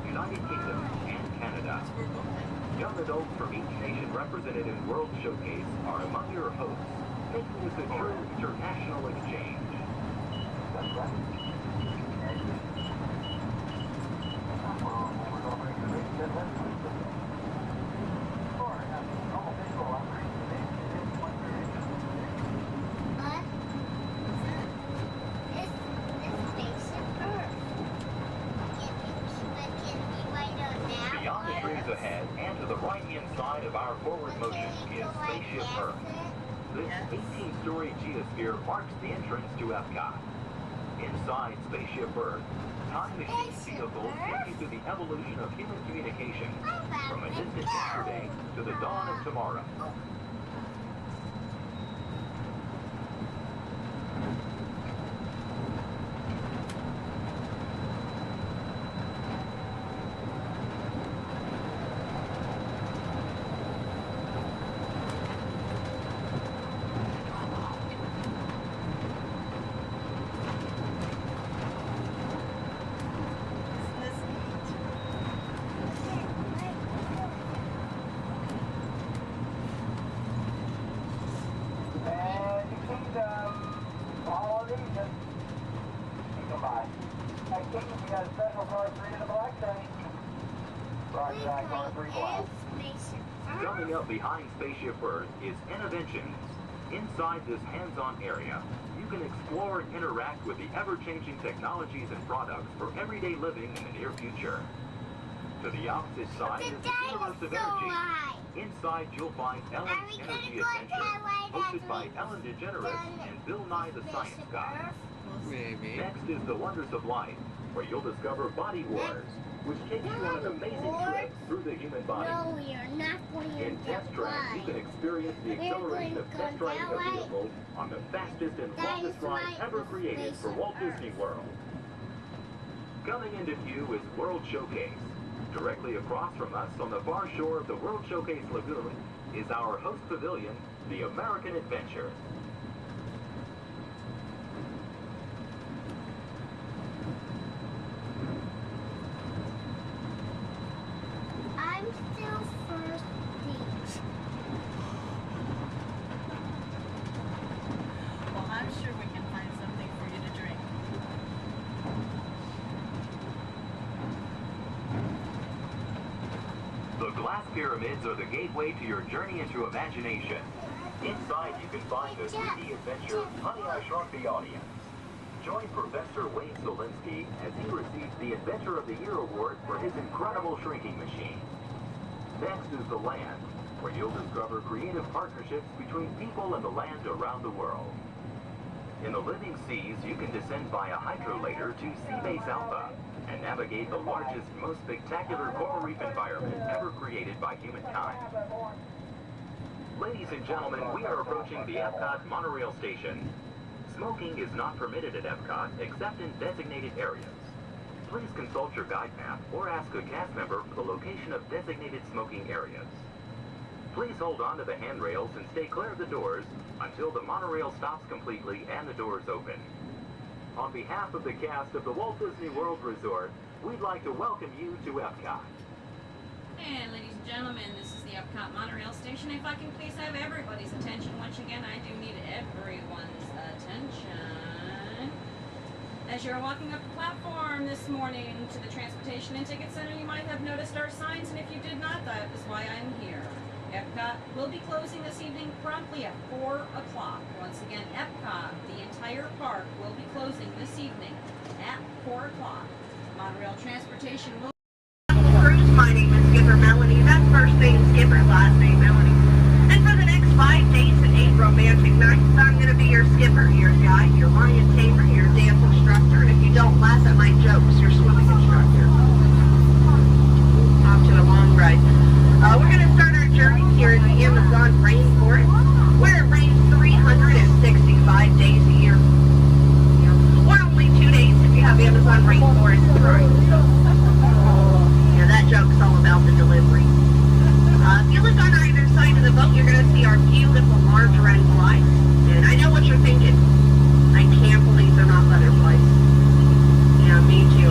United Kingdom, and Canada. Young adults from each nation represented in World Showcase are among your hosts, making this a true international exchange. That's right. ahead and to the right-hand side of our forward motion is Spaceship Earth. This 18-story geosphere marks the entrance to Epcot. Inside Spaceship Earth, time machine vehicles take you through the evolution of human communication from a distant yesterday to the dawn of tomorrow. Coming up behind Spaceship Earth is Innovations. Inside this hands-on area, you can explore and interact with the ever-changing technologies and products for everyday living in the near future. To the opposite side is the Universe of Energy. Inside you'll find Ellen's Energy Adventure, hosted by Ellen DeGeneres and Bill Nye the Science Guy. Next is The Wonders of Life, where you'll discover Body Wars, which takes you on an amazing trip through the human body. No, we are not going to In Test Track, you can experience the acceleration of test driving a vehicle on the fastest and longest ride ever created for Walt Disney World. Coming into view is World Showcase. Directly across from us on the far shore of the World Showcase Lagoon is our host pavilion, the American Adventure. I'm still thirsty. Well, I'm sure we can find something for you to drink. The glass pyramids are the gateway to your journey into imagination. Inside you can find the 3D adventure, Honey, I Shrunk the Audience. Join Professor Wayne Solinsky as he receives the Adventure of the Year award for his incredible shrinking machine. Next is The Land, where you'll discover creative partnerships between people and the land around the world. In the living seas, you can descend via hydrolator to Seabase Alpha and navigate the largest, most spectacular coral reef environment ever created by humankind. Ladies and gentlemen, we are approaching the Epcot Monorail station. Smoking is not permitted at Epcot except in designated areas. Please consult your guide map or ask a cast member for the location of designated smoking areas. Please hold on to the handrails and stay clear of the doors until the monorail stops completely and the doors open. On behalf of the cast of the Walt Disney World Resort, we'd like to welcome you to Epcot. And ladies and gentlemen, this is the Epcot Monorail Station. If I can please have everybody's attention once again, I do need everyone's attention. As you're walking up the platform this morning to the Transportation and Ticket Center, you might have noticed our signs, and if you did not, that is why I'm here. Epcot will be closing this evening promptly at 4 o'clock. Once again, Epcot, the entire park, will be closing this evening at 4 o'clock. Monorail Transportation will... My name is Skipper Melanie. That's first name Skipper, last name Melanie. And for the next 5 days and 8 romantic nights, I'm going to be your skipper, your guide, your lion tamer, your dance instructor. And if you don't laugh at my jokes, your swimming instructor. Off to a long ride. We're going to start our journey here in the Amazon rainforest, where it rains 365 days a year. Or only 2 days if you have Amazon rainforest touring. That joke's all about the delivery. If you look on either side of the boat, you're going to see our beautiful margarine flies. And I know what you're thinking. I can't believe they're not butterflies. Yeah, me too.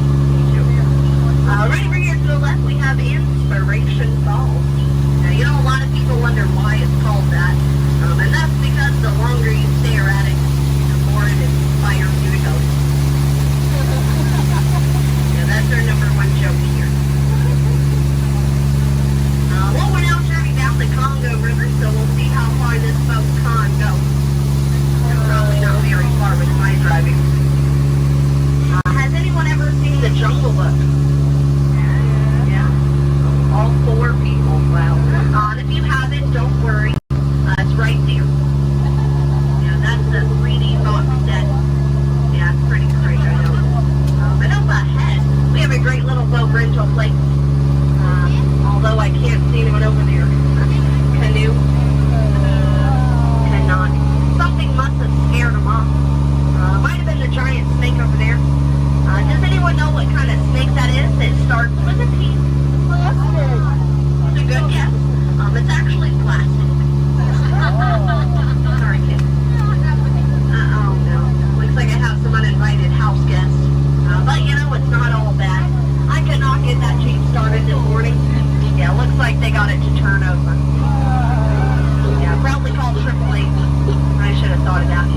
thought of that.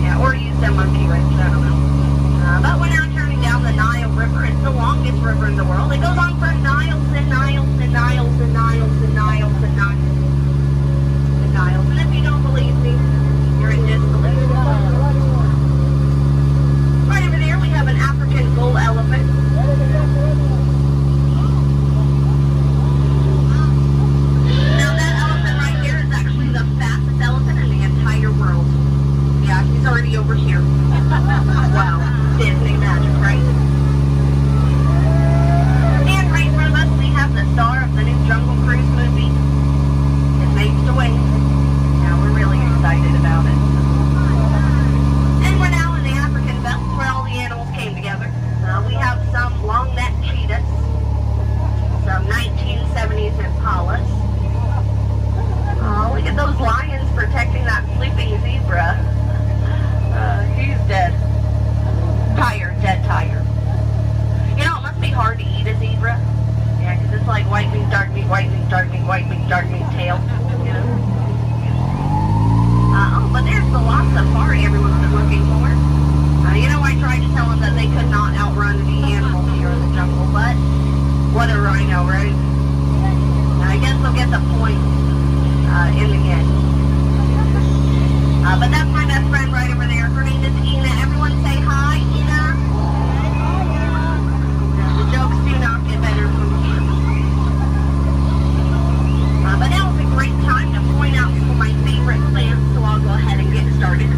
Yeah, or use that monkey wrench, I don't know. But we're now turning down the Nile River. It's the longest river in the world. It goes on for miles and miles and miles and miles and miles and miles and miles. And if you don't believe me, you're in disbelief. Right over there we have an African bull elephant. Now that elephant right here is actually the fastest elephant in the entire world. Yeah, he's already over here. Wow, Disney magic, right? And right in front of us we have the star of the new Jungle Cruise movie. It makes the way. Now we're really excited about it. And we're now in the African belt where all the animals came together. We have some long-necked cheetahs, some 1970s impalas. Oh, look at those lions protecting that sleeping zebra. He's dead. Tired, dead tired. You know, it must be hard to eat a zebra. Yeah, because it's like white meat, dark meat, white meat, dark meat, white meat, dark meat tail. You know? Oh, but there's the lost safari everyone's been looking for. You know, I tried to tell them that they could not outrun the animals here in the jungle, but what a rhino, right? I guess they'll get the point in the end. But that's my best friend right over there. Her name is Ina. Everyone say hi, Ina. The jokes do not get better from here. But now is a great time to point out some of my favorite plants, so I'll go ahead and get started.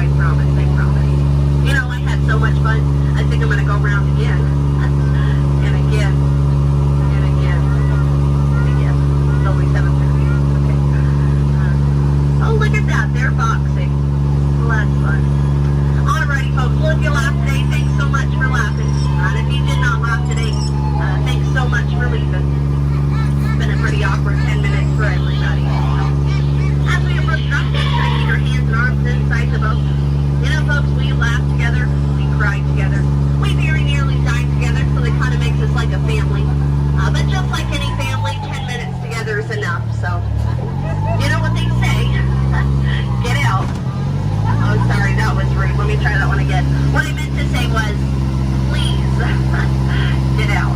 I promise, I promise. You know, I had so much fun, I think I'm going to go around again. And again. And again. And again. It's only 7:30. Okay. Oh, look at that. They're boxing. Well, that's fun. Alrighty, folks. Well, if you laughed today, thanks so much for laughing. And if you did not laugh today, thanks so much for leaving. It's been a pretty awkward 10 minutes for everybody. As we approach up, try to keep your hands and arms inside the boat. You know, folks, we laughed together, we cried together, we very nearly died together, so it kind of makes us like a family. But just like any family, 10 minutes together is enough, so you know what they say, get out. Oh, sorry, that was rude. Let me try that one again. What I meant to say was, please, get out.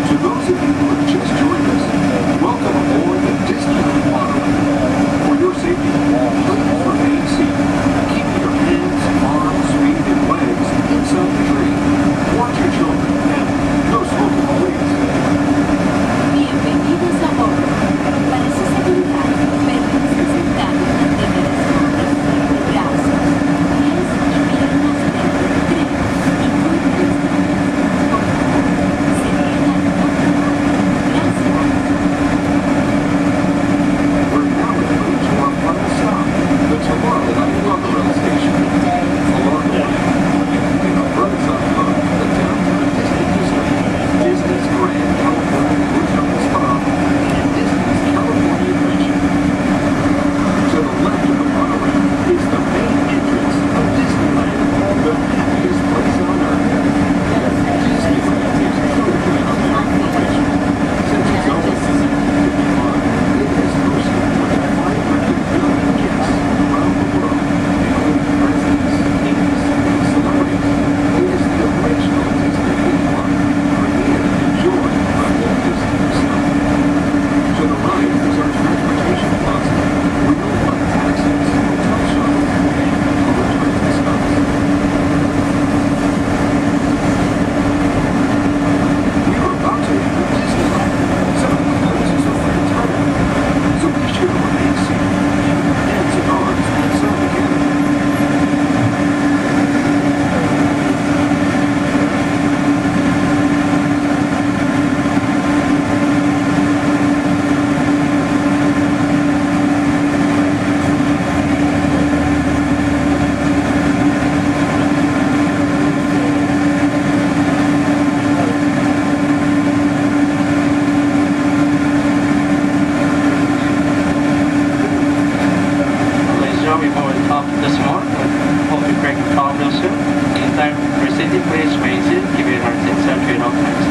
To those of you who have just joined us, welcome aboard the Disneyland Monorail. For your safety, please remain seated. Keep your hands, arms, feet, and legs inside the train. Watch your children and no smoking, please. Bienvenidos a bordo. Para su seguridad, permanezcan sentados ante el escote de brazos, pies y piernas dentro del tren y muy presentes. Por favor, se quedan cómodos. Gracias. We're now en route to our final stop, the Tomorrowland Monorail station. Along the way, you can take a bird's eye look at the downtown Disney district, Disney's Grand California Rooftop Spa, and Disney's California Adventure. To the left of the monorail is the main entrance of Disneyland, the happiest place on earth. Disneyland is totally unconventional. Since its opening in 1951, it has hosted more than 500 million guests around the world, including presidents, kings, and celebrities. It is the original Disney theme park, created and enjoyed by Walt Disney himself. To the right is our transportation plaza, where you'll find taxis, hotel shuttles, and other transit stops. We are about to enter Disneyland. Some of the houses are fantastic, so be sure to remain seated. Keep your hands and arms inside the cabin. Ladies and gentlemen, before we top this morning, hope you break the call real soon. In time, receipt, please raise it, give it our tips and trade off next.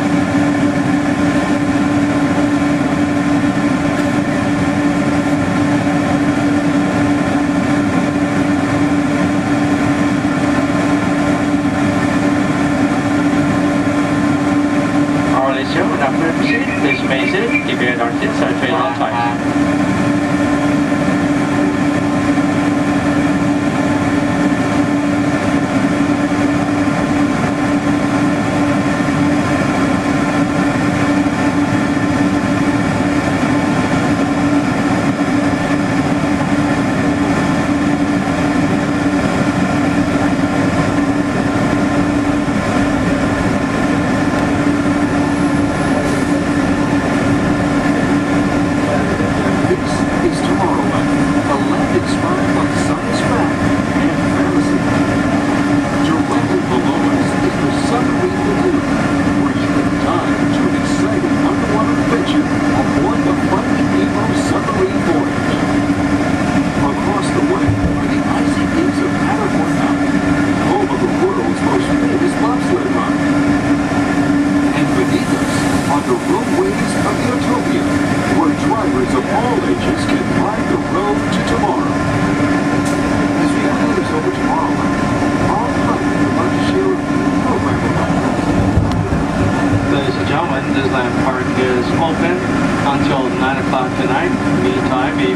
All right, ladies and gentlemen, after receipt, please raise it, give it our tips and trade off next.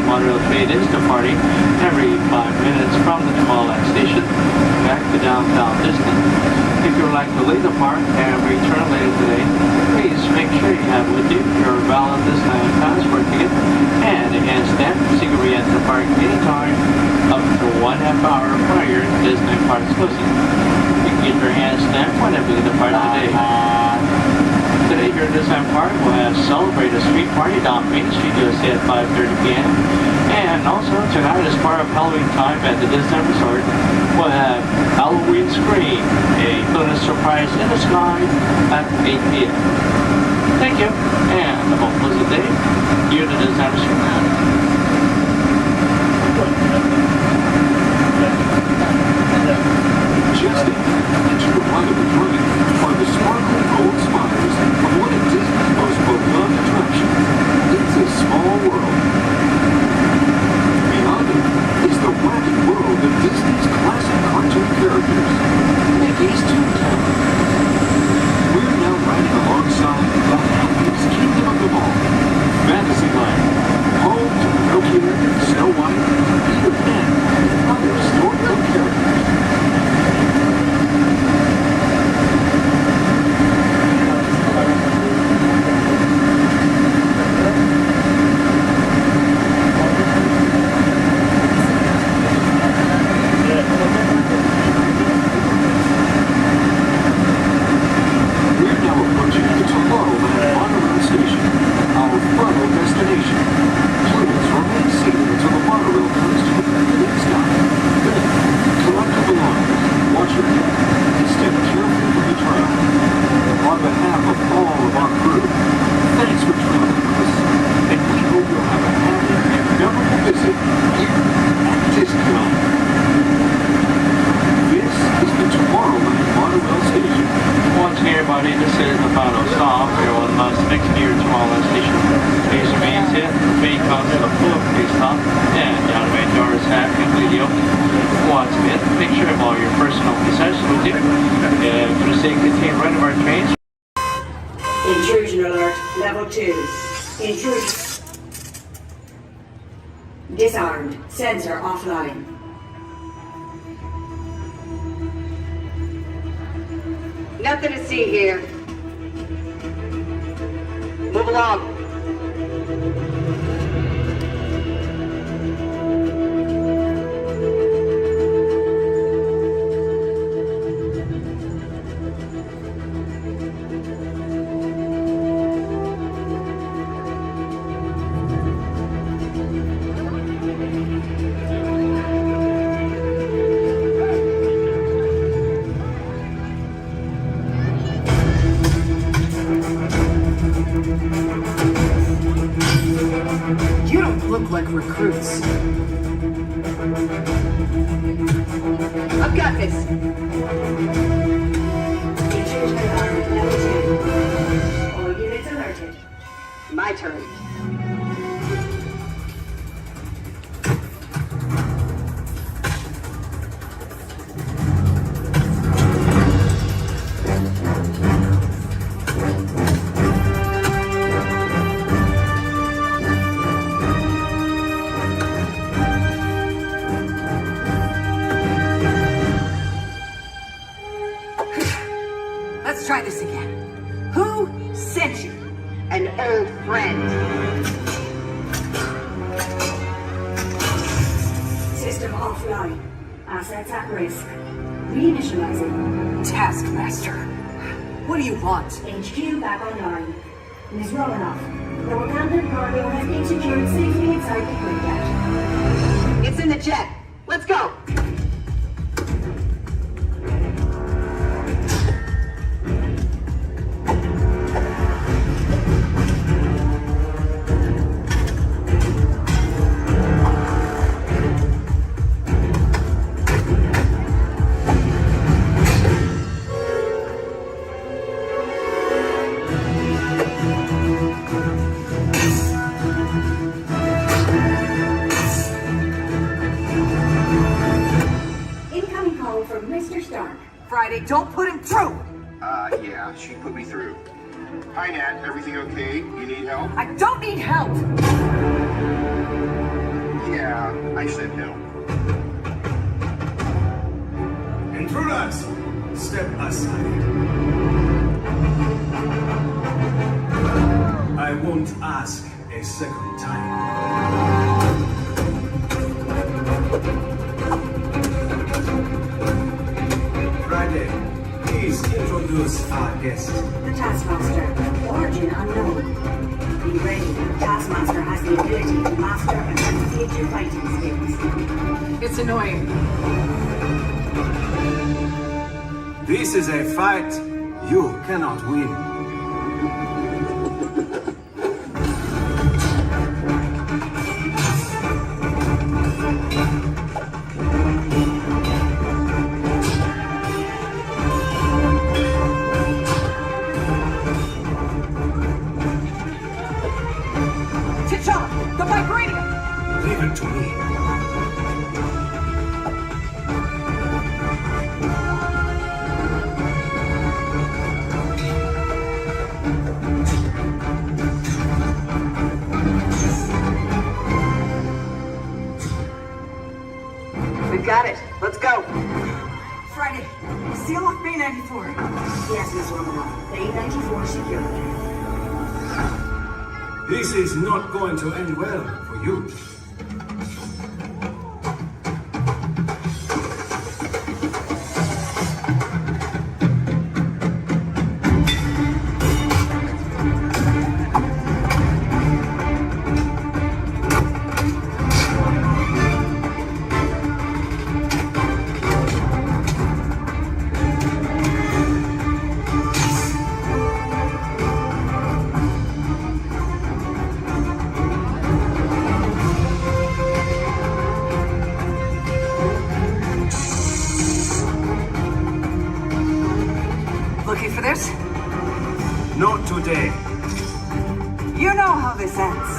Monorail train is departing every 5 minutes from the Tomorrowland station back to downtown Walt Disney. If you would like to leave the park and return later today, please make sure you have with you your valid Disneyland passport ticket and a hand stamp so you can re-enter the park anytime up to 1.5 hours prior to Disney Park's closing. You can get your hand stamp whenever you depart today. Today here at Disneyland Park, we'll have Celebrate a Street Party down Main Street USA at 5:30 p.m. And also tonight, as part of Halloween time at the Disneyland Resort, we'll have Halloween Scream, a bonus surprise in the sky at 8 p.m. Thank you, and have a pleasant day here at the Disneyland Resort. Just into the right of the train are the sparkling gold spires of one of Disney's most beloved attractions. It's a small world. Beyond it is the wacky world of Disney's classic cartoon characters, Mickey's Toontown. We're now riding alongside the happiest kingdom of them all, Fantasyland, home to Pinocchio, Snow White, Peter Pan, and other storybook characters. We're now approaching the Tomorrowland Monorail station, our final destination. Please remain seated until the monorail comes to a permanent stop. Then, collect your belongings, watch your head, and step carefully from the trail. On behalf of all of our crew, thanks for traveling with us, and we hope you'll have a happy and memorable visit here at Disneyland. This is the Tomorrowland Monorail station. Once again, everybody, this is the final stop here on the next near Tomorrowland station. Please remain set, the train comes to a full pace stop, and the automated doors have completely opened. Once again, make sure of all your personal possessions with you. And for the sake contained right of our trains. Intrusion alert, level 2. Intrusion. Disarmed. Sensor offline. Nothing to see here. Move along. You don't look like recruits. I've got this. Intrusion alert, level 2. All units alerted. My turn. Let's try this again. Who sent you? An old friend. System offline. Assets at risk. Reinitializing. Taskmaster. What do you want? HQ back online. Ms. Romanoff, the Wakandan cargo has been secured safely inside the quick jet. It's in the jet. Let's go. Friday, don't put him through! Yeah, she put me through. Hi, Nat. Everything okay? You need help? I don't need help! Yeah, I said no. Intruders! Step aside. I won't ask a second time. Friday, please introduce our guest. The Taskmaster. Origin unknown. Be ready. The Taskmaster has the ability to master and appreciate your fighting skills. It's annoying. This is a fight you cannot win. T'Challa, the vibranium! Leave it to me. We've got it. Let's go. Friday, seal off Bay 94. Yes, Miss Romanoff. Bay 94 secured. This is not going to end well for you. Looking for this? Not today. You know how this ends.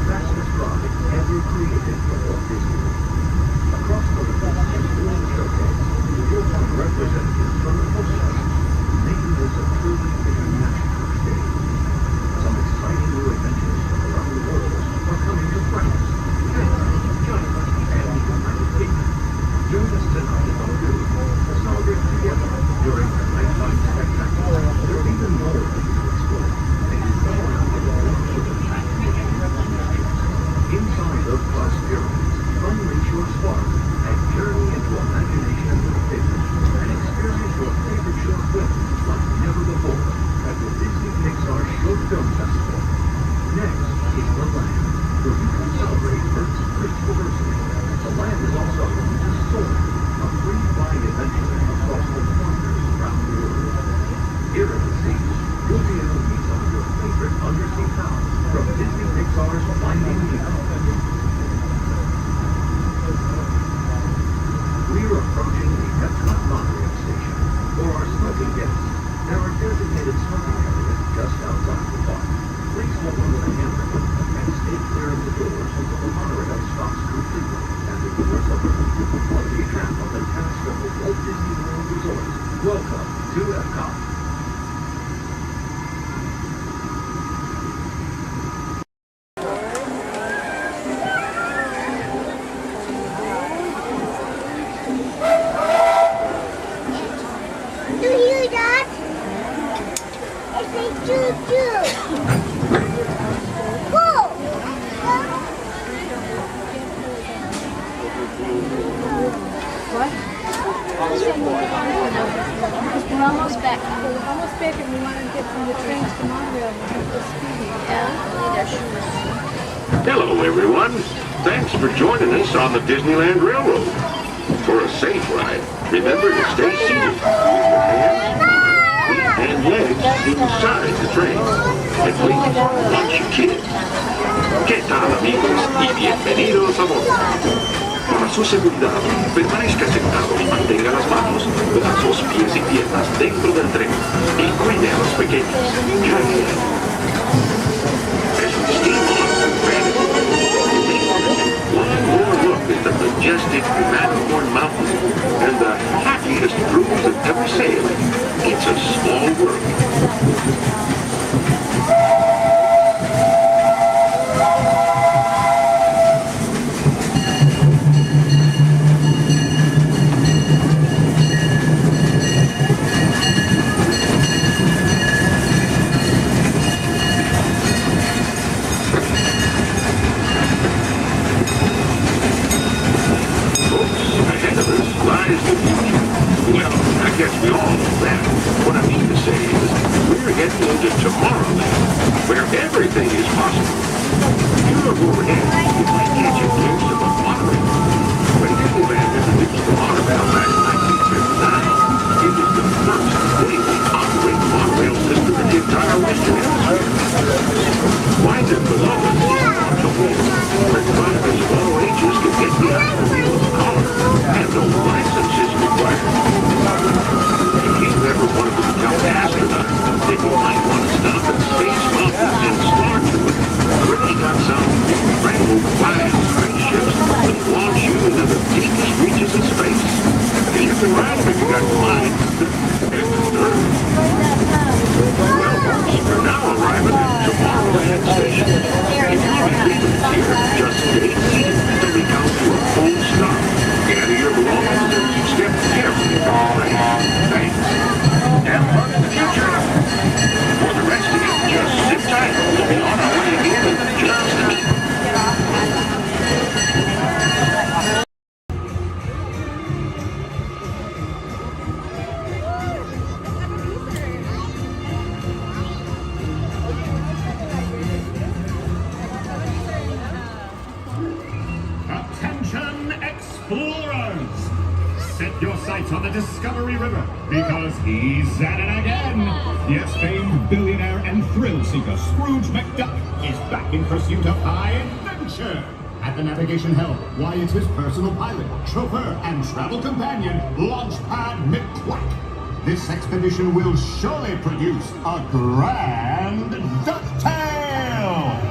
Fastest ride ever created for Walt Disney. Across the river and during the showcase, you'll find representatives from the whole site, making this a truly international experience. Some exciting new adventures from around the world are coming to France, Canada, China, and the United Kingdom. Join us tonight at Monorail to celebrate together during the nighttime spectacular. There are even more things to explore, and you come around the world with a packed inside those glass pyramids, unleash your spark and journey into imagination with pictures and experience your favorite short films like never before at the Disney Pixar Short Film Festival. Next is the Land, where you can celebrate Earth's great diversity. The Land is also home to Soar, a free flying adventure across the wonders around the world. Here at the seas, you'll be able to meet some of your favorite undersea pals from Disney Pixar's Finding Nemo. We're approaching the Epcot Monorail station. For our smoking guests, there are designated smoking areas just outside the park. Please hold on to the handrail and stay clear of the doors until the monorail stops completely and the doors open. On behalf of the cast of the Walt Disney World Resort, welcome to Epcot. We're almost back. We're almost back and we want to get from the trains to Monorail and have the speedy. Hello, everyone. Thanks for joining us on the Disneyland Railroad. For a safe ride, remember to stay seated with your hands, feet, and legs inside the train. And please, watch your kids. ¿Qué tal, amigos? Y bienvenidos a bordo. Para su seguridad, permanezca sentado y mantenga las manos, brazos, pies y piernas dentro del tren y cuide a los pequeños. Gracias. As we steam on, one more look at the majestic Matterhorn Mountain and the happiest cruise that ever sailed. It's a small world. Well, I guess we all know that. What I mean to say is, we're heading into Tomorrowland, where everything is possible. You look overhead, you might catch a glimpse of a monorail. When Disneyland introduced the Monorail back in 1959, it was the first daily operating monorail system in the entire Western Hemisphere. Winding below us is a wheel, where drivers of all ages can get behind the wheel of a car, and no license is required. If you ever wanted to become an astronaut, then you might want to stop at Space Mountain and Star Tour, where they got some incredible flying spaceships that launch you into the deepest reaches of space. You can ride them if you got the mind. Well, folks, we're now arriving at Tomorrowland Station. If you'll be leaving here, just stay seated until we count to a full stop. Gather your belongings and step carefully from the train. Thanks. Have fun in the future. For the rest of you, just sit tight. We'll be on our way again in just a minute. Attention explorers! Set your sights on the Discovery River, because he's at it again! Yes, famed billionaire and thrill seeker Scrooge McDuck is back in pursuit of high adventure! At the navigation helm, why, it's his personal pilot, chauffeur, and travel companion, Launchpad McQuack. This expedition will surely produce a grand ducktail!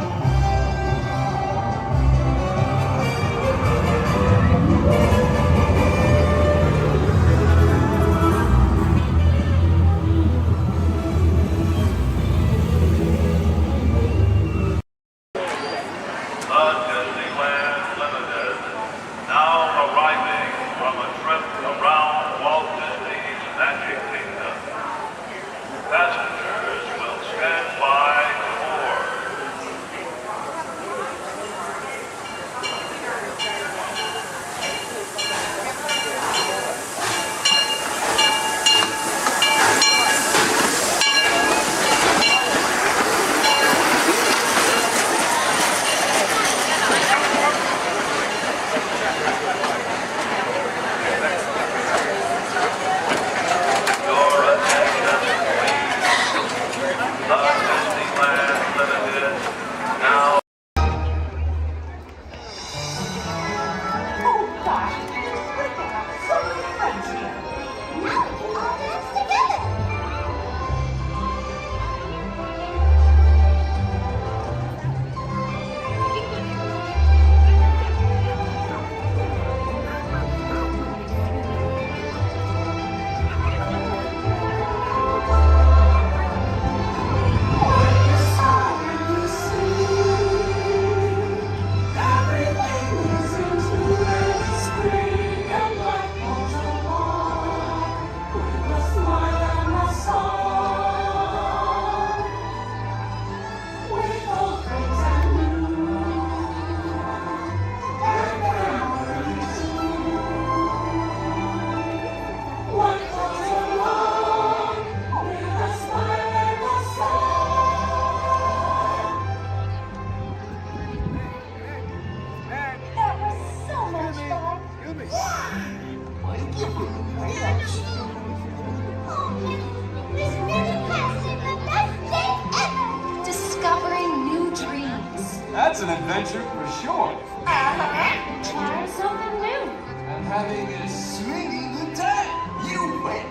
That's an adventure for sure. Trying something new. And having a swinging good time. You win.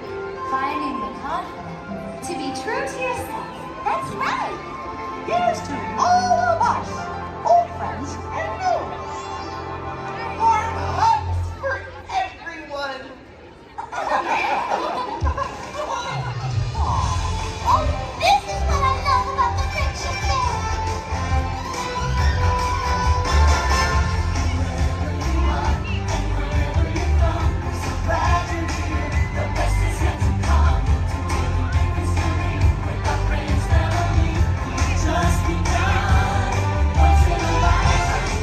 Finding the confidence to be true to yourself. That's right. Here's to all of us, old friends and new ones. Warm hugs for everyone. Oh, this is what I love about the friendship fair. Just begun. Once in a lifetime.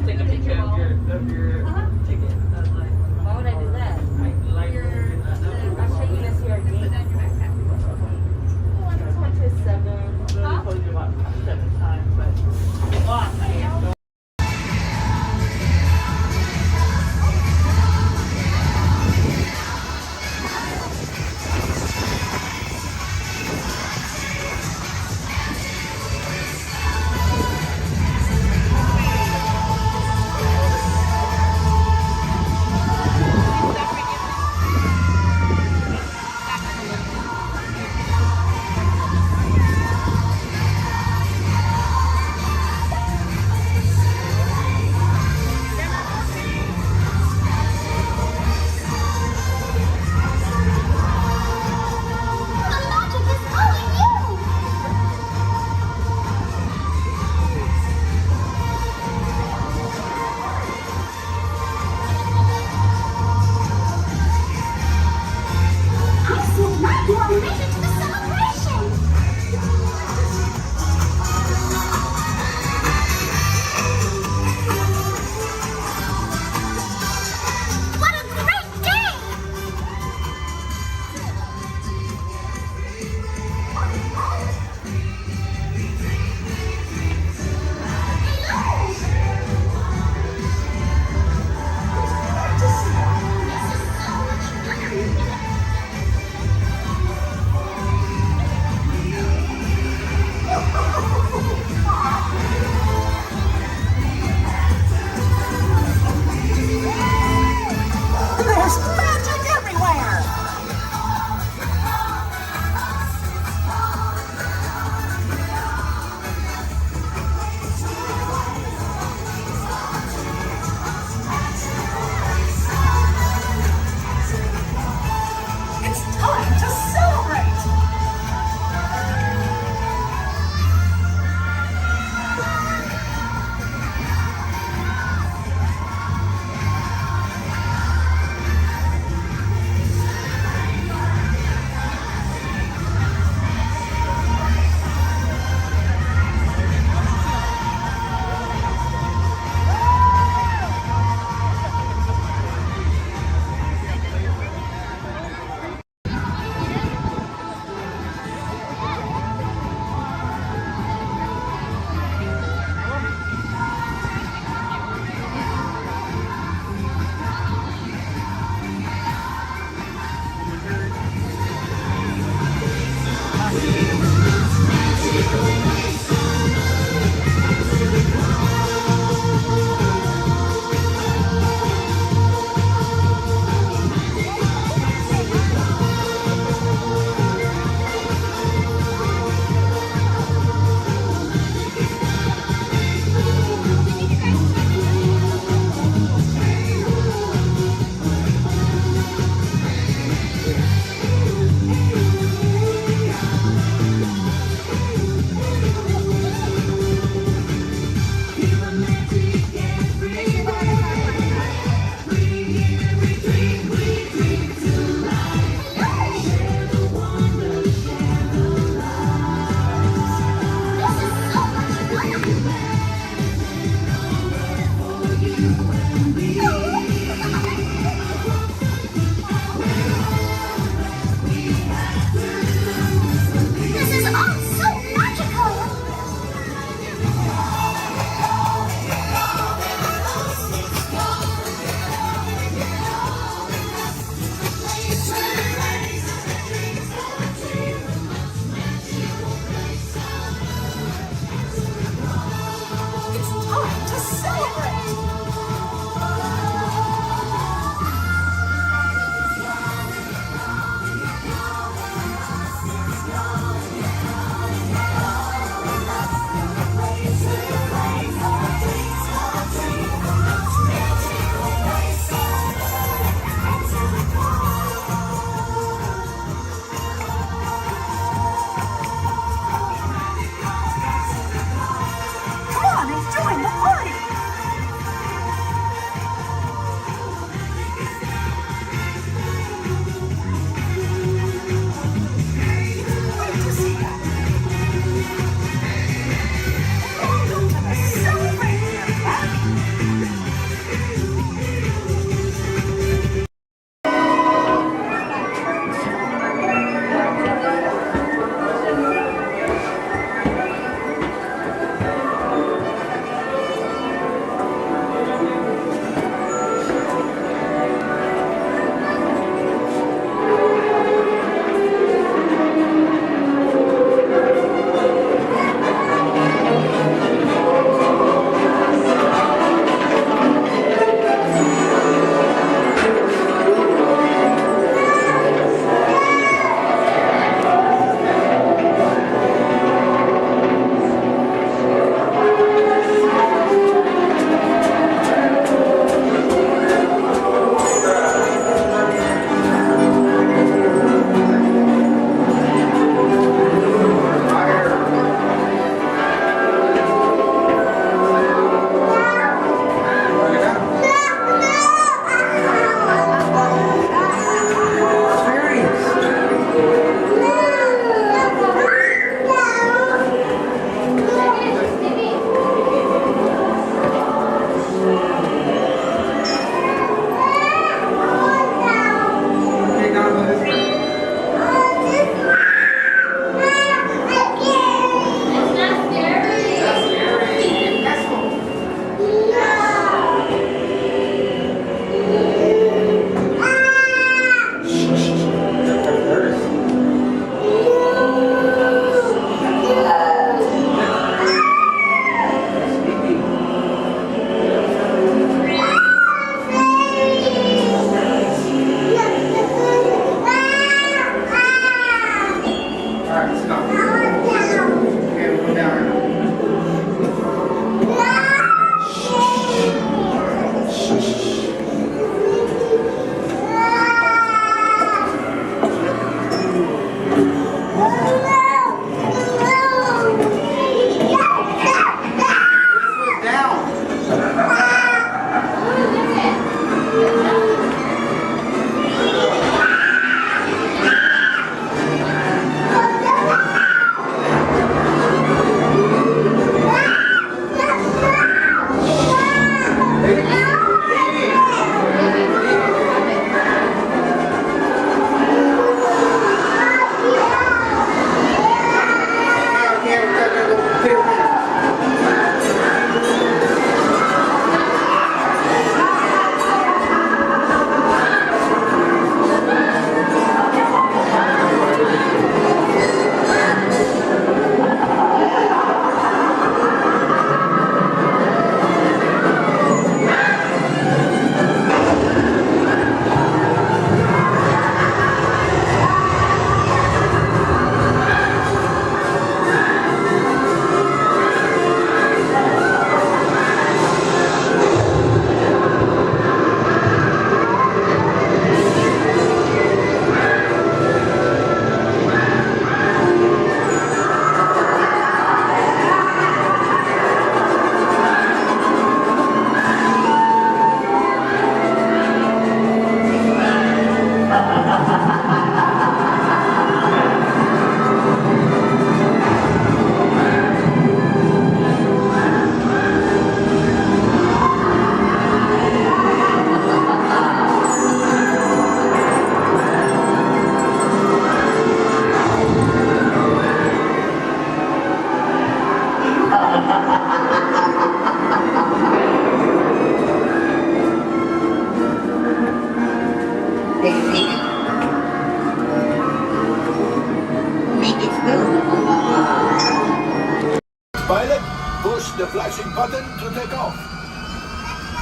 take a picture of your ticket. Why would I do that? I'm taking this here again. It's only to 7. Really told you about 7 times, but lost. I am.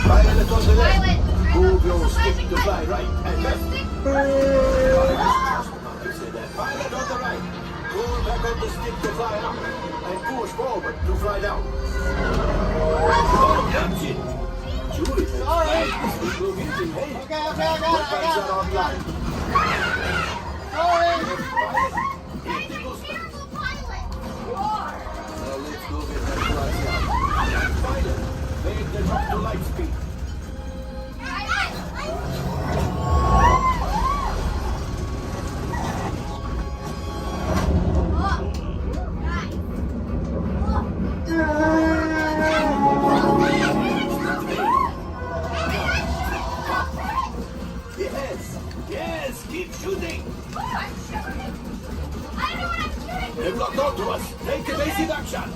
Pilot on the left. Move your stick to fly right and left. Say that. Pilot on the right. Pull back on the stick to fly up. And push forward to fly down. Oh, that's it. Chewie. Sorry. Okay, I got it. Sorry. Now let's go get that flies out. Pilot, make the jump to light speed. Yes, keep shooting. I'm shooting. I don't know what I'm shooting. They've locked onto us. Take evasive action.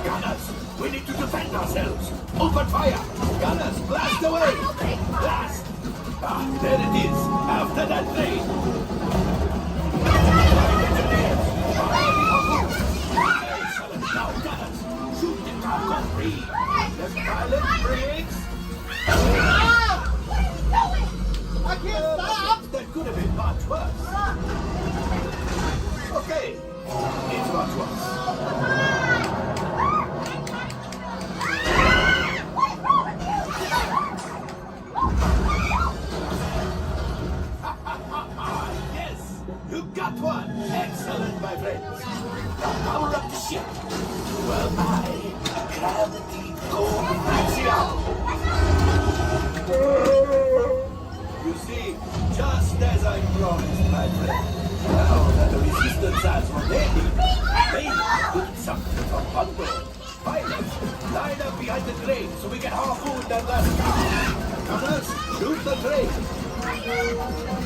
Gunners, we need to defend ourselves. Open fire. Gunners, blast away. Blast. Ah, there it is. After that plane. Excellent. Now, gunners, shoot the cargo free. The pilot brakes. I can't stop. That could have been much worse. Okay, it's much worse. Yes, you got one. Excellent, my friends. Now power up the ship. Well, gravity gold axiom. You see, just as I promised, my friend. Now that the resistance has what they need something from Bundle. Pilots, line up behind the train so we can harpoon that last car. Gunners, shoot the train.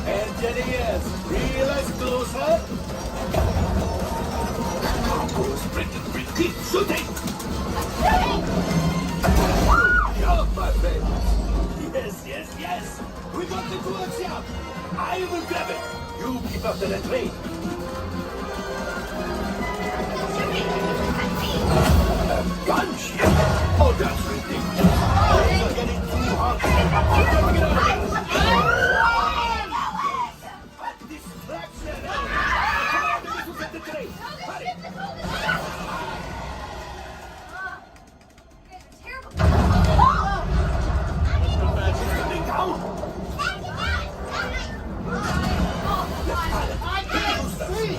Engineers, realize closer. Cargo's breaking, keep shooting. Job, my friends. Yes. We got the coaxium. I will grab it. You keep up to the train. Gunship? Oh, that's ridiculous. Things are getting too hot. Distraction. Come on, to get the train. Hurry. Coming down. I can't see.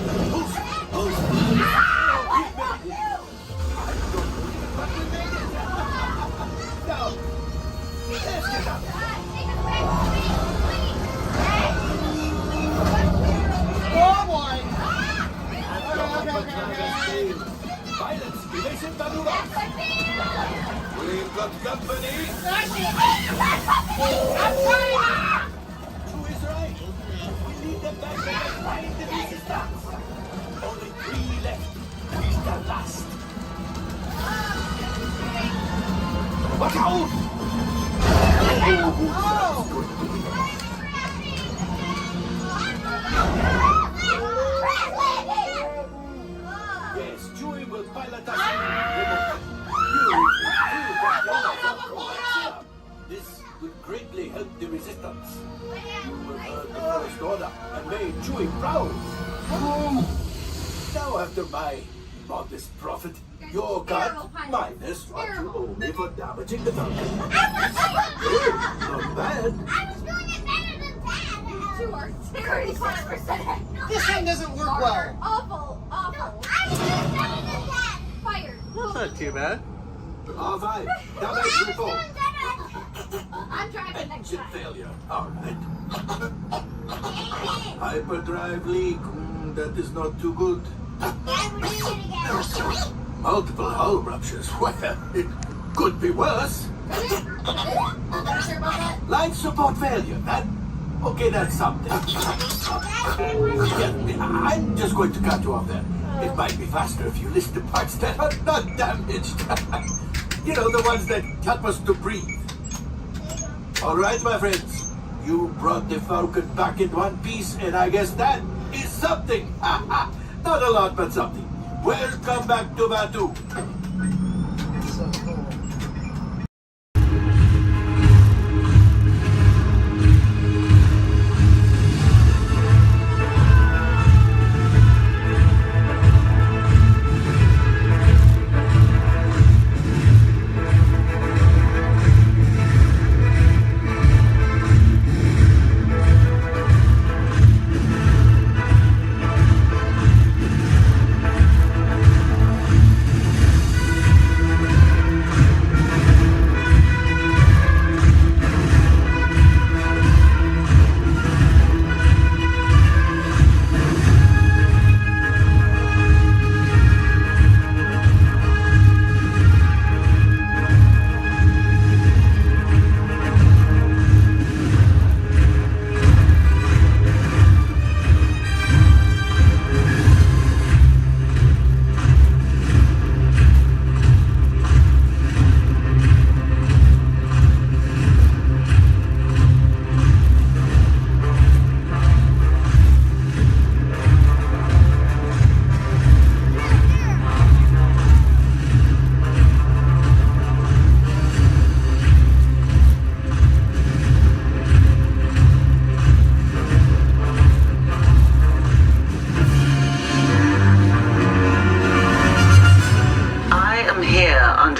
Oh boy. Okay. Pilots, evasive maneuver. We've got company. Who is right? We need them back behind the resistance. Only 3 left. He's the last. Watch out! Yes, Chewie will pilot us. This would greatly help the resistance. You will earn the first order and made Chewie proud. Now after my modest profit, your cut minus what you owe me for damaging the Falcon. Not bad. I was doing it better than that. You are serious. 36%. This thing doesn't work well. Awful. I was doing better than that. Fired. That's not too bad. R5, damage report. I'm driving next Engine time. failure. All right. Hyperdrive leak. That is not too good. Multiple hull ruptures. Well, it could be worse. Life support failure. That's something. Yeah, I'm just going to cut you off there. It might be faster if you list the parts that are not damaged. You know, the ones that help us to breathe. All right, my friends. You brought the Falcon back in one piece, and I guess that is something. Not a lot, but something. Welcome back. back to Batu. So cool.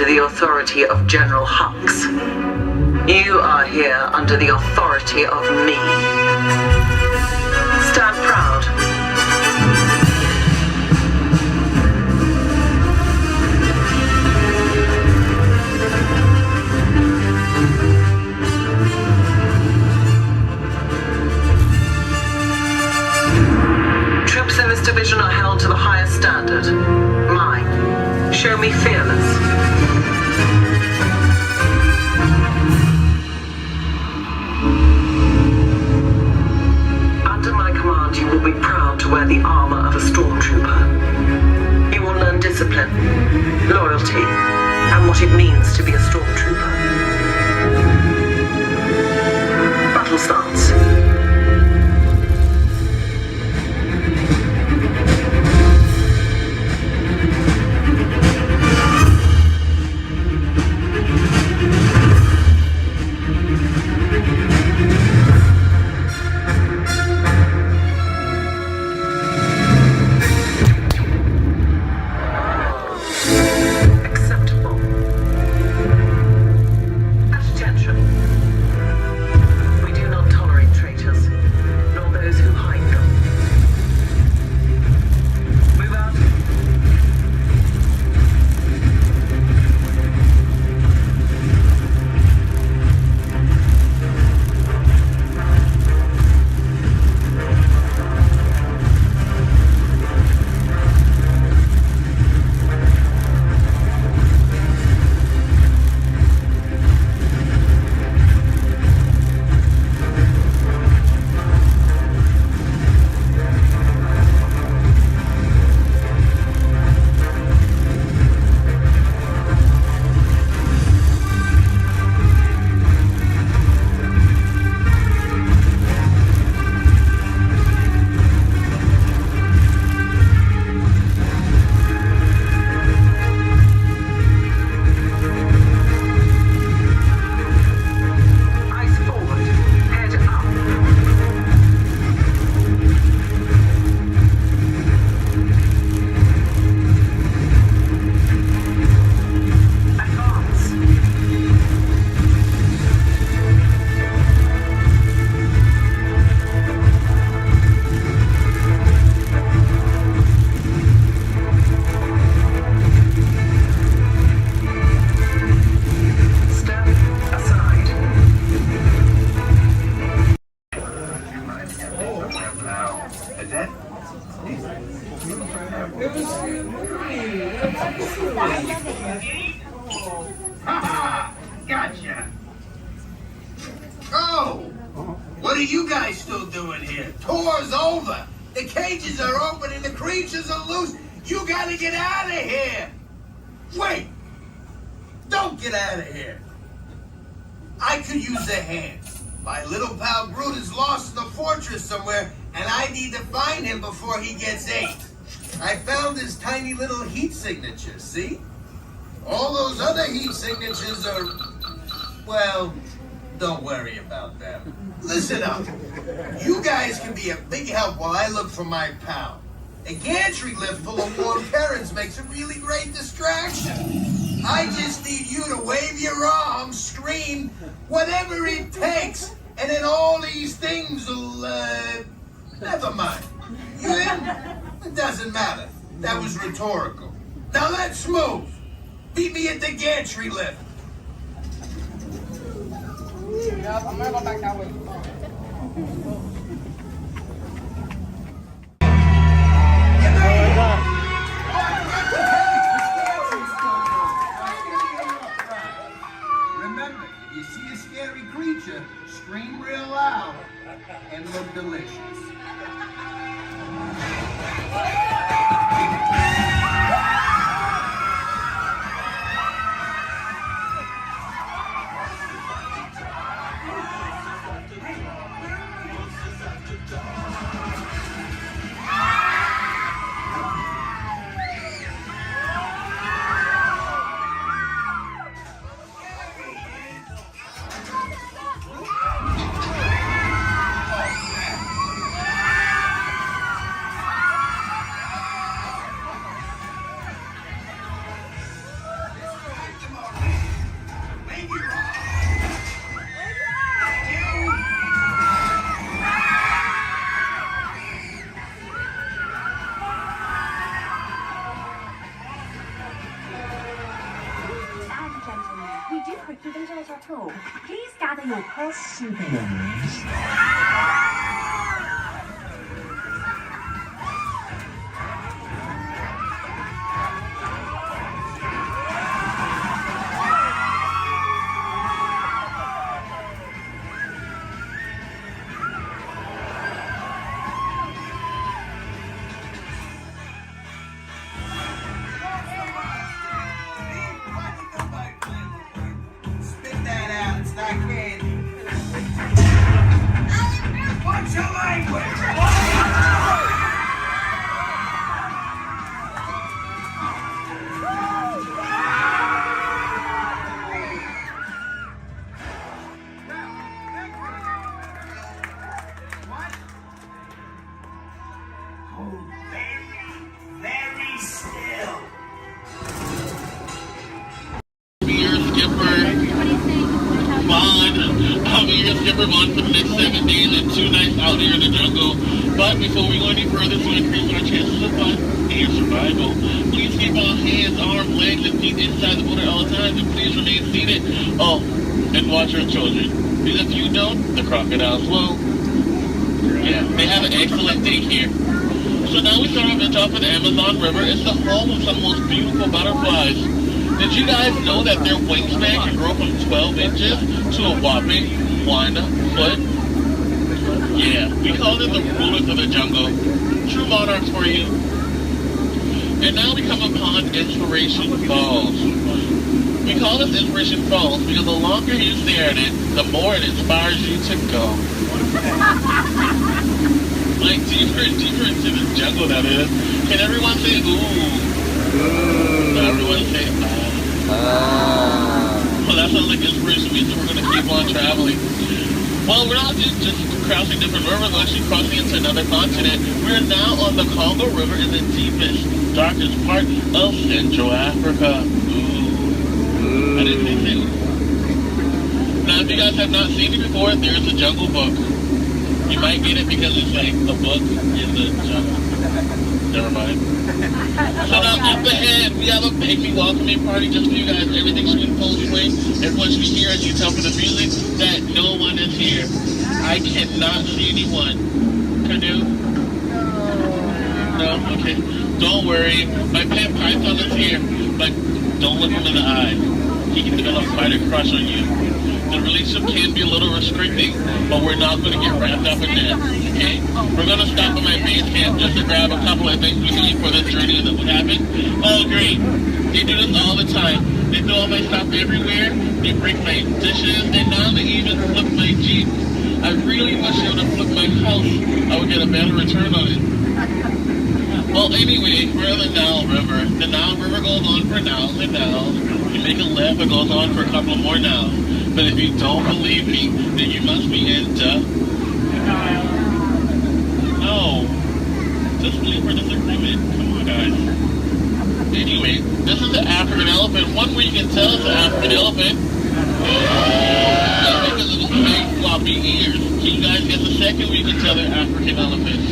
The authority of General Hux. You are here under the authority of me. Stand proud. Troops in this division are held to the highest standard. Mine. Show me fearless. You will be proud to wear the armor of a stormtrooper. You will learn discipline, loyalty, and what it means to be a stormtrooper. Battle stance. Gotcha. Oh! What are you guys still doing here? Tour's over. The cages are open and the creatures are loose. You gotta get out of here. Wait! Don't get out of here. I could use a hand. My little pal Groot is lost in the fortress somewhere, and I need to find him before he gets ate. I found his tiny little heat signatures, see? All those other heat signatures are, well, don't worry about them. Listen up. You guys can be a big help while I look for my pal. A gantry lift full of warm parents makes a really great distraction. I just need you to wave your arms, scream, whatever it takes, and then all these things will, never mind. You in? It doesn't matter. That was rhetorical. Now let's move. Meet me at the gantry lift. Yeah, I'm gonna go back that way. Remember, if you see a scary creature, scream real loud and look delicious. Please gather your purse souvenirs. What's your language? Very still. I'll be your skipper Vaughn for the next 7 days and 2 nights out here in the jungle. But before we go any further to increase our chances of fun and survival, please keep all hands, arms, legs, and feet inside the boat at all times, and please remain seated. Oh, and watch your children. Because if you don't, the crocodiles will. Yeah, they have an excellent day here. So now we start our venture off of the Amazon River. It's the home of some of the most beautiful butterflies. Did you guys know that their wingspan can grow from 12 inches to a whopping 1 foot? Yeah, we call them the rulers of the jungle. True monarchs for you. And now we come upon Inspiration Falls. We call this Inspiration Falls because the longer you stare at it, the more it inspires you to go. Like deeper and deeper into the jungle that is. Can everyone say ooh? Everyone say well, that sounds like inspiration means that we're going to keep on traveling. Well, we're not just crossing different rivers, we're actually crossing into another continent. We're now on the Congo River in the deepest, darkest part of Central Africa. Ooh. I didn't think so. Now, if you guys have not seen it before, there's a Jungle Book. You might get it because it's like a book in the jungle. Never mind. So now up ahead, we have a pygmy welcoming party just for you guys. Everything's in full swing. Everyone should be here, as you tell from the music, that no one is here. I cannot see anyone. Canoe? No? Okay. Don't worry. My pet python is here, but don't look him in the eye. He can develop quite a crush on you. The relationship can be a little restricting, but we're not going to get wrapped up in that, okay? We're going to stop at my base camp just to grab a couple of things we need for this journey that would happen. Oh, great. They do this all the time. They throw all my stuff everywhere. They break my dishes, and now they even flip my Jeep. I really wish they would have flipped my house. I would get a better return on it. Well, anyway, we're the Nile River. The Nile River goes on for Niles and Niles. You make a left, it goes on for a couple more Niles. But if you don't believe me, then you must be into... No. Disbelief or disagreement. Come on, guys. Anyway, this is the African elephant. One way you can tell it's the African elephant is because of its big floppy ears. So you guys get the second way you can tell they're African elephants.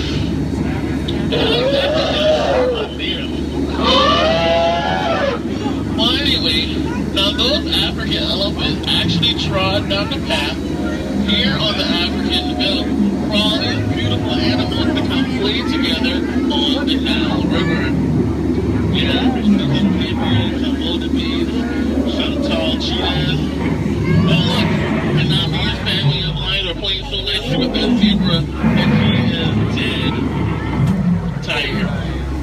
Well, anyway, now those African elephants actually trod down the path here on the African belt for all these beautiful animals to come play together on the Nile River. Yeah, some zebras, some wildebeest, some tall cheetahs. But look, and now me and family of mine are playing so nicely with that zebra that he is dead. Tiger.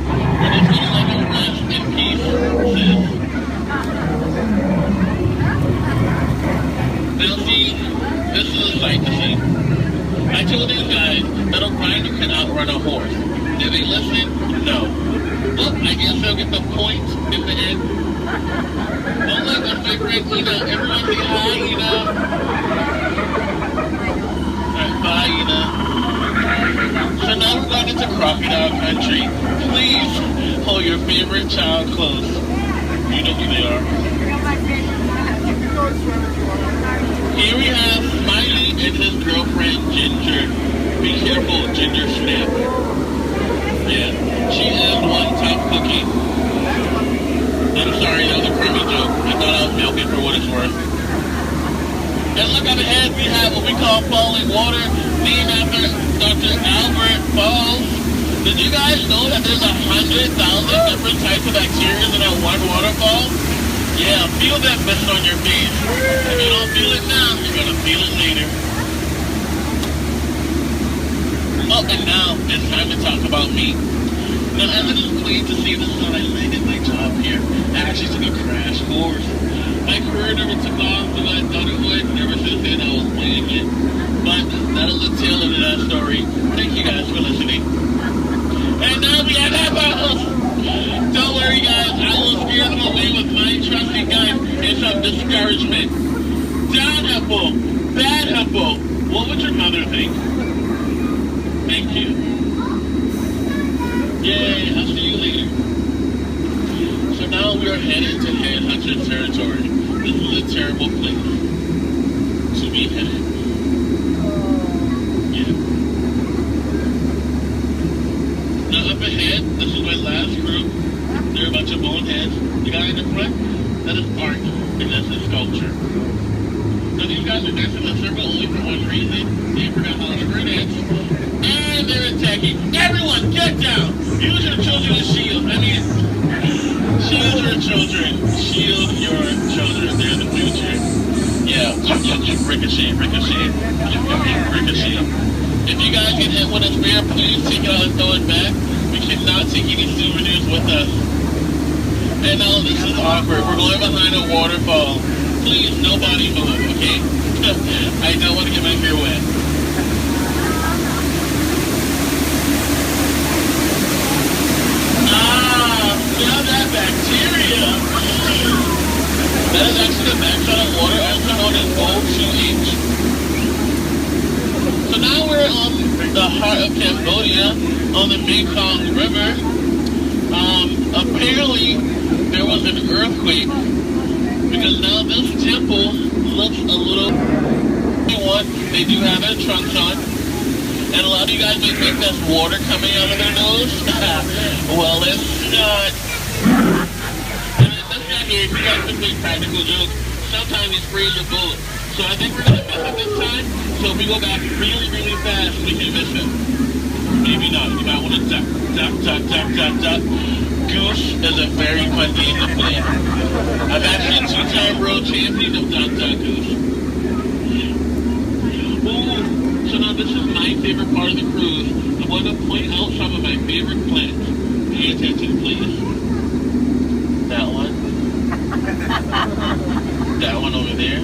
We're just gonna let him rest in peace, sis. Now see, this is a sight to see. I told these guys that a rider can outrun a horse. Did they listen? No. Well, I guess they'll get the point in the end. Oh look, that's my friend Ina. Everyone say hi, Ina. Alright, bye, Ina. So now we're going into crocodile country. Please hold your favorite child close. You know who they are. Here we have Smiley and his girlfriend Ginger. Be careful, Ginger Snap. Yeah, she is one top cookie. I'm sorry, that was a crummy joke. I thought I was milking for what it's worth. And look up ahead, we have what we call falling water, named after Dr. Albert Falls. Did you guys know that there's 100,000 different types of bacteria in that one waterfall? Yeah, feel that mist on your face. If you don't feel it now, you're gonna feel it later. Oh, and now it's time to talk about me. Now, as it is plain to see, this is how I landed my job here. I actually took a crash course. My career never took off the way I thought it would. Never since then I was playing it. But that'll the tail end of that story. Thank you guys for listening. And now we have that house. Don't worry, guys. I will scare them away with my trusty gun and some discouragement. Down hippo, bad hippo. What would your mother think? Thank you. Yay, I'll see you later. So now we are headed to Headhunter territory. This is a terrible place to be headed. Yeah. Now up ahead, this is my last group. They're a bunch of boneheads. The guy in the front, that is art, and that's a sculpture. Now these guys are dancing in a circle only for one reason. They forgot how to dance. And they're attacking. Everyone, get down! Use your children as shields. I mean, shield your children. Shield your children. They're the future. Yeah, ricochet, ricochet. Ricochet. If you guys get hit with a spear, please take it out and throw it back. We cannot take any souvenirs with us. And now this is awkward. We're going behind a waterfall. Please, nobody move, okay? I don't want to get my hair wet. Now that bacteria. That is actually the backshot of water, also known as O2H. So now we're on the heart of Cambodia, on the Mekong River. Apparently there was an earthquake, because now this temple looks a little... They do have their trunks on. And a lot of you guys may think that's water coming out of their nose. Well, it's not. And that's not here. If you guys think it's a practical joke, sometimes he sprays your boat. So I think we're going to miss it this time. So if we go back really, really fast, we can miss him. Maybe not. You might want to duck, duck, duck, duck, duck, duck. Goose is a very fun game to play. I'm actually a two-time world champion of Duck, Duck, Goose. Ooh. So now this is my favorite part of the cruise. I'm going to point out some of my favorite plants. Pay attention, please. That one. That one over there.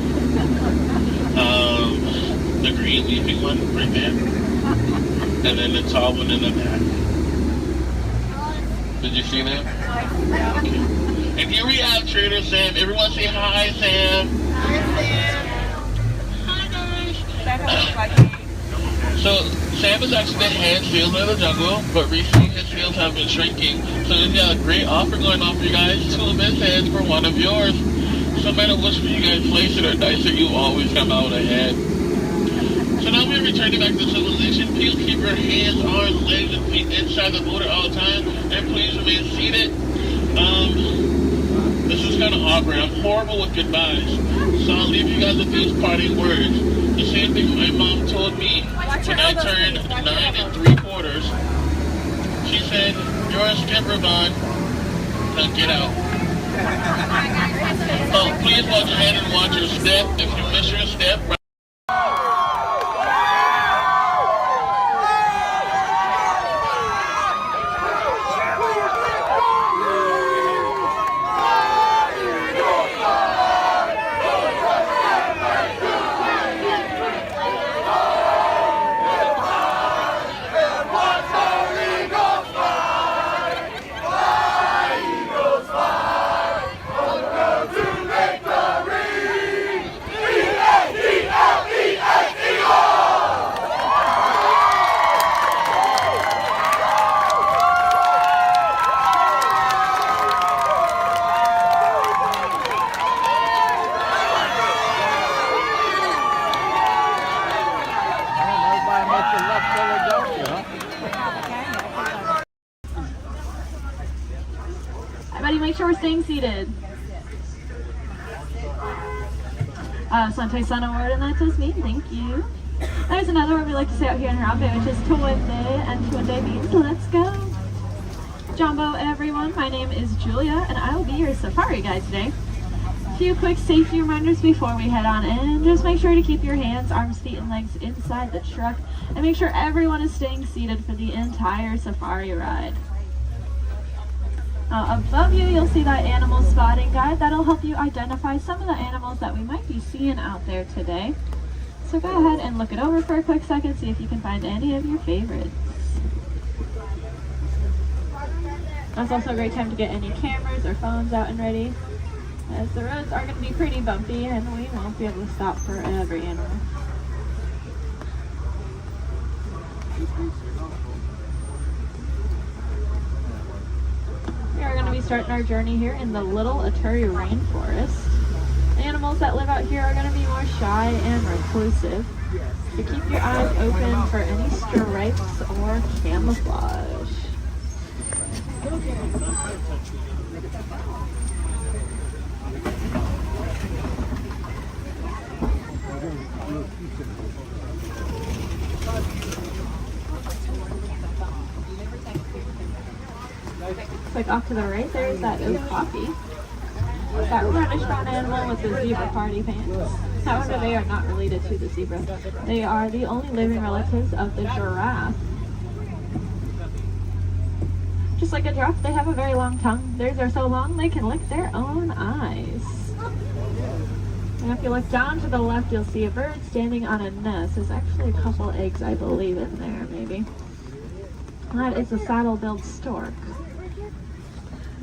The green leafy one right there. And then the tall one in the back. Did you see that? Okay. And here we have Trader Sam. Everyone say hi, Sam. Hi, guys. So Sam is actually the head salesman of the jungle, but recently his sales have been shrinking. So he's got a great offer going on for you guys. 2 of his heads for 1 of yours. So no matter which one you guys place it or dice it, you always come out ahead. So now we're returning back to civilization. Please keep your hands, arms, legs, and feet inside the motor all the time, and please remain seated. This is kind of awkward. I'm horrible with goodbyes, so I'll leave you guys with these parting words. The same thing my mom told me when I turned 9 3/4. She said, "You're a skipper, Vaughn. Now get out." Oh, please watch ahead and watch your step. If you miss your step, Everybody make sure we're staying seated. Sante-san award, and that does me. Thank you. There's another one we like to say out here in Harambe, which is Tuwende, and Tuwende means let's go. Jumbo, everyone. My name is Julia, and I will be your safari guide today. A few quick safety reminders before we head on in. Just make sure to keep your hands, arms, feet, and legs inside the truck, and make sure everyone is staying seated for the entire safari ride. Above you, you'll see that animal spotting guide. That'll help you identify some of the animals that we might be seeing out there today. So go ahead and look it over for a quick second, see if you can find any of your favorites. That's also a great time to get any cameras or phones out and ready, as the roads are going to be pretty bumpy and we won't be able to stop for every animal. We are going to be starting our journey here in the Little Aturi Rainforest. Animals that live out here are going to be more shy and reclusive, so keep your eyes open for any stripes or camouflage. Like off to the right, there's that okapi. That reddish-brown animal with the zebra party pants. However, they are not related to the zebra. They are the only living relatives of the giraffe. Just like a giraffe, they have a very long tongue. Theirs are so long they can lick their own eyes. And if you look down to the left, you'll see a bird standing on a nest. There's actually a couple eggs, I believe, in there, maybe. That is a saddle-billed stork.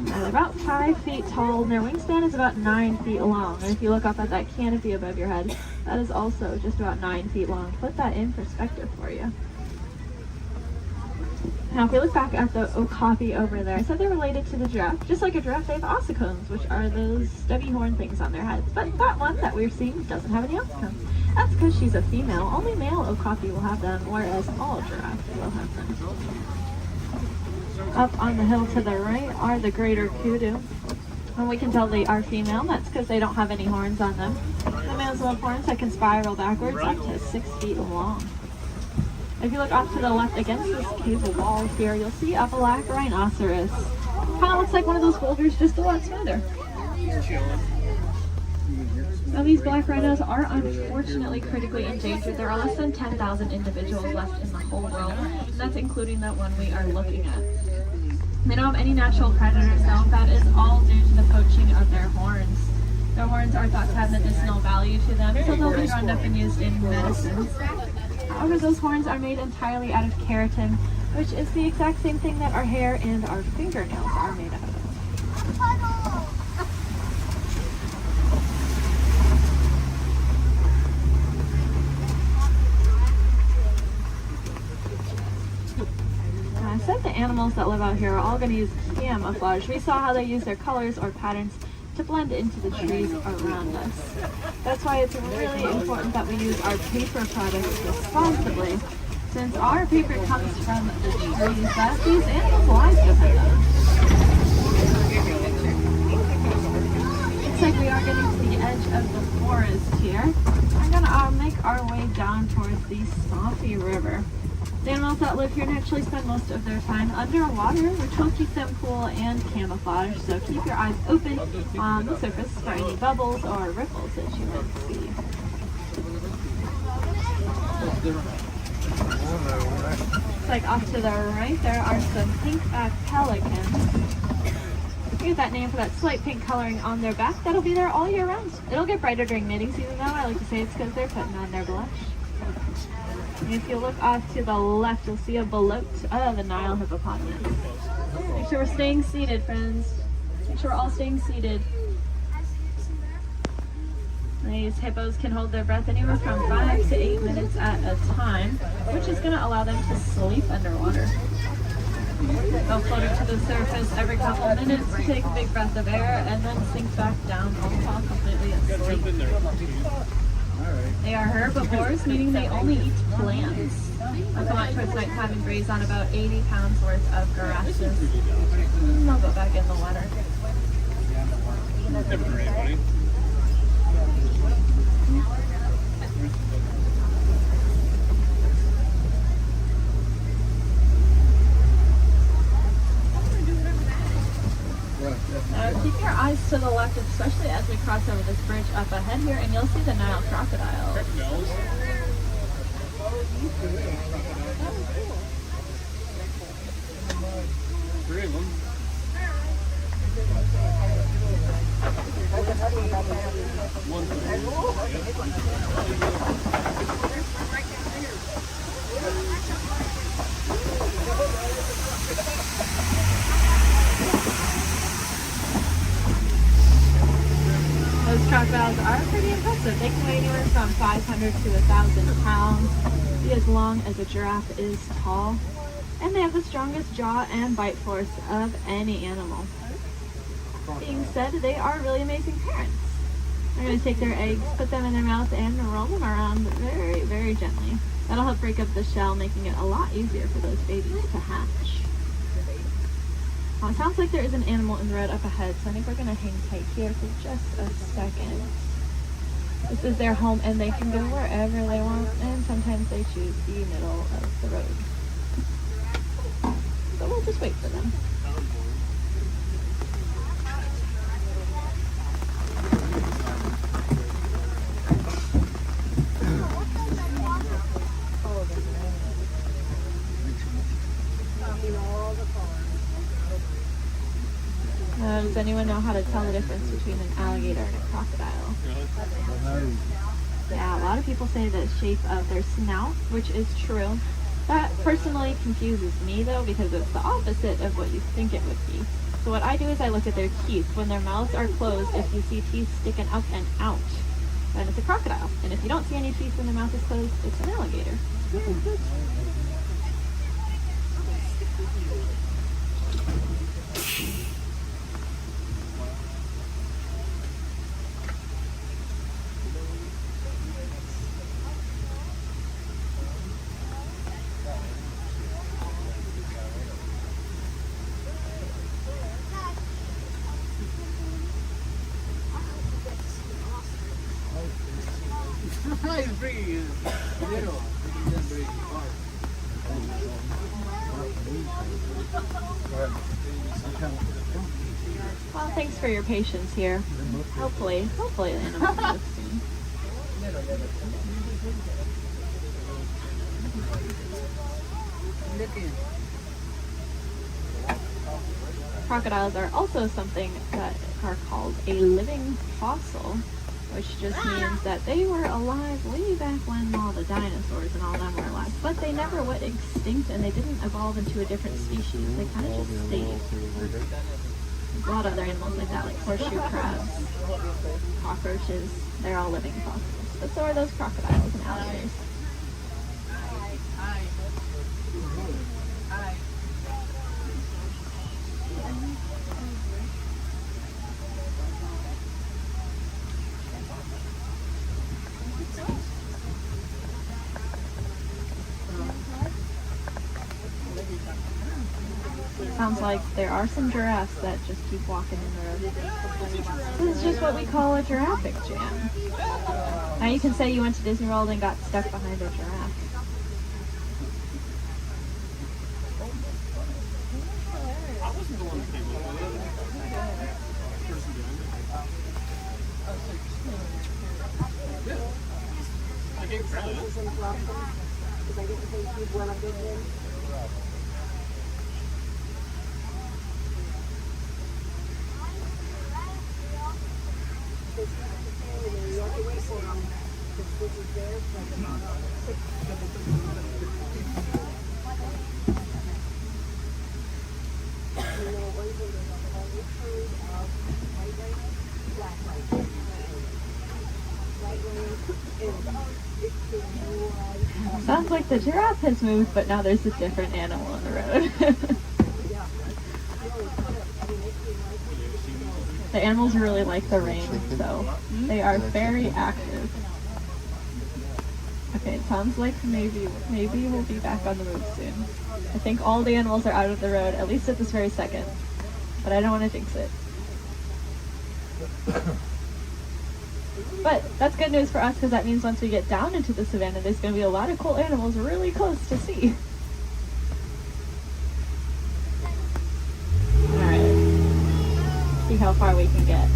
They're about 5 feet tall, and their wingspan is about 9 feet long. And if you look up at that canopy above your head, that is also just about 9 feet long. To put that in perspective for you. Now, if we look back at the okapi over there, I said they're related to the giraffe. Just like a giraffe, they have ossicones, which are those stubby horn things on their heads. But that one that we're seeing doesn't have any ossicones. That's because she's a female. Only male okapi will have them, whereas all giraffes will have them. Up on the hill to the right are the greater kudu. And we can tell they are female. That's because they don't have any horns on them. The males will have horns that can spiral backwards up to 6 feet long. If you look off to the left against this cable wall here, you'll see a black rhinoceros. Kind of looks like one of those boulders, just a lot smoother. Now, these black rhinos are unfortunately critically endangered. There are less than 10,000 individuals left in the whole world, and that's including the one we are looking at. They don't have any natural predators, though. That is all due to the poaching of their horns. Their horns are thought to have medicinal value to them, so they'll be rounded up and used in medicine. However, those horns are made entirely out of keratin, which is the exact same thing that our hair and our fingernails are made out of. I said the animals that live out here are all going to use camouflage. We saw how they use their colors or patterns to blend into the trees around us. That's why it's really important that we use our paper products responsibly, since our paper comes from the trees that these animals' lives depend on. Looks like we are getting to the edge of the forest here. We're going to make our way down towards the Swampy River. The animals that live here naturally spend most of their time underwater, which will keep them cool and camouflaged, so keep your eyes open on the surface for any bubbles or ripples that you might see. Looks like off to the right there are some pink-back pelicans. We get that name for that slight pink coloring on their back. That'll be there all year round. It'll get brighter during mating season though. I like to say it's because they're putting on their blush. And if you look off to the left, you'll see a bloat of the Nile hippopotamus. Make sure we're staying seated, friends. Make sure we're all staying seated. These hippos can hold their breath anywhere from 5 to 8 minutes at a time, which is going to allow them to sleep underwater. They'll float up to the surface every couple minutes, take a big breath of air, and then sink back down, all fall completely asleep. They are herbivores, meaning they only eat plants. They'll come out towards nighttime and graze on about 80 pounds worth of grasses. And they'll go back in the water. Keep your eyes to the left, especially as we cross over this bridge up ahead here, and you'll see the Nile crocodile. Three of them. Those crocodiles are pretty impressive. They can weigh anywhere from 500 to 1,000 pounds, be as long as a giraffe is tall, and they have the strongest jaw and bite force of any animal. Being said, they are really amazing parents. They're going to take their eggs, put them in their mouth, and roll them around very, very gently. That'll help break up the shell, making it a lot easier for those babies to hatch. It sounds like there is an animal in the road up ahead, so I think we're going to hang tight here for just a second. This is their home, and they can go wherever they want, and sometimes they choose the middle of the road. So we'll just wait for them. Does anyone know how to tell the difference between an alligator and a crocodile? Yeah, a lot of people say the shape of their snout, which is true. That personally confuses me though, because it's the opposite of what you think it would be. So what I do is I look at their teeth. When their mouths are closed, if you see teeth sticking up and out, then it's a crocodile. And if you don't see any teeth when their mouth is closed, it's an alligator. Well, thanks for your patience here. Hopefully the animals look soon. Crocodiles are also something that are called a living fossil. which just means that they were alive way back when all the dinosaurs and all them were alive. But they never went extinct and they didn't evolve into a different species. They kind of just stayed. There's a lot of other animals like that, like horseshoe crabs, cockroaches. They're all living fossils. But so are those crocodiles and alligators. Sounds like there are some giraffes that just keep walking in the road. This is just what we call a giraffic jam. Now you can say you went to Disney World and got stuck behind a giraffe. Sounds like the giraffe has moved, but now there's a different animal on the road. The animals really like the rain, so they are very active. Okay, it sounds like maybe we'll be back on the road soon. I think all the animals are out of the road, at least at this very second. But I don't want to jinx it. But that's good news for us because that means once we get down into the savannah, there's going to be a lot of cool animals really close to see. Alright. See how far we can get.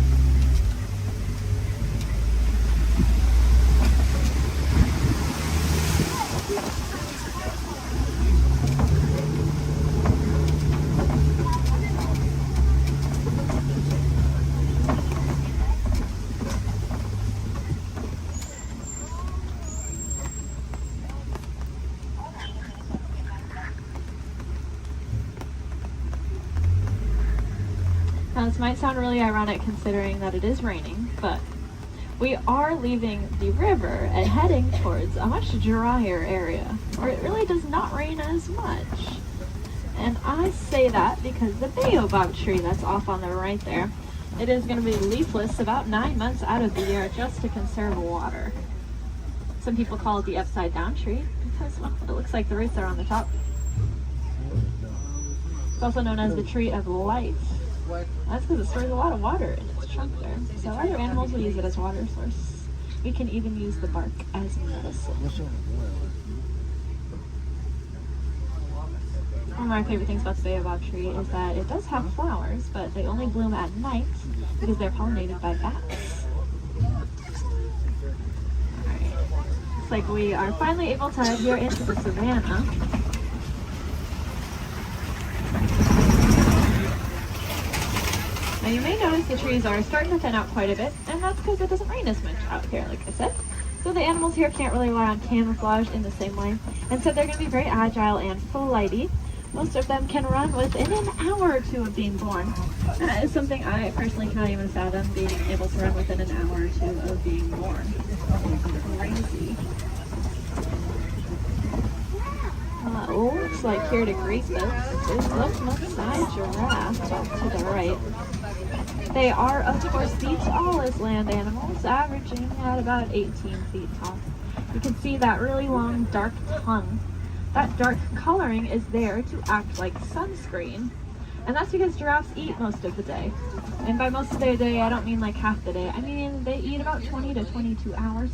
Now this might sound really ironic considering that it is raining, but we are leaving the river and heading towards a much drier area where it really does not rain as much. And I say that because the baobab tree that's off on the right there, it is going to be leafless about 9 months out of the year just to conserve water. Some people call it the upside down tree because, well, it looks like the roots are on the top. It's also known as the tree of life. That's because it stores a lot of water in its trunk there. So other animals will use it as water source. We can even use the bark as medicine. One of my favorite things about the baobab tree is that it does have flowers, but they only bloom at night because they're pollinated by bats. Alright. Looks like we are finally able to head here into the savannah. Now you may notice the trees are starting to thin out quite a bit, and that's because it doesn't rain as much out here, like I said. So the animals here can't really rely on camouflage in the same way, and so they're going to be very agile and flighty. Most of them can run within an hour or two of being born. That is something I personally can't even fathom, being able to run within an hour or two of being born. Crazy. Looks like here to greet us is the Maasai giraffe off to the right. They are, of course, the tallest land animals, averaging at about 18 feet tall. You can see that really long, dark tongue. That dark coloring is there to act like sunscreen. And that's because giraffes eat most of the day. And by most of their day, I don't mean like half the day. I mean, they eat about 20 to 22 hours.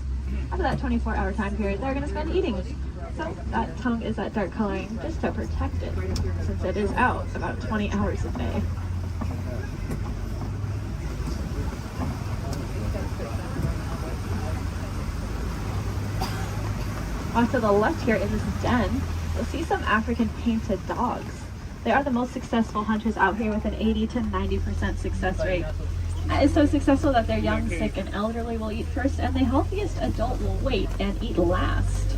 Out of that 24-hour time period, they're going to spend eating. So that tongue is that dark coloring just to protect it, since it is out about 20 hours a day. Off to the left here in this den, you'll see some African painted dogs. They are the most successful hunters out here with an 80 to 90% success rate. is so successful that their young, sick, and elderly will eat first, and the healthiest adult will wait and eat last.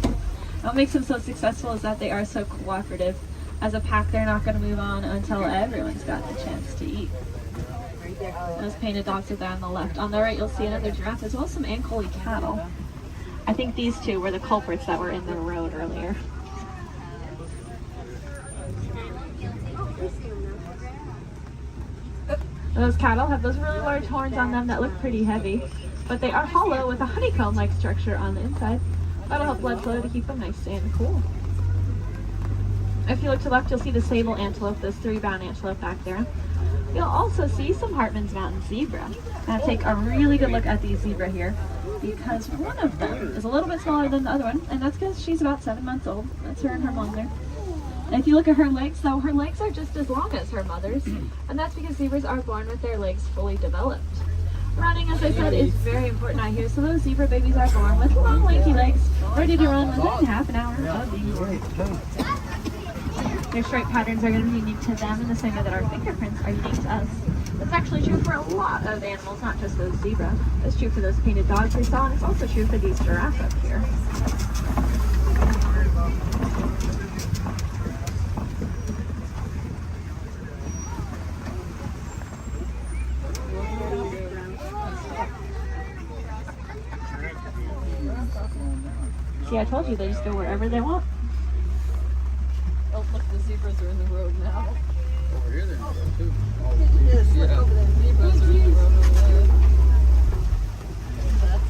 What makes them so successful is that they are so cooperative. As a pack, they're not going to move on until everyone's got the chance to eat. Those painted dogs are there on the left. On the right, you'll see another giraffe, as well as some Ankole cattle. I think these two were the culprits that were in the road earlier. Those cattle have those really large horns on them that look pretty heavy, but they are hollow with a honeycomb-like structure on the inside. That'll help blood flow to keep them nice and cool. If you look to the left, you'll see the sable antelope, those 3 brown antelope back there. You'll also see some Hartman's Mountain zebra. Now take a really good look at the zebra here, because one of them is a little bit smaller than the other one, and that's because she's about 7 months old. That's her and her mom there. And if you look at her legs, though, her legs are just as long as her mother's, and that's because zebras are born with their legs fully developed. Running, as I said, is very important out here, so those zebra babies are born with long, lanky legs, ready to run within half an hour of being born. Their stripe patterns are going to be unique to them in the same way that our fingerprints are unique to us. That's actually true for a lot of animals, not just those zebra. It's true for those painted dogs we saw, and it's also true for these giraffes up here. See, I told you they just go wherever they want. Oh, look, the zebras are in the road now. Over here they're in the road too. Yes, look over there. Zebras are in the road over there.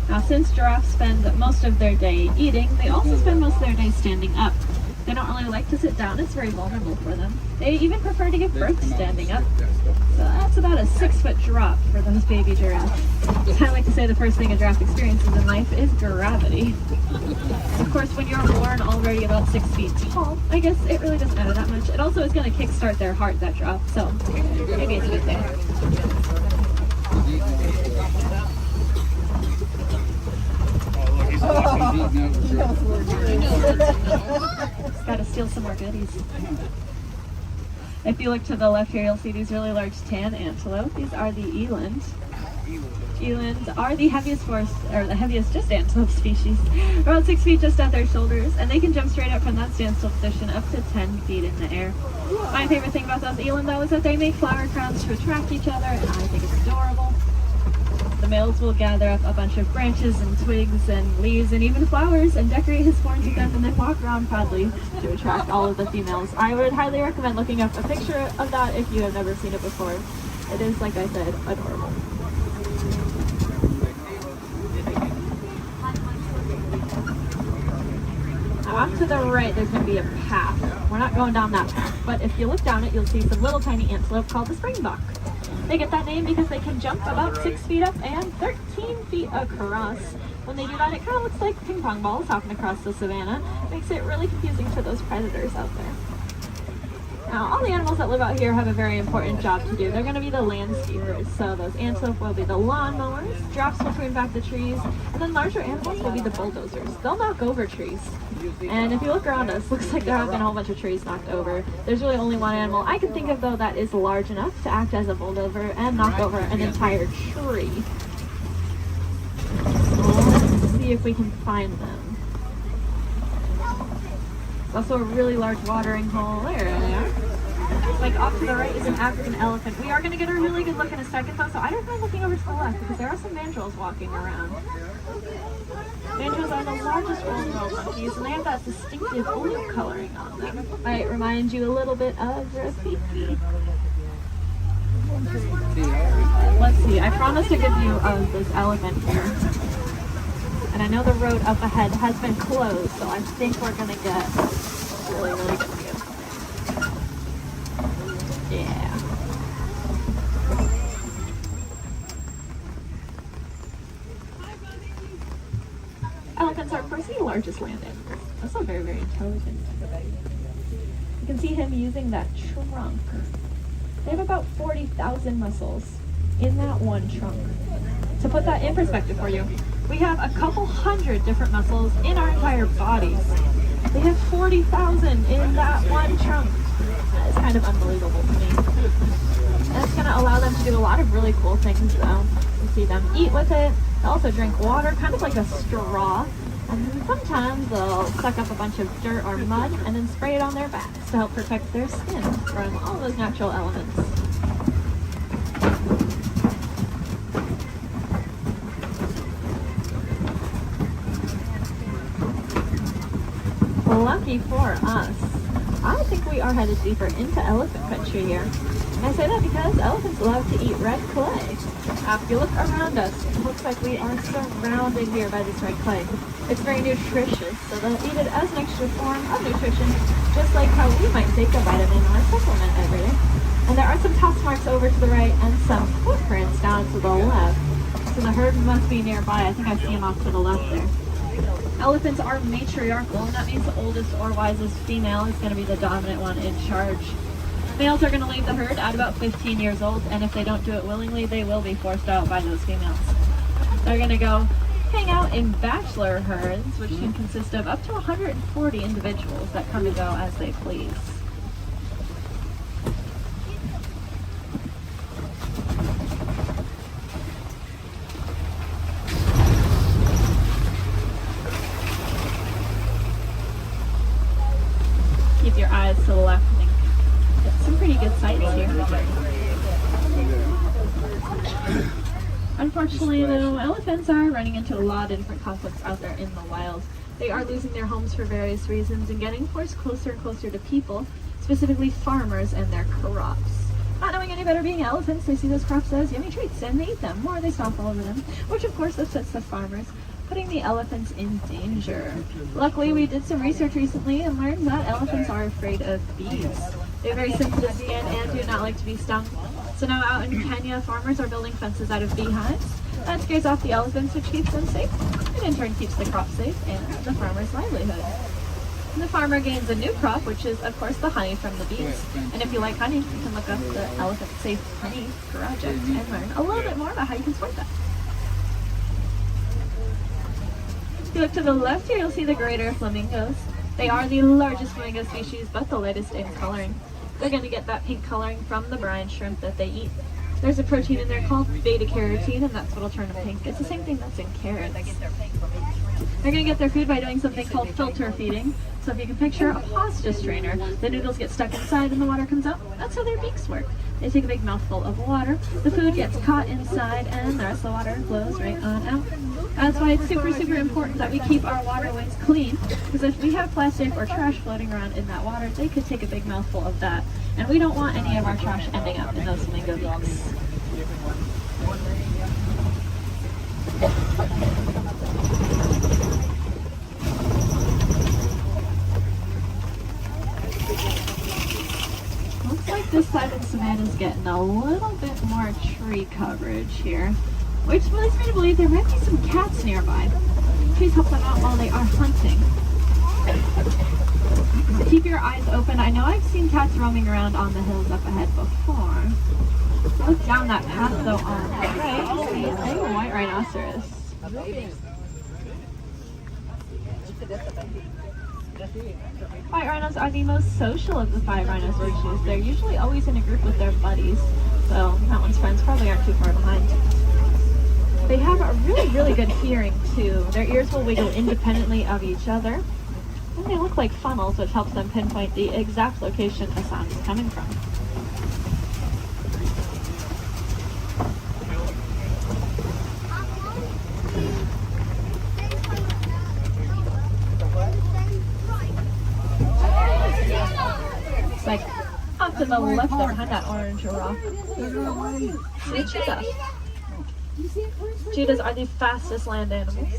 Now, since giraffes spend most of their day eating, they also spend most of their day standing up. They don't really like to sit down. It's very vulnerable for them. They even prefer to give birth standing up. So that's about a 6-foot drop for those baby giraffes. I like to say the first thing a giraffe experiences in life is gravity. Of course, when you're born already about 6 feet tall, I guess it really doesn't matter that much. It also is going to kickstart their heart, that drop, so maybe it's a good thing. Gotta steal some more goodies. If you look to the left here, you'll see these really large tan antelope. These are the eland. Elands are the heaviest just antelope species. About 6 feet just at their shoulders, and they can jump straight up from that standstill position up to 10 feet in the air. My favorite thing about those eland, though, is that they make flower crowns to attract each other, and I think it's adorable. The males will gather up a bunch of branches and twigs and leaves and even flowers and decorate his horns with them and then walk around proudly to attract all of the females. I would highly recommend looking up a picture of that if you have never seen it before. It is, like I said, adorable. Now off to the right, there's going to be a path. We're not going down that path, but if you look down it, you'll see some little tiny antelope called the springbok. They get that name because they can jump about 6 feet up and 13 feet across. When they do that, it kind of looks like ping pong balls hopping across the savannah. It makes it really confusing for those predators out there. Now, all the animals that live out here have a very important job to do. They're going to be the landscapers. So those antelope will be the lawnmowers, giraffes will prune back the trees, and then larger animals will be the bulldozers. They'll knock over trees. And if you look around us, looks like there have been a whole bunch of trees knocked over. There's really only one animal I can think of, though, that is large enough to act as a bulldozer and knock over an entire tree. Let's see if we can find them. There's also a really large watering hole. There they are. Like off to the right is an African elephant. We are going to get a really good look in a second, though, so I don't mind looking over to the left because there are some mandrills walking around. Mandrills are the largest world monkeys, and they have that distinctive blue coloring on them. Might remind you a little bit of Rafiki. Let's see, I promised a good view of this elephant here. And I know the road up ahead has been closed, so I think we're going to get a really, really good view. Yeah. Elephants are, of course, the largest land animals. Also very, very intelligent. You can see him using that trunk. They have about 40,000 muscles in that one trunk. To put that in perspective for you, we have a couple hundred different muscles in our entire bodies. They have 40,000 in that one trunk. That is kind of unbelievable to me. And it's going to allow them to do a lot of really cool things though. You see them eat with it. They also drink water, kind of like a straw. And then sometimes they'll suck up a bunch of dirt or mud and then spray it on their backs to help protect their skin from all those natural elements. Lucky for us, I think we are headed deeper into elephant country here. And I say that because elephants love to eat red clay. If you look around us, it looks like we are surrounded here by this red clay. It's very nutritious, so they'll eat it as an extra form of nutrition, just like how we might take a vitamin or a supplement every day. And there are some tusk marks over to the right and some footprints down to the left. So the herd must be nearby. I think I see them off to the left there. Elephants are matriarchal, and that means the oldest or wisest female is going to be the dominant one in charge. Males are going to leave the herd at about 15 years old, and if they don't do it willingly, they will be forced out by those females. They're going to go hang out in bachelor herds, which can consist of up to 140 individuals that come and go as they please. Keep your eyes to the left and get some pretty good sights here. Unfortunately, though, elephants are running into a lot of different conflicts out there in the wild. They are losing their homes for various reasons and getting forced closer and closer to people, specifically farmers and their crops. Not knowing any better being elephants, they see those crops as yummy treats and they eat them, or they stomp all over them, which of course upsets the farmers, putting the elephants in danger. Luckily, we did some research recently and learned that elephants are afraid of bees. They're very sensitive skin and do not like to be stung. So now out in Kenya, farmers are building fences out of beehives. That scares off the elephants, which keeps them safe, and in turn keeps the crop safe and the farmer's livelihood. And the farmer gains a new crop, which is, of course, the honey from the bees. And if you like honey, you can look up the Elephant Safe Honey Project and learn a little bit more about how you can support that. If you look to the left here, you'll see the greater flamingos. They are the largest flamingo species, but the lightest in coloring. They're going to get that pink coloring from the brine shrimp that they eat. There's a protein in there called beta-carotene, and that's what'll turn them pink. It's the same thing that's in carrots. They're going to get their food by doing something called filter feeding. So if you can picture a pasta strainer, the noodles get stuck inside and the water comes out. That's how their beaks work. They take a big mouthful of water, the food gets caught inside, and the rest of the water flows right on out. That's why it's super, super important that we keep our waterways clean, because if we have plastic or trash floating around in that water, they could take a big mouthful of that. And we don't want any of our trash ending up in those flamingo beaks. Looks like this side of Savannah's getting a little bit more tree coverage here, which leads me to believe there might be some cats nearby. Please help them out while they are hunting. So keep your eyes open. I know I've seen cats roaming around on the hills up ahead before. Look down that path though on the right, you see a white rhinoceros. White rhinos are the most social of the 5 rhino species. They're usually always in a group with their buddies, so that one's friends probably aren't too far behind. They have a really, really good hearing too. Their ears will wiggle independently of each other, and they look like funnels, which helps them pinpoint the exact location a sound is coming from. It's like off to the left there behind that orange rock. See cheetah. Cheetahs are the fastest land animals.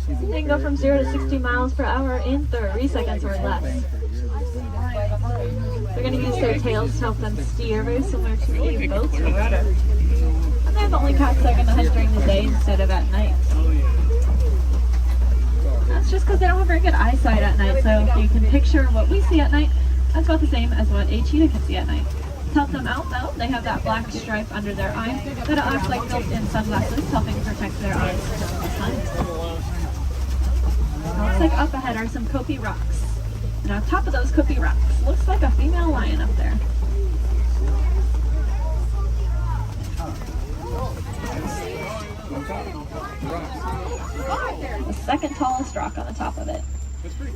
They can go from 0 to 60 miles per hour in 30 seconds or less. They're going to use their tails to help them steer, very similar to a boat's rudder. And they're the only cats that are going to hunt during the day instead of at night. That's just because they don't have very good eyesight at night, so if you can picture what we see at night, that's about the same as what a cheetah can see at night. To help them out though, they have that black stripe under their eye that acts like built-in sunglasses, helping protect their eyes from the sun. Looks like up ahead are some Kopi rocks. And on top of those Kopi rocks, looks like a female lion up there. The second tallest rock on the top of it.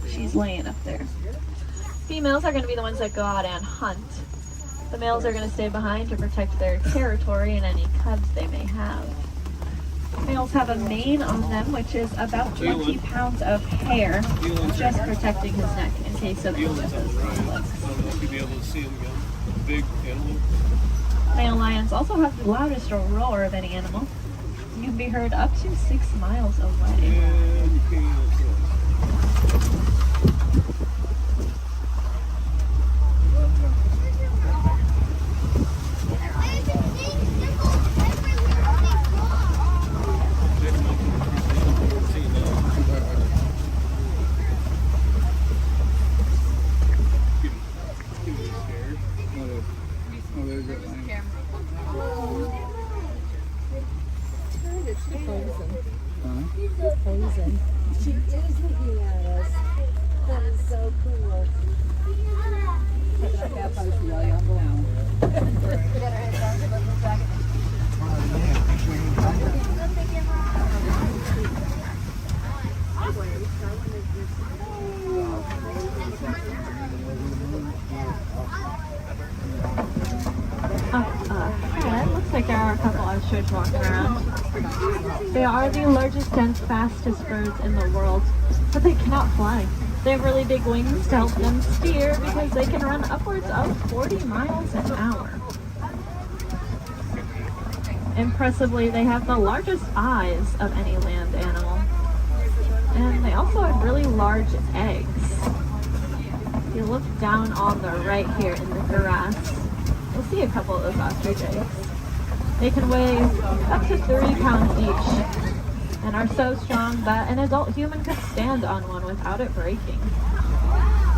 She's laying up there. Females are going to be the ones that go out and hunt. The males are going to stay behind to protect their territory and any cubs they may have. Males have a mane on them, which is about 20 pounds of hair, just protecting his neck in case of illnesses. You'll be able to see them again. Big animal. Male lions also have the loudest roar of any animal. You can be heard up to 6 miles away. She is looking at us. That is so cool. It looks like there are a couple ostriches walking around. They are the largest and fastest birds in the world, but they cannot fly. They have really big wings to help them steer because they can run upwards of 40 miles an hour. Impressively, they have the largest eyes of any land animal. And they also have really large eggs. If you look down on the right here in the grass, you'll see a couple of those ostrich eggs. They can weigh up to 30 pounds each and are so strong that an adult human could stand on one without it breaking.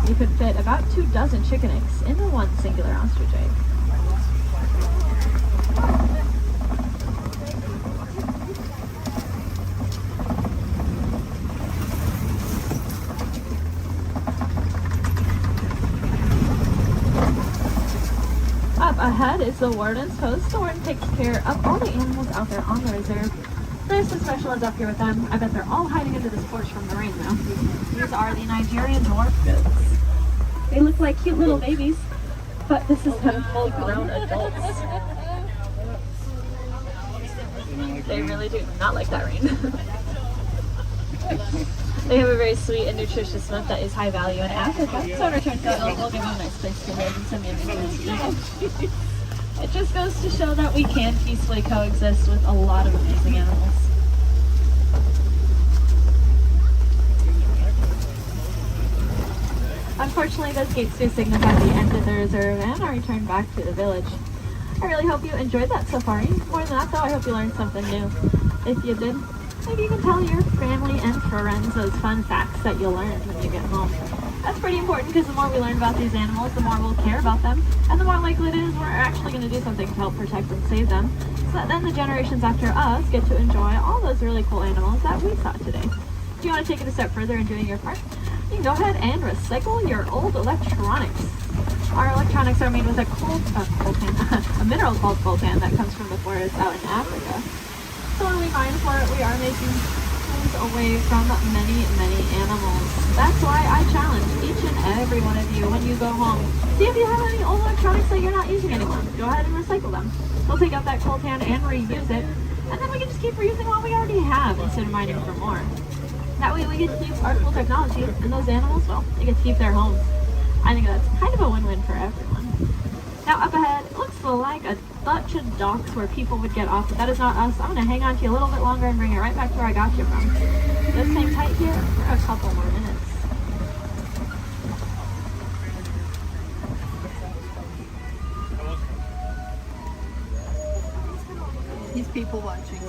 You could fit about 24 chicken eggs into one singular ostrich egg. Up ahead is the warden's post. The warden takes care of all the animals out there on the reserve. There's some specialists up here with them. I bet they're all hiding under this porch from the rain though. These are the Nigerian dwarf goats. They look like cute little babies, but this is them full-grown adults. They really do not like that rain. They have a very sweet and nutritious milk that is high value in Africa. So in return for it, we'll give them a nice place to live and some yummy food to eat. It just goes to show that we can peacefully coexist with a lot of amazing animals. Unfortunately, those gates do signify the end of the reserve and our return back to the village. I really hope you enjoyed that safari. More than that though, I hope you learned something new. If you did, maybe you can tell your family and friends those fun facts that you learned when you get home. That's pretty important because the more we learn about these animals, the more we'll care about them, and the more likely it is we're actually going to do something to help protect and save them, so that then the generations after us get to enjoy all those really cool animals that we saw today. If you want to take it a step further in doing your part, you can go ahead and recycle your old electronics. Our electronics are made with a a mineral called coltan that comes from the forest out in Africa. So when we mine for it, we are making things away from many, many animals. That's why I challenge each and every one of you when you go home. See if you have any old electronics that you're not using anymore. Go ahead and recycle them. We'll take out that coltan and reuse it, and then we can just keep reusing what we already have instead of mining for more. That way we get to keep our cool technology, and those animals, well, they get to keep their homes. I think that's kind of a win-win for everyone. Now up ahead, it looks like a bunch of docks where people would get off, but that is not us. I'm going to hang on to you a little bit longer and bring it right back to where I got you from. Just hang tight here for a couple more minutes. He's people watching.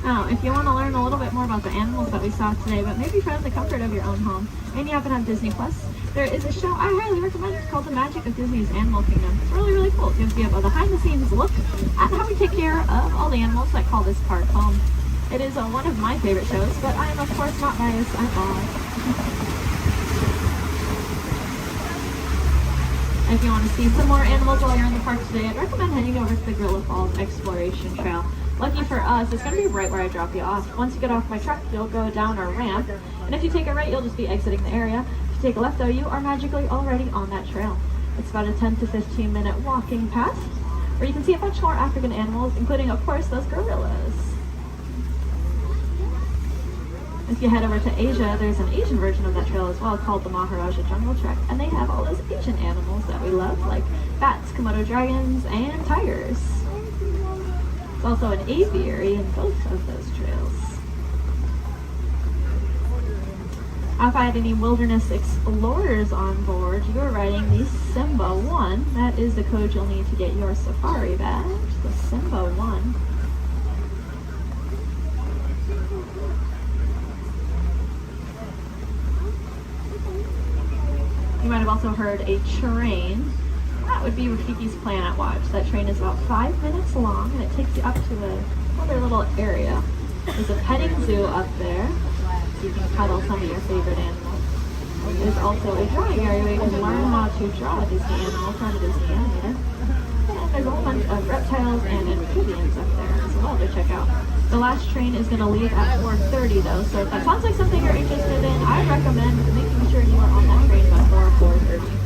Now, if you want to learn a little bit more about the animals that we saw today, but maybe from the comfort of your own home, and you happen to have Disney Plus, there is a show I highly recommend. It's called The Magic of Disney's Animal Kingdom. It's really, really cool. It gives you a behind-the-scenes look at how we take care of all the animals that call this park home. It is one of my favorite shows, but I am, of course, not biased at all. If you want to see some more animals while you're in the park today, I'd recommend heading over to the Gorilla Falls Exploration Trail. Lucky for us, it's going to be right where I drop you off. Once you get off my truck, you'll go down a ramp, and if you take a right, you'll just be exiting the area. If you take a left, though, you are magically already on that trail. It's about a 10 to 15 minute walking path, where you can see a bunch more African animals, including, of course, those gorillas. If you head over to Asia, there's an Asian version of that trail as well called the Maharaja Jungle Trek, and they have all those Asian animals that we love, like bats, Komodo dragons, and tigers. There's also an aviary in both of those trails. If I had any wilderness explorers on board, you are riding the Simba 1. That is the code you'll need to get your safari badge, the Simba 1. You might have also heard a train. That would be Rafiki's Planet Watch. That train is about 5 minutes long, and it takes you up to another little area. There's a petting zoo up there, so you can cuddle some of your favorite animals. There's also a drawing area where you can learn how to draw a Disney animal from a Disney animator. And there's a whole bunch of reptiles and amphibians up there as well to check out. The last train is going to leave at 4:30 though, so if that sounds like something you're interested in, I recommend making sure you are on that train by 4:30.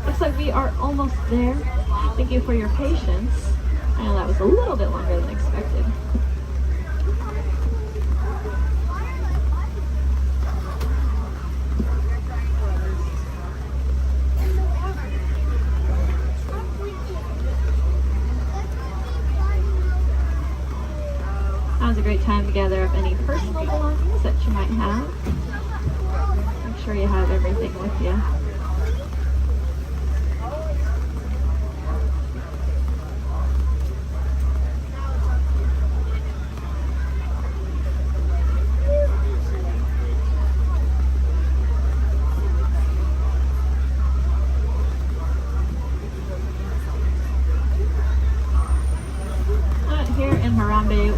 Looks like we are almost there. Thank you for your patience. I know that was a little bit longer than expected. Now's a great time to gather up any personal belongings that you might have. Make sure you have everything with you.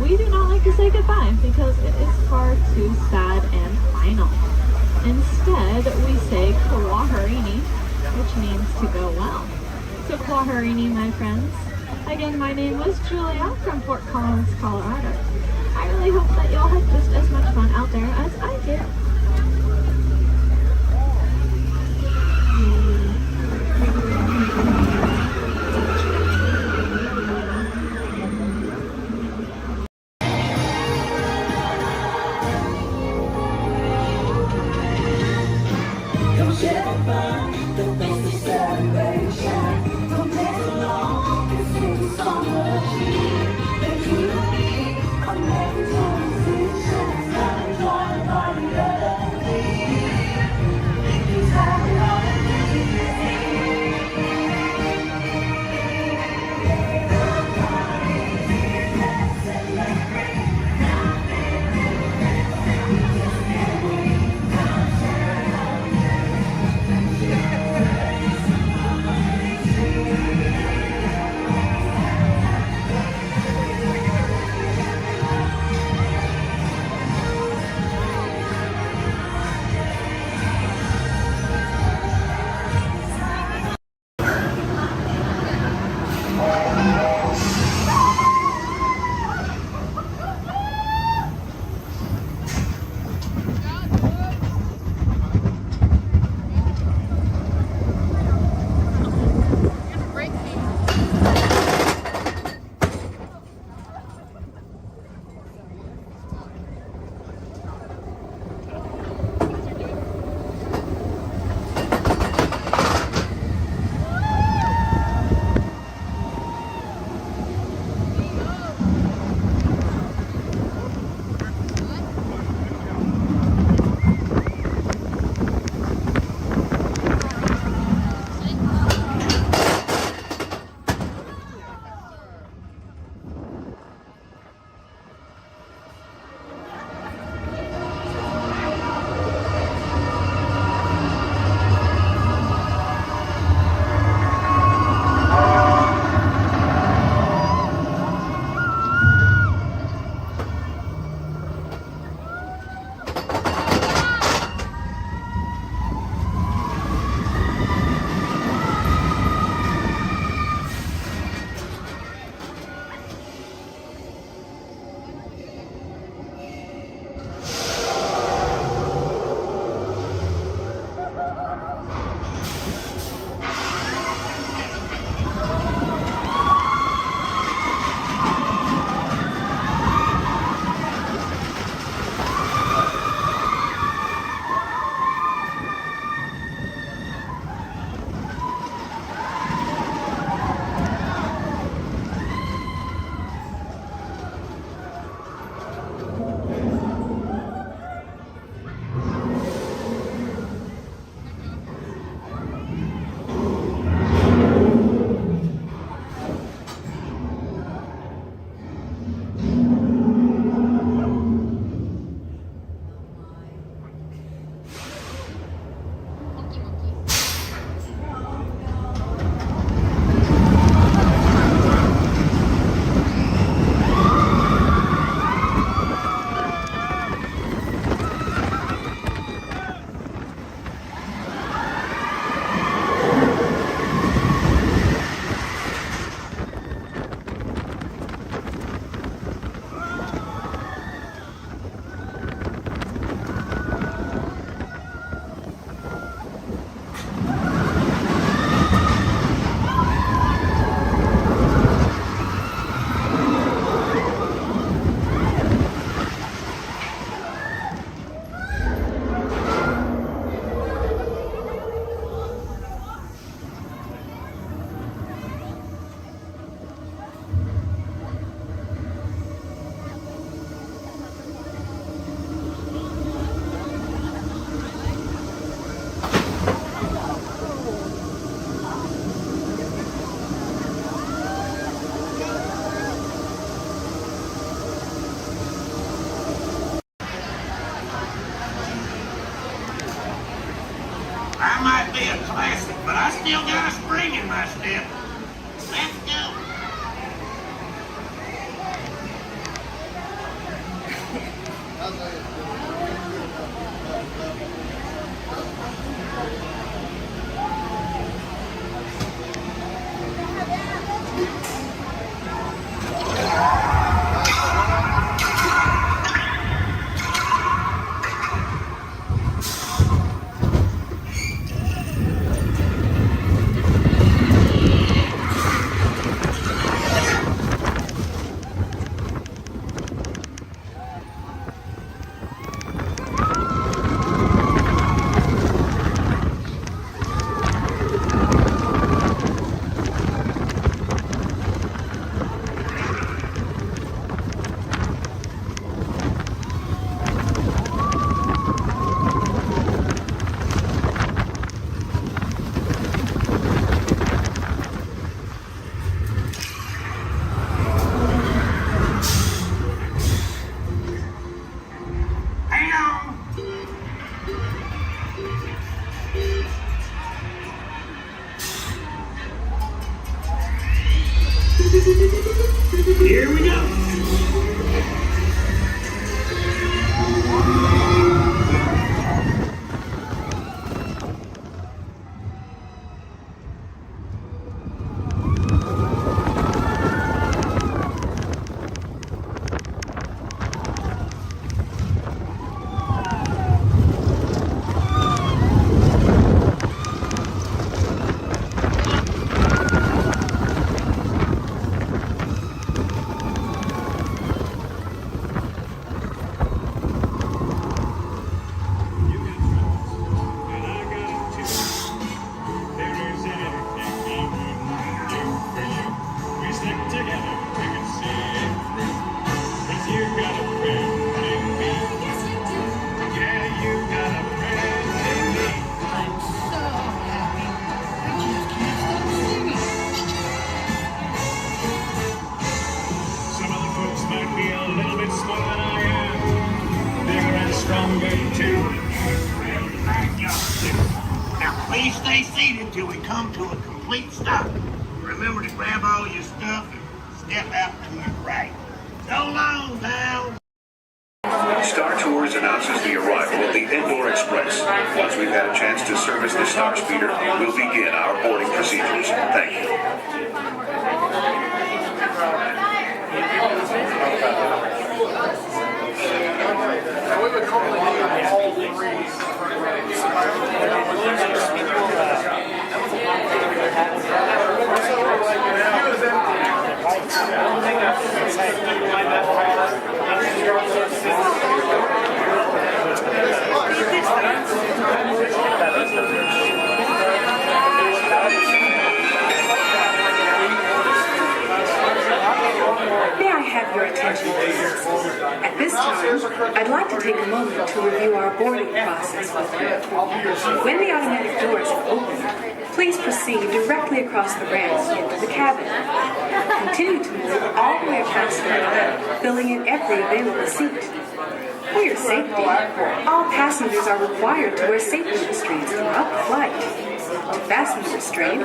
We do not like to say goodbye because it is far too sad and final. Instead, we say Kwaherini, which means to go well. So Kwaherini, my friends. Again, my name was Julia from Fort Collins, Colorado. I really hope that y'all had just as much fun out there as I did. be a classic, but I still got a spring in my step. Let's go. Here we go. Please stay seated till we come to a complete stop. Remember to grab all your stuff and step out to your right. So long, pal. Star Tours announces the arrival of the Indoor Express. Once we've had a chance to service the Star Speeder, we'll begin our boarding procedures. Thank you. May I have your attention, please? At this time, I'd like to take a moment to review our boarding process with you. When the automatic doors have opened, please proceed directly across the ramp into the cabin. Continue to move all the way across the aisle, filling in every available seat. For your safety, all passengers are required to wear safety restraints throughout the flight. To fasten the restraint,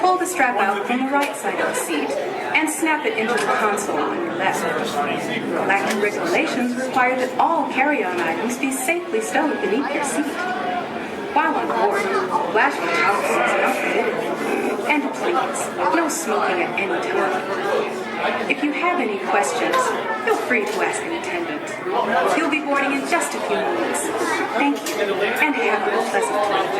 pull the strap out from the right side of the seat and snap it into the console on your left. Galactic regulations require that all carry-on items be safely stowed beneath your seat. While on board, flash photography is not permitted. And please, no smoking at any time. If you have any questions, feel free to ask an attendant. You'll be boarding in just a few moments. Thank you, and have a pleasant time.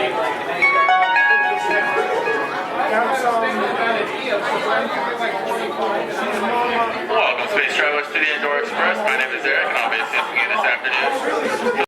Welcome, space travelers, to the Indoor Express. My name is Eric, and I'll be assisting you this afternoon.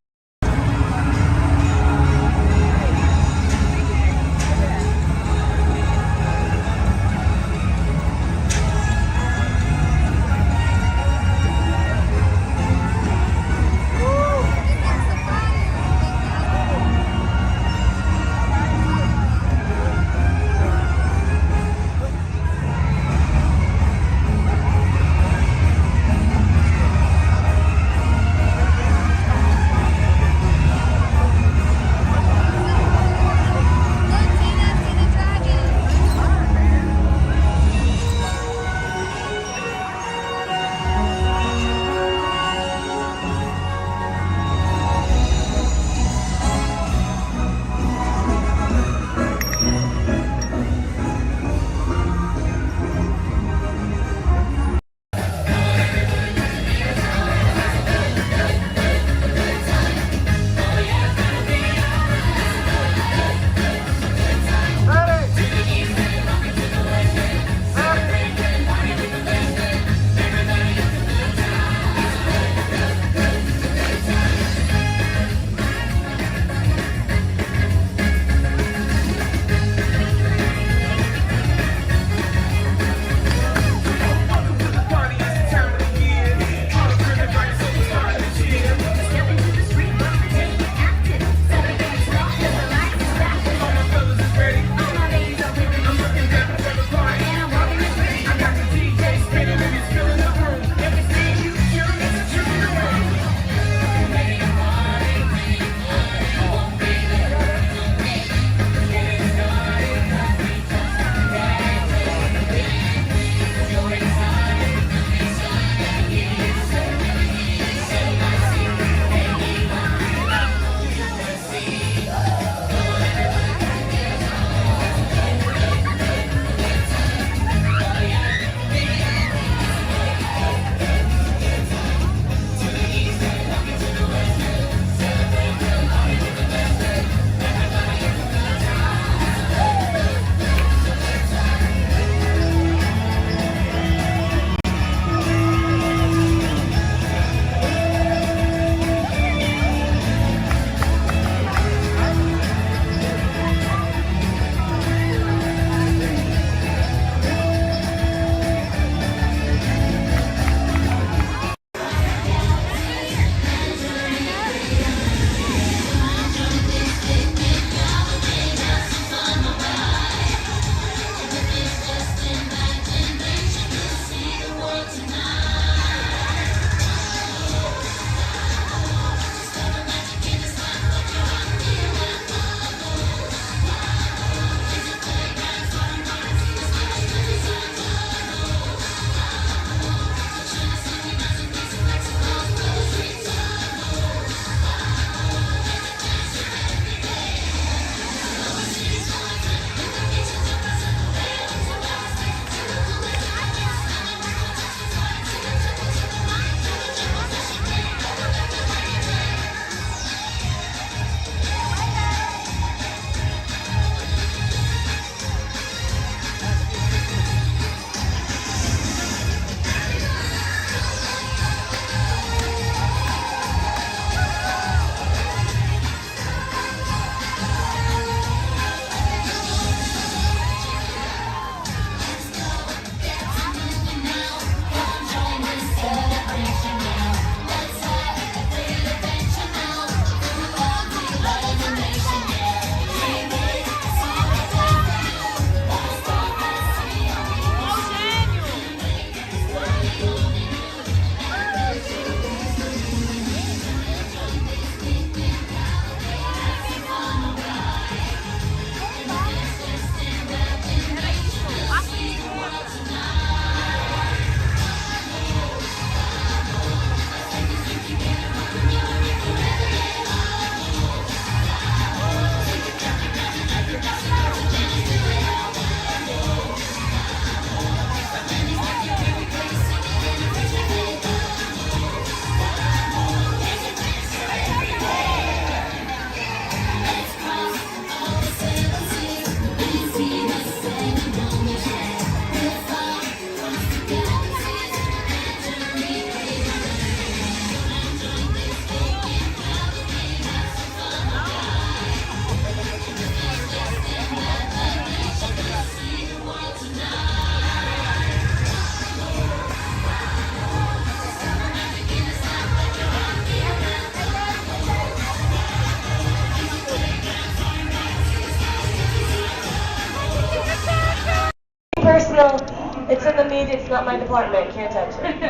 need, it's not my department. Can't touch it.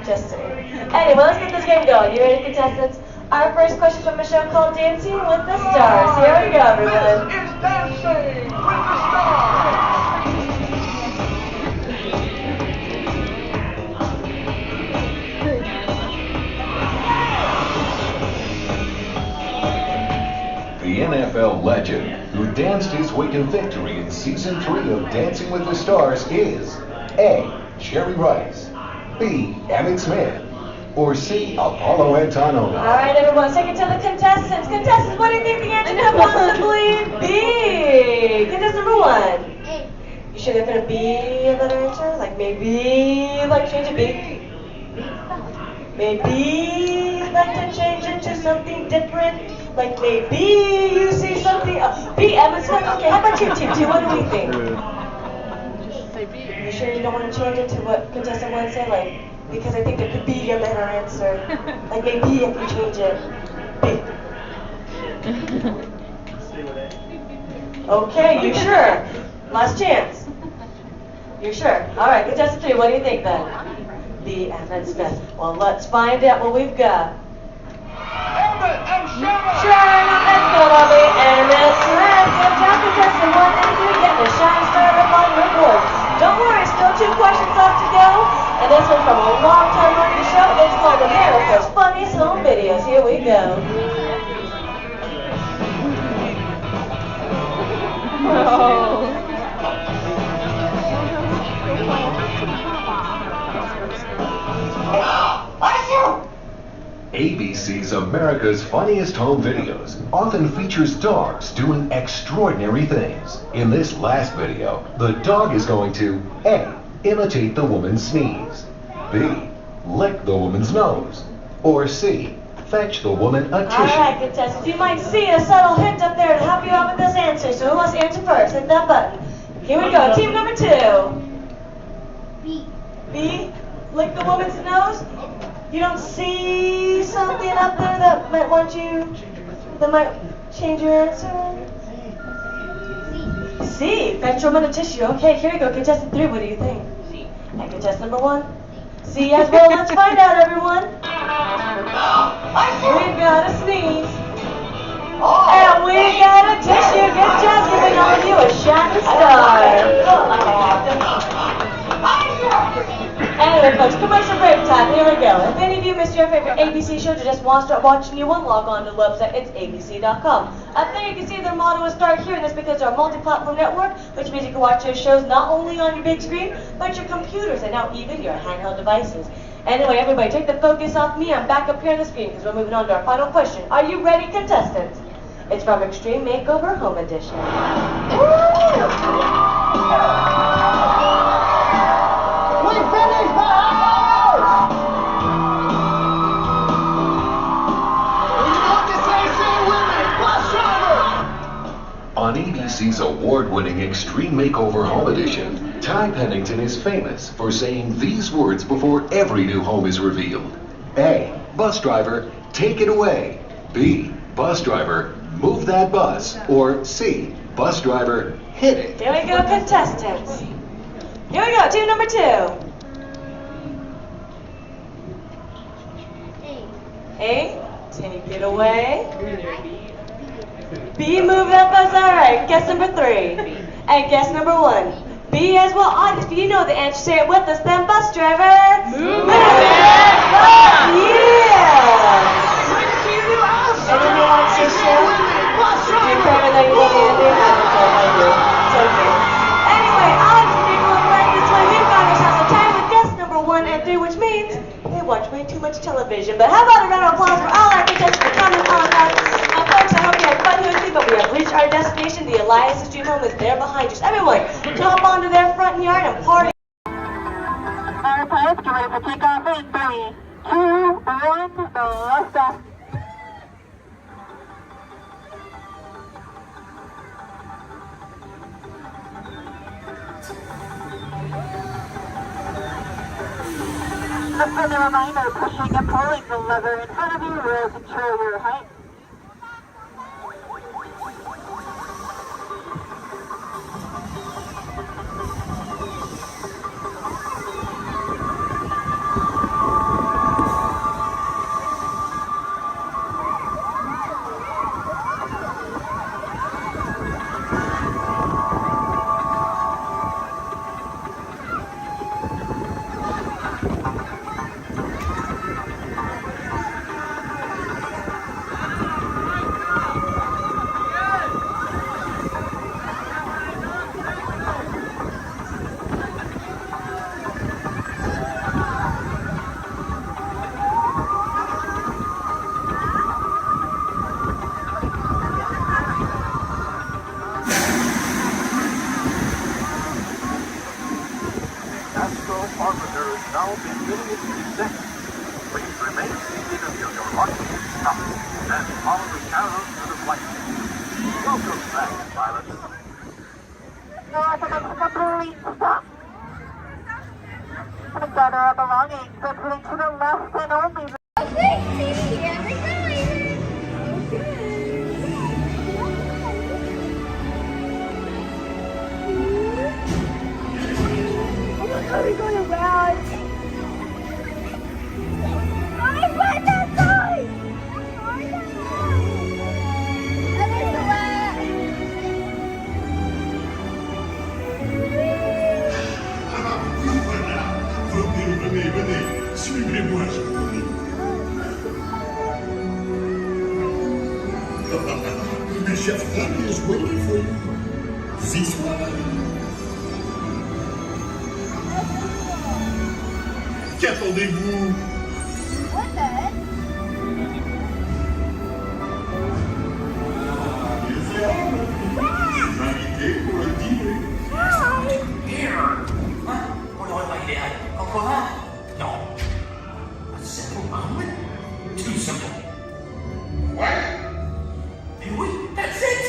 Just saying. Anyway, let's get this game going. You ready, contestants? Our first question from a show called Dancing with the Stars. Here we go, everyone. This is Dancing with the Stars. The NFL legend who danced his way to victory in Season 3 of Dancing with the Stars is A. Jerry Rice, B. Emmett Smith, or C. Apollo Antonio. All right, everyone, take it to the contestants. Contestants, what do you think the answer could possibly be? Contestant number 1. You sure they're going to be a better answer? Like maybe like change it B? Maybe like to change it to something different? Like maybe you see something. B, Emmett Smith. Okay, how about you, Team 2? What do we think? You sure you don't want to change it to what contestant 1 say? Like, because I think there could be a better answer. Like maybe if you change it. B. Okay, you sure? Last chance. You're sure? All right, contestant 3, what do you think then? B, Emmett Smith. Well, let's find out what we've got. Sure enough, that's gonna be Emmett Smith. Good job, contestant 1 and 3, getting a shine star up on your board. Don't worry, still 2 questions left to go. And this one's from a long-time running show. It's called America's Funniest Home Videos. Here we go. ABC's America's Funniest Home Videos often features dogs doing extraordinary things. In this last video, the dog is going to A. Imitate the woman's sneeze, B. Lick the woman's nose, or C. Fetch the woman a tissue. Alright, contestants, you might see a subtle hint up there to help you out with this answer. So who wants to answer first? Hit that button. Here we go. Team number 2. B. B? Lick the woman's nose? You don't see something up there that might change your answer? C. Fetch your woman a tissue. Okay, here we go. Contestant 3, what do you think? C. And contestant number 1? C as well. Let's find out, everyone. We've got a sneeze. And we got a tissue. Good job giving all of you a shining star. Anyway, folks, commercial break time. Here we go. If any of you missed your favorite ABC show or just want to start watching new one, log on to the website. It's abc.com. Up there you can see their motto is Start Here, and that's because they're a multi-platform network, which means you can watch your shows not only on your big screen, but your computers and now even your handheld devices. Anyway, everybody, take the focus off me. I'm back up here on the screen because we're moving on to our final question. Are you ready, contestants? It's from Extreme Makeover Home Edition. We finished the house! You know what to say with me, bus driver! On ABC's award-winning Extreme Makeover Home Edition, Ty Pennington is famous for saying these words before every new home is revealed. A. Bus driver, take it away. B. Bus driver, move that bus. Or C. Bus driver, hit it. Here we go, contestants. Here we go, team number 2. A, take it away. B, move that bus. All right, guess number 3. And guess number 1. B as well. Audience, if you know the answer, say it with us then. Bus driver, move that bus. Yeah. Anyone wants to show? Do you remember that you want to end it? It's okay. Anyway, audience, if you're going right this way, we've got ourselves a tie with guess number 1 and 3, which means they watch way too much television. But how about a round of applause for all our contestants for coming on us? Now, folks, I hope you had fun here with me, but we have reached our destination. The Elias Extreme Home is there behind us. Everyone, jump onto their front yard and party. All right, pilots, get ready for takeoff in 3, 2, 1, lift off. A further reminder, pushing and pulling the lever in front of you will control your height. resolve in literally 3 seconds. Please remain seated until your launch is stopped, and follow the arrows to the flight. Welcome back, pilots. Please stop. Gather our belongings, but please to the left and only. How are we going around? I went that side! And there's the left! Venez, suivez-moi, je vous prie. My chef Happy is waiting for you. This way. Qu'attendez-vous? What the? Invité pour le dîner. Mon rôle idéal. Encore un? Non. A simple moment? Too simple. What? Mais oui, that's it!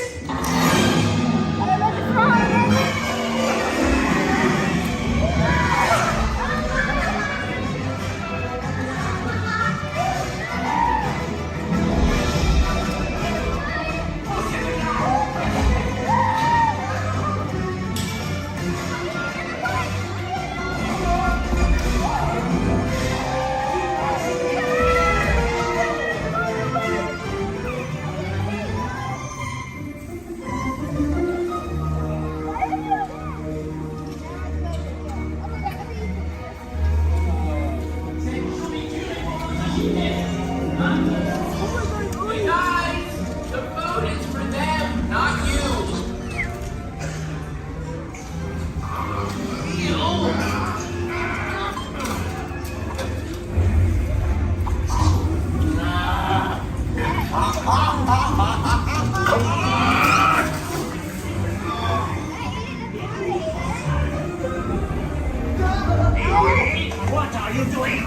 What are you doing?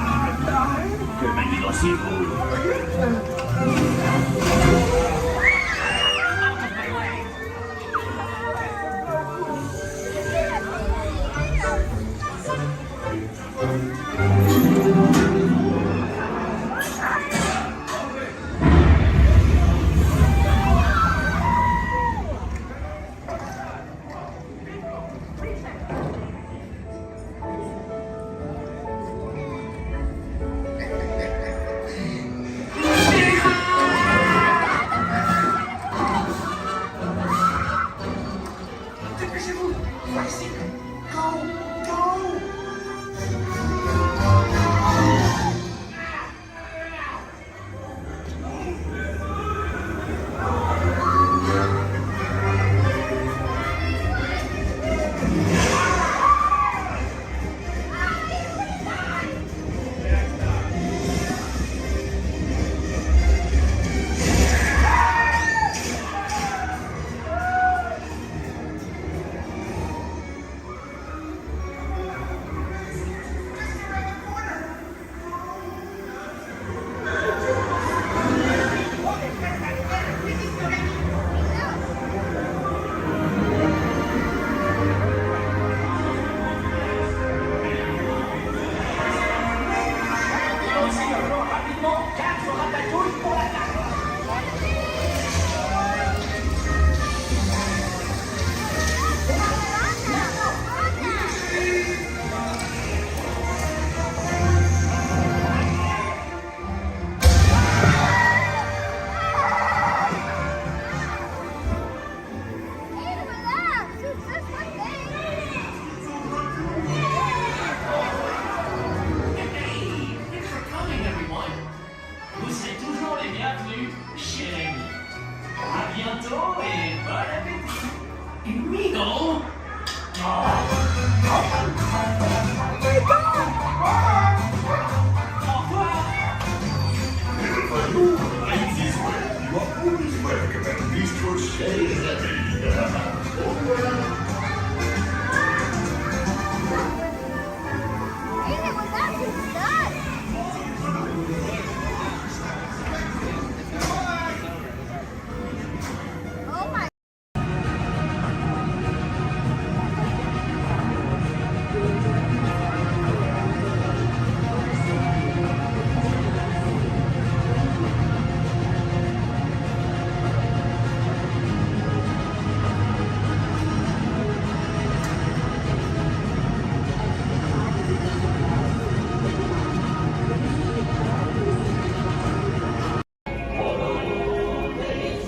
Que manigocez-vous?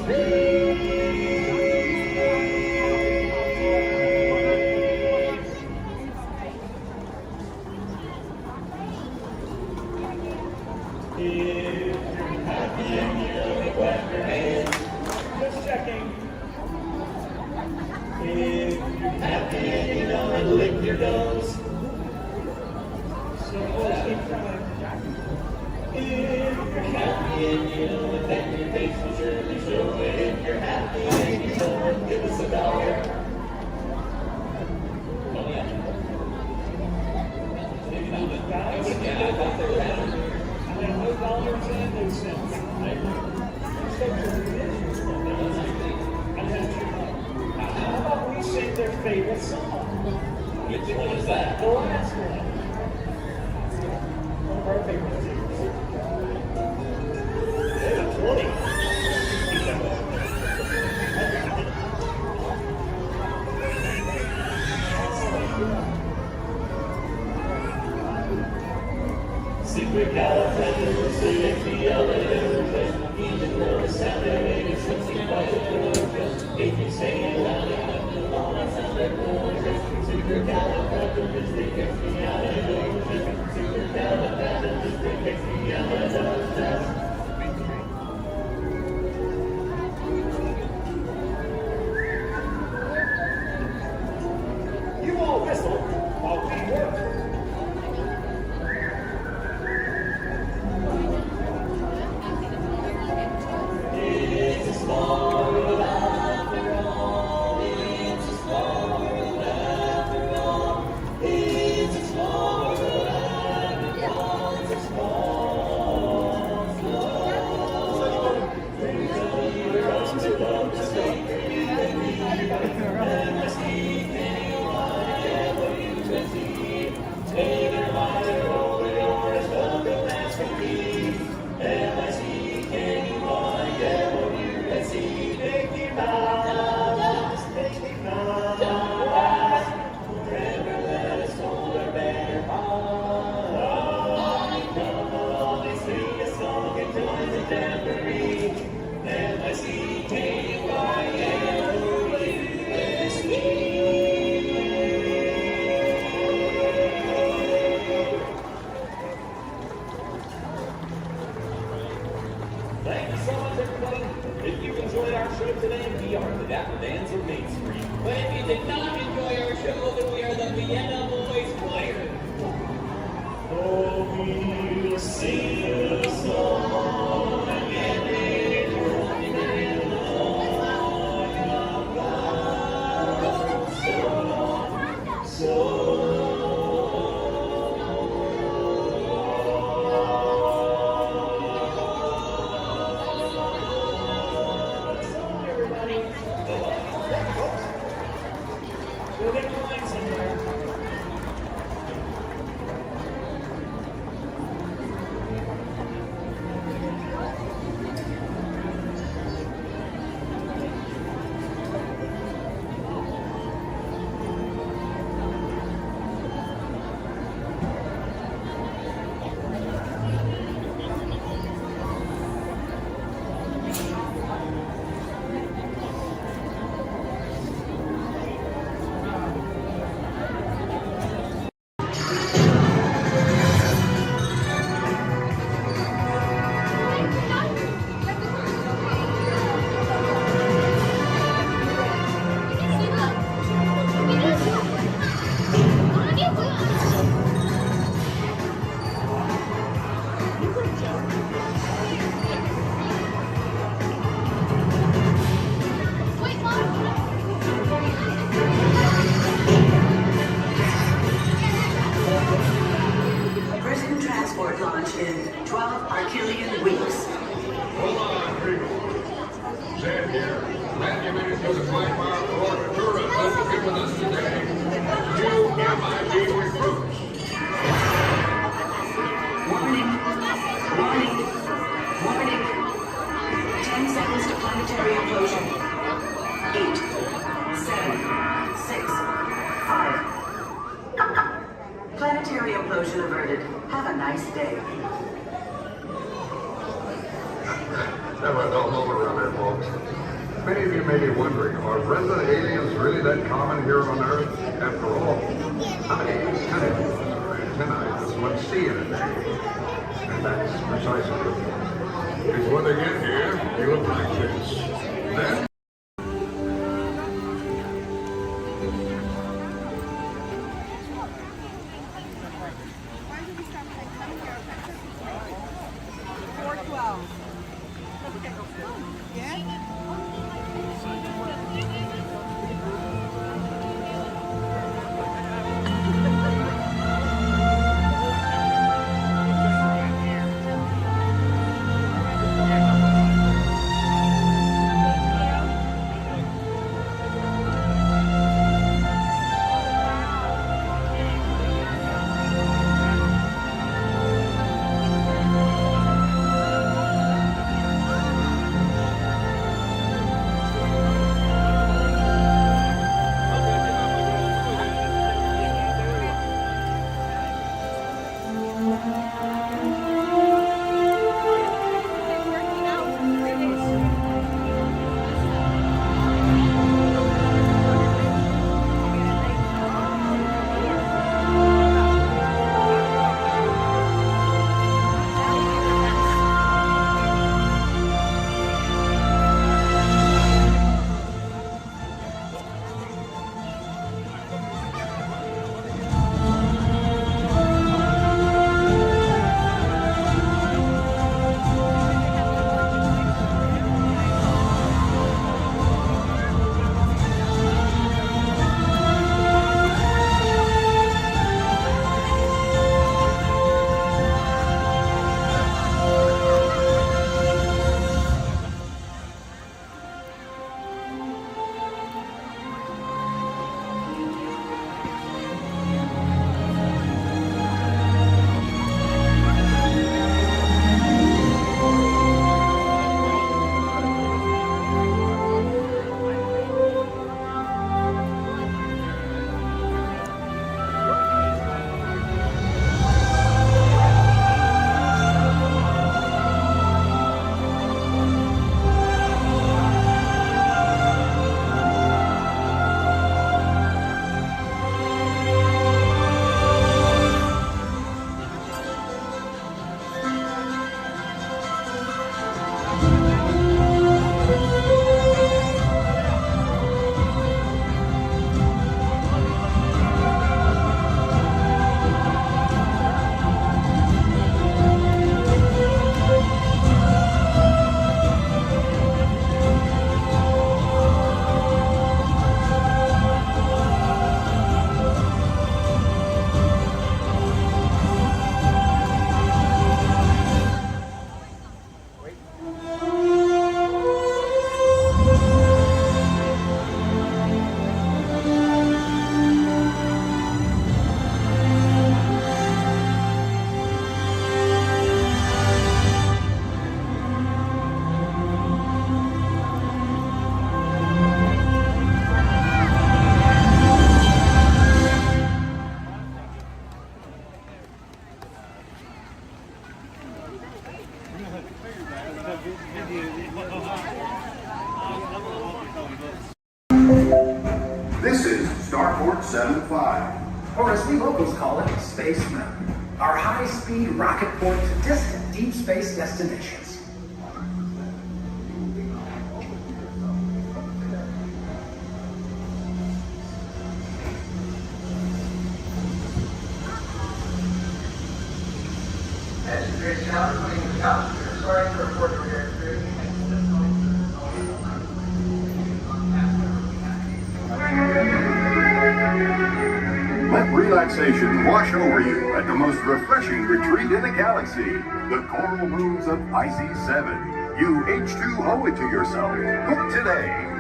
You all whistle while we work. Planetary implosion averted. Have a nice day. Never know over on that, folks. Many of you may be wondering, are resident aliens really that common here on Earth? After all, how many antennae or antennae does one see in a day? And that's precisely the point. Because when they get here, you look like this. Then This is Starport 75, or as we locals call it, Space Mountain, our high-speed rocket port to distant deep space destinations. Let relaxation wash over you at the most refreshing retreat in the galaxy, the coral moons of Pisces 7. You H2O it to yourself. Book today.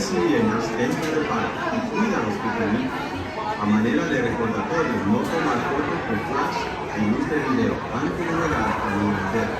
Bebés y llenas dentro del parque y cuida a los pequeñitos. A manera de recordatorio, no tomar fotos con flash y luz de video antes de llegar a la universidad.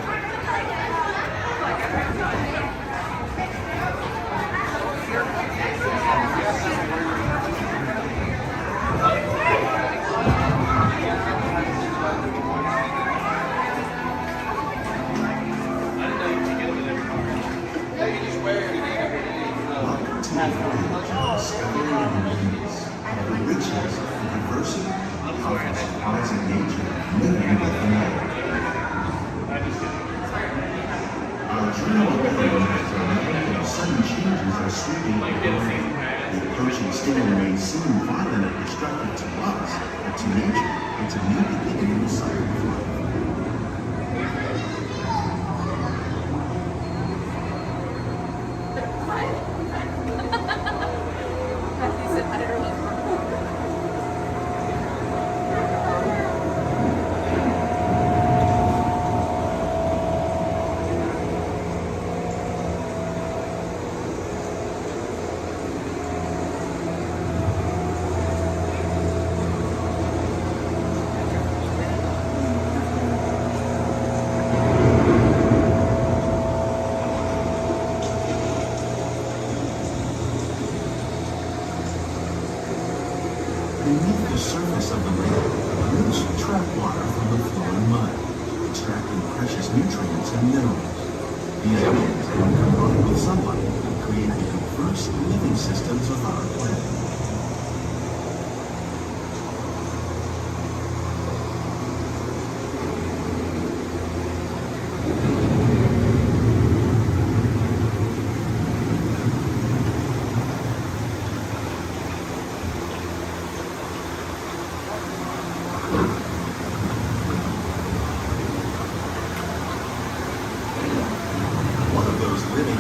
Beneath the surface of the lake, roots trap water from the flowing mud, extracting precious nutrients and minerals. These minerals, when combined with sunlight, create the diverse living systems of our planet.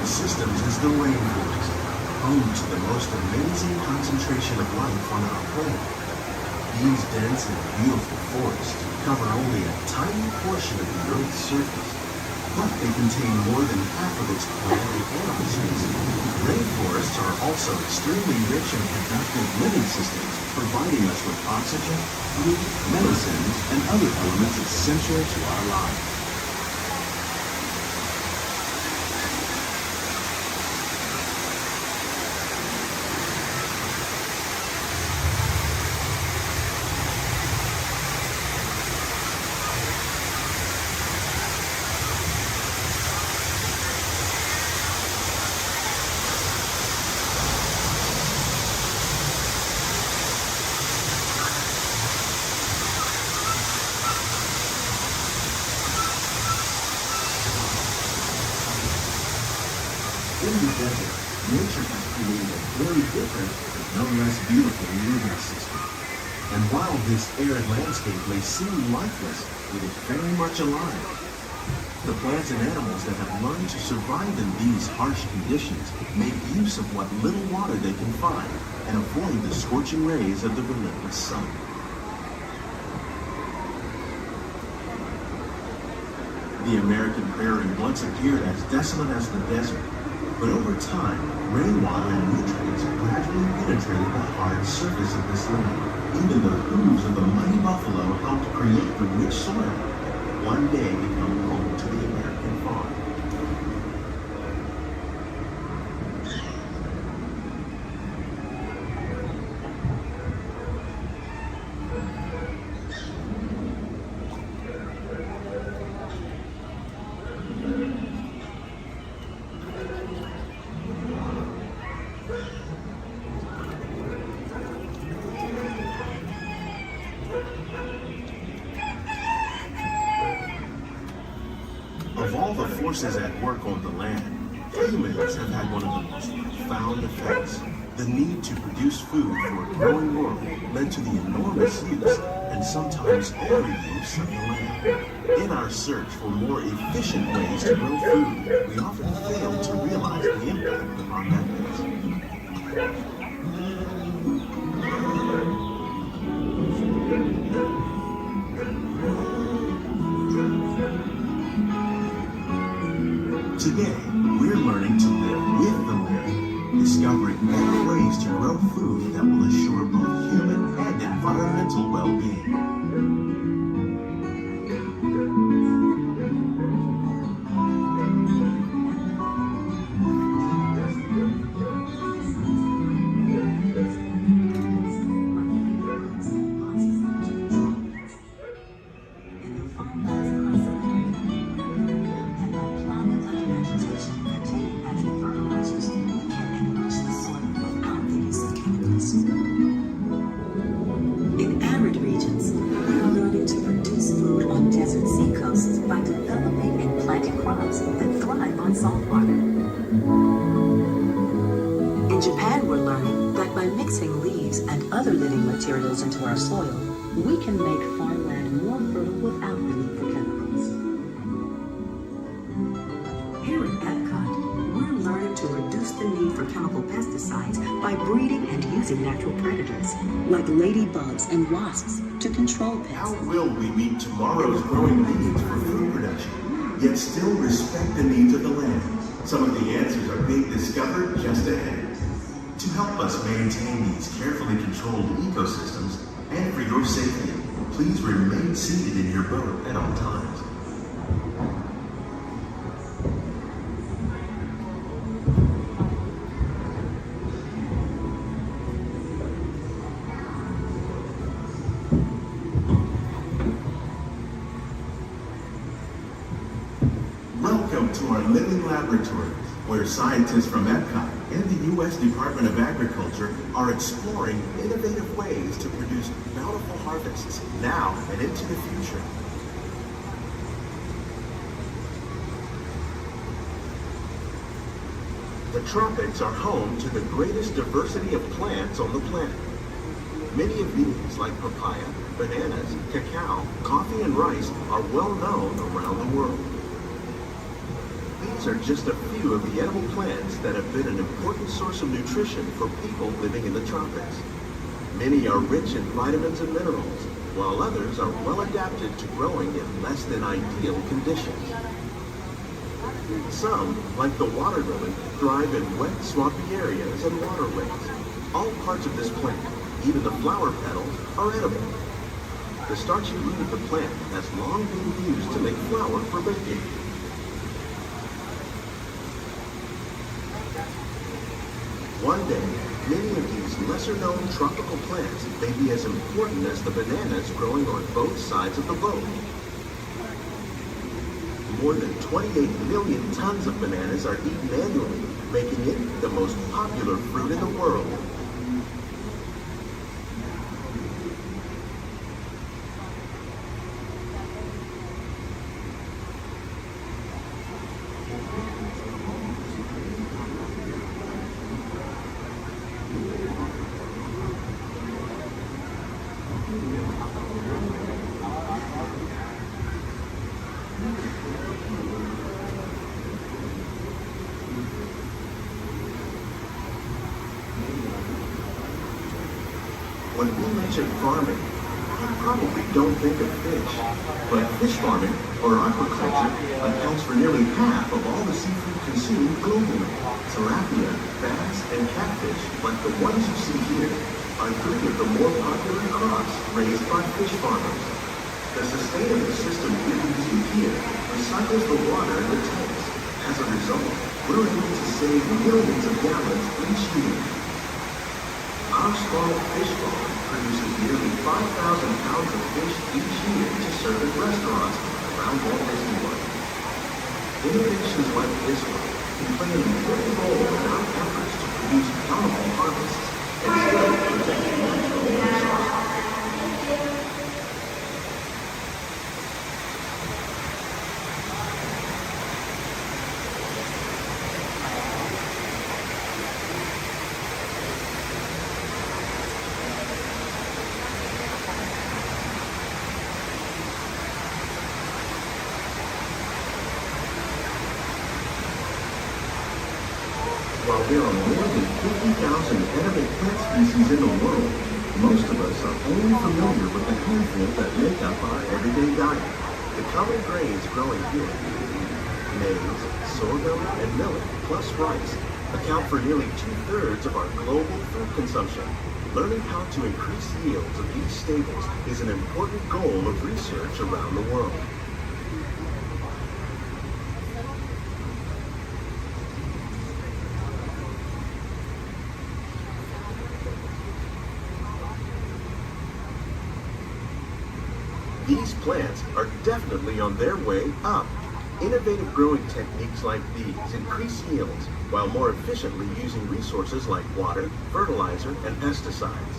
Systems is the rainforest, home to the most amazing concentration of life on our planet. These dense and beautiful forests cover only a tiny portion of the Earth's surface, but they contain more than half of its plant and animal species. Rainforests are also extremely rich and productive living systems, providing us with oxygen, food, medicines, and other elements essential to our lives. In the desert, nature has created a very different, but no less beautiful living system. And while this arid landscape may seem lifeless, it is very much alive. The plants and animals that have learned to survive in these harsh conditions make use of what little water they can find and avoid the scorching rays of the relentless sun. The American prairie once appeared as desolate as the desert. But over time, rainwater and nutrients gradually penetrated the hard surface of this land. Even the hooves of the mighty buffalo helped create the rich soil that one day become home to the American farm. Of all the forces at work on the land, humans have had one of the most profound effects. The need to produce food for a growing world led to the enormous use and sometimes overuse of the land. In our search for more efficient ways to grow food, we often fail to realize the impact of our methods. Today, we're learning to live with the land, discovering of food that will assure both human and environmental well-being. In arid regions, we are learning to produce food on desert seacoasts by developing and planting crops that thrive on salt water. In Japan, we're learning that by mixing leaves and other living materials into our soil, we can make farmland more fertile without the need for chemicals. Here at Epcot, we're learning to reduce the need for chemical pesticides by breeding and using natural predators, like ladybugs and wasps, to control pests. How will we meet tomorrow's growing needs for food production, yet still respect the needs of the land? Some of the answers are being discovered just ahead. To help us maintain these carefully controlled ecosystems, and for your safety, please remain seated in your boat at all times. Welcome to our living laboratory, where scientists from Epcot and the U.S. Department of Agriculture are exploring innovative ways to produce bountiful harvests now and into the future. The tropics are home to the greatest diversity of plants on the planet. Many of these, like papaya, bananas, cacao, coffee, and rice, are well known around the world. These are just a few of the edible plants that have been an important source of nutrition for people living in the tropics. Many are rich in vitamins and minerals, while others are well adapted to growing in less than ideal conditions. Some, like the water lily, thrive in wet, swampy areas and waterways. All parts of this plant, even the flower petals, are edible. The starchy root of the plant has long been used to make flour for baking. One day, many of these lesser-known tropical plants may be as important as the bananas growing on both sides of the boat. More than 28 million tons of bananas are eaten annually, making it the most popular fruit in the world. When we mention farming, you probably don't think of fish. But fish farming, or aquaculture, accounts for nearly half of all the seafood consumed globally. Tilapia, bass, and catfish, like the ones you see here, are three of the more popular crops raised by fish farmers. The sustainable system we use here recycles the water in the tanks. As a result, we're able to save millions of gallons each year. Our small fish farm produces nearly 5,000 pounds of fish each year to serve in restaurants around Walt Disney World. Innovations like this one can play an important role in our efforts to produce bountiful harvests and still protect natural resources. While there are more than 50,000 edible plant species in the world, most of us are only familiar with the handful that make up our everyday diet. The common grains growing here: maize, sorghum, and millet, plus rice, account for nearly 2/3 of our global food consumption. Learning how to increase yields of these staples is an important goal of research around the world. These plants are definitely on their way up. Innovative growing techniques like these increase yields while more efficiently using resources like water, fertilizer, and pesticides.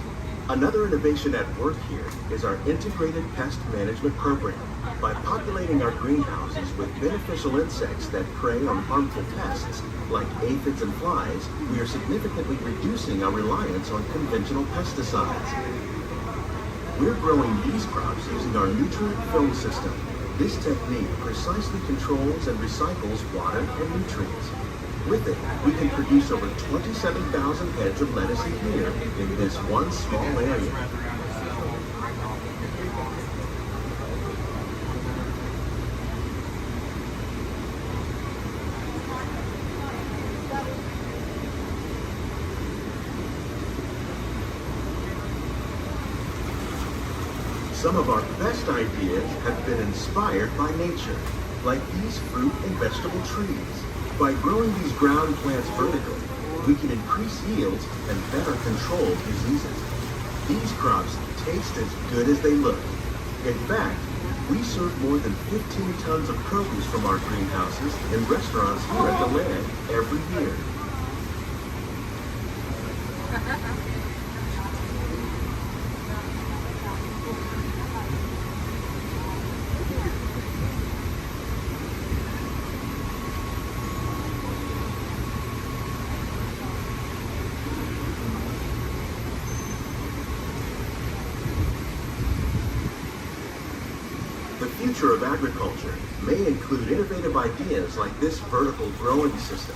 Another innovation at work here is our integrated pest management program. By populating our greenhouses with beneficial insects that prey on harmful pests like aphids and flies, we are significantly reducing our reliance on conventional pesticides. We're growing these crops using our nutrient film system. This technique precisely controls and recycles water and nutrients. With it, we can produce over 27,000 heads of lettuce a year in this one small area. Some of our best ideas have been inspired by nature, like these fruit and vegetable trees. By growing these ground plants vertically, we can increase yields and better control diseases. These crops taste as good as they look. In fact, we serve more than 15 tons of produce from our greenhouses in restaurants here at the land every year. The future of agriculture may include innovative ideas like this vertical growing system.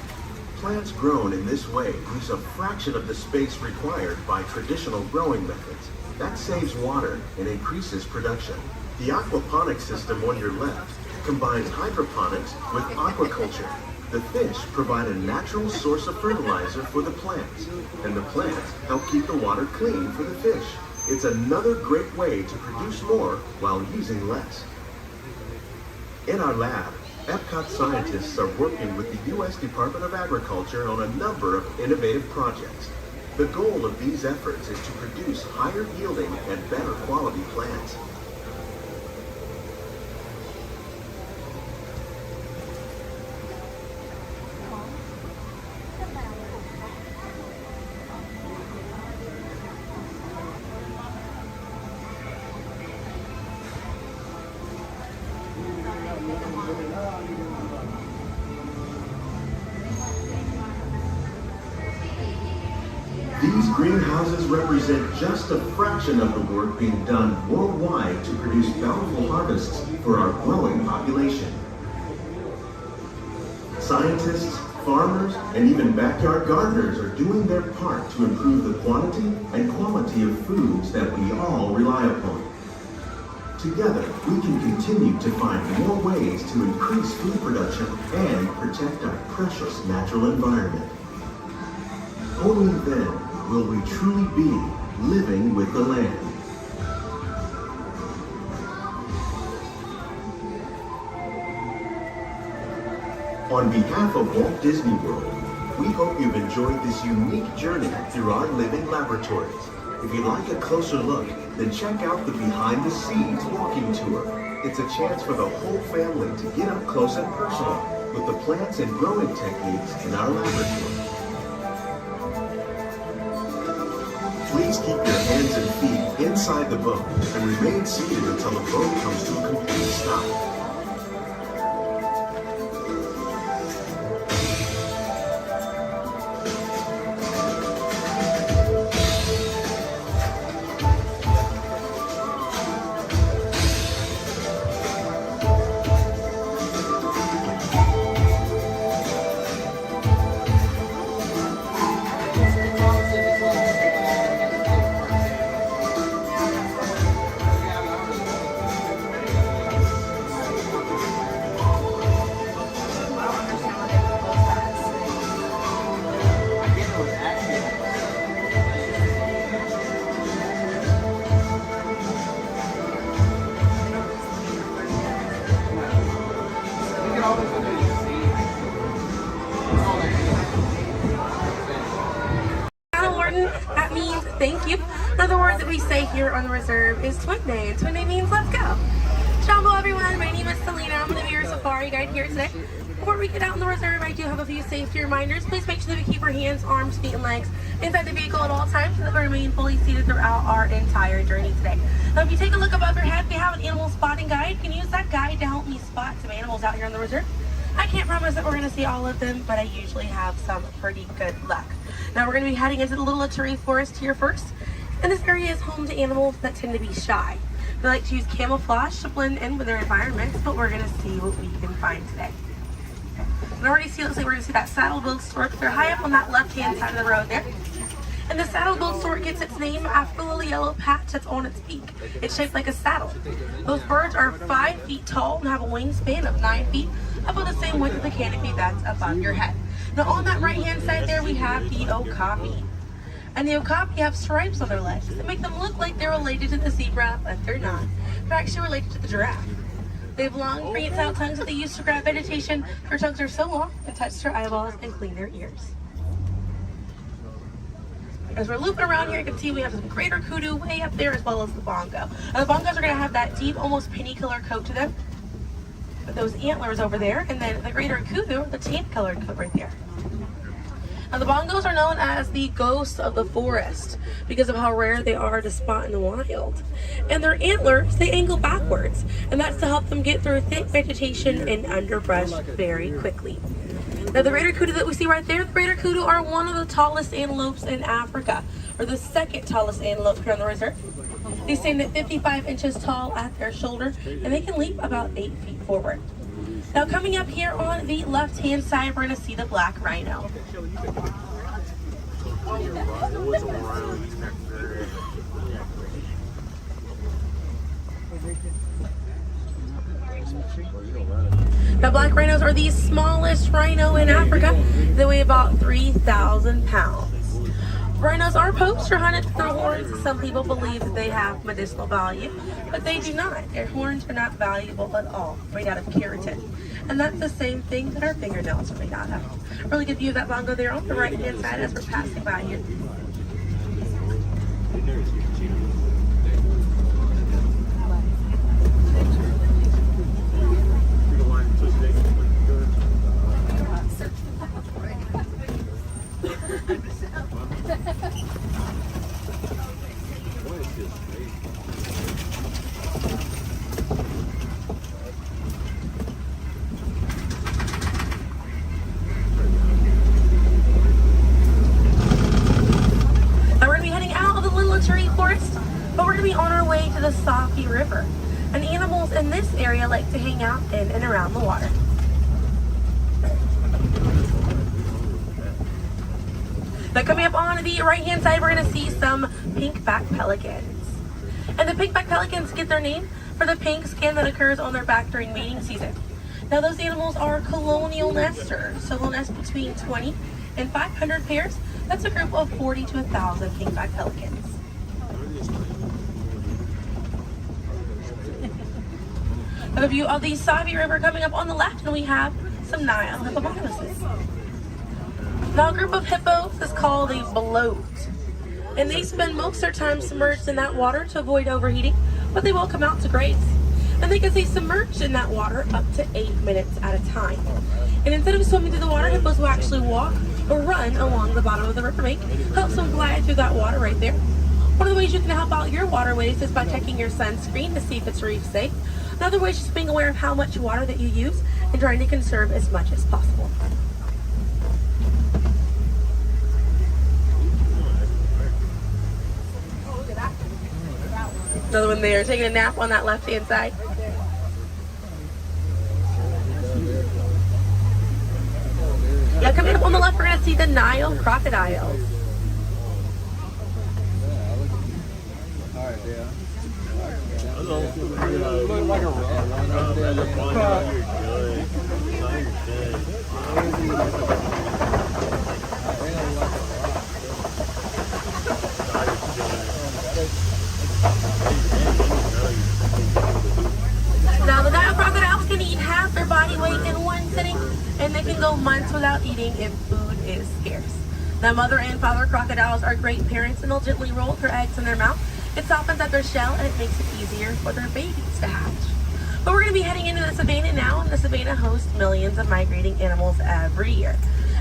Plants grown in this way use a fraction of the space required by traditional growing methods. That saves water and increases production. The aquaponics system on your left combines hydroponics with aquaculture. The fish provide a natural source of fertilizer for the plants, and the plants help keep the water clean for the fish. It's another great way to produce more while using less. In our lab, Epcot scientists are working with the U.S. Department of Agriculture on a number of innovative projects. The goal of these efforts is to produce higher yielding and better quality plants. These greenhouses represent just a fraction of the work being done worldwide to produce bountiful harvests for our growing population. Scientists, farmers, and even backyard gardeners are doing their part to improve the quantity and quality of foods that we all rely upon. Together, we can continue to find more ways to increase food production and protect our precious natural environment. Only then will we truly be living with the land. On behalf of Walt Disney World, we hope you've enjoyed this unique journey through our living laboratories. If you'd like a closer look, then check out the Behind the Scenes walking tour. It's a chance for the whole family to get up close and personal with the plants and growing techniques in our laboratory. Please keep your hands and feet inside the boat and remain seated until the boat comes to a complete stop. here on the reserve is Twin Day, and Twin Day means let's go. Jumbo everyone, my name is Selena. I'm going to be your safari guide here today. Before we get out in the reserve, I do have a few safety reminders. Please make sure that we keep our hands, arms, feet, and legs inside the vehicle at all times so that we remain fully seated throughout our entire journey today. Now, if you take a look above your head, we have an animal spotting guide. You can use that guide to help me spot some animals out here on the reserve. I can't promise that we're going to see all of them, but I usually have some pretty good luck. Now, we're going to be heading into the Little Aturi Forest here first. And this area is home to animals that tend to be shy. They like to use camouflage to blend in with their environments, but we're going to see what we can find today. And already see, looks like we're going to see that saddle-billed stork. They're high up on that left-hand side of the road there. And the saddle-billed stork gets its name after the little yellow patch that's on its beak. It's shaped like a saddle. Those birds are 5 feet tall and have a wingspan of 9 feet, about the same width of the canopy that's above your head. Now on that right-hand side there, we have the okapi. And the okapi have stripes on their legs that make them look like they're related to the zebra, but they're not. They're actually related to the giraffe. They have long, prehensile tongues that they use to grab vegetation. Their tongues are so long and touch their eyeballs and clean their ears. As we're looping around here, you can see we have some greater kudu way up there, as well as the bongo. Now the bongos are going to have that deep, almost penny color coat to them, with those antlers over there, and then the greater kudu, the tan colored coat right there. Now the bongos are known as the ghosts of the forest because of how rare they are to spot in the wild. And their antlers, they angle backwards, and that's to help them get through thick vegetation and underbrush very quickly. Now the greater kudu that we see right there, the greater kudu are one of the tallest antelopes in Africa, or the second tallest antelope here on the reserve. They stand at 55 inches tall at their shoulder, and they can leap about 8 feet forward. Now coming up here on the left-hand side, we're going to see the black rhino. Now black rhinos are the smallest rhino in Africa. They weigh about 3,000 pounds. Rhinos are poacher hunted for their horns. Some people believe that they have medicinal value, but they do not. Their horns are not valuable at all, made out of keratin. And that's the same thing that our fingernails are made out of. Really good view of that bongo there on the right-hand side as we're passing by here. River, and animals in this area like to hang out in and around the water. Now coming up on the right hand side, we're going to see some pink-backed pelicans. And the pink-backed pelicans get their name for the pink skin that occurs on their back during mating season. Now those animals are colonial nesters, so they'll nest between 20 and 500 pairs. That's a group of 40 to 1,000 pink-backed pelicans. A view of the Savi River coming up on the left, and we have some Nile hippopotamuses. Now a group of hippos is called a bloat, and they spend most of their time submerged in that water to avoid overheating, but they will come out to graze. And they can stay submerged in that water up to 8 minutes at a time. And instead of swimming through the water, hippos will actually walk or run along the bottom of the riverbank, helps them glide through that water right there. One of the ways you can help out your waterways is by checking your sunscreen to see if it's reef safe. Another way is just being aware of how much water that you use and trying to conserve as much as possible. Another one there, taking a nap on that left-hand side. Now coming up on the left, we're going to see the Nile crocodiles. Now the Nile crocodiles can eat half their body weight in one sitting, and they can go months without eating if food is scarce. Now mother and father crocodiles are great parents, and they'll gently roll their eggs in their mouth It softens up their shell and it makes it easier for their babies to hatch. But we're going to be heading into the Savannah now, and the Savannah hosts millions of migrating animals every year.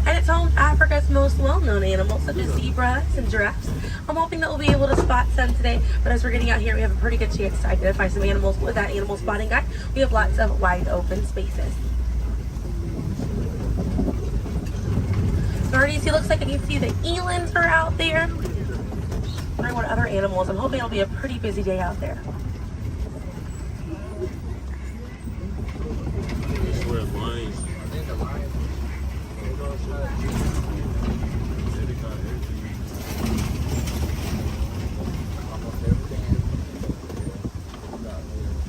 And it's home to Africa's most well-known animals, such as zebras and giraffes. I'm hoping that we'll be able to spot some today, but as we're getting out here, we have a pretty good chance to identify some animals with that animal spotting guide. We have lots of wide open spaces. So already see, looks like you can see the elands are out there. Wondering what other animals. I'm hoping it'll be a pretty busy day out there.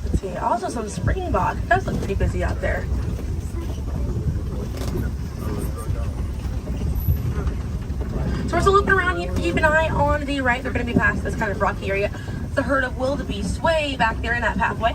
Let's see, also some springbok. It does look pretty busy out there. So we're still looping around here. Keep an eye on the right. They're going to be past this kind of rocky area. It's a herd of wildebeest way back there in that pathway.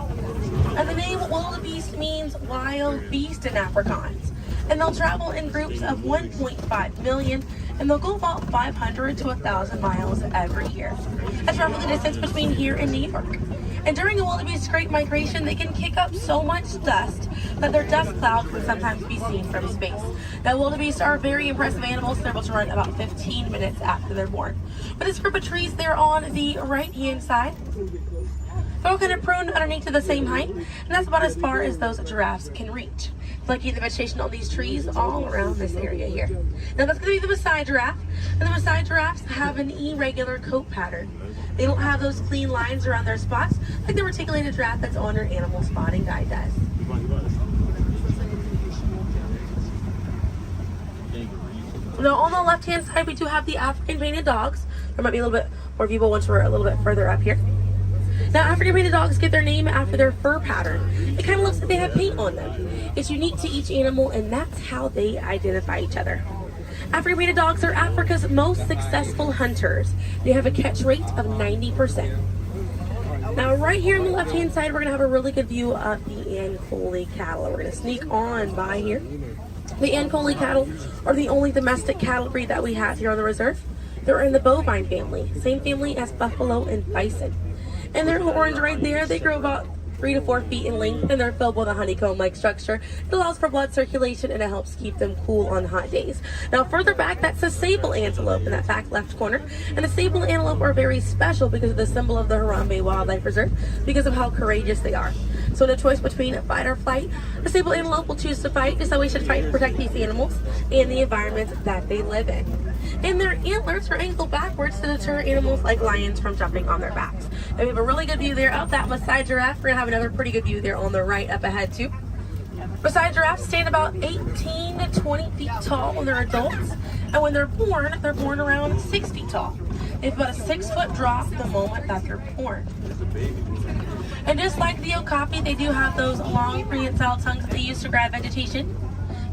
And the name wildebeest means wild beast in Afrikaans. And they'll travel in groups of 1.5 million, and they'll go about 500 to 1,000 miles every year. That's roughly the distance between here and New York. And during a wildebeest great migration, they can kick up so much dust that their dust cloud can sometimes be seen from space. Now, wildebeest are very impressive animals. They're able to run about 15 minutes after they're born. But this group of trees there on the right-hand side, they're all kind of pruned underneath to the same height, and that's about as far as those giraffes can reach. Lucky the vegetation on these trees all around this area here. Now that's going to be the Maasai giraffe, and the Maasai giraffes have an irregular coat pattern. They don't have those clean lines around their spots like the reticulated giraffe that's on your animal spotting guide does. Now on the left-hand side, we do have the African painted dogs. There might be a little bit more people once we're a little bit further up here. Now, African painted dogs get their name after their fur pattern. It kind of looks like they have paint on them. It's unique to each animal, and that's how they identify each other. African painted dogs are Africa's most successful hunters. They have a catch rate of 90%. Now, right here on the left-hand side, we're going to have a really good view of the Ankole cattle. We're going to sneak on by here. The Ankole cattle are the only domestic cattle breed that we have here on the reserve. They're in the bovine family, same family as buffalo and bison. And their horns right there, they grow about 3 to 4 feet in length, and they're filled with a honeycomb-like structure. It allows for blood circulation, and it helps keep them cool on hot days. Now, further back, that's a sable antelope in that back left corner. And the sable antelope are very special because of the symbol of the Harambe Wildlife Reserve, because of how courageous they are. So in a choice between fight or flight, the sable antelope will choose to fight, just how we should fight to protect these animals and the environment that they live in. And their antlers are angled backwards to deter animals like lions from jumping on their backs. And we have a really good view there of that Maasai giraffe. We're going to have another pretty good view there on the right up ahead too. Maasai giraffes stand about 18 to 20 feet tall when they're adults. And when they're born around 6 feet tall. They have about a 6-foot drop the moment that they're born. And just like the okapi, they do have those long prehensile tongues that they use to grab vegetation.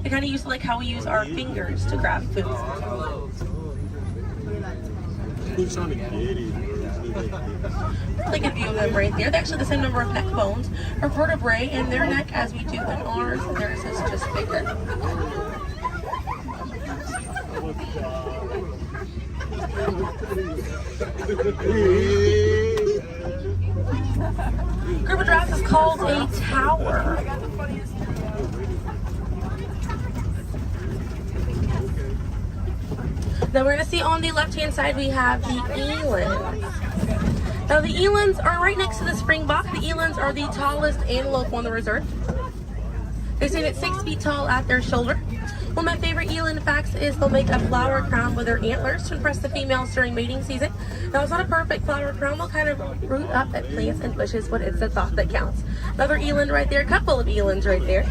They kind of use like how we use our fingers to grab food. Really good view of them right there. They're actually the same number of neck bones or vertebrae in their neck as we do in ours. Theirs is just bigger. Group of giraffes is called a tower. Now we're going to see on the left-hand side we have the elands. Now the elands are right next to the springbok. The elands are the tallest antelope on the reserve. They stand at 6 feet tall at their shoulder. One of my favorite eland facts is they'll make a flower crown with their antlers to impress the females during mating season. Now it's not a perfect flower crown. They'll kind of root up at plants and bushes, but it's the thought that counts. Another eland right there, a couple of elands right there.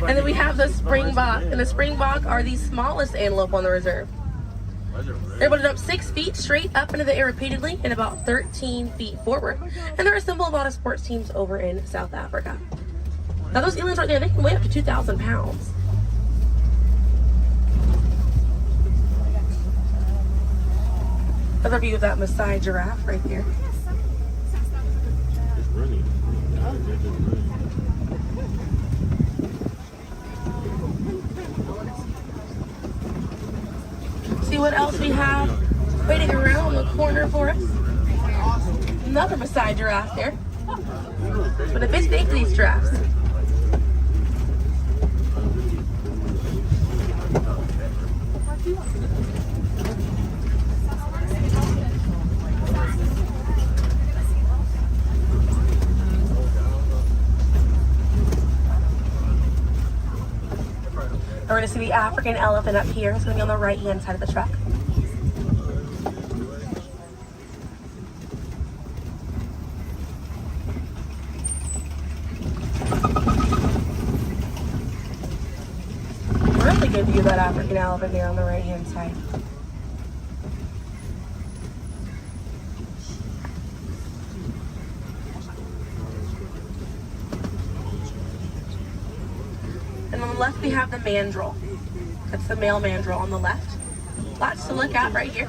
And then we have the springbok, and the springbok are the smallest antelope on the reserve. They're able to jump 6 feet straight up into the air repeatedly and about 13 feet forward. And they're a symbol of a lot of sports teams over in South Africa. Now those elands right there, they can weigh up to 2,000 pounds. Another view of that Maasai giraffe right there. See what else we have waiting around the corner for us. Another Maasai giraffe there. But a bit big for these giraffes. We're going to see the African elephant up here. It's going to be on the right-hand side of the truck. Really good view of that African elephant there on the right-hand side. And on the left we have the mandrill. That's the male mandrill on the left. Lots to look at right here.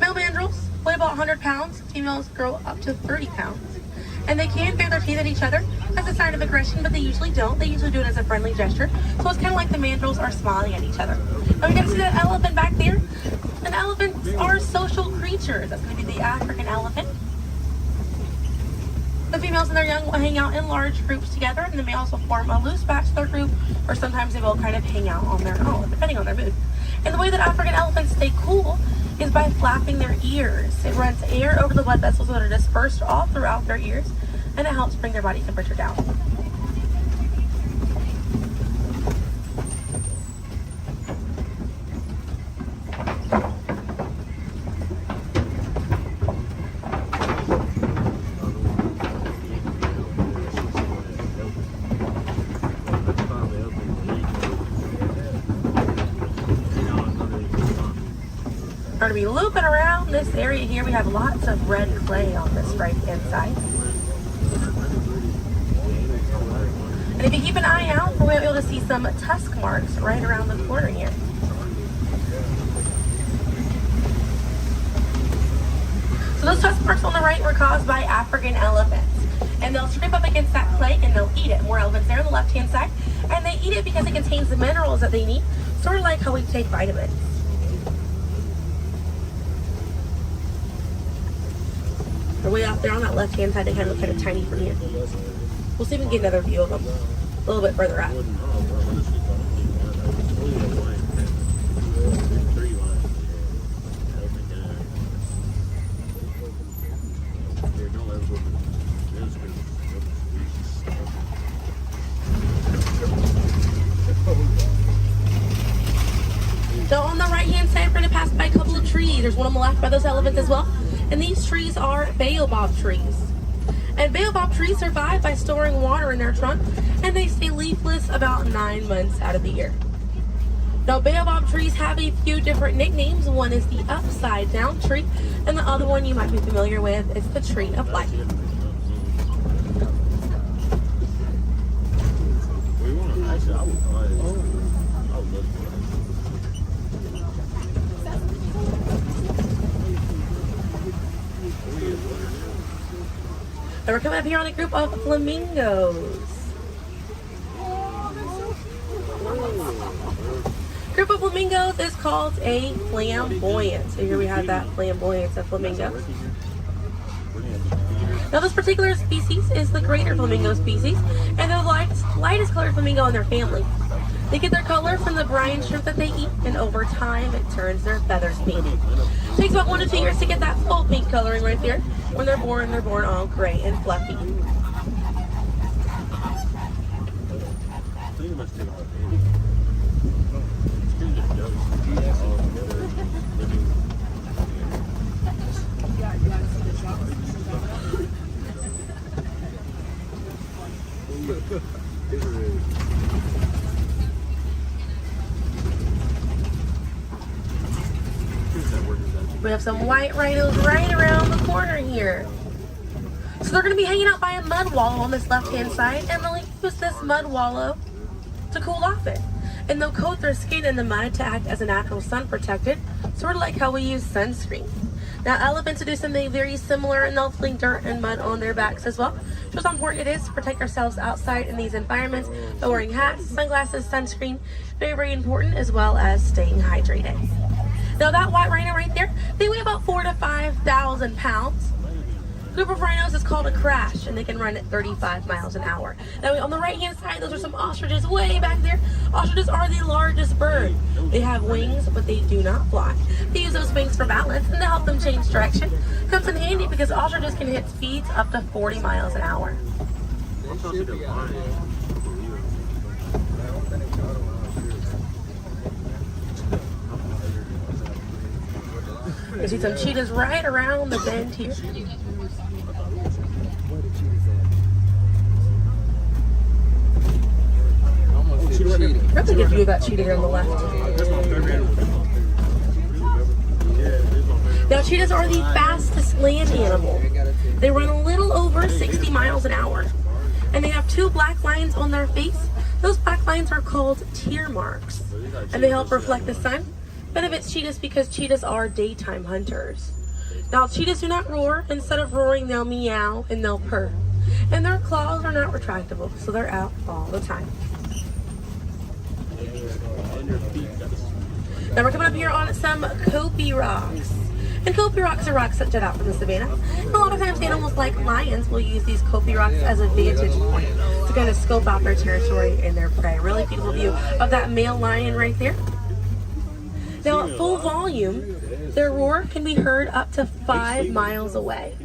Male mandrills weigh about 100 pounds. Females grow up to 30 pounds. And they can bare their teeth at each other as a sign of aggression, but they usually don't. They usually do it as a friendly gesture. So it's kind of like the mandrills are smiling at each other. Now we got to see that elephant back there. And elephants are social creatures. That's going to be the African elephant. The females and their young will hang out in large groups together, and the males will form a loose bachelor group, or sometimes they will kind of hang out on their own, depending on their mood. And the way that African elephants stay cool is by flapping their ears. It runs air over the blood vessels that are dispersed all throughout their ears, and it helps bring their body temperature down. We're going to be looping around this area here. We have lots of red clay on this right hand side. And if you keep an eye out, we'll be able to see some tusk marks right around the corner here. So those tusk marks on the right were caused by African elephants. And they'll scrape up against that clay and they'll eat it. More elephants there on the left hand side. And they eat it because it contains the minerals that they need, sort of like how we take vitamins. They're way out there on that left-hand side. They kind of look kind of tiny from here. We'll see if we can get another view of them a little bit further out. So on the right-hand side, we're going to pass by a couple of trees. There's one on the left by those elephants as well. And these trees are baobab trees. And baobab trees survive by storing water in their trunk, and they stay leafless about 9 months out of the year. Now, baobab trees have a few different nicknames. One is the upside down tree, and the other one you might be familiar with is the tree of life. And we're coming up here on a group of flamingos. Group of flamingos is called a flamboyant. So here we have that flamboyant of flamingo. Now this particular species is the greater flamingo species, and they're the lightest colored flamingo in their family. They get their color from the brine shrimp that they eat, and over time it turns their feathers pink. It takes about 1 to 2 years to get that full pink coloring right there. When they're born all gray and fluffy. We have some white rhinos right around the corner here. So they're going to be hanging out by a mud wallow on this left-hand side, and they'll use this mud wallow to cool off it. And they'll coat their skin in the mud to act as a natural sun protectant, sort of like how we use sunscreen. Now elephants will do something very similar, and they'll fling dirt and mud on their backs as well. Just how important it is to protect ourselves outside in these environments by wearing hats, sunglasses, sunscreen. Very, very important, as well as staying hydrated. Now that white rhino right there, they weigh about 4,000 to 5,000 pounds. Group of rhinos is called a crash, and they can run at 35 miles an hour. Now on the right hand side, those are some ostriches way back there. Ostriches are the largest bird. They have wings, but they do not fly. They use those wings for balance and to help them change direction. Comes in handy because ostriches can hit speeds up to 40 miles an hour. You see some cheetahs right around the bend here. Really good view of that cheetah here on the left. Now cheetahs are the fastest land animal. They run a little over 60 miles an hour. And they have 2 black lines on their face. Those black lines are called tear marks. And they help reflect the sun. Benefits cheetahs because cheetahs are daytime hunters. Now cheetahs do not roar. Instead of roaring, they'll meow and they'll purr. And their claws are not retractable, so they're out all the time. Now we're coming up here on some Kopi rocks. And Kopi rocks are rocks that jut out from the savannah. And a lot of times animals like lions will use these Kopi rocks as a vantage point to kind of scope out their territory and their prey. Really beautiful view of that male lion right there. Now at full volume, their roar can be heard up to 5 miles away.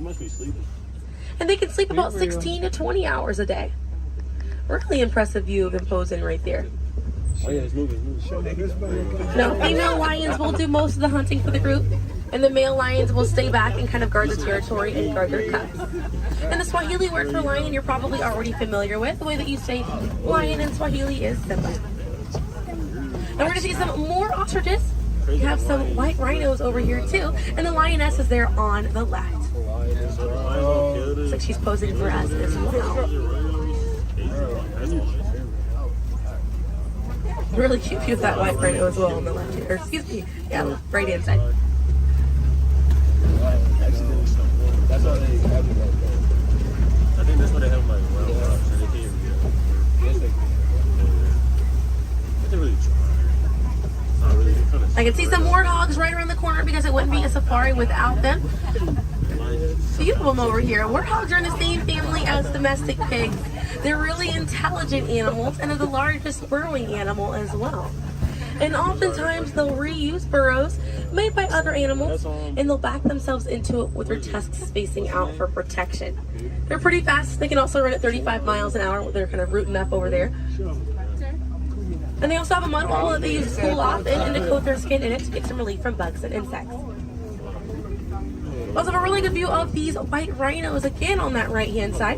And they can sleep about 16 to 20 hours a day. Really impressive view of imposing right there. Oh yeah, it's moving. Now, female lions will do most of the hunting for the group, and the male lions will stay back and kind of guard the territory and guard their cubs. And the Swahili word for lion you're probably already familiar with. The way that you say lion in Swahili is Simba. And we're going to see some more ostriches. We have some white rhinos over here too, and the lioness is there on the left. Looks like she's posing for us as well. Really cute view of that white rhino as well on the left here. Excuse me, yeah, right hand side. That's all they have. I think that's what they have like wild rocks, and they can't even get them. Yes, they can. But they really try. Not really. I can see some warthogs right around the corner because it wouldn't be a safari without them. Few of them over here. Warthogs are in the same family as domestic pigs. They're really intelligent animals and are the largest burrowing animal as well. And oftentimes they'll reuse burrows made by other animals and they'll back themselves into it with their tusks spacing out for protection. They're pretty fast. They can also run at 35 miles an hour. They're kind of rooting up over there. And they also have a mud wall that they use to cool off and to coat their skin in it to get some relief from bugs and insects. We also have a really good view of these white rhinos again on that right hand side.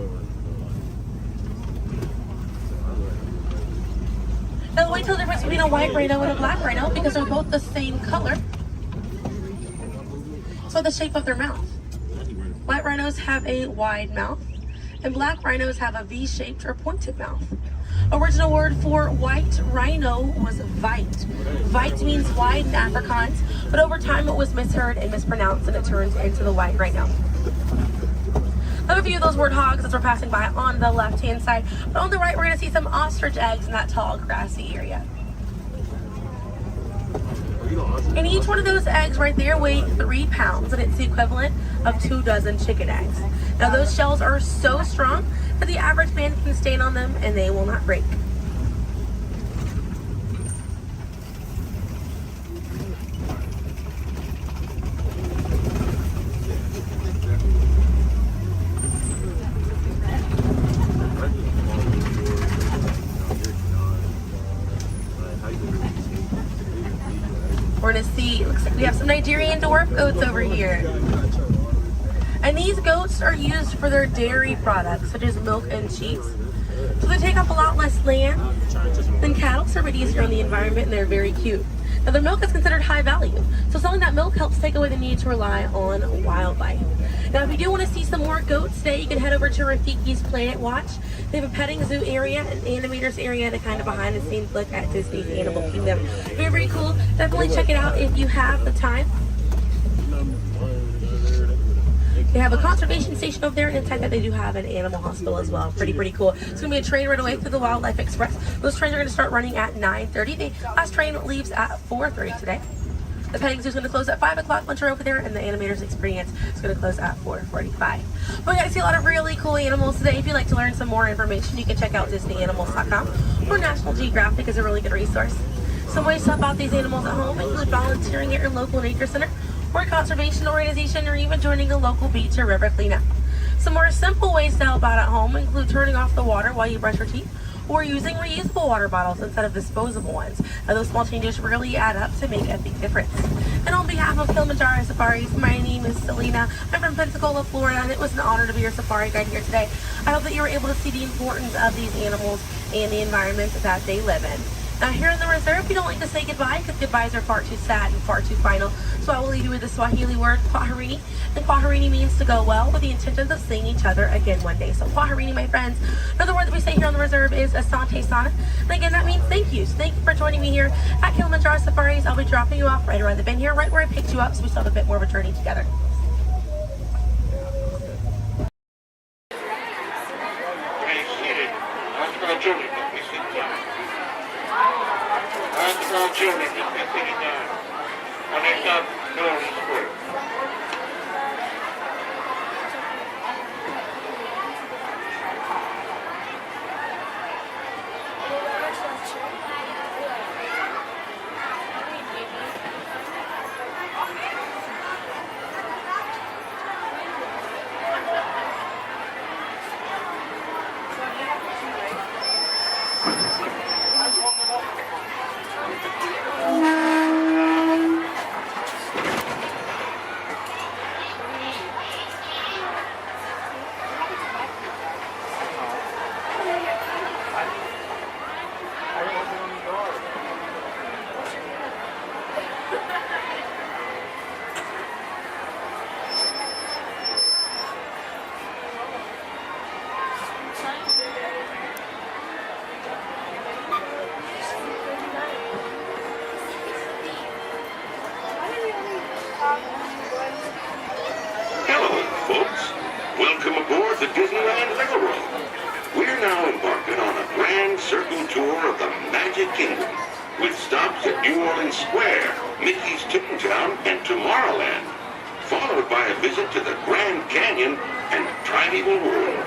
Now the white tail difference between a white rhino and a black rhino because they're both the same color. So the shape of their mouth. White rhinos have a wide mouth and black rhinos have a V-shaped or pointed mouth. Original word for white rhino was vite. Vite means wide in Afrikaans, but over time it was misheard and mispronounced and it turns into the white rhino. Another few of those warthogs as we're passing by on the left hand side, but on the right we're going to see some ostrich eggs in that tall grassy area. And each one of those eggs right there weigh 3 pounds, and it's the equivalent of 2 dozen chicken eggs. Now those shells are so strong that the average man can stand on them and they will not break. We're gonna see, looks like we have some Nigerian dwarf goats over here. And these goats are used for their dairy products, such as milk and cheese. So they take up a lot less land than cattle, so they're easier on the environment, and they're very cute. Now their milk is considered high value, so selling that milk helps take away the need to rely on wildlife. Now if you do want to see some more goats today, you can head over to Rafiki's Planet Watch. They have a petting zoo area, an animators area, and a kind of behind the scenes look at Disney's Animal Kingdom. Very, very cool. Definitely check it out if you have the time. They have a conservation station over there, and inside that they do have an animal hospital as well. Pretty cool. It's going to be a train right away through the Wildlife Express. Those trains are going to start running at 9:30. The last train leaves at 4:30 today. The petting zoo is going to close at 5 o'clock once you're over there, and the animators experience is going to close at 4:45. But we got to see a lot of really cool animals today. If you'd like to learn some more information, you can check out DisneyAnimals.com, or National Geographic is a really good resource. Some ways to help out these animals at home include volunteering at your local nature center, or a conservation organization, or even joining a local beach or river cleanup. Some more simple ways to help out at home include turning off the water while you brush your teeth, or using reusable water bottles instead of disposable ones. Now, those small changes really add up to make a big difference. And on behalf of Kilimanjaro Safaris, my name is Selena. I'm from Pensacola, Florida, and it was an honor to be your safari guide here today. I hope that you were able to see the importance of these animals and the environment that they live in. Now, here in the reserve, we don't like to say goodbye because goodbyes are far too sad and far too final. So I will leave you with the Swahili word, kwaherini. And kwaherini means to go well, with the intentions of seeing each other again one day. So kwaherini, my friends. Another word that we say here on the reserve is asante sana. And again, that means thank you. So thank you for joining me here at Kilimanjaro Safaris. I'll be dropping you off right around the bend here, right where I picked you up, so we still have a bit more of a journey together. Hello, folks. Welcome aboard the Disneyland Railroad. We're now embarking on a grand circle tour of the Magic Kingdom, with stops at New Orleans Square, Mickey's Toon Town, and Tomorrowland, followed by a visit to the Grand Canyon and Primeval World.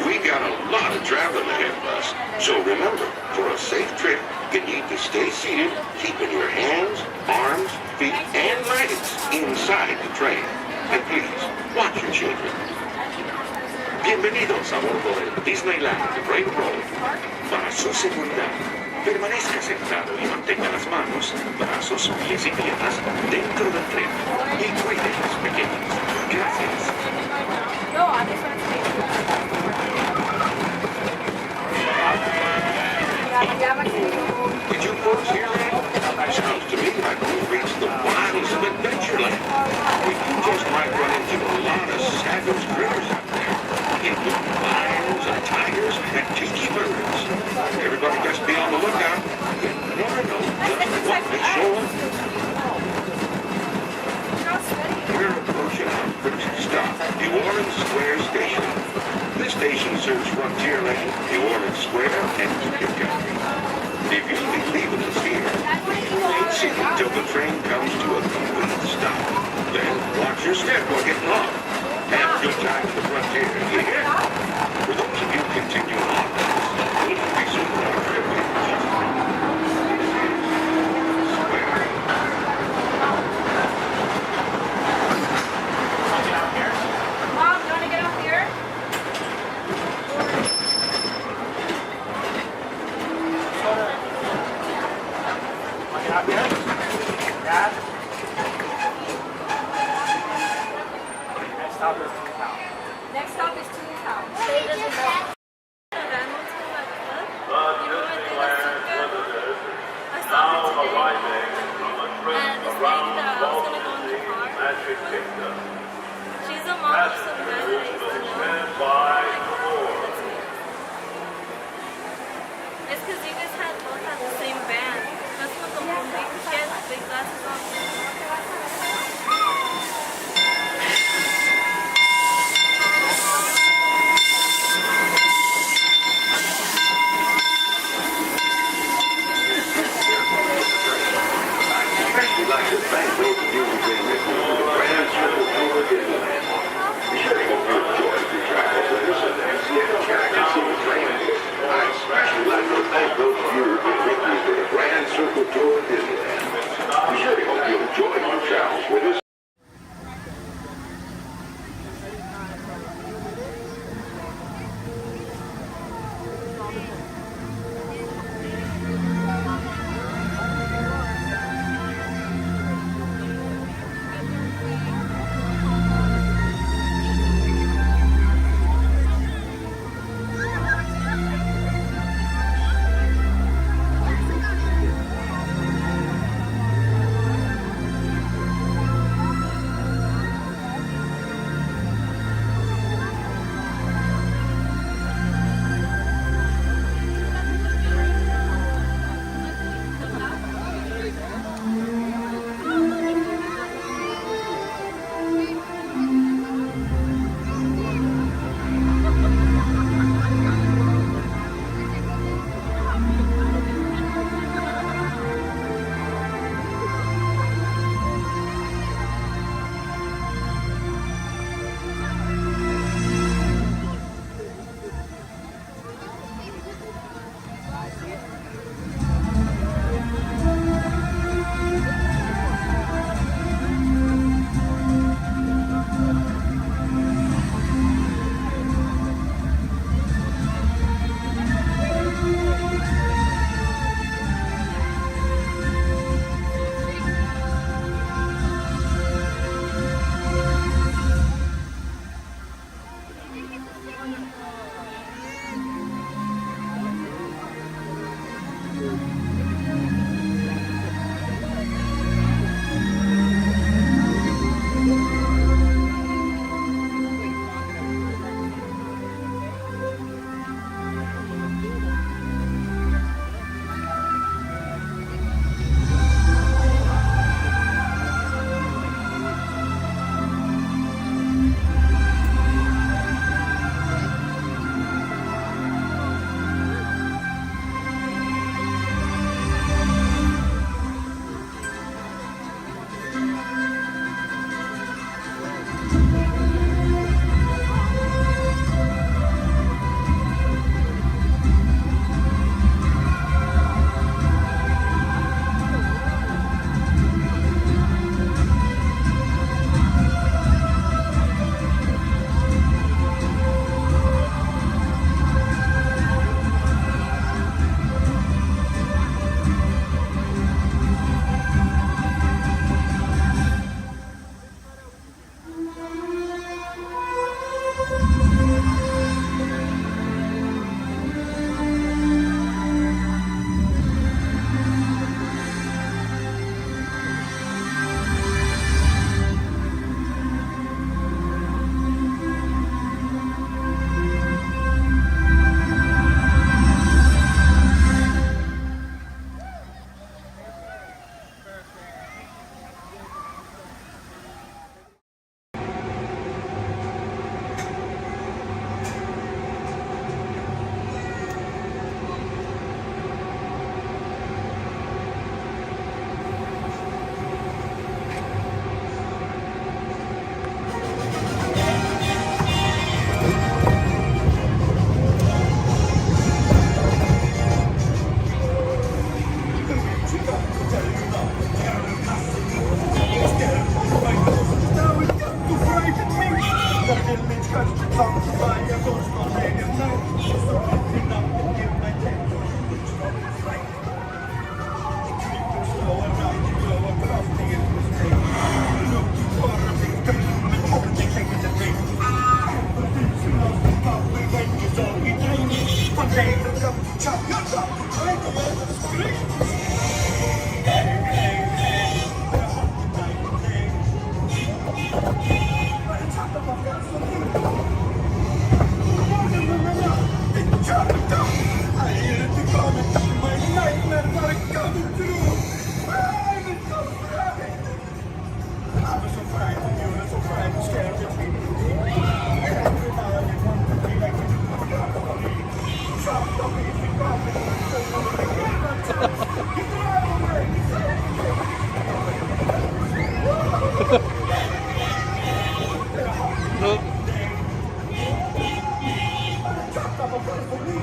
We got a lot of traveling ahead of us, so remember, for a safe trip, you need to stay seated, keeping your hands, arms, feet, and legs inside the train. And please, watch your children. Bienvenidos a bordo del Disneyland Railroad. Para su seguridad, permanezca sentado y mantenga las manos, brazos, pies y piernas dentro del tren. Y cuide a los pequeños. Gracias. Did you folks hear that? Sounds to me like we've reached the wilds of Adventureland. We can just might run into a lot of savage critters out there, including lions and tigers and tiki birds. Everybody just be on the lookout. You never know just what may show up. We're approaching our first stop, New Orleans Square Station. This station serves Frontierland, New Orleans Square, and Ticket Gallery. If you'll be leaving us here, remain seated until the train comes to a complete stop. Then watch your step while getting off. Have a good time at the Frontier, you hear? For those of you continuing on, we'll resume our trip in just a moment. Square. Mom, you want to get off here? Out here? Dad? Next stop is Toontown. Next stop is Toontown.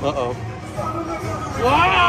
Uh-oh. Wow!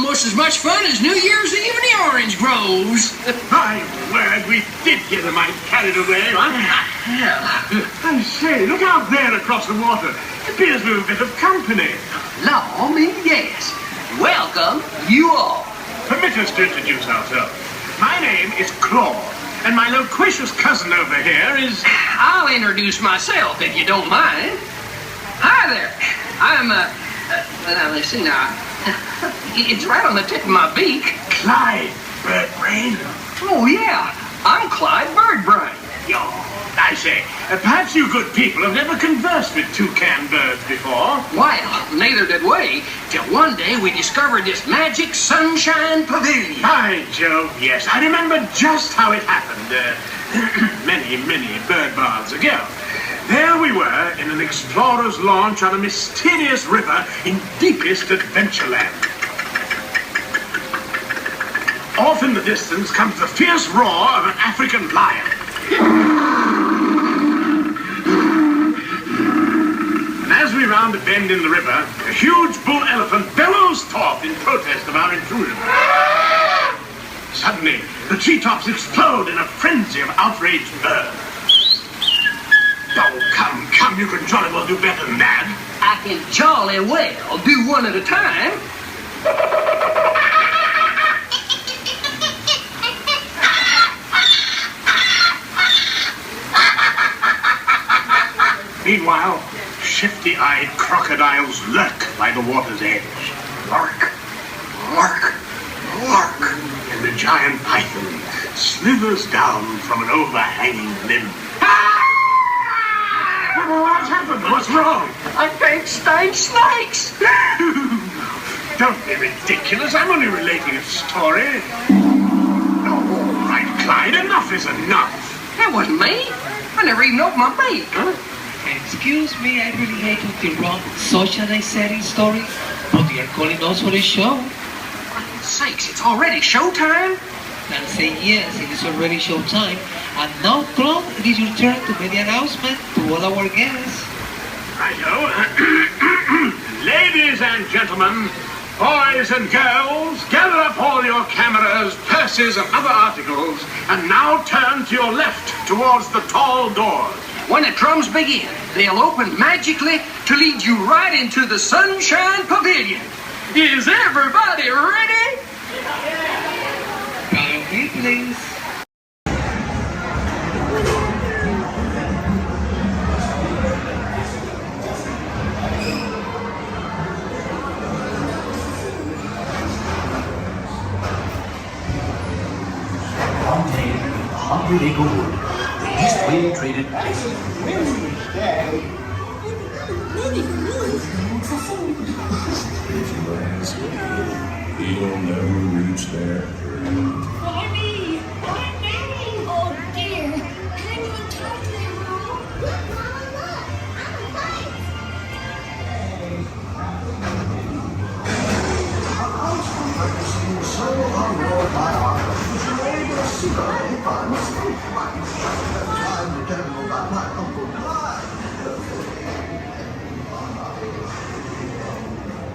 As much fun as New Year's Eve in the orange groves. My word, we did get a mite carried away, huh? I say, look out there across the water. It appears we're a bit of company. Law me, yes. Welcome, you all. Permit us to introduce ourselves. My name is Claude, and my loquacious cousin over here is... I'll introduce myself, if you don't mind. Hi there. I'm, well, let's see now. It's right on the tip of my beak. Clyde Birdbrain? Oh, yeah. I'm Clyde Birdbrain. I say, perhaps you good people have never conversed with toucan birds before. Well, neither did we, till one day we discovered this magic sunshine pavilion. By Jove, yes. I remember just how it happened, many bird baths ago. There we were in an explorer's launch on a mysterious river in deepest Adventureland. Off in the distance comes the fierce roar of an African lion. And as we round a bend in the river, a huge bull elephant bellows forth in protest of our intrusion. Suddenly, the treetops explode in a frenzy of outraged birds. Oh, come, you can jolly well do better than that. I can jolly well do one at a time. Meanwhile, shifty-eyed crocodiles lurk by the water's edge. Lurk, lurk, lurk. And the giant python slithers down from an overhanging limb. What's happened? What's wrong? I think snakes. Don't be ridiculous. I'm only relating a story. Oh, all right, Clyde. Enough is enough. That wasn't me. I never even opened my beak. Huh? Excuse me, I really hate to interrupt social setting story, but you're calling us for a show. For sakes, it's already showtime. and say yes, it is already showtime. And now, Claude, it is your turn to make the announcement to all our guests. Righto. Ladies and gentlemen, boys and girls, gather up all your cameras, purses, and other articles, and now turn to your left towards the tall doors. When the drums begin, they'll open magically to lead you right into the Sunshine Pavilion. Is everybody ready? Follow me, please. One day, 100 acre wood, the Eastway traded places. If you ask me, he'll never reach there. Barney! Barney! Oh dear! Can't even talk to them, Mom. Look, Mama, look! I'm a fight!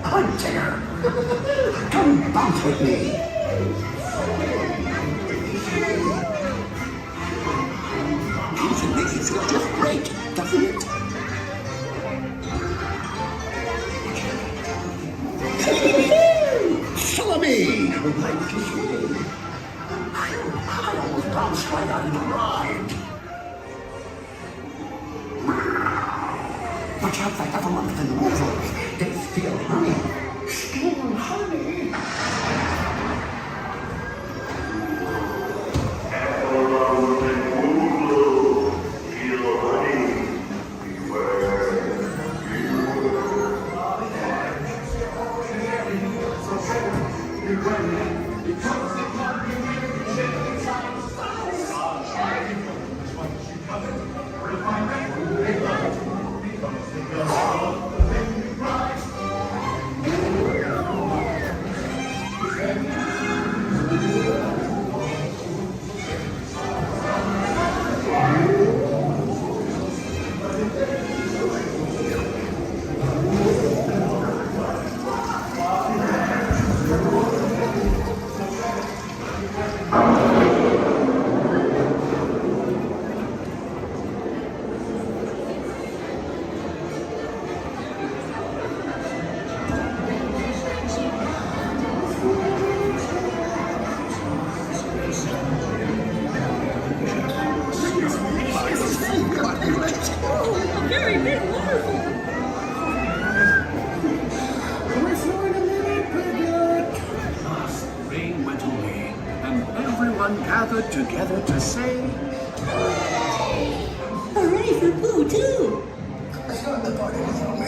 Hunter! Come bounce with me! Dancing makes you feel just great, doesn't it? Follow me! I almost bounced right out of the ride. Watch out for other ones than wolves. They steal honey. Steal honey? Gathered together to say, Hooray for Boo, too! I started the party without me.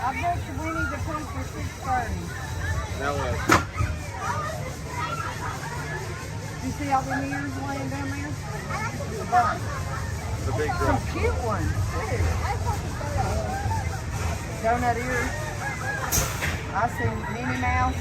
I bet you we need to come for 6:30. Now what? You see all the ears laying down there? The bunch. The big Some cute ones, too. Donut ears. I see Minnie Mouse.